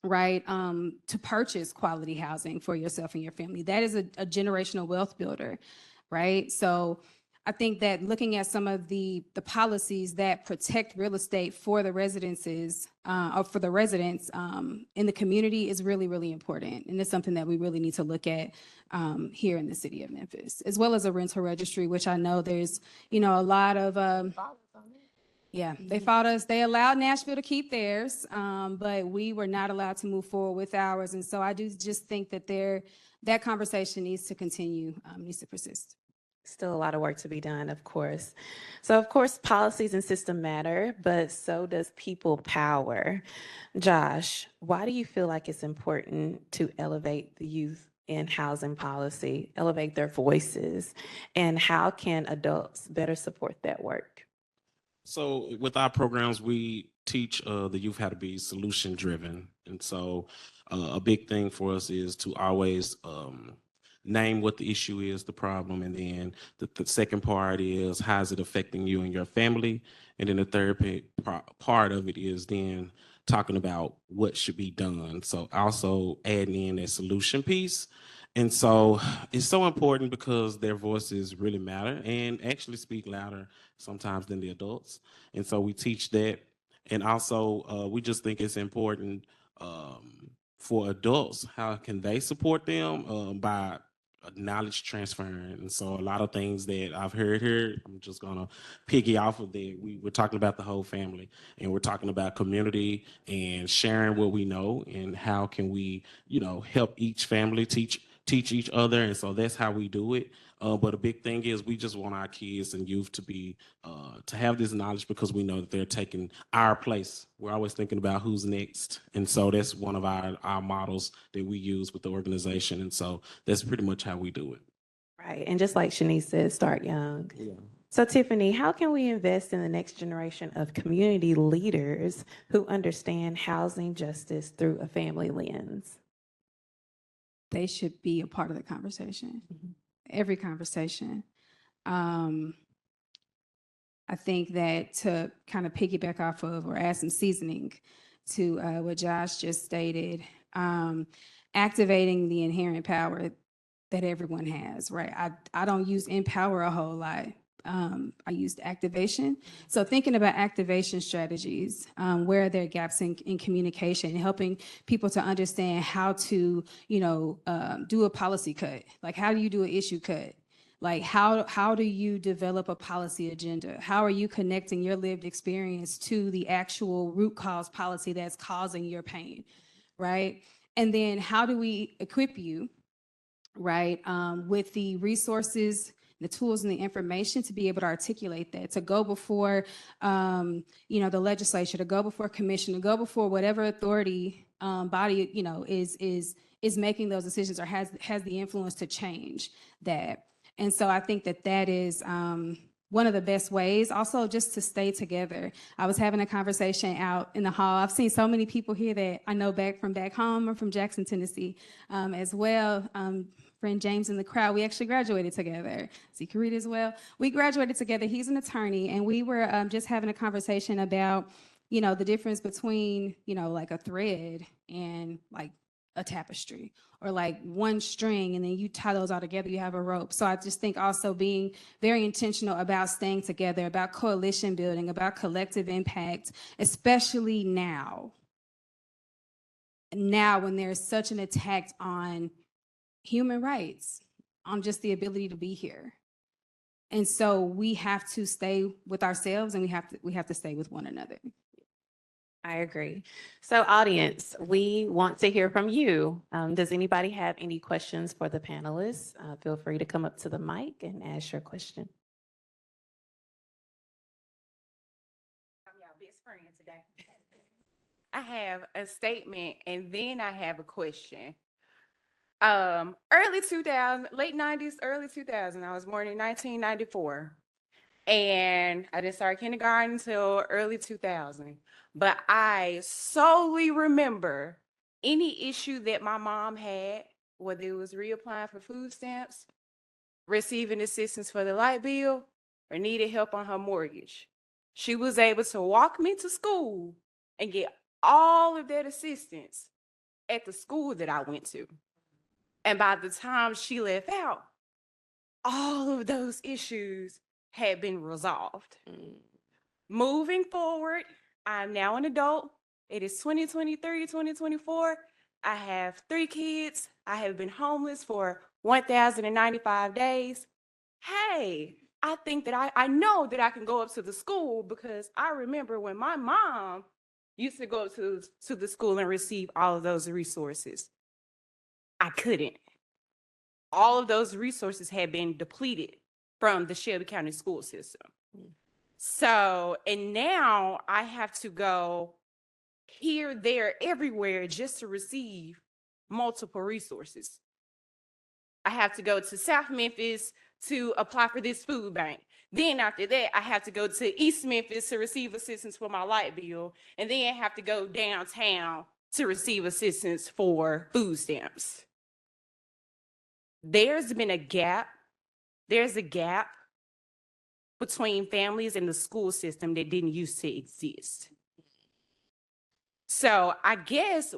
right, to purchase quality housing for yourself and your family. That is a generational wealth builder, right? So I think that looking at some of the policies that protect real estate for the residences or for the residents in the community is really, really important. And it's something that we really need to look at here in the city of Memphis, as well as a rental registry, which I know there's, a lot of, yeah, they fought us. They allowed Nashville to keep theirs, but we were not allowed to move forward with ours. And so I do just think that that conversation needs to continue, needs to persist. Still a lot of work to be done, of course. So, of course, policies and system matter, but so does people power. Josh, why do you feel like it's important to elevate the youth in housing policy, elevate their voices, and how can adults better support that work? So with our programs, we teach the youth how to be solution driven. And so a big thing for us is to always name what the issue is, the problem, and then the second part is how is it affecting you and your family, and then the third part of it is then talking about what should be done. So also adding in that solution piece. And so it's so important because their voices really matter and actually speak louder sometimes than the adults. And so we teach that. And also we just think it's important for adults, how can they support them by knowledge transfer. And so a lot of things that I've heard here, I'm just gonna piggy off of that. We're talking about the whole family, and we're talking about community and sharing what we know and how can we, help each family teach each other. And so that's how we do it. But a big thing is we just want our kids and youth to be to have this knowledge because we know that they're taking our place. We're always thinking about who's next. And so that's one of our models that we use with the organization. And so that's pretty much how we do it. Right. And just like Shanice said, start young. Yeah. So, Tiffany, how can we invest in the next generation of community leaders who understand housing justice through a family lens? They should be a part of the conversation, every conversation. I think that to kind of piggyback off of or add some seasoning to what Josh just stated, activating the inherent power that everyone has, right? I don't use empower a whole lot. I used activation. So thinking about activation strategies, where are there gaps in communication, and helping people to understand how to, do a policy cut. Like, how do you do an issue cut? Like, how do you develop a policy agenda? How are you connecting your lived experience to the actual root cause policy that's causing your pain, right? And then how do we equip you, right, with the resources, the tools, and the information to be able to articulate that, to go before, the legislature, to go before commission, to go before whatever authority body, is making those decisions or has the influence to change that. And so I think that is one of the best ways. Also, just to stay together. I was having a conversation out in the hall. I've seen so many people here that I know back home or from Jackson, Tennessee, as well. Friend James in the crowd, we actually graduated together. See Karita as well. We graduated together. He's an attorney, and we were just having a conversation about, the difference between, like a thread and like a tapestry, or like one string, and then you tie those all together, you have a rope. So I just think also being very intentional about staying together, about coalition building, about collective impact, especially now when there's such an attack on human rights, on just the ability to be here. And so we have to stay with ourselves, and we have to stay with one another. I agree. So, audience, we want to hear from you. Does anybody have any questions for the panelists? Feel free to come up to the mic and ask your question. I'm y'all best friend today. I have a statement and then I have a question. Early 2000, late 90s, early 2000. I was born in 1994. And I didn't start kindergarten until early 2000. But I solely remember any issue that my mom had, whether it was reapplying for food stamps, receiving assistance for the light bill, or needed help on her mortgage. She was able to walk me to school and get all of that assistance at the school that I went to. And by the time she left out, all of those issues had been resolved. Moving forward, I'm now an adult. It is 2023, 2024. I have 3 kids. I have been homeless for 1,095 days. Hey, I think that I know that I can go up to the school because I remember when my mom used to go up to the school and receive all of those resources. I couldn't. All of those resources had been depleted from the Shelby County school system. So, and now I have to go here, there, everywhere just to receive multiple resources. I have to go to South Memphis to apply for this food bank. Then after that, I have to go to East Memphis to receive assistance for my light bill. And then I have to go downtown to receive assistance for food stamps. There's been a gap. There's a gap between families and the school system that didn't used to exist. So I guess,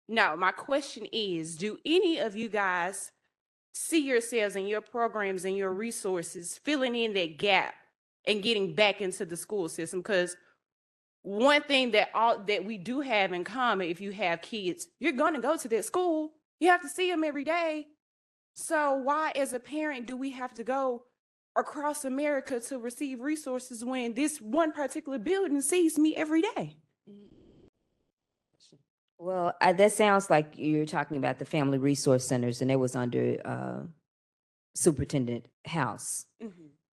no, my question is, do any of you guys see yourselves in your programs and your resources filling in that gap and getting back into the school system? Because one thing that we do have in common, if you have kids, you're going to go to that school. You have to see them every day. So why, as a parent, do we have to go across America to receive resources when this one particular building sees me every day? Well, that sounds like you're talking about the family resource centers, and it was under Superintendent House.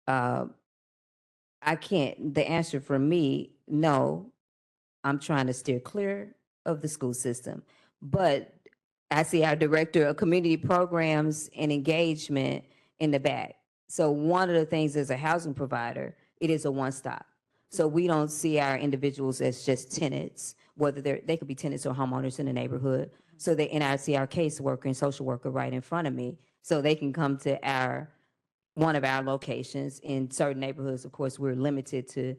Uh, I can't, the answer for me, no, I'm trying to steer clear of the school system. But I see our director of community programs and engagement in the back. So one of the things as a housing provider, it is a one-stop. So we don't see our individuals as just tenants, whether they could be tenants or homeowners in the neighborhood. So and I see our caseworker and social worker right in front of me, so they can come to one of our locations. In certain neighborhoods, of course, we're limited to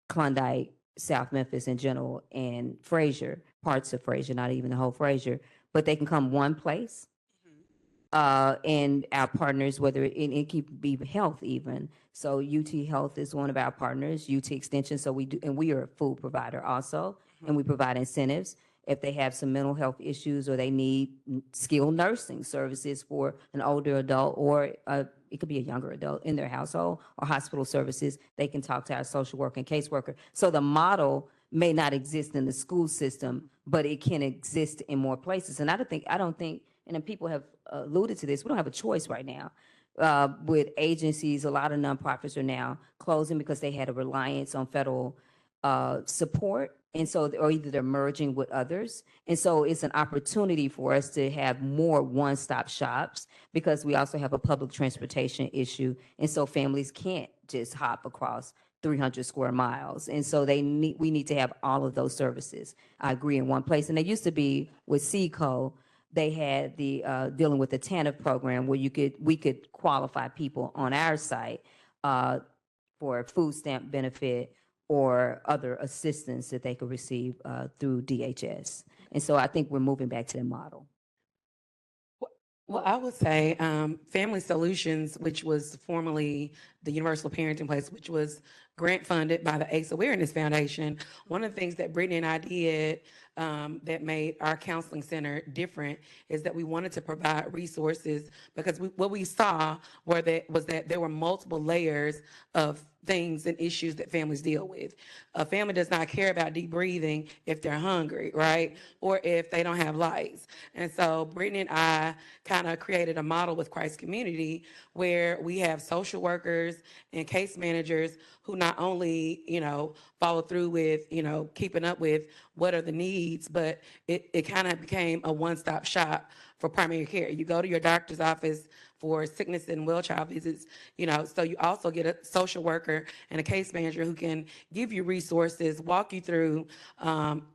Klondike, South Memphis in general, and Fraser, parts of Fraser, not even the whole Fraser, but they can come one place. And our partners, whether it could be health even. So UT Health is one of our partners, UT Extension. So we do, and we are a food provider also, and we provide incentives if they have some mental health issues or they need skilled nursing services for an older adult, or it could be a younger adult in their household, or hospital services. They can talk to our social worker and caseworker. So the model may not exist in the school system, but it can exist in more places. And I don't think, and then people have alluded to this, we don't have a choice right now. With agencies, a lot of nonprofits are now closing because they had a reliance on federal support. And so, or either they're merging with others. And so it's an opportunity for us to have more one-stop shops, because we also have a public transportation issue. And so families can't just hop across 300 square miles. And so we need to have all of those services, I agree, in one place. And they used to be with Seco, they had the dealing with the TANF program, where we could qualify people on our site for food stamp benefit or other assistance that they could receive through DHS. And so I think we're moving back to the model. Well, I would say Family Solutions, which was formerly the Universal Parenting Place, which was grant funded by the AIDS Awareness Foundation. One of the things that Brittany and I did that made our counseling center different is that we wanted to provide resources, because what we saw was that there were multiple layers of things and issues that families deal with. A family does not care about deep breathing if they're hungry, right? Or if they don't have lights. And so Brittany and I kind of created a model with Christ Community, where we have social workers and case managers who not only, follow through with, keeping up with what are the needs, but it kind of became a one-stop shop for primary care. You go to your doctor's office for sickness and well child visits, so you also get a social worker and a case manager who can give you resources, walk you through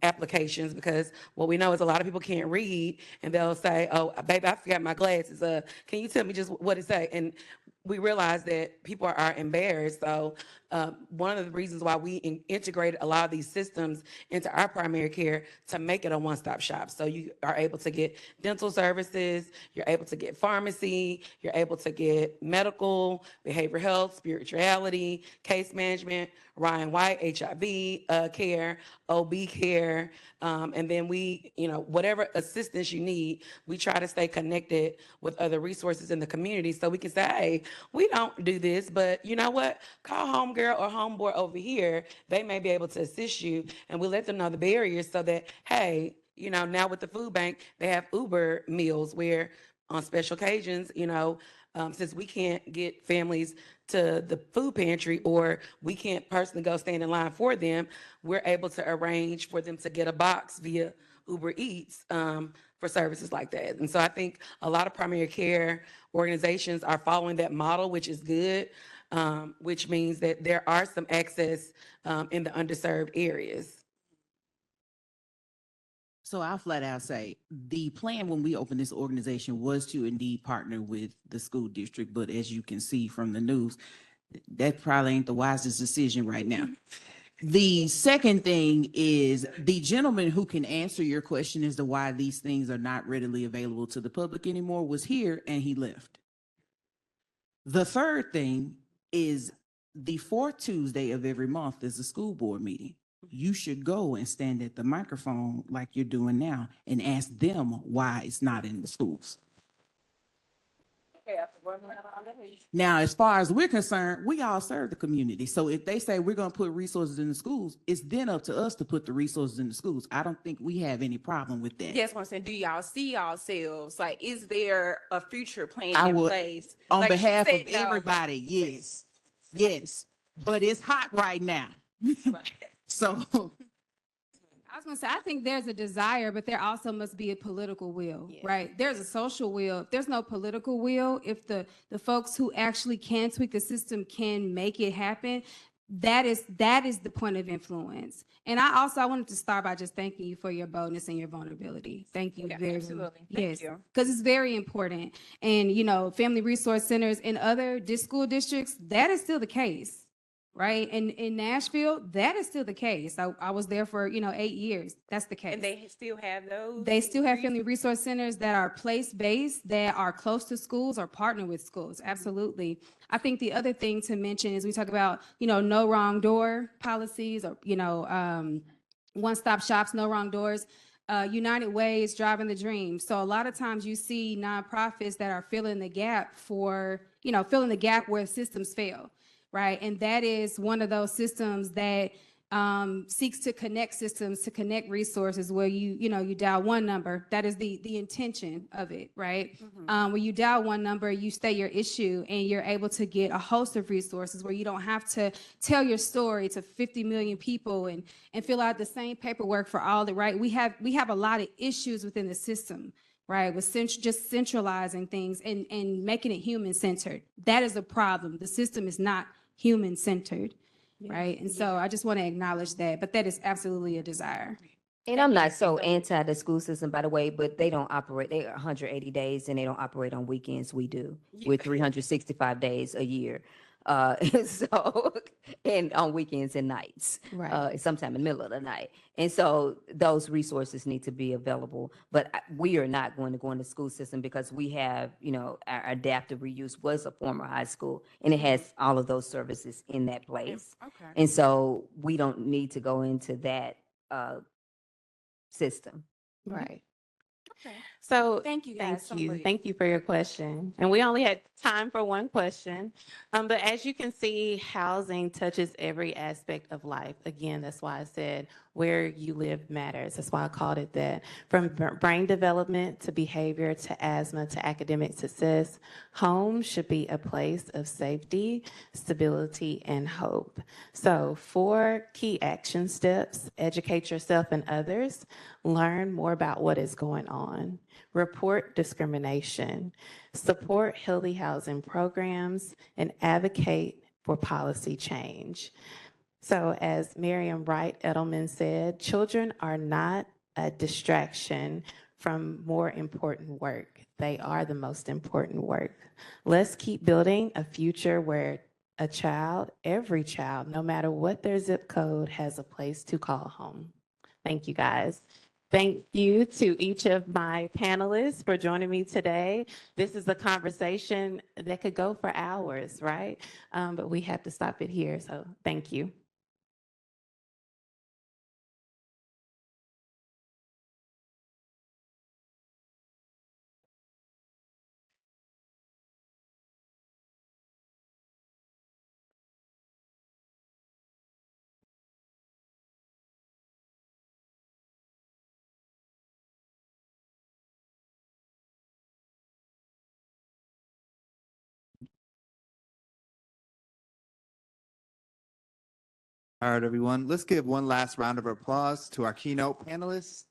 applications, because what we know is a lot of people can't read, and they'll say, oh, baby, I forgot my glasses. Can you tell me just what it say? And we realize that people are embarrassed. So one of the reasons why we integrated a lot of these systems into our primary care to make it a one-stop shop. So you are able to get dental services, you're able to get pharmacy, you're able to get medical, behavioral health, spirituality, case management, Ryan White, HIV care, OB care, and then we, whatever assistance you need, we try to stay connected with other resources in the community, so we can say, hey, we don't do this, but you know what? Call homegirl or homeboy over here. They may be able to assist you, and we let them know the barriers, so that, hey, now with the food bank, they have Uber meals where on special occasions, since we can't get families to the food pantry, or we can't personally go stand in line for them, we're able to arrange for them to get a box via Uber Eats for services like that. And so I think a lot of primary care organizations are following that model, which is good, which means that there are some access in the underserved areas. So I'll flat out say the plan when we opened this organization was to indeed partner with the school district. But as you can see from the news, that probably ain't the wisest decision right now. The second thing is the gentleman who can answer your question as to why these things are not readily available to the public anymore was here and he left. The third thing is the fourth Tuesday of every month is a school board meeting. You should go and stand at the microphone like you're doing now and ask them why it's not in the schools. Now, as far as we're concerned, we all serve the community. So if they say we're going to put resources in the schools, it's then up to us to put the resources in the schools. I don't think we have any problem with that. Yes, what I'm saying, do y'all see yourselves, like, is there a future plan I in would, place? on Like she behalf of said, no. everybody, yes, yes. But it's hot right now. So I was gonna say, I think there's a desire, but there also must be a political will, right? There's a social will. If there's no political will, if the folks who actually can tweak the system can make it happen, that is the point of influence. And I wanted to start by just thanking you for your boldness and your vulnerability. Thank you very much. Absolutely. Thank you. Because it's very important. And family resource centers in other school districts, that is still the case. Right. And in Nashville, that is still the case. I was there for, 8 years. That's the case. And they still have those? They still have family resource centers that are place-based, that are close to schools or partner with schools. Absolutely. I think the other thing to mention is we talk about, no wrong door policies or, one-stop shops, no wrong doors. United Way is driving the dream. So a lot of times you see nonprofits that are filling the gap where systems fail. Right. And that is one of those systems that seeks to connect systems, to connect resources where you dial one number. That is the intention of it. Right. Where you dial one number, you state your issue and you're able to get a host of resources where you don't have to tell your story to 50 million people and fill out the same paperwork for all the right. We have a lot of issues within the system. Right, with just centralizing things and making it human-centered. That is a problem. The system is not human-centered, right? And so I just want to acknowledge that, but that is absolutely a desire. And I'm not so anti the school system, by the way, but they don't operate, they are 180 days and they don't operate on weekends. We do with 365 days a year. So, and on weekends and nights, sometime in the middle of the night. And so those resources need to be available, but we are not going to go in the school system because we have, our adaptive reuse was a former high school and it has all of those services in that place. Okay. And so we don't need to go into that, system. Right. Okay. So Thank you guys so much. Thank you for your question. And we only had time for one question. But as you can see, housing touches every aspect of life. Again, that's why I said where you live matters. That's why I called it that. From brain development to behavior to asthma to academic success, home should be a place of safety, stability, and hope. So 4 key action steps: educate yourself and others, learn more about what is going on, report discrimination, support healthy housing programs, and advocate for policy change. So as Miriam Wright Edelman said, children are not a distraction from more important work. They are the most important work. Let's keep building a future where a child, every child, no matter what their zip code, has a place to call home. Thank you, guys. Thank you to each of my panelists for joining me today. This is a conversation that could go for hours, right? But we have to stop it here, so thank you. All right, everyone, let's give one last round of applause to our keynote panelists.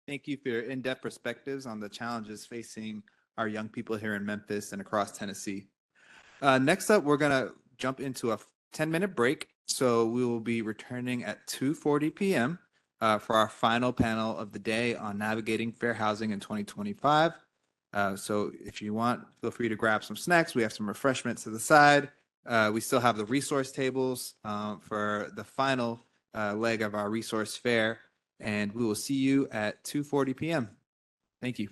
Thank you for your in-depth perspectives on the challenges facing our young people here in Memphis and across Tennessee. Next up, we're gonna jump into a 10-minute break. So we will be returning at 2:40 p.m. For our final panel of the day on navigating fair housing in 2025. So if you want, feel free to grab some snacks. We have some refreshments to the side. We still have the resource tables for the final leg of our resource fair, and we will see you at 2:40 p.m. Thank you.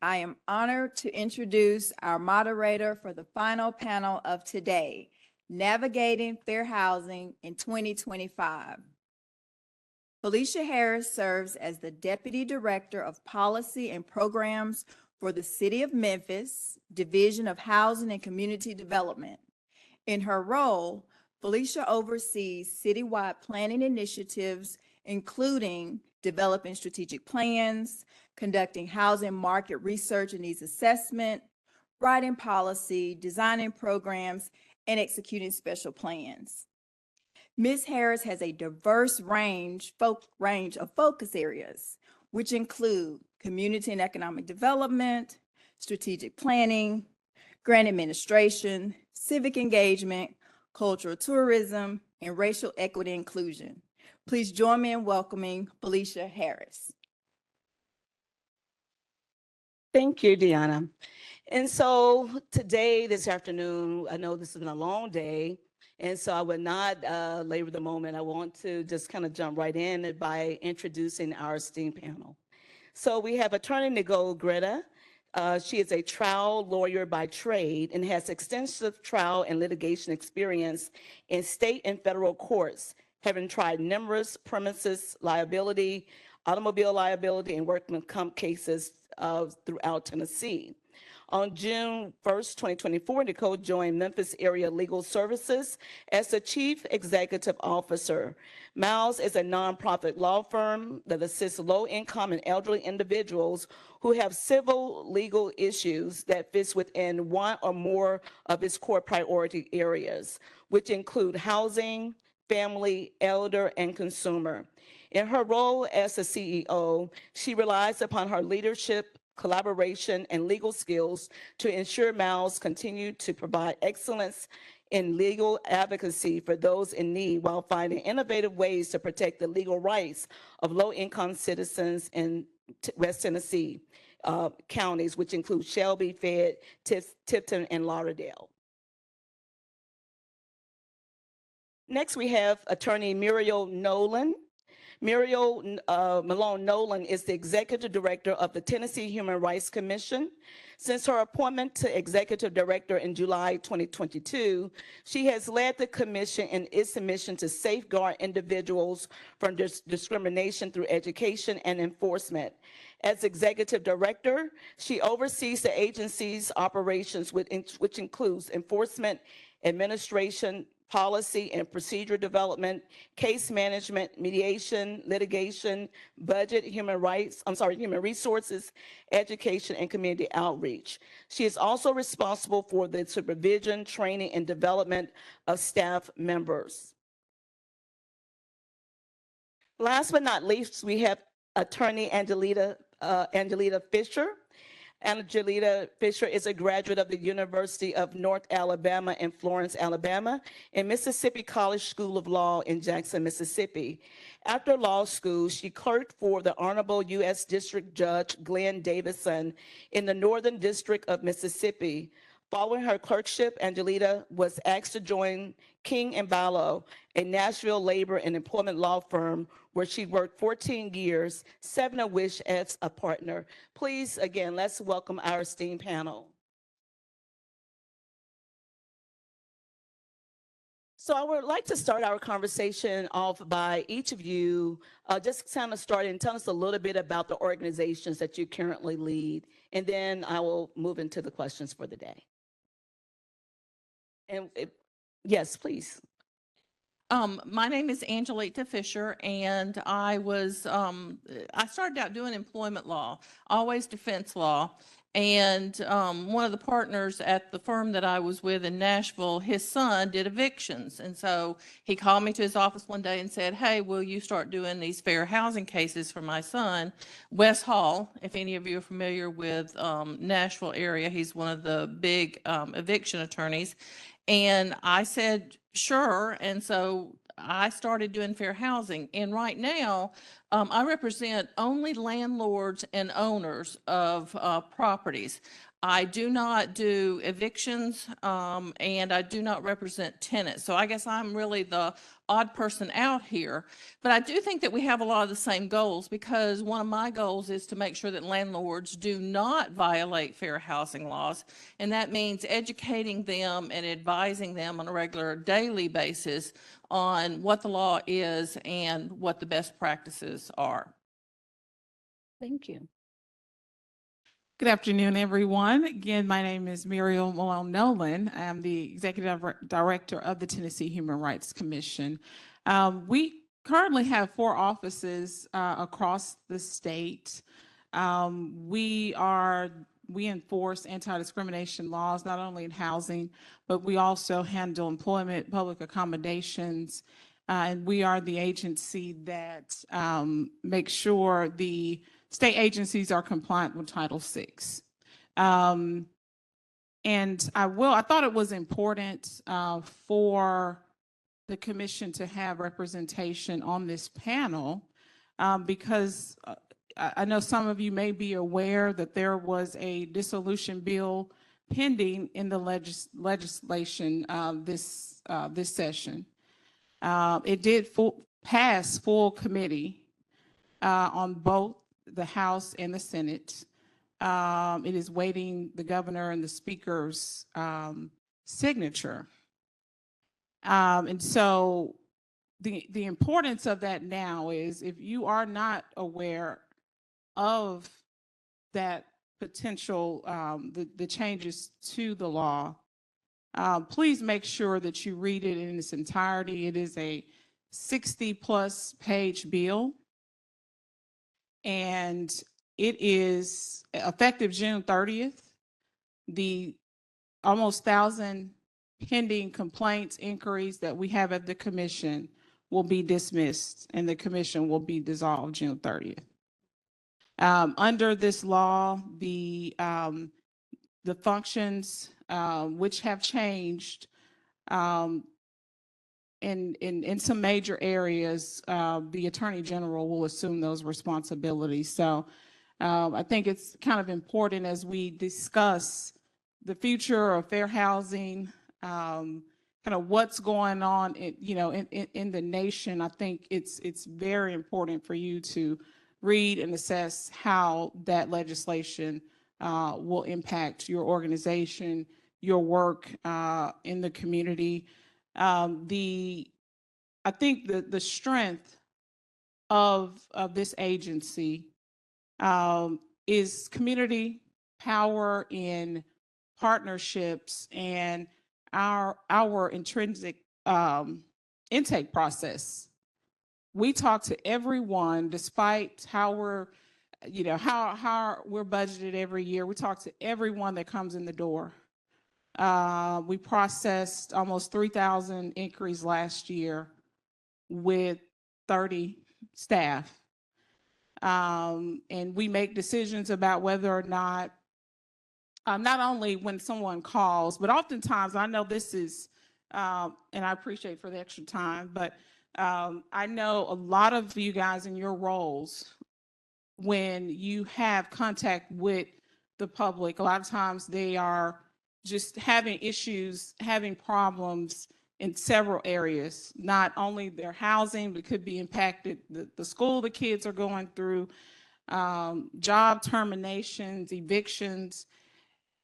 I am honored to introduce our moderator for the final panel of today, Navigating Fair Housing in 2025. Felicia Harris serves as the Deputy Director of Policy and Programs for the City of Memphis, Division of Housing and Community Development. In her role, Felicia oversees citywide planning initiatives, including developing strategic plans, conducting housing market research and needs assessment, writing policy, designing programs, and executing special plans. Ms. Harris has a diverse range of focus areas, which include community and economic development, strategic planning, grant administration, civic engagement, cultural tourism, and racial equity inclusion. Please join me in welcoming Felicia Harris. Thank you, Deanna. And so today, this afternoon, I know this has been a long day, and so I would not labor the moment. I want to just kind of jump right in by introducing our esteemed panel. So we have Attorney Nicole Greta. She is a trial lawyer by trade and has extensive trial and litigation experience in state and federal courts, having tried numerous premises liability, automobile liability, and workman's comp cases throughout Tennessee. On June 1st, 2024, Nicole joined Memphis Area Legal Services as the Chief Executive Officer. Miles is a nonprofit law firm that assists low-income and elderly individuals who have civil legal issues that fits within one or more of its core priority areas, which include housing, family, elder, and consumer. In her role as the CEO, she relies upon her leadership, collaboration, and legal skills to ensure Miles continue to provide excellence in legal advocacy for those in need while finding innovative ways to protect the legal rights of low-income citizens in West Tennessee counties, which include Shelby, Fayette, Tipton, and Lauderdale. Next, we have Attorney Muriel Nolan. Muriel Malone Nolan is the Executive Director of the Tennessee Human Rights Commission. Since her appointment to Executive Director in July 2022, she has led the commission in its mission to safeguard individuals from discrimination through education and enforcement. As Executive Director, she oversees the agency's operations, which includes enforcement, administration, policy and procedure development, case management, mediation, litigation, budget, human resources, education, and community outreach. She is also responsible for the supervision, training, and development of staff members. Last but not least, we have Attorney Angelita Fisher. Angelita Fisher is a graduate of the University of North Alabama in Florence, Alabama, and Mississippi College School of Law in Jackson, Mississippi. After law school, she clerked for the Honorable U.S. District Judge Glenn Davison in the Northern District of Mississippi. Following her clerkship, Angelita was asked to join King & Ballo, a Nashville labor and employment law firm where she worked 14 years, 7 of which as a partner. Please, again, let's welcome our esteemed panel. So I would like to start our conversation off by each of you just kind of start and tell us a little bit about the organizations that you currently lead, and then I will move into the questions for the day. And yes, please. My name is Angelita Fisher, and I started out doing employment law, always defense law. And one of the partners at the firm that I was with in Nashville, his son did evictions. And so he called me to his office one day and said, "Hey, will you start doing these fair housing cases for my son?" Wes Hall, if any of you are familiar with Nashville area, he's one of the big eviction attorneys. And I said, sure. And so I started doing fair housing. And right now, I represent only landlords and owners of properties. I do not do evictions, and I do not represent tenants. So I guess I'm really the odd person out here. But I do think that we have a lot of the same goals, because one of my goals is to make sure that landlords do not violate fair housing laws. And that means educating them and advising them on a regular daily basis on what the law is and what the best practices are. Thank you. Good afternoon, everyone. Again, my name is Muriel Malone Nolan. I am the Executive Director of the Tennessee Human Rights Commission. We currently have 4 offices across the state. We enforce anti-discrimination laws, not only in housing, but we also handle employment, public accommodations, and we are the agency that makes sure the state agencies are compliant with Title VI. And I thought it was important for the commission to have representation on this panel because I know some of you may be aware that there was a dissolution bill pending in the legislation this session. It did pass full committee on both the House and the Senate. It is waiting the governor and the speaker's signature. And so the importance of that now is, if you are not aware of that potential, the changes to the law, please make sure that you read it in its entirety. It is a 60+ page bill, and it is effective June 30th. The almost 1,000 pending complaints, inquiries that we have at the commission will be dismissed, and the commission will be dissolved June 30th. Under this law, the functions which have changed in some major areas, the Attorney General will assume those responsibilities. So I think it's kind of important as we discuss the future of fair housing, kind of what's going on in the nation. I think it's very important for you to read and assess how that legislation will impact your organization, your work in the community. I think the strength of this agency is community power in partnerships and our intrinsic intake process. We talk to everyone, despite how we're budgeted every year. We talk to everyone that comes in the door. We processed almost 3,000 inquiries last year with 30 staff. And we make decisions about whether or not only when someone calls, but oftentimes, I know this is, and I appreciate for the extra time, but I know a lot of you guys in your roles, when you have contact with the public, a lot of times they are just having issues, having problems in several areas, not only their housing, but it could be impacted, the school the kids are going through, job terminations, evictions.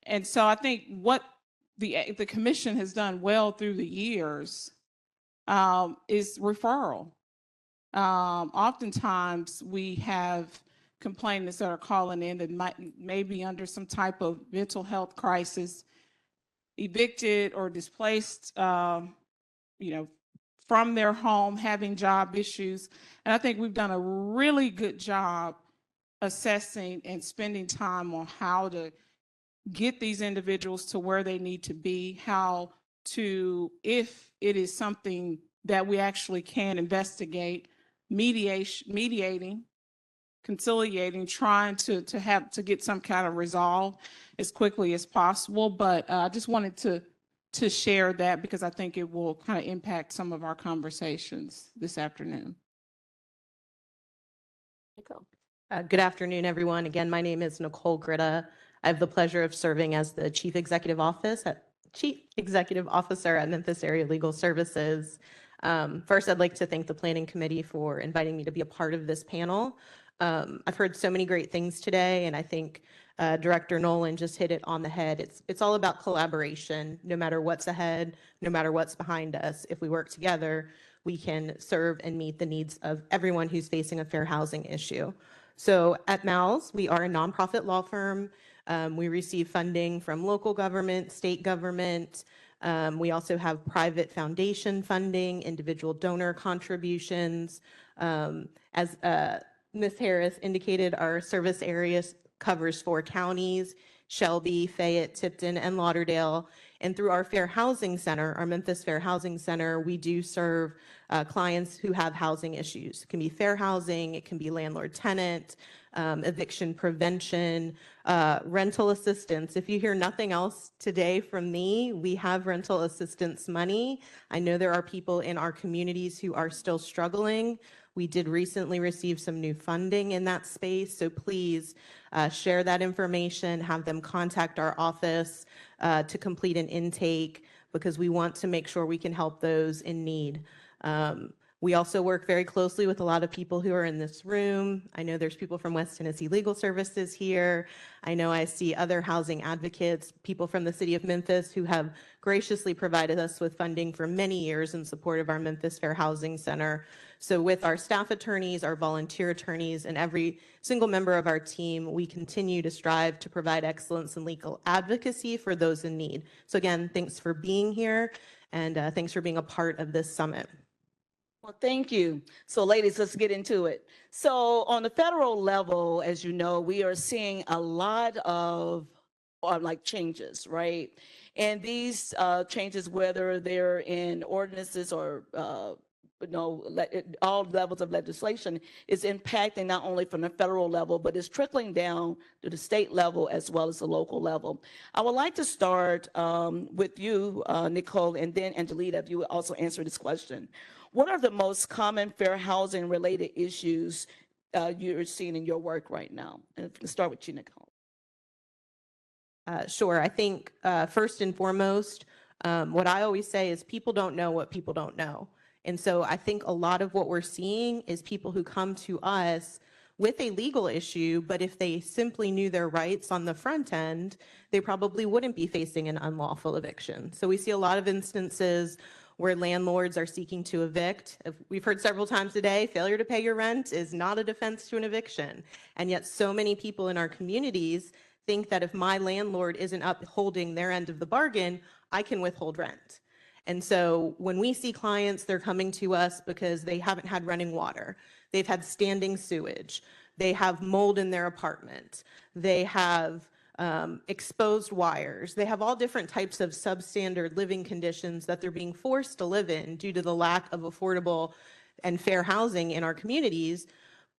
And so I think what the commission has done well through the years is referral. Oftentimes we have complainants that are calling in that may be under some type of mental health crisis, evicted or displaced, from their home, having job issues. And I think we've done a really good job assessing and spending time on how to get these individuals to where they need to be, how to, if it is something that we actually can investigate, mediating, conciliating, trying to get some kind of resolve as quickly as possible. But I just wanted to share that because I think it will kind of impact some of our conversations this afternoon. Good afternoon, everyone. Again, my name is Nicole Gritta. I have the pleasure of serving as the Chief Executive Officer at Memphis Area Legal Services. First, I'd like to thank the Planning Committee for inviting me to be a part of this panel. I've heard so many great things today, and I think Director Nolan just hit it on the head. It's all about collaboration. No matter what's ahead, no matter what's behind us, if we work together, we can serve and meet the needs of everyone who's facing a fair housing issue. So at MALS, we are a nonprofit law firm. We receive funding from local government, state government. We also have private foundation funding, individual donor contributions. As Ms. Harris indicated, our service area covers 4 counties: Shelby, Fayette, Tipton, and Lauderdale. And through our Fair Housing Center, our Memphis Fair Housing Center, we do serve clients who have housing issues. It can be fair housing, it can be landlord-tenant, eviction prevention, rental assistance. If you hear nothing else today from me, we have rental assistance money. I know there are people in our communities who are still struggling. We did recently receive some new funding in that space, so please share that information, have them contact our office to complete an intake, because we want to make sure we can help those in need. We also work very closely with a lot of people who are in this room. I know there's people from West Tennessee Legal Services here. I know I see other housing advocates, people from the city of Memphis who have graciously provided us with funding for many years in support of our Memphis Fair Housing Center. So with our staff attorneys, our volunteer attorneys, and every single member of our team, we continue to strive to provide excellence in legal advocacy for those in need. So again, thanks for being here, and thanks for being a part of this summit. Well, thank you. So ladies, let's get into it. So on the federal level, as you know, we are seeing a lot of like changes, right? And these changes, whether they're in ordinances or all levels of legislation, is impacting not only from the federal level, but it's trickling down to the state level as well as the local level. I would like to start with you, Nicole, and then Angelita, if you would also answer this question. What are the most common fair housing related issues you're seeing in your work right now? And if we can start with you, Nicole. Sure. I think first and foremost, what I always say is people don't know what people don't know. And so I think a lot of what we're seeing is people who come to us with a legal issue, but if they simply knew their rights on the front end, they probably wouldn't be facing an unlawful eviction. So we see a lot of instances where landlords are seeking to evict. We've heard several times today, failure to pay your rent is not a defense to an eviction. And yet so many people in our communities think that if my landlord isn't upholding their end of the bargain, I can withhold rent. And so when we see clients, they're coming to us because they haven't had running water, they've had standing sewage, they have mold in their apartment, they have exposed wires, they have all different types of substandard living conditions that they're being forced to live in due to the lack of affordable and fair housing in our communities.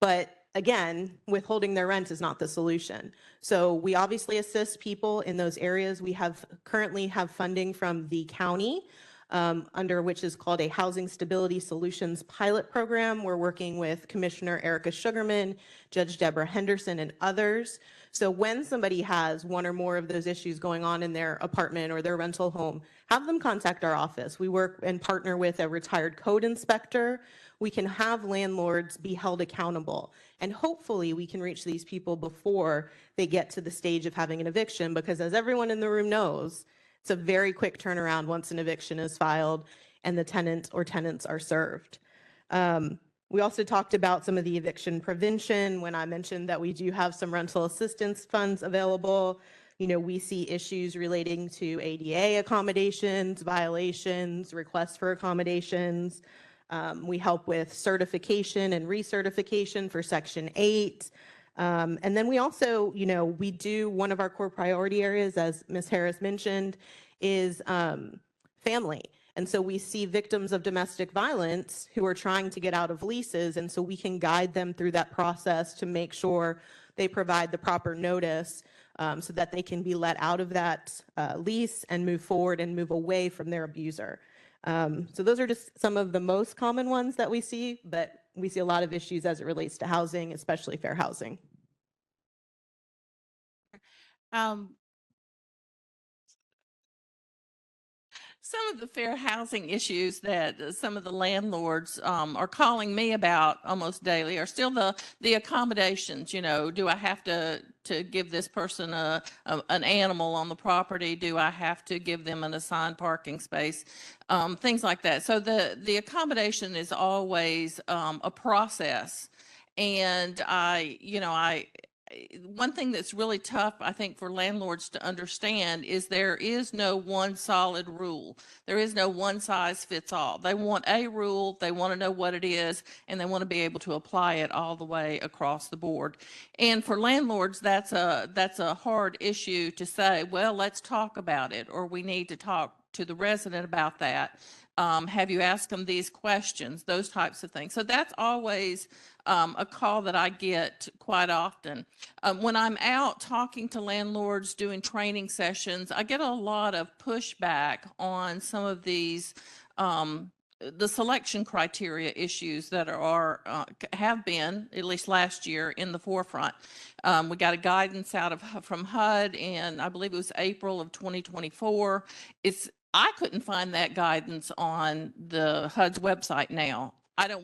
But again, withholding their rent is not the solution. So we obviously assist people in those areas. We currently have funding from the county under which is called a Housing Stability Solutions Pilot Program. We're working with Commissioner Erica Sugarman, Judge Deborah Henderson, and others. So when somebody has one or more of those issues going on in their apartment or their rental home, have them contact our office. We work and partner with a retired code inspector. We can have landlords be held accountable. And hopefully we can reach these people before they get to the stage of having an eviction, because as everyone in the room knows, it's a very quick turnaround once an eviction is filed and the tenant or tenants are served. We also talked about some of the eviction prevention when I mentioned that we do have some rental assistance funds available. You know, we see issues relating to ADA accommodations, violations, requests for accommodations. We help with certification and recertification for Section 8. And then we also, you know, we do, one of our core priority areas, as Ms. Harris mentioned, is family. And so we see victims of domestic violence who are trying to get out of leases, and so we can guide them through that process to make sure they provide the proper notice so that they can be let out of that lease and move forward and move away from their abuser. So those are just some of the most common ones that we see, but we see a lot of issues as it relates to housing, especially fair housing. Some of the fair housing issues that some of the landlords are calling me about almost daily are still the accommodations. You know, do I have to give this person an animal on the property? Do I have to give them an assigned parking space? Things like that. So the accommodation is always a process. And one thing that's really tough, I think, for landlords to understand is there is no one solid rule. There is no one size fits all. They want a rule, they want to know what it is, and they want to be able to apply it all the way across the board. And for landlords, that's a hard issue to say, well, let's talk about it, or we need to talk to the resident about that. Have you asked them these questions? Those types of things. So that's always a call that I get quite often. When I'm out talking to landlords, doing training sessions, I get a lot of pushback on some of these the selection criteria issues that have been, at least last year, in the forefront. We got a guidance from HUD, and I believe it was April of 2024. I couldn't find that guidance on the HUD's website now.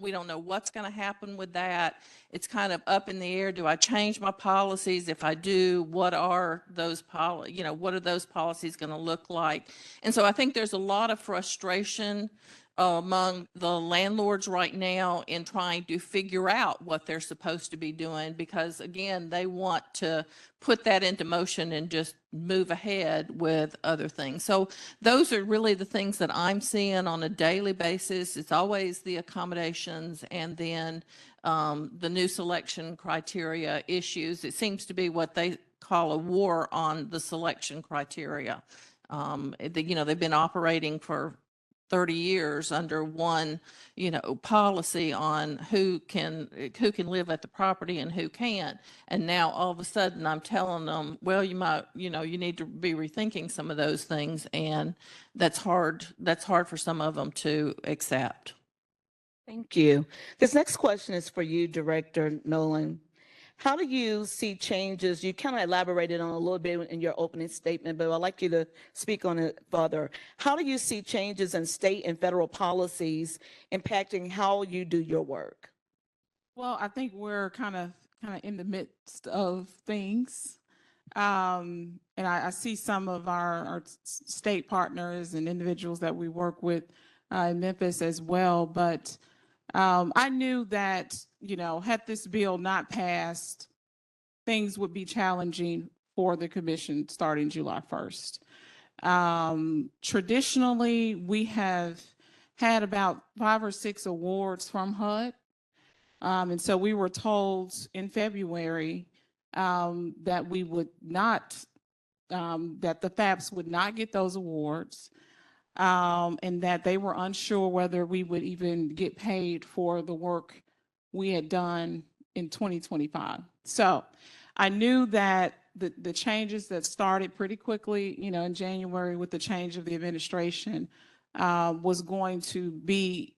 We don't know what's going to happen with that. It's kind of up in the air. Do I change my policies? If I do, what are those policies going to look like? And so I think there's a lot of frustration among the landlords right now in trying to figure out what they're supposed to be doing, because again, they want to put that into motion and just move ahead with other things. So those are really the things that I'm seeing on a daily basis. It's always the accommodations, and then the new selection criteria issues. It seems to be what they call a war on the selection criteria. They've been operating for 30 years under one, policy on who can live at the property and who can't. And now all of a sudden I'm telling them, well, you need to be rethinking some of those things. And that's hard for some of them to accept. Thank you. This next question is for you, Director Nolan. How do you see changes? You kind of elaborated on a little bit in your opening statement, but I'd like you to speak on it further. How do you see changes in state and federal policies impacting how you do your work? Well, I think we're kind of in the midst of things. And I see some of our state partners and individuals that we work with in Memphis as well. But I knew that, had this bill not passed, things would be challenging for the commission starting July 1st. Traditionally, we have had about 5 or 6 awards from HUD. And so we were told in February that we would not, that the FAPs would not get those awards. And that they were unsure whether we would even get paid for the work we had done in 2025. So I knew that the changes that started pretty quickly, in January with the change of the administration was going to be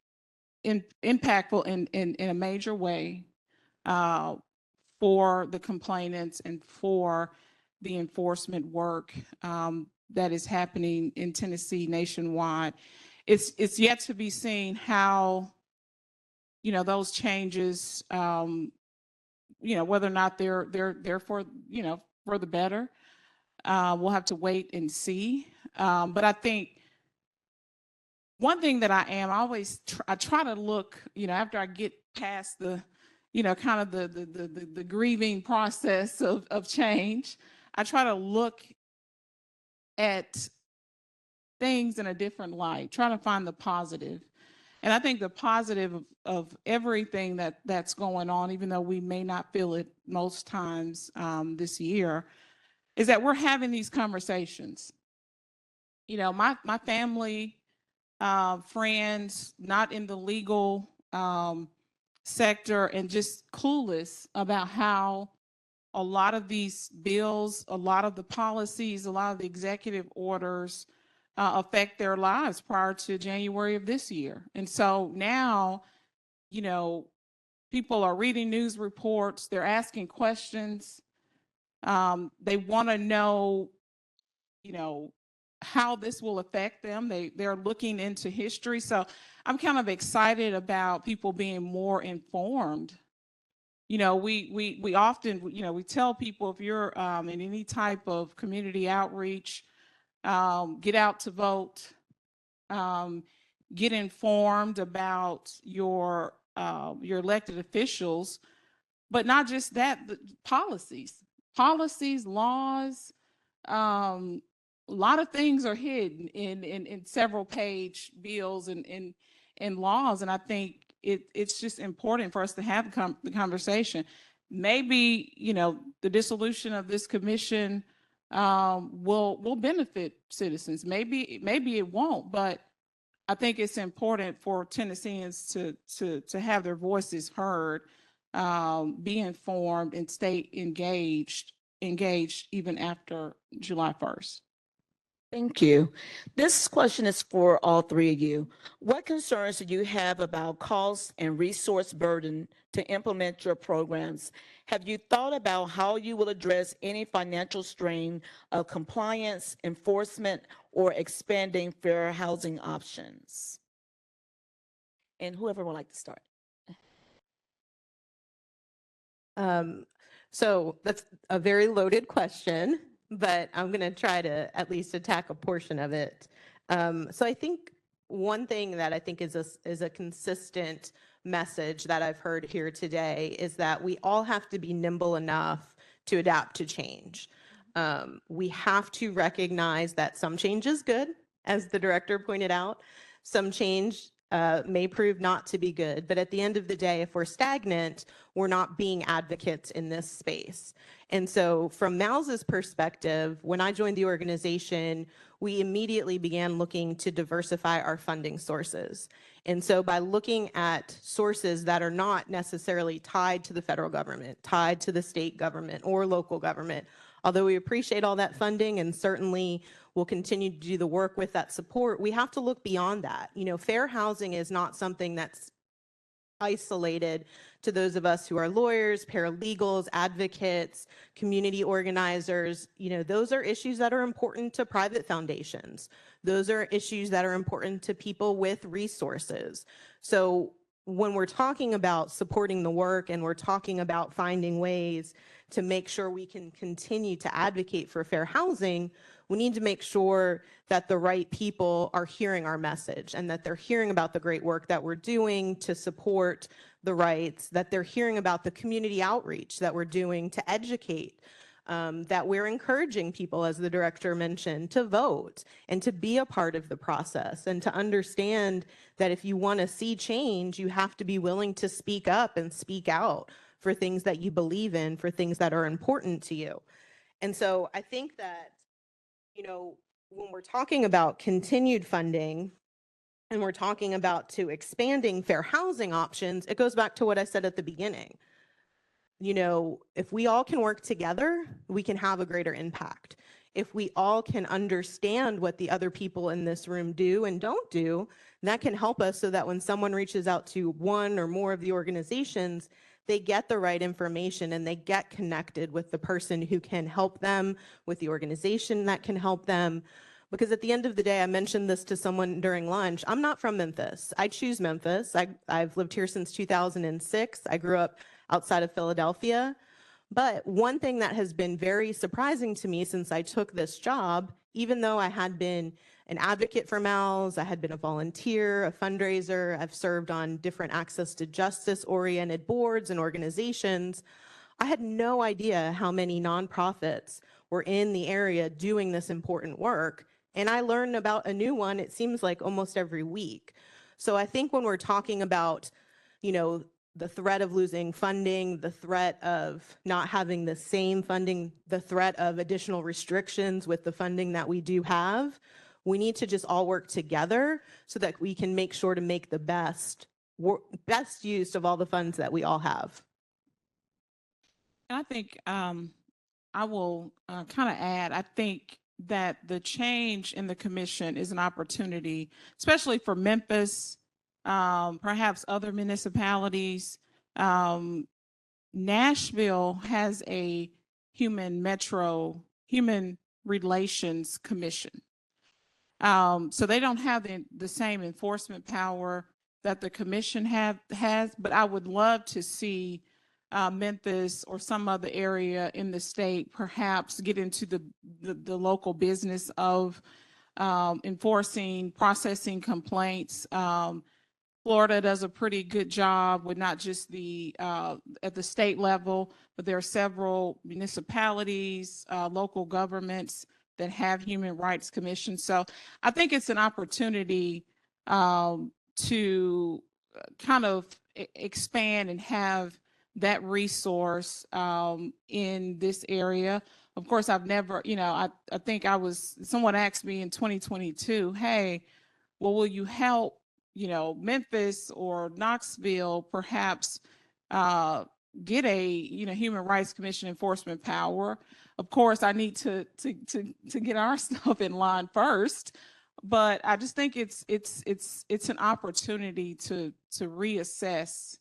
impactful in a major way for the complainants and for the enforcement work that is happening in Tennessee nationwide. It's yet to be seen how, those changes, whether or not they're for, for the better. We'll have to wait and see. But I think one thing that I try to look, after I get past the, kind of the grieving process of change, I try to look at things in a different light, trying to find the positive. And I think the positive of everything that's going on, even though we may not feel it most times this year, is that we're having these conversations. My family, friends, not in the legal sector, and just clueless about how a lot of these bills, a lot of the policies, a lot of the executive orders affect their lives prior to January of this year. And so now, people are reading news reports, they're asking questions. They want to know, how this will affect them. They're looking into history. So I'm kind of excited about people being more informed. You know, we often, you know, we tell people if you're in any type of community outreach, get out to vote, get informed about your elected officials, but not just that, but policies, laws. A lot of things are hidden in several page bills and laws, and I think it's just important for us to have the conversation. Maybe, you know, the dissolution of this commission will benefit citizens. Maybe it won't, but I think it's important for Tennesseans to have their voices heard, be informed, and stay engaged even after July 1st. Thank you. This question is for all three of you. What concerns do you have about cost and resource burden to implement your programs? Have you thought about how you will address any financial strain of compliance, enforcement, or expanding fair housing options? And whoever would like to start. So that's a very loaded question, but I'm going to try to at least attack a portion of it. So I think one thing that I think is a consistent message that I've heard here today is that we all have to be nimble enough to adapt to change. We have to recognize that some change is good, as the director pointed out. Some change may prove not to be good, but at the end of the day, if we're stagnant, we're not being advocates in this space. And so from Mal's perspective, when I joined the organization, we immediately began looking to diversify our funding sources. And so by looking at sources that are not necessarily tied to the federal government, tied to the state government or local government, although we appreciate all that funding and certainly will continue to do the work with that support, we have to look beyond that. You know, fair housing is not something that's isolated to those of us who are lawyers, paralegals, advocates, community organizers. You know, those are issues that are important to private foundations. Those are issues that are important to people with resources. So when we're talking about supporting the work and we're talking about finding ways to make sure we can continue to advocate for fair housing, we need to make sure that the right people are hearing our message and that they're hearing about the great work that we're doing to support the rights, that they're hearing about the community outreach that we're doing to educate, that we're encouraging people, as the director mentioned, to vote and to be a part of the process and to understand that if you want to see change, you have to be willing to speak up and speak out for things that you believe in, for things that are important to you. And so I think that, you know, when we're talking about continued funding and we're talking about to expanding fair housing options, it goes back to what I said at the beginning. You know, if we all can work together, we can have a greater impact. If we all can understand what the other people in this room do and don't do, that can help us so that when someone reaches out to one or more of the organizations, they get the right information and they get connected with the person who can help them, with the organization that can help them. Because at the end of the day, I mentioned this to someone during lunch, I'm not from Memphis. I choose Memphis. I've lived here since 2006. I grew up outside of Philadelphia. But one thing that has been very surprising to me since I took this job, even though I had been an advocate for Mal's, I had been a volunteer, a fundraiser, I've served on different access to justice oriented boards and organizations, I had no idea how many nonprofits were in the area doing this important work. And I learned about a new one, it seems like almost every week. So I think when we're talking about, you know, the threat of losing funding, the threat of not having the same funding, the threat of additional restrictions with the funding that we do have, we need to just all work together so that we can make sure to make the best use of all the funds that we all have. And I think I will kind of add, I think that the change in the commission is an opportunity, especially for Memphis, perhaps other municipalities. Nashville has a human relations commission. So they don't have the same enforcement power that the commission has, but I would love to see Memphis or some other area in the state perhaps get into the local business of enforcing, processing complaints. Florida does a pretty good job with not just at the state level, but there are several municipalities, local governments that have human rights commissions. So I think it's an opportunity to kind of expand and have that resource in this area. Of course, I've never, I think someone asked me in 2022, hey, well, will you help, Memphis or Knoxville perhaps get a, Human Rights Commission enforcement power? Of course, I need to get our stuff in line first, but I just think it's an opportunity to reassess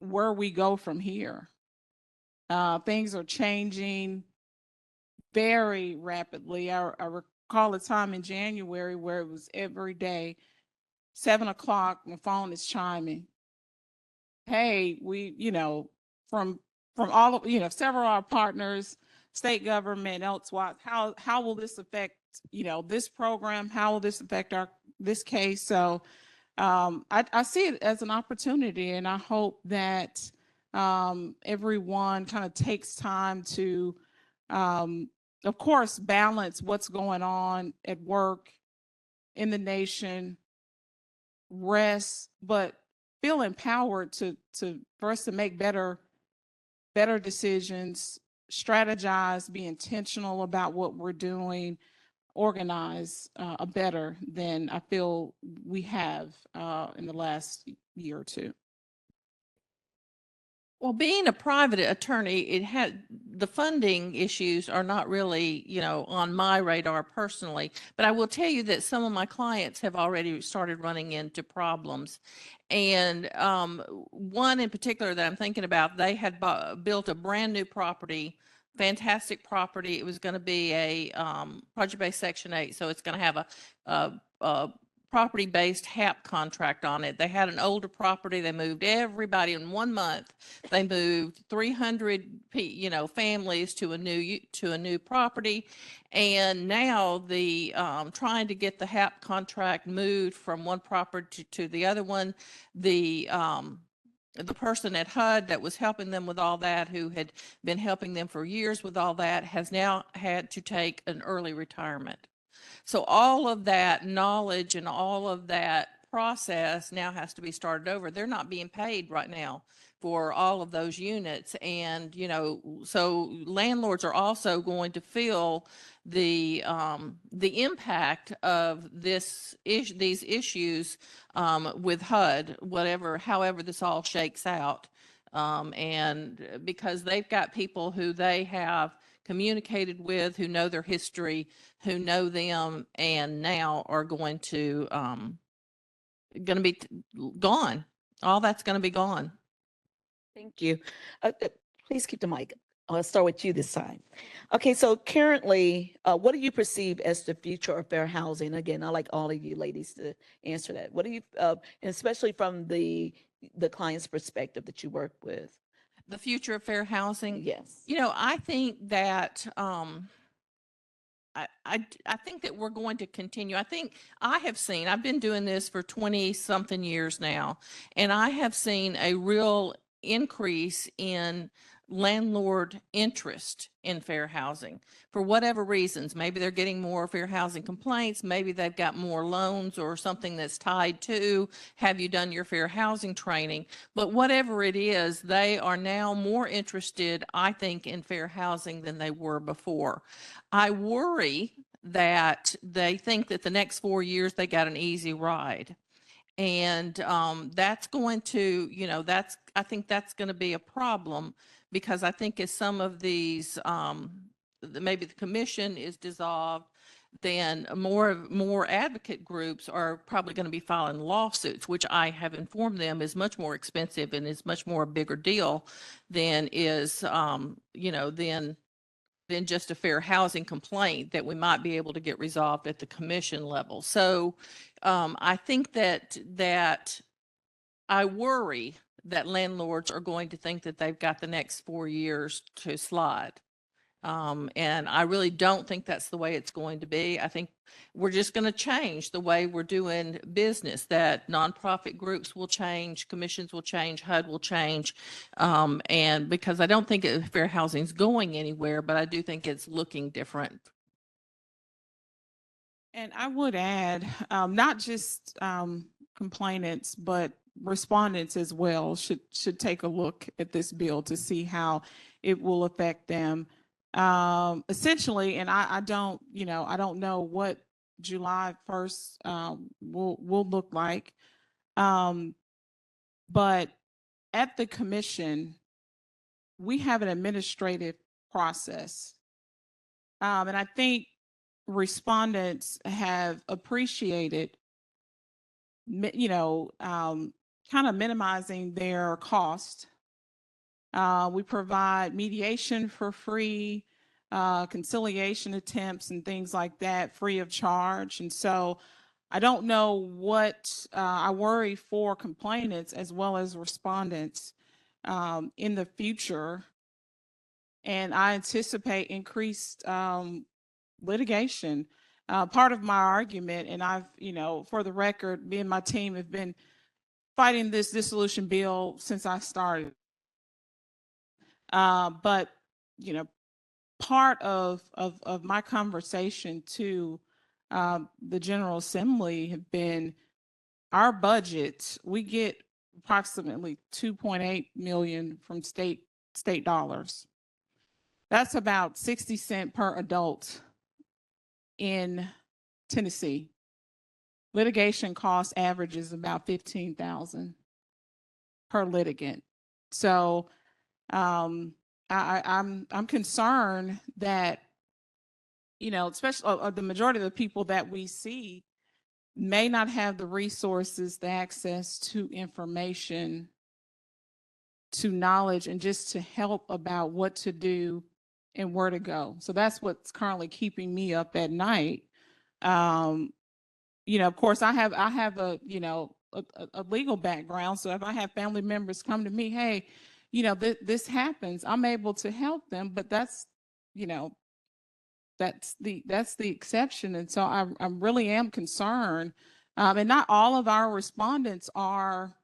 where we go from here. Things are changing very rapidly. I recall a time in January where it was every day, 7 o'clock, my phone is chiming. Hey, we, from all of, several of our partners, state government, elsewise, how will this affect, this program? How will this affect this case? So I see it as an opportunity, and I hope that everyone kind of takes time to, of course, balance what's going on at work, in the nation, rest, but feel empowered for us to make better decisions, strategize, be intentional about what we're doing, organize better than I feel we have in the last year or two. Well, being a private attorney, the funding issues are not really, on my radar personally, but I will tell you that some of my clients have already started running into problems. And one in particular that I'm thinking about, they had built a brand new property, fantastic property. It was going to be a project-based Section 8, so it's going to have a property-based HAP contract on it. They had an older property. They moved everybody in 1 month. They moved 300, families to a new property, and now the trying to get the HAP contract moved from one property to the other one. The person at HUD that was helping them with all that, who had been helping them for years with all that, has now had to take an early retirement. So all of that knowledge and all of that process now has to be started over. They're not being paid right now for all of those units. And, so landlords are also going to feel the impact of these issues with HUD, however this all shakes out. And because they've got people who they have communicated with, who know their history, who know them, and now are going to be gone. All that's going to be gone. Thank you. Please keep the mic. I'll start with you this time. Okay, so currently, what do you perceive as the future of fair housing? Again, I'd like all of you ladies to answer that. What do you, and especially from the client's perspective that you work with? The future of fair housing? Yes. I think that I think that we're going to continue. I've been doing this for 20 something years now, and I have seen a real increase in landlord interest in fair housing for whatever reasons. Maybe they're getting more fair housing complaints. Maybe they've got more loans or something that's tied to, have you done your fair housing training? But whatever it is, they are now more interested, I think, in fair housing than they were before. I worry that they think that the next 4 years they got an easy ride. And that's going to, I think that's going to be a problem, because I think as some of these, maybe the commission is dissolved, then more advocate groups are probably going to be filing lawsuits, which I have informed them is much more expensive and is much more a bigger deal than is, than than just a fair housing complaint that we might be able to get resolved at the commission level. So I think that I worry that landlords are going to think that they've got the next 4 years to slide. And I really don't think that's the way it's going to be. I think we're just going to change the way we're doing business, that nonprofit groups will change, commissions will change, HUD will change. And because I don't think fair housing is going anywhere, but I do think it's looking different. And I would add, not just complainants, but respondents as well should take a look at this bill to see how it will affect them. Essentially, and I don't know what July 1st will look like. But at the commission, we have an administrative process. And I think respondents have appreciated, kind of minimizing their cost. We provide mediation for free, conciliation attempts and things like that, free of charge. And so I don't know what I worry for complainants as well as respondents in the future. And I anticipate increased litigation. Part of my argument, and I've, for the record, me and my team have been fighting this dissolution bill since I started. But, part of my conversation to the General Assembly have been our budget. We get approximately 2.8 million from state dollars. That's about 60 cents per adult in Tennessee. Litigation cost averages about 15,000 per litigant. So I'm concerned that, especially the majority of the people that we see may not have the resources, the access to information, to knowledge, and just to help about what to do and where to go. So that's what's currently keeping me up at night. Of course, I have a legal background. So if I have family members come to me, hey, this happens, I'm able to help them, but that's the exception. And so I really am concerned. And not all of our respondents are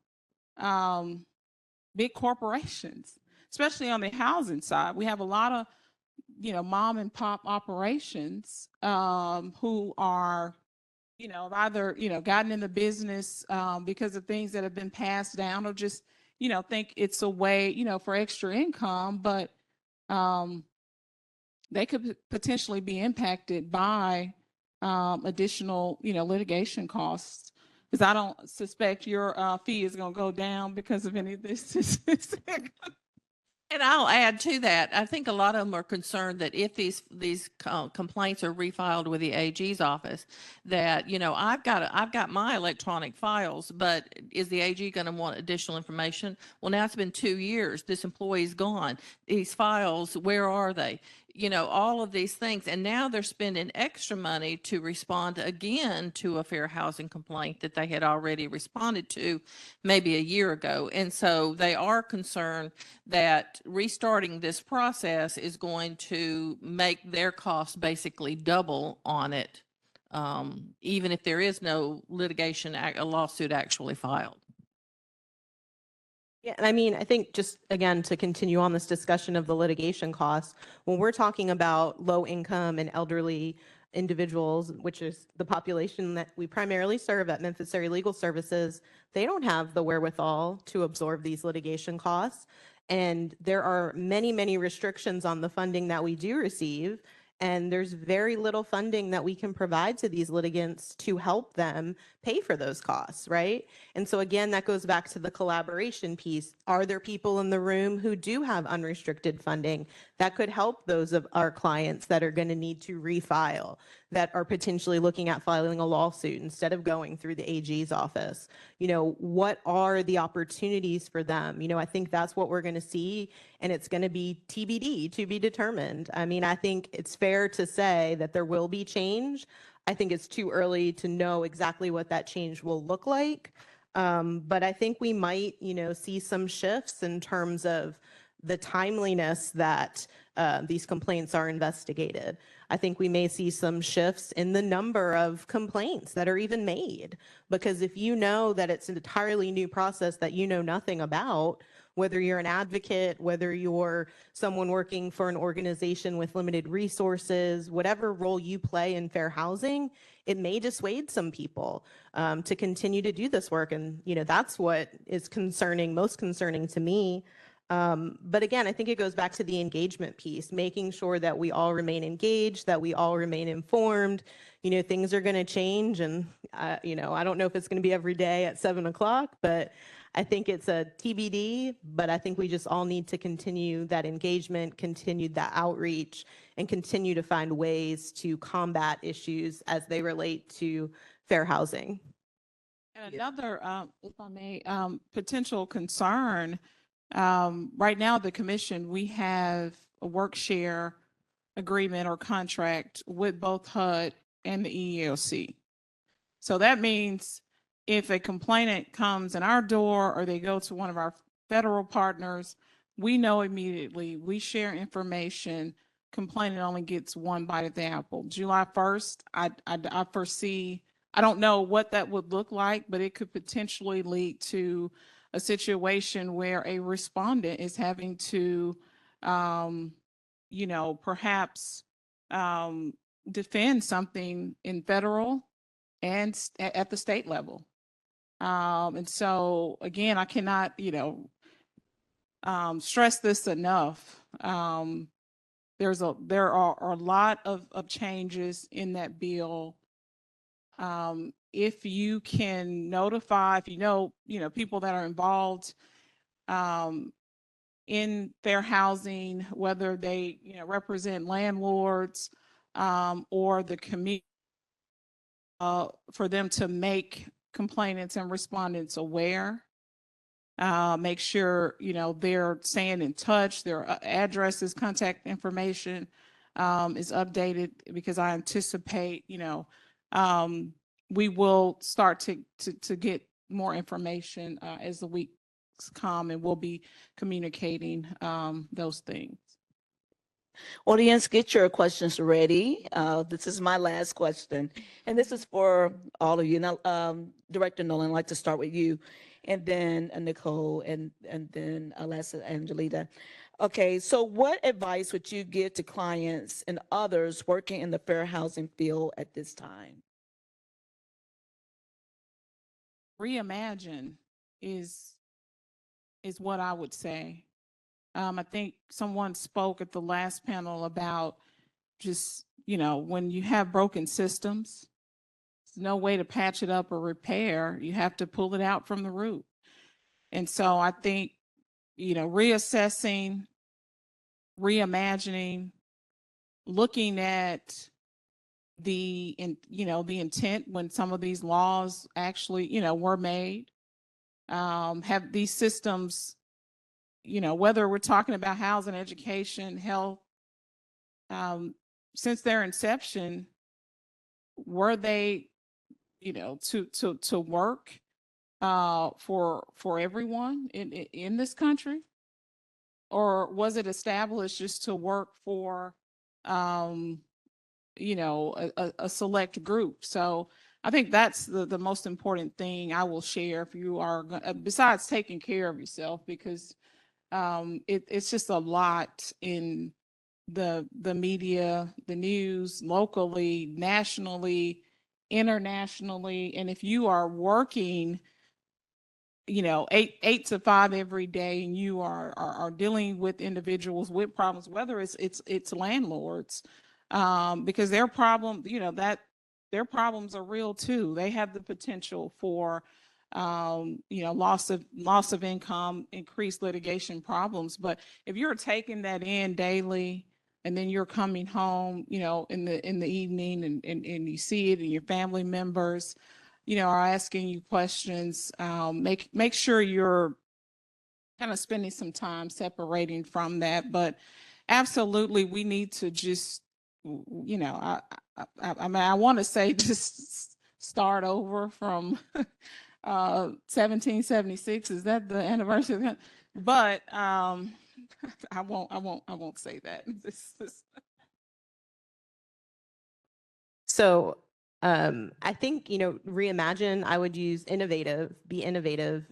big corporations, especially on the housing side. We have a lot of, mom and pop operations who are, either, gotten in the business because of things that have been passed down, or just, think it's a way, for extra income, but they could potentially be impacted by additional, litigation costs. Because I don't suspect your fee is going to go down because of any of this. And I'll add to that, I think a lot of them are concerned that if these complaints are refiled with the AG's office, that, I've got my electronic files, but is the AG going to want additional information? Well, now it's been 2 years. This employee's gone. These files, where are they? All of these things. And now they're spending extra money to respond again to a fair housing complaint that they had already responded to maybe a year ago. And so they are concerned that restarting this process is going to make their costs basically double on it, even if there is no litigation, a lawsuit actually filed. Yeah, and I mean, I think just again, to continue on this discussion of the litigation costs, when we're talking about low income and elderly individuals, which is the population that we primarily serve at Memphis Area Legal Services, they don't have the wherewithal to absorb these litigation costs. And there are many, many restrictions on the funding that we do receive. And there's very little funding that we can provide to these litigants to help them pay for those costs, right? And so again, that goes back to the collaboration piece. Are there people in the room who do have unrestricted funding that could help those of our clients that are going to need to refile, that are potentially looking at filing a lawsuit instead of going through the AG's office? You know, what are the opportunities for them? You know, I think that's what we're going to see, and it's going to be TBD, to be determined. I mean, I think it's fair to say that there will be change. I think it's too early to know exactly what that change will look like. But I think we might, you know, see some shifts in terms of the timeliness that these complaints are investigated. I think we may see some shifts in the number of complaints that are even made, because if you know that it's an entirely new process that you know nothing about, whether you're an advocate, whether you're someone working for an organization with limited resources, whatever role you play in fair housing, it may dissuade some people to continue to do this work. And, you know, that's what is concerning, most concerning to me. But again, I think it goes back to the engagement piece, making sure that we all remain engaged, that we all remain informed. You know, things are going to change, and, you know, I don't know if it's going to be every day at 7 o'clock, but I think it's a TBD. But I think we just all need to continue that engagement, continue that outreach, and continue to find ways to combat issues as they relate to fair housing. And another, if I may, potential concern, right now, the commission, we have a work share agreement or contract with both HUD and the EEOC. So that means if a complainant comes in our door or they go to one of our federal partners, we know immediately, we share information, complainant only gets one bite at the apple. July 1st, I foresee, I don't know what that would look like, but it could potentially lead to a situation where a respondent is having to, you know, perhaps defend something in federal and at the state level. And so, again, I cannot, you know, stress this enough. There are a lot of changes in that bill. If you can notify, if you know, people that are involved in fair housing, whether they, represent landlords or the community, for them to make complainants and respondents aware. Make sure, they're staying in touch, their addresses, contact information is updated, because I anticipate, we will start to get more information as the weeks come, and we'll be communicating those things. Audience, get your questions ready. This is my last question, and this is for all of you. Now, Director Nolan, I'd like to start with you, and then Nicole, and then Alessa, Angelita. Okay, so what advice would you give to clients and others working in the fair housing field at this time? Reimagine is what I would say. I think someone spoke at the last panel about just, when you have broken systems, there's no way to patch it up or repair. You have to pull it out from the root. And so I think, reassessing, reimagining, looking at the intent when some of these laws actually, were made, have these systems, whether we're talking about housing, education, health, since their inception, were they, to work for everyone in this country, or was it established just to work for a select group? So I think that's the most important thing I will share if you are, besides taking care of yourself, because it's just a lot in the media, the news, locally, nationally, internationally. And if you are working, 8 to 5 every day, and you are dealing with individuals with problems, whether it's landlords, because their problem, that their problems are real too. They have the potential for, loss of income, increased litigation problems. But if you're taking that in daily, and then you're coming home, in the evening, and you see it, and your family members, are asking you questions, make sure you're kind of spending some time separating from that. But absolutely, we need to just, I mean, I want to say just start over from 1776. Is that the anniversary? But I won't say that. So I think, reimagine, I would use innovative, be innovative,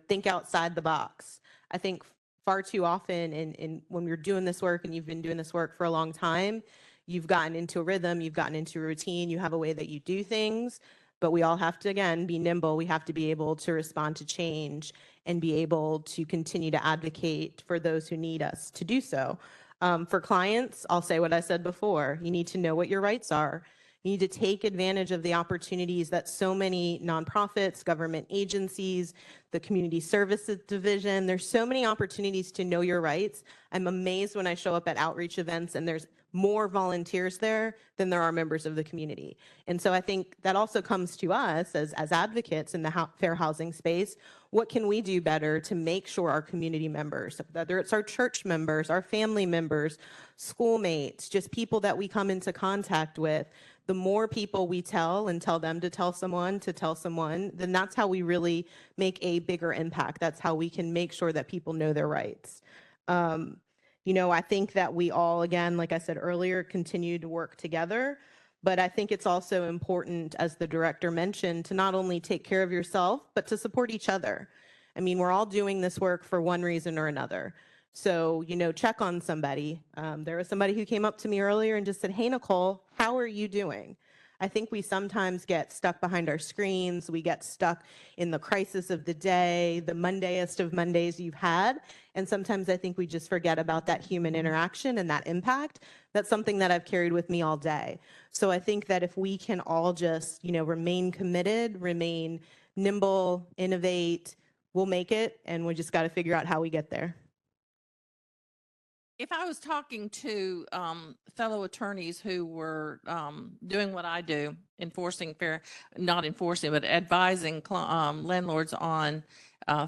think outside the box. I think far too often when you're doing this work and you've been doing this work for a long time, you've gotten into a rhythm, you've gotten into a routine, you have a way that you do things, but we all have to, again, be nimble. We have to be able to respond to change and be able to continue to advocate for those who need us to do so. For clients, I'll say what I said before. You need to know what your rights are. You need to take advantage of the opportunities that so many nonprofits, government agencies, the community services division, there's so many opportunities to know your rights. I'm amazed when I show up at outreach events and there's more volunteers there than there are members of the community. And so I think that also comes to us as advocates in the fair housing space. What can we do better to make sure our community members, whether it's our church members, our family members, schoolmates, just people that we come into contact with, the more people we tell and tell them to tell someone, then that's how we really make a bigger impact. That's how we can make sure that people know their rights. I think that we all, again, like I said earlier, continue to work together, but I think it's also important, as the director mentioned, to not only take care of yourself, but to support each other. I mean, we're all doing this work for one reason or another. So, check on somebody. There was somebody who came up to me earlier and just said, "Hey, Nicole, how are you doing?" I think we sometimes get stuck behind our screens. We get stuck in the crisis of the day, the Mondayest of Mondays you've had. And sometimes I think we just forget about that human interaction and that impact. That's something that I've carried with me all day. So I think that if we can all just, remain committed, remain nimble, innovate, we'll make it. And we just got to figure out how we get there. If I was talking to fellow attorneys who were doing what I do, not enforcing, but advising landlords on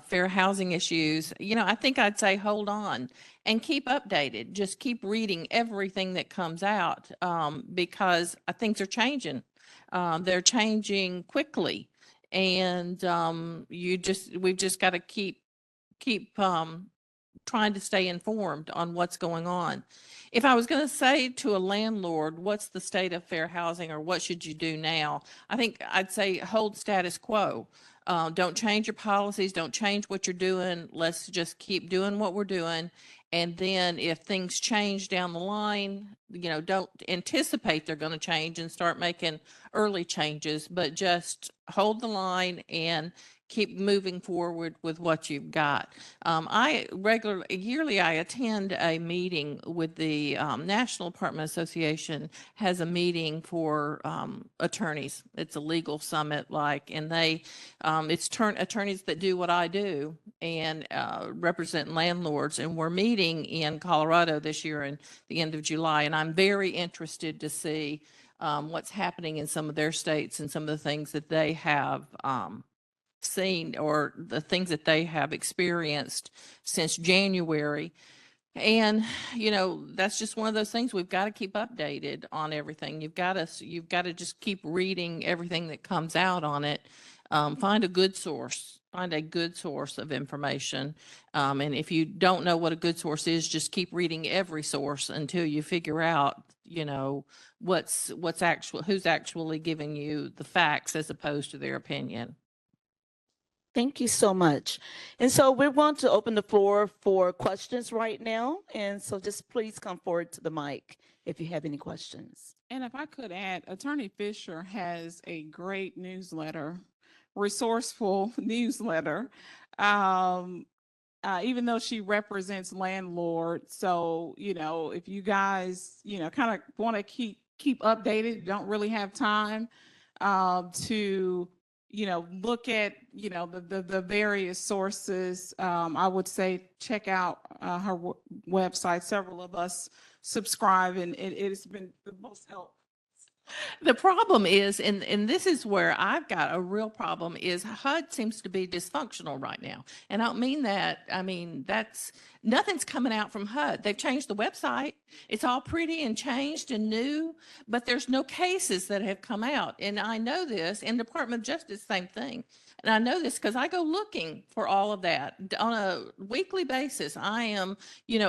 fair housing issues, I think I'd say hold on and keep updated. Just keep reading everything that comes out because things are changing. They're changing quickly, and we've just got to keep trying to stay informed on what's going on. If I was going to say to a landlord, what's the state of fair housing or what should you do now? I think I'd say hold status quo. Don't change your policies. Don't change what you're doing. Let's just keep doing what we're doing. And then if things change down the line, don't anticipate they're going to change and start making early changes, but just hold the line and keep moving forward with what you've got. Yearly, I attend a meeting with the National Apartment Association has a meeting for attorneys. It's a legal summit and it's attorneys that do what I do and represent landlords. And we're meeting in Colorado this year in the end of July. And I'm very interested to see what's happening in some of their states and some of the things that they have seen or the things that they have experienced since January. And, that's just one of those things. We've got to keep updated on everything. You've got to just keep reading everything that comes out on it. Find a good source of information. And if you don't know what a good source is, just keep reading every source until you figure out, who's actually giving you the facts as opposed to their opinion. Thank you so much. And so we want to open the floor for questions right now. And so just please come forward to the mic if you have any questions. And if I could add, Attorney Fisher has a great newsletter, resourceful newsletter. I even though she represents landlords. So, if you guys, kind of want to keep updated, don't really have time to, look at, the various sources, I would say check out her website. Several of us subscribe, and it has been the most helpful. The problem is, and this is where I've got a real problem, is HUD seems to be dysfunctional right now. And I don't mean that, nothing's coming out from HUD. They've changed the website. It's all pretty and changed and new, but there's no cases that have come out. And I know this, and Department of Justice, same thing. And I know this because I go looking for all of that on a weekly basis. I am,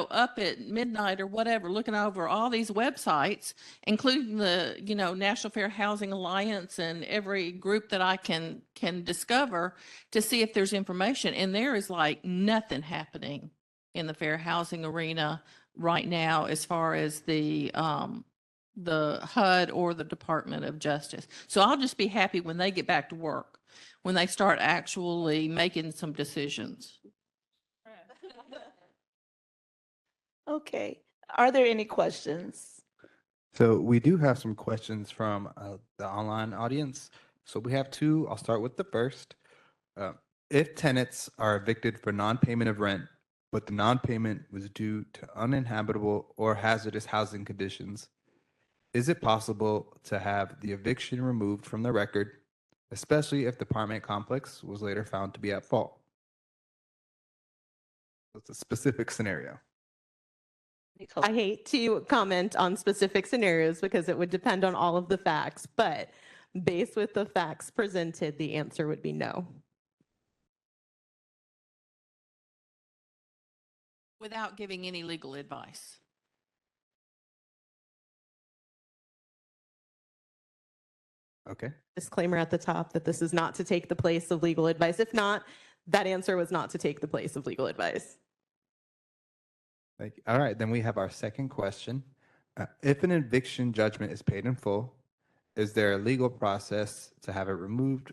up at midnight or whatever, looking over all these websites, including the, National Fair Housing Alliance and every group that I can discover to see if there's information. And there is like nothing happening in the fair housing arena right now as far as the HUD or the Department of Justice. So I'll just be happy when they get back to work, when they start actually making some decisions. Okay. Are there any questions? So we do have some questions from the online audience. So we have two. I'll start with the first. If tenants are evicted for non-payment of rent, but the non-payment was due to uninhabitable or hazardous housing conditions, is it possible to have the eviction removed from the record, especially if the apartment complex was later found to be at fault? It's a specific scenario. I hate to comment on specific scenarios because it would depend on all of the facts, but based with the facts presented, the answer would be no. Without giving any legal advice. Okay. Disclaimer at the top that this is not to take the place of legal advice. If not, that answer was not to take the place of legal advice. Thank you. All right, then we have our second question. If an eviction judgment is paid in full, is there a legal process to have it removed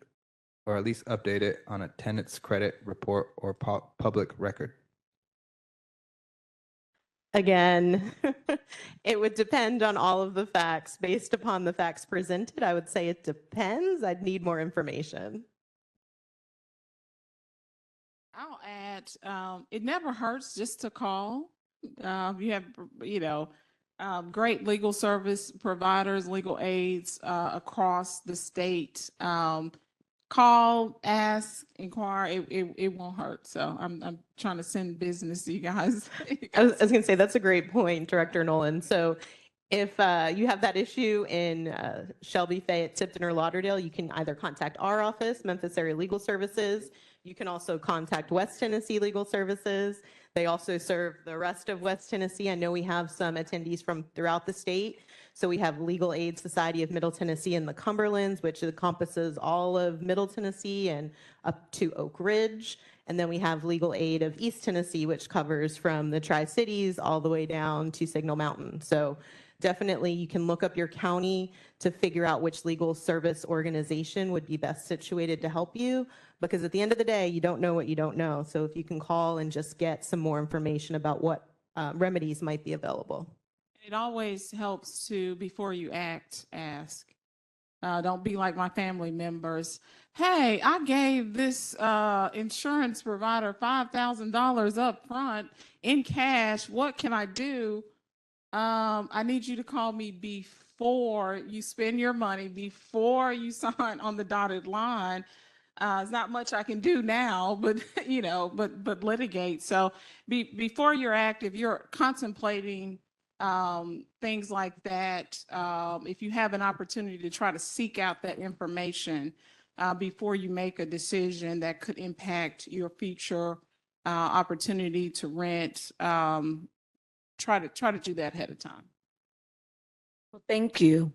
or at least updated on a tenant's credit report or public record? Again, it would depend on all of the facts. Based upon the facts presented, I would say it depends. I'd need more information. I'll add, it never hurts just to call. You have, great legal service providers, legal aides across the state. Call, ask, inquire. It won't hurt. So I'm trying to send business to you guys. I was going to say that's a great point, Director Nolan. So if you have that issue in Shelby, Fayette, Tipton, or Lauderdale, you can either contact our office, Memphis Area Legal Services. You can also contact West Tennessee Legal Services. They also serve the rest of West Tennessee. I know we have some attendees from throughout the state. So we have Legal Aid Society of Middle Tennessee and the Cumberlands, which encompasses all of Middle Tennessee and up to Oak Ridge. And then we have Legal Aid of East Tennessee, which covers from the Tri-Cities all the way down to Signal Mountain. So definitely you can look up your county to figure out which legal service organization would be best situated to help you, because at the end of the day, you don't know what you don't know. So if you can call and just get some more information about what remedies might be available. It always helps to, before you act, ask. Don't be like my family members. Hey, I gave this insurance provider $5,000 up front in cash. What can I do? I need you to call me before you spend your money, before you sign on the dotted line. It's not much I can do now, but but litigate. So before you're active, you're contemplating things like that. If you have an opportunity to try to seek out that information before you make a decision that could impact your future opportunity to rent, try to do that ahead of time. Thank you.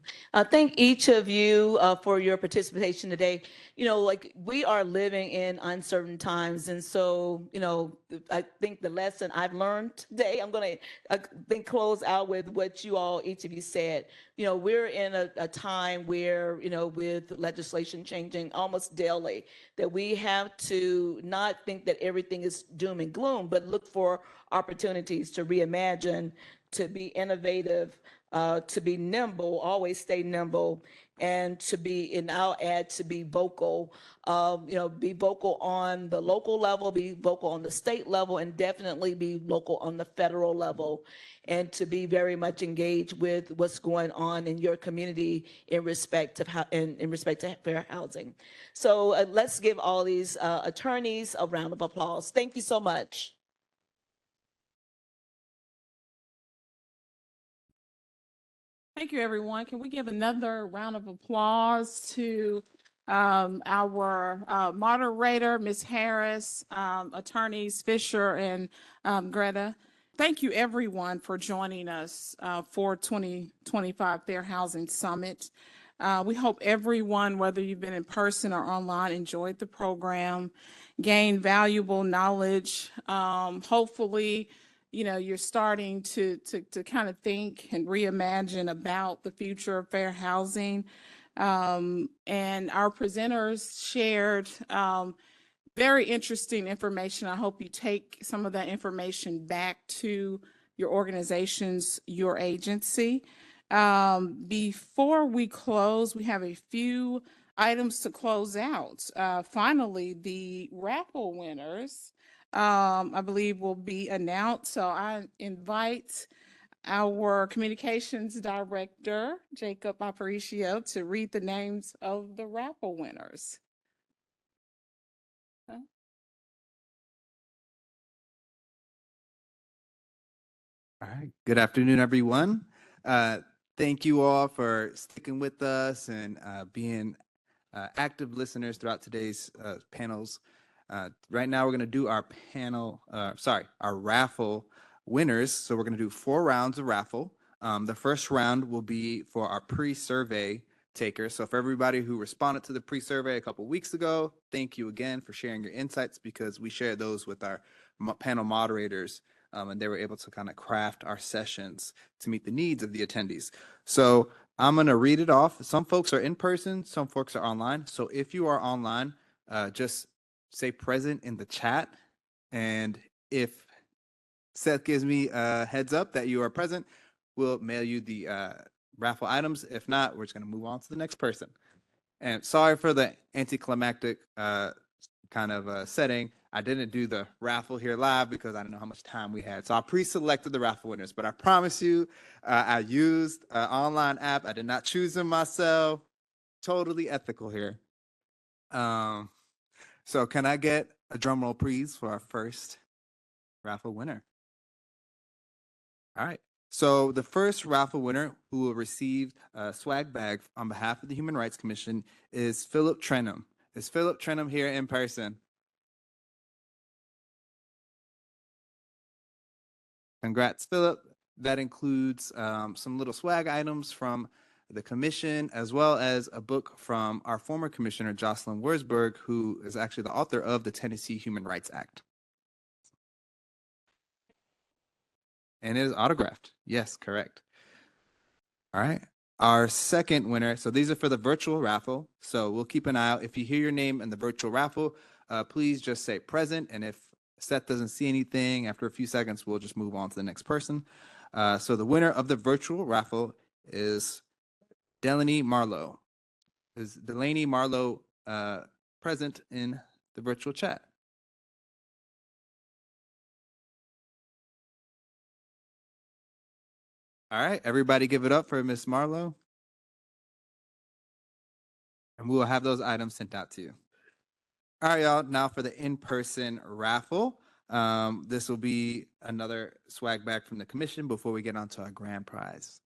Thank each of you for your participation today. You know, like we are living in uncertain times. And so, you know, I think the lesson I've learned today, I'm going to think close out with what you all, each of you said. You know, we're in a time where, you know, with legislation changing almost daily, that we have to not think that everything is doom and gloom, but look for opportunities to reimagine, to be innovative, to be nimble, always stay nimble, and to be, and I'll add, to be vocal. You know, be vocal on the local level, be vocal on the state level, and definitely be local on the federal level, and to be very much engaged with what's going on in your community in respect of how, in respect to fair housing. So let's give all these attorneys a round of applause. Thank you so much. Thank you, everyone. Can we give another round of applause to our moderator, Ms. Harris, attorneys Fisher and Greta. Thank you, everyone, for joining us for 2025 Fair Housing Summit. We hope everyone, whether you've been in person or online, enjoyed the program, gained valuable knowledge. Hopefully, you know, you're starting to kind of think and reimagine about the future of fair housing. And our presenters shared very interesting information. I hope you take some of that information back to your organizations, your agency. Before we close, we have a few items to close out. Finally, the raffle winners, I believe, will be announced. So I invite our communications director, Jacob Aparicio, to read the names of the raffle winners. All right. Good afternoon, everyone. Thank you all for sticking with us and being active listeners throughout today's panels. Right now, we're going to do our our raffle winners. So we're going to do 4 rounds of raffle. The first round will be for our pre-survey takers. So for everybody who responded to the pre-survey a couple weeks ago, thank you again for sharing your insights, because we shared those with our panel moderators. And they were able to kind of craft our sessions to meet the needs of the attendees. So I'm going to read it off. Some folks are in person, some folks are online. So if you are online, just say present in the chat. And if Seth gives me a heads up that you are present, we'll mail you the raffle items. If not, we're just going to move on to the next person. And sorry for the anticlimactic kind of setting. I didn't do the raffle here live because I didn't know how much time we had. So I pre-selected the raffle winners, but I promise you, I used an online app. I did not choose them myself. Totally ethical here. So can I get a drum roll, please, for our first raffle winner? All right. So the first raffle winner who will receive a swag bag on behalf of the Human Rights Commission is Philip Trenum. Is Philip Trenum here in person? Congrats, Philip. That includes some little swag items from the commission, as well as a book from our former commissioner, Jocelyn Wurzburg, who is actually the author of the Tennessee Human Rights Act. And it is autographed. Yes, correct. All right. Our second winner, so these are for the virtual raffle. So we'll keep an eye out. If you hear your name in the virtual raffle, please just say present. And if Seth doesn't see anything after a few seconds, we'll just move on to the next person. So the winner of the virtual raffle is Delaney Marlowe. Is Delaney Marlowe present in the virtual chat? All right, everybody give it up for Miss Marlowe. And we will have those items sent out to you. All right, y'all, now for the in-person raffle. This will be another swag bag from the commission before we get on to our grand prize.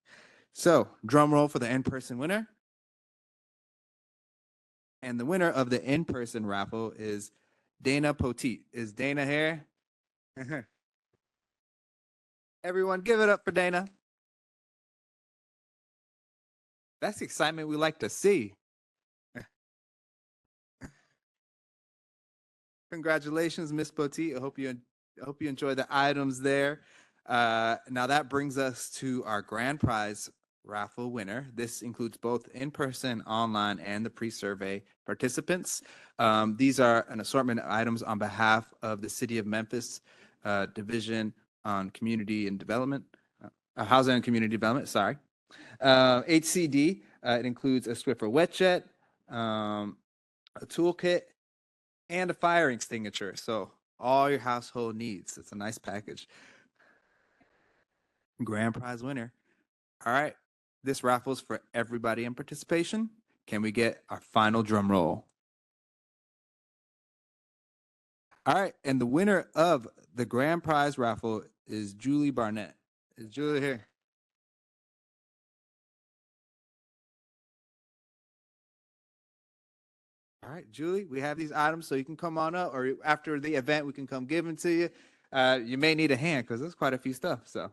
So, drum roll for the in-person winner. And the winner of the in-person raffle is Dana Poteet. Is Dana here? Everyone give it up for Dana. That's the excitement we like to see. Congratulations, Miss Poteet. I hope you enjoy the items there. Now that brings us to our grand prize raffle winner. This includes both in-person, online, and the pre-survey participants. These are an assortment of items on behalf of the City of Memphis Division on Community and Development, Housing and Community Development, sorry. HCD, it includes a Swiffer wet jet, a toolkit, and a fire extinguisher. So all your household needs. It's a nice package. Grand prize winner. All right. This raffle's for everybody in participation. Can we get our final drum roll? All right. And the winner of the grand prize raffle is Julie Barnett. Is Julie here? All right, Julie, we have these items, so you can come on up, or after the event, we can come give them to you. You may need a hand because there's quite a few stuff. So,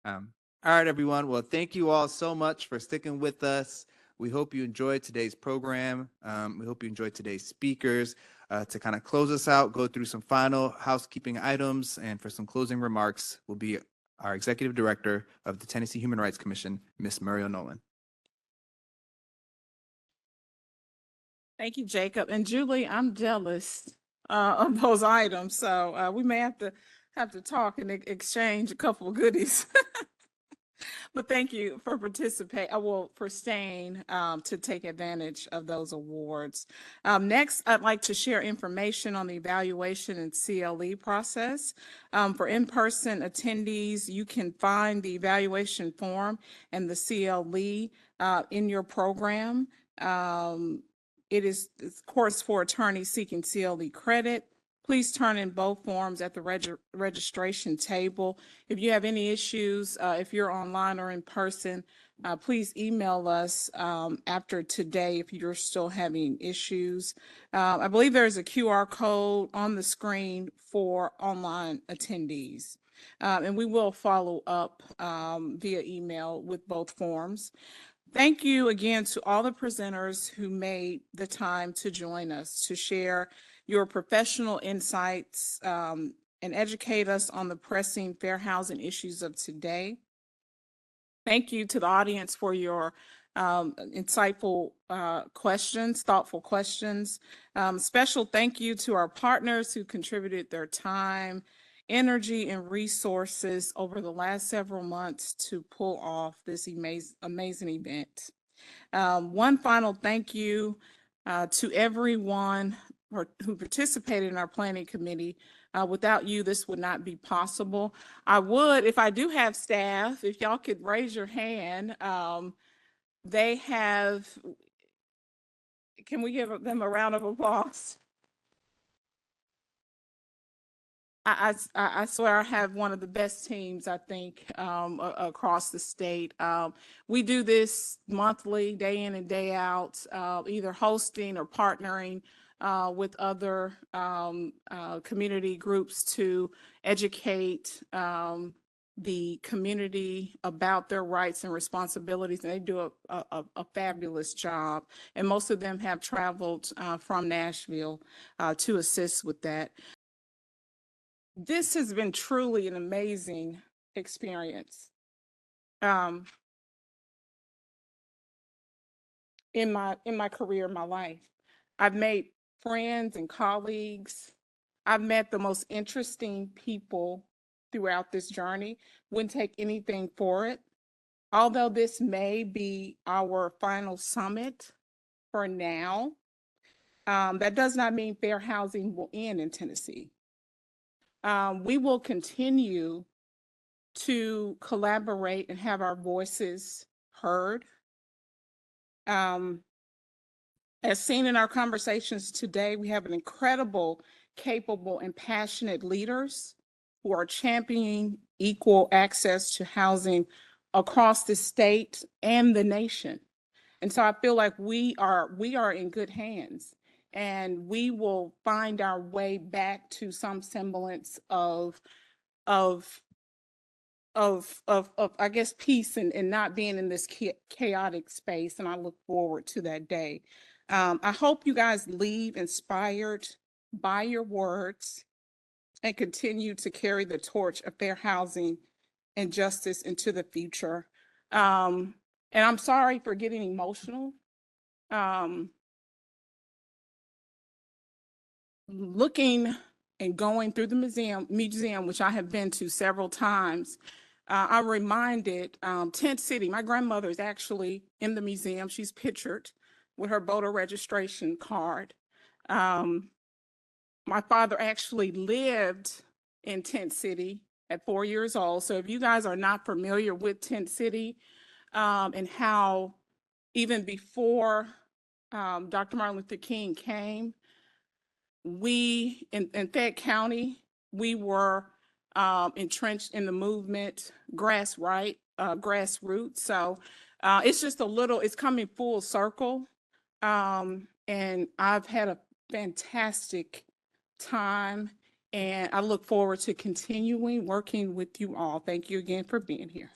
all right, everyone. Well, thank you all so much for sticking with us. We hope you enjoyed today's program. We hope you enjoyed today's speakers. To kind of close us out, go through some final housekeeping items, and for some closing remarks will be our Executive Director of the Tennessee Human Rights Commission, Ms. Muriel Nolan. Thank you, Jacob. And Julie, I'm jealous of those items. So we may have to talk and exchange a couple of goodies. But thank you for for staying to take advantage of those awards. Next, I'd like to share information on the evaluation and CLE process. For in-person attendees, you can find the evaluation form and the CLE in your program. It is, of course, for attorneys seeking CLE credit. Please turn in both forms at the registration table. If you have any issues, if you're online or in person, please email us after today if you're still having issues. I believe there's a QR code on the screen for online attendees. And we will follow up via email with both forms. Thank you again to all the presenters who made the time to join us to share your professional insights and educate us on the pressing fair housing issues of today. Thank you to the audience for your insightful questions, thoughtful questions. Special thank you to our partners who contributed their time, energy, and resources over the last several months to pull off this amazing event. One final thank you to everyone who participated in our planning committee. Without you, this would not be possible. I would, if I do have staff, if y'all could raise your hand. They have, can we give them a round of applause? I swear I have one of the best teams, I think, across the state. We do this monthly, day in and day out, either hosting or partnering with other community groups to educate the community about their rights and responsibilities, and they do a fabulous job. And most of them have traveled from Nashville to assist with that. This has been truly an amazing experience. In my career, my life, I've made friends and colleagues. I've met the most interesting people throughout this journey. Wouldn't take anything for it. Although this may be our final summit for now, that does not mean fair housing will end in Tennessee. We will continue to collaborate and have our voices heard. As seen in our conversations today, we have an incredible, capable, and passionate leaders who are championing equal access to housing across the state and the nation. And so I feel like we are in good hands, and we will find our way back to some semblance of I guess, peace and not being in this chaotic space. And I look forward to that day. I hope you guys leave inspired by your words and continue to carry the torch of fair housing and justice into the future. And I'm sorry for getting emotional. Looking and going through the museum, which I have been to several times, I'm reminded, Tent City, my grandmother is actually in the museum. She's pictured with her voter registration card. My father actually lived in Tent City at 4 years old. So if you guys are not familiar with Tent City, and how even before Dr. Martin Luther King came, we in Fayette County, we were entrenched in the movement, grassroots. So it's just it's coming full circle. And I've had a fantastic time, and I look forward to continuing working with you all. Thank you again for being here.